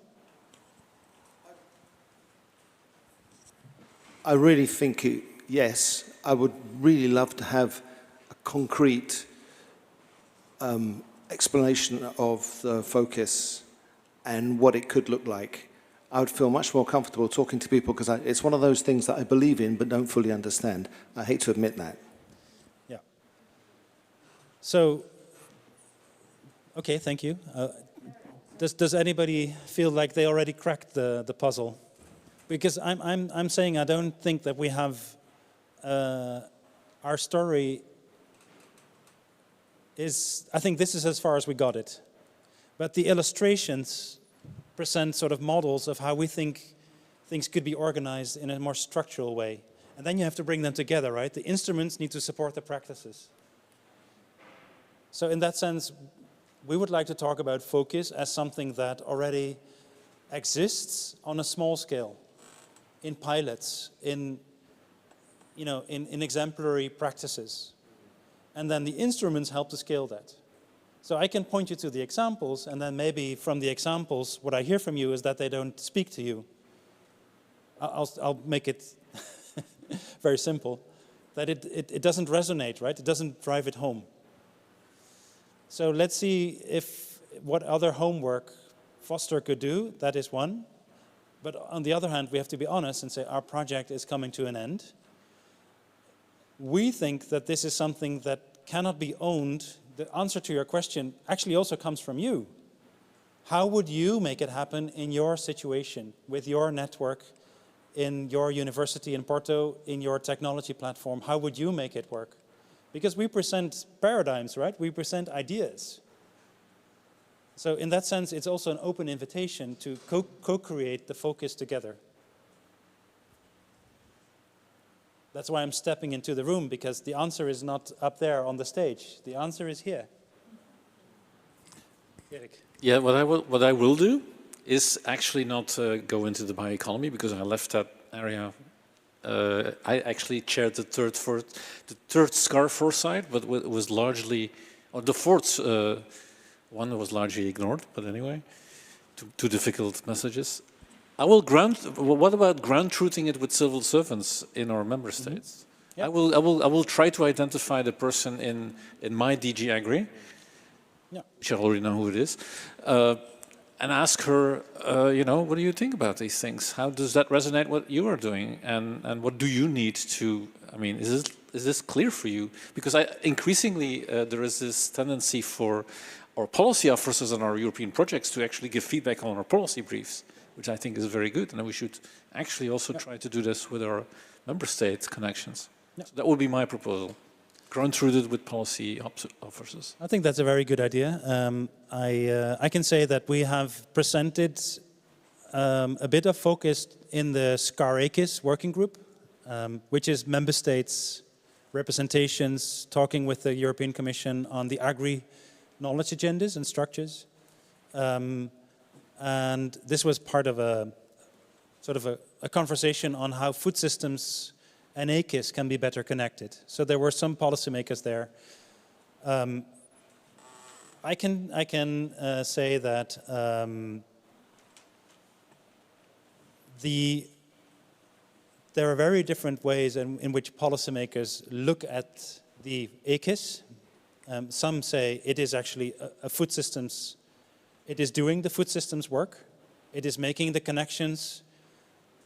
I really think, yes. I would really love to have a concrete explanation of the focus and what it could look like. I would feel much more comfortable talking to people because it's one of those things that I believe in but don't fully understand. I hate to admit that.
Yeah. So, okay, thank you. Does anybody feel like they already cracked the puzzle? Because I'm saying I don't think that we have our story is, I think this is as far as we got it. But the illustrations present sort of models of how we think things could be organized in a more structural way. And then you have to bring them together, right? The instruments need to support the practices. So in that sense, we would like to talk about focus as something that already exists on a small scale, in pilots, in exemplary practices. And then the instruments help to scale that. So I can point you to the examples, and then maybe from the examples, what I hear from you is that they don't speak to you. I'll make it very simple, that it doesn't resonate, right? It doesn't drive it home. So let's see what other homework Foster could do. That is one. But on the other hand, we have to be honest and say our project is coming to an end. We think that this is something that cannot be owned. The answer to your question actually also comes from you. How would you make it happen in your situation, with your network, in your university in Porto, in your technology platform? How would you make it work? Because we present paradigms, right? We present ideas. So in that sense, it's also an open invitation to co-create the focus together. That's why I'm stepping into the room, because the answer is not up there on the stage. The answer is here. Erik.
Yeah, what I will do is actually not go into the bioeconomy, because I left that area. I actually chaired the third SCAR foresight, but it was largely, or the fourth one was largely ignored. But anyway, too difficult messages. What about ground truthing it with civil servants in our member states?
Yeah.
I will try to identify the person in my DG Agri.
Yeah.
Which I already know who it is, and ask her, what do you think about these things? How does that resonate what you are doing, and what do you need to? I mean, is this clear for you? Because increasingly there is this tendency for our policy officers on our European projects to actually give feedback on our policy briefs, which I think is very good, and we should actually also try to do this with our member state connections. So that would be my proposal. Ground-rooted with policy officers.
I think that's a very good idea. I can say that we have presented a bit of focus in the SCAR-ACIS working group, which is member states' representations talking with the European Commission on the agri-knowledge agendas and structures. And this was part of a sort of a conversation on how food systems and ACIS can be better connected. So there were some policymakers there. I can say that there are very different ways in which policymakers look at the ACIS. Some say it is actually a food systems. It is doing the food systems work. It is making the connections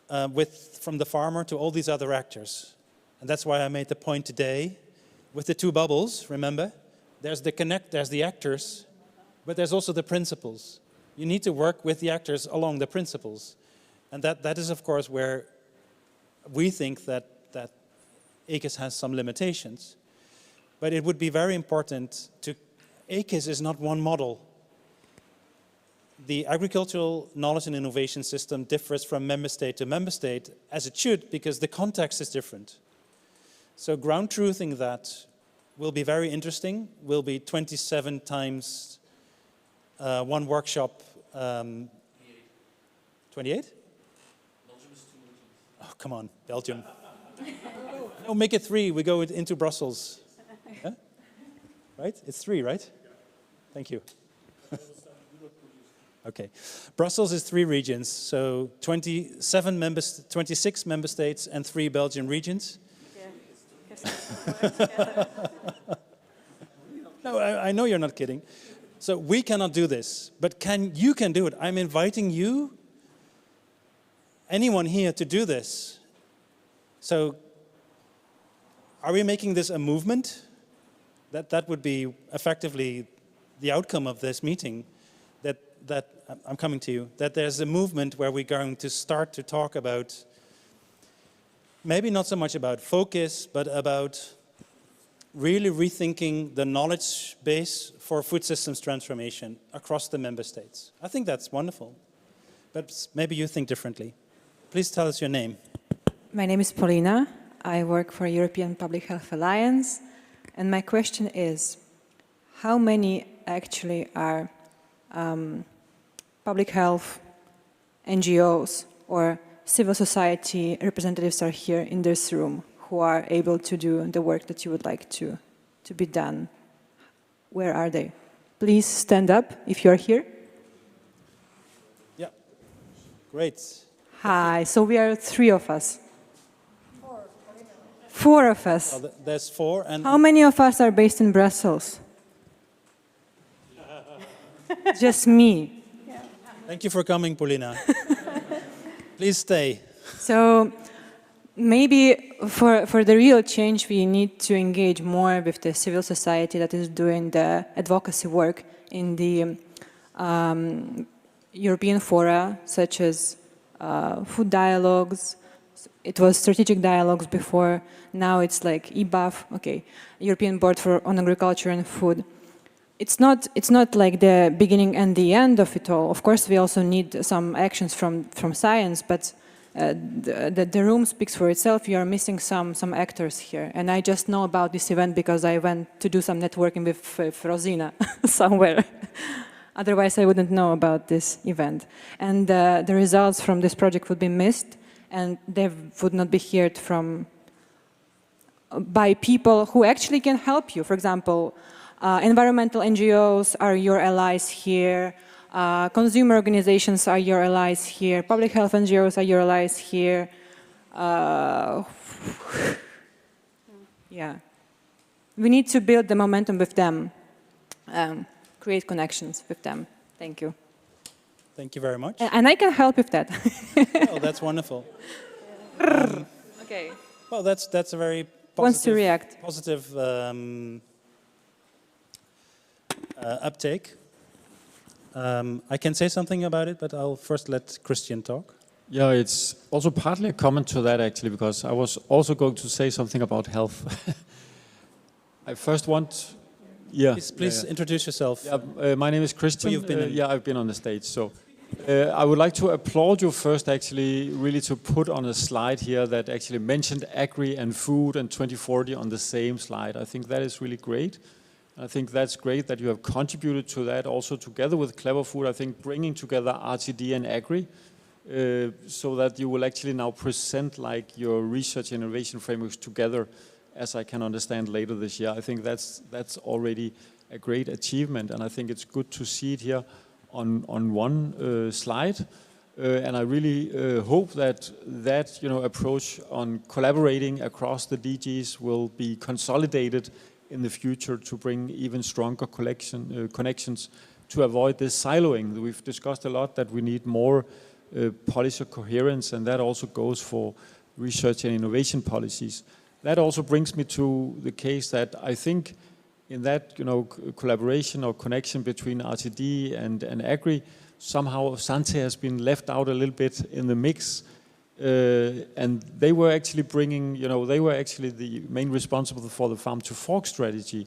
from the farmer to all these other actors. And that's why I made the point today with the two bubbles, remember? There's the actors, but there's also the principles. You need to work with the actors along the principles. And that is, of course, where we think that ACIS has some limitations. But it would be very important ACIS is not one model. The agricultural knowledge and innovation system differs from member state to member state, as it should, because the context is different. So ground truthing that will be very interesting, will be 27 times one workshop. 28? Oh, come on, Belgium. No, make it 3, we go into Brussels. Huh? Right? It's 3, right? Thank you. Okay, Brussels is 3 regions, so 26 member states and 3 Belgian regions. No, I know you're not kidding. So we cannot do this, but you can do it. I'm inviting you, anyone here, to do this. So are we making this a movement? That would be effectively the outcome of this meeting. That I'm coming to you, that there's a movement where we're going to start to talk about, maybe not so much about focus, but about really rethinking the knowledge base for food systems transformation across the member states. I think that's wonderful, but maybe you think differently. Please tell us your name.
My name is Paulina. I work for European Public Health Alliance, and my question is, how many actually are public health, NGOs, or civil society representatives are here in this room who are able to do the work that you would like to be done? Where are they? Please stand up if you are here.
Yeah, great.
Hi, so we are 3 of us. 4 of us.
Oh, there's 4. And
how many of us are based in Brussels? Just me.
Thank you for coming, Paulina. Please stay.
So maybe for the real change, we need to engage more with the civil society that is doing the advocacy work in the European fora, such as food dialogues. It was strategic dialogues before. Now it's like EBAF, okay, European Board on Agriculture and Food. it's not like the beginning and the end of it all. Of course, we also need some actions from science, but the room speaks for itself. You are missing some actors here, and I just know about this event because I went to do some networking with Rosina somewhere. Otherwise, I wouldn't know about this event. And the results from this project would be missed, and they would not be heard from by people who actually can help you. For example, environmental NGOs are your allies here. Consumer organizations are your allies here. Public health NGOs are your allies here. Yeah. We need to build the momentum with them, create connections with them. Thank you.
Thank you very much.
And I can help with that.
Oh, that's wonderful.
Okay.
Well, that's a very positive,
Wants to react.
positive uptake. I can say something about it, but I'll first let Christian talk.
Yeah, it's also partly a comment to that actually, because I was also going to say something about health. I first want,
Please introduce yourself.
Yeah, my name is Christian.
You've been
yeah, I've been on the stage. So I would like to applaud you first, actually, really to put on a slide here that actually mentioned agri and food and 2040 on the same slide. I think that is really great. I think that's great that you have contributed to that also together with Clever Food. I think bringing together RTD and agri so that you will actually now present like your research and innovation frameworks together, as I can understand later this year. I think that's already a great achievement, and I think it's good to see it here on one slide. And I really hope that approach on collaborating across the DGs will be consolidated in the future to bring even stronger connections to avoid this siloing. We've discussed a lot that we need more policy coherence, and that also goes for research and innovation policies. That also brings me to the case that I think in that collaboration or connection between RTD and agri, somehow Sante has been left out a little bit in the mix. And they were actually bringing, they were actually the main responsible for the farm to fork strategy.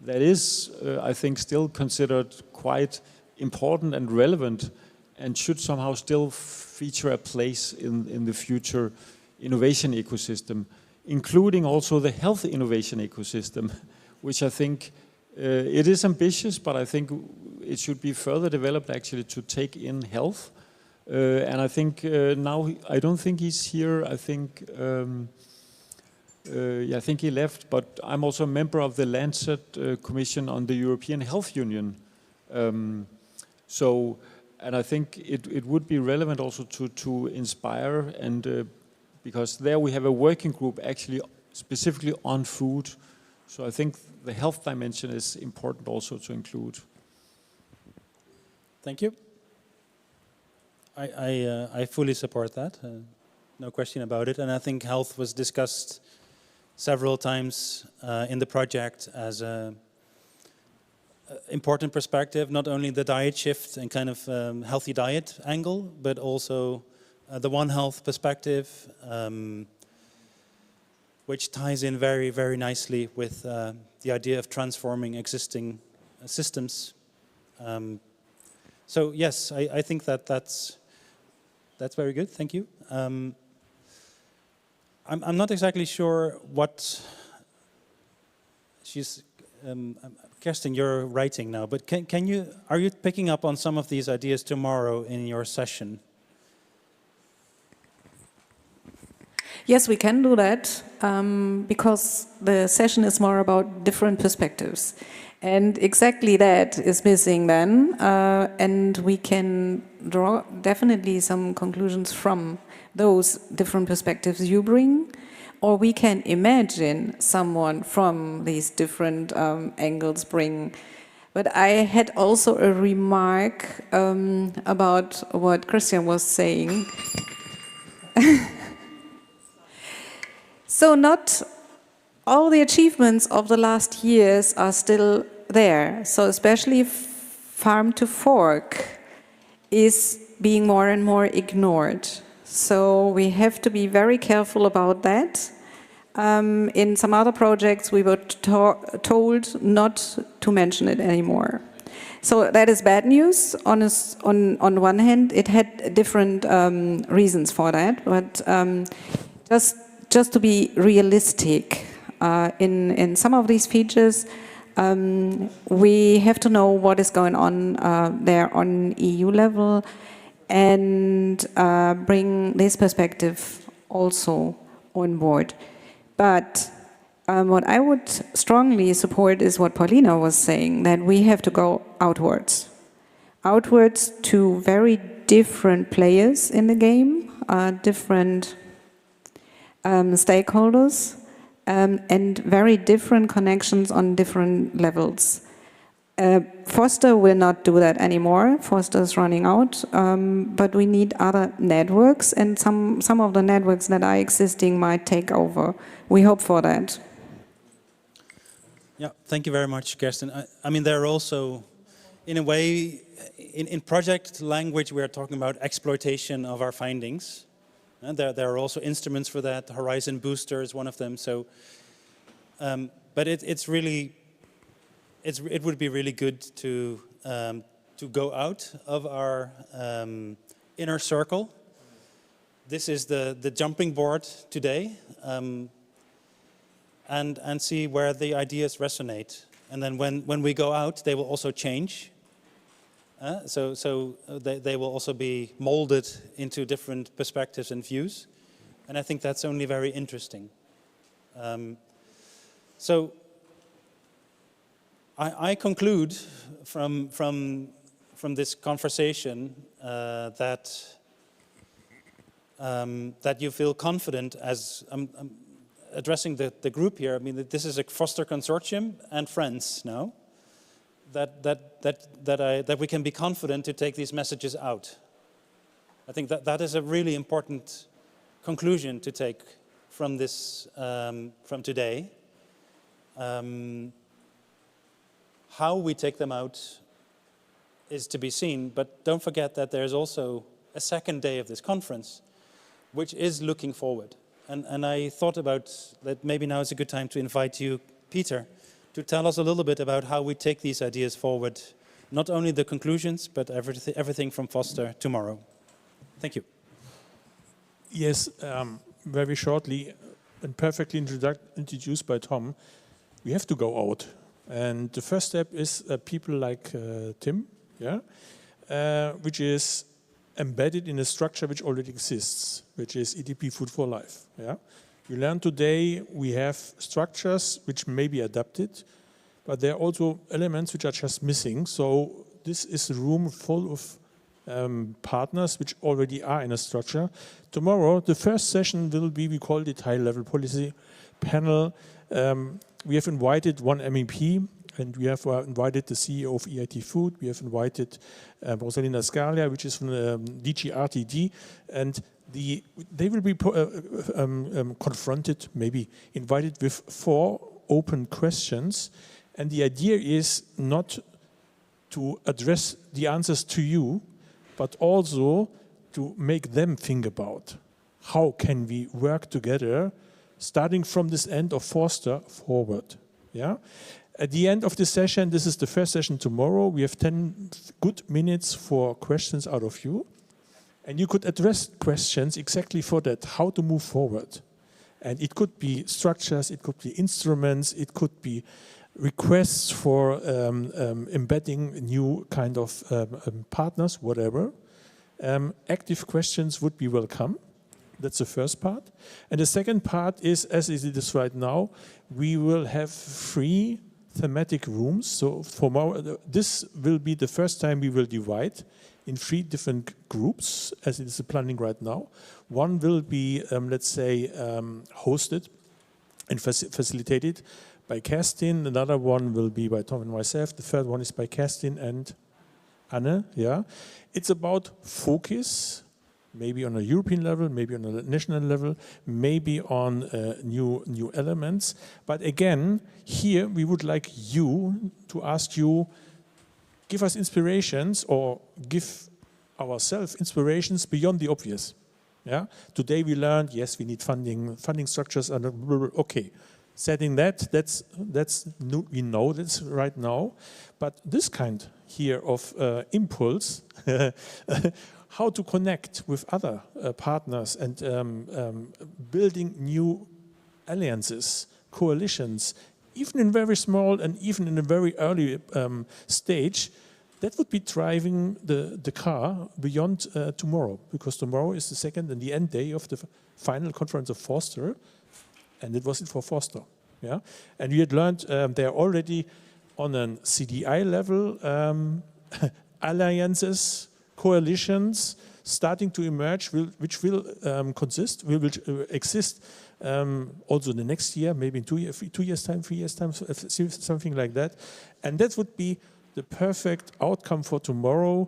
That is, I think, still considered quite important and relevant and should somehow still feature a place in the future innovation ecosystem, including also the health innovation ecosystem, which I think it is ambitious, but I think it should be further developed actually to take in health. And I think now, I don't think he's here. I think, I think he left, but I'm also a member of the Lancet Commission on the European Health Union. And I think it would be relevant also to inspire, and because there we have a working group actually specifically on food. So I think the health dimension is important also to include.
Thank you. I fully support that, no question about it. And I think health was discussed several times in the project as an important perspective, not only the diet shift and kind of healthy diet angle, but also the One Health perspective, which ties in very, very nicely with the idea of transforming existing systems. So yes, I think that's very good. Thank you. I'm not exactly sure what she's. Kerstin, you're writing now, but are you picking up on some of these ideas tomorrow in your session?
Yes, we can do that because the session is more about different perspectives. And exactly that is missing then. And we can draw definitely some conclusions from those different perspectives you bring. Or we can imagine someone from these different angles bring. But I had also a remark about what Christian was saying. So not all the achievements of the last years are still there. So especially farm to fork is being more and more ignored. So we have to be very careful about that. In some other projects, we were told not to mention it anymore. So that is bad news. On one hand, it had different reasons for that, but just to be realistic, in some of these features, we have to know what is going on there on EU level and bring this perspective also on board. But what I would strongly support is what Paulina was saying, that we have to go outwards to very different players in the game, different stakeholders, and very different connections on different levels. Foster will not do that anymore. Foster is running out, but we need other networks, and some of the networks that are existing might take over. We hope for that.
Yeah, thank you very much, Kirsten. I mean, there are also, in a way, in project language, we are talking about exploitation of our findings. And there are also instruments for that. Horizon Booster is one of them. So, but it would be really good to go out of our inner circle. This is the jumping board today. And see where the ideas resonate. And then when we go out, they will also change. So they will also be molded into different perspectives and views. And I think that's only very interesting. So I conclude from this conversation that you feel confident as addressing the group here. I mean, this is a Foster consortium and friends now. That we can be confident to take these messages out. I think that is a really important conclusion to take from this from today. How we take them out is to be seen, but don't forget that there's also a second day of this conference, which is looking forward. And I thought about that maybe now is a good time to invite you, Peter, to tell us a little bit about how we take these ideas forward, not only the conclusions, but everything from Foster tomorrow. Thank you.
Yes, very shortly and perfectly introduced by Tom, we have to go out. And the first step is people like Tim, yeah, which is embedded in a structure which already exists, which is EDP Food for Life. Yeah? We learned today we have structures which may be adapted, but there are also elements which are just missing. So this is a room full of partners which already are in a structure. Tomorrow, the first session will be, we call it high-level policy panel. We have invited one MEP, and we have invited the CEO of EIT Food. We have invited Rosalina Scalia, which is from DG RTD, and they will be confronted, maybe invited with 4 open questions. And the idea is not to address the answers to you, but also to make them think about how can we work together, starting from this end of Foster forward. Yeah. At the end of the session, this is the first session tomorrow, we have 10 good minutes for questions out of you. And you could address questions exactly for that, how to move forward. And it could be structures, it could be instruments, it could be requests for embedding new kind of partners, whatever. Active questions would be welcome. That's the first part. And the second part is, as it is right now, we will have 3 thematic rooms. So this will be the first time we will divide in 3 different groups, as it is planning right now. One will be, let's say, hosted and facilitated by Kerstin. Another one will be by Tom and myself. The third one is by Kerstin and Anne. Yeah, it's about focus, maybe on a European level, maybe on a national level, maybe on new elements. But again, here we would like you to ask you, give us inspirations or give ourselves inspirations beyond the obvious. Yeah. Today we learned, yes, we need funding structures, and okay, setting that's new, we know this right now, but this kind here of impulse, how to connect with other partners and building new alliances, coalitions, even in very small and even in a very early stage, that would be driving the car beyond tomorrow, because tomorrow is the second and the end day of the final conference of Forster, and it wasn't for Forster. Yeah? And we had learned they're already on a CDI level, alliances, coalitions starting to emerge, which will exist also the next year, maybe in 2 years' time, 3 years' time, something like that. And that would be the perfect outcome for tomorrow,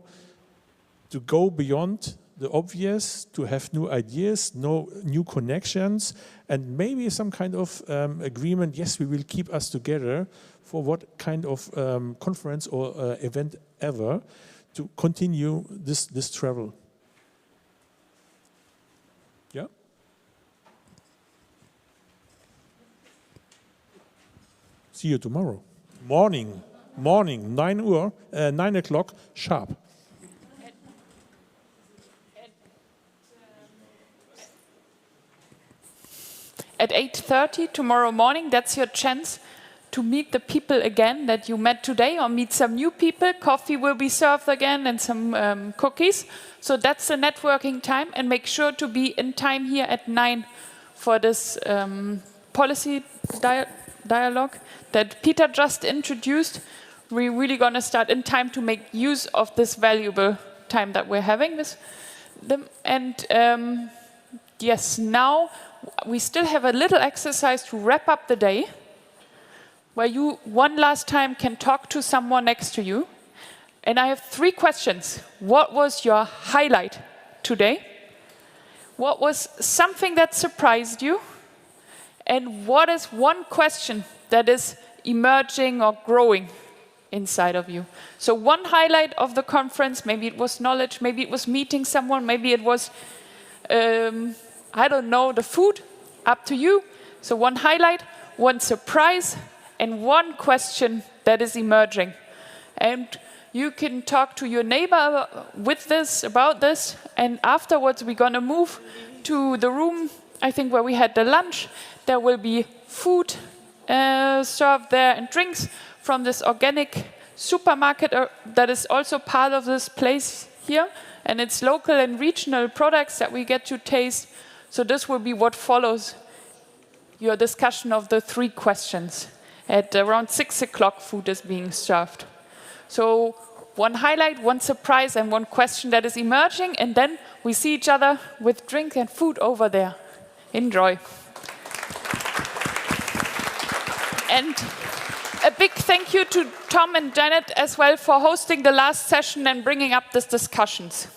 to go beyond the obvious, to have new ideas, new connections, and maybe some kind of agreement, yes, we will keep us together for what kind of conference or event ever, to continue this travel. Yeah? See you tomorrow. Morning, 9 o'clock sharp.
At 8:30 tomorrow morning, that's your chance to meet the people again that you met today, or meet some new people. Coffee will be served again and some cookies. So that's the networking time, and make sure to be in time here at 9 for this policy dialogue that Peter just introduced. We're really going to start in time to make use of this valuable time that we're having with them. And yes, now we still have a little exercise to wrap up the day, where you one last time can talk to someone next to you. And I have 3 questions. What was your highlight today? What was something that surprised you? And what is one question that is emerging or growing inside of you? So one highlight of the conference, maybe it was knowledge, maybe it was meeting someone, maybe it was, I don't know, the food, up to you. So one highlight, one surprise, and one question that is emerging. And you can talk to your neighbor with this, about this, and afterwards we're going to move to the room, I think, where we had the lunch. There will be food served there and drinks from this organic supermarket that is also part of this place here. And it's local and regional products that we get to taste. So this will be what follows your discussion of the 3 questions. At around 6 o'clock, food is being served. So one highlight, one surprise, and one question that is emerging. And then we see each other with drink and food over there. Enjoy. And a big thank you to Tom and Janet as well for hosting the last session and bringing up these discussions.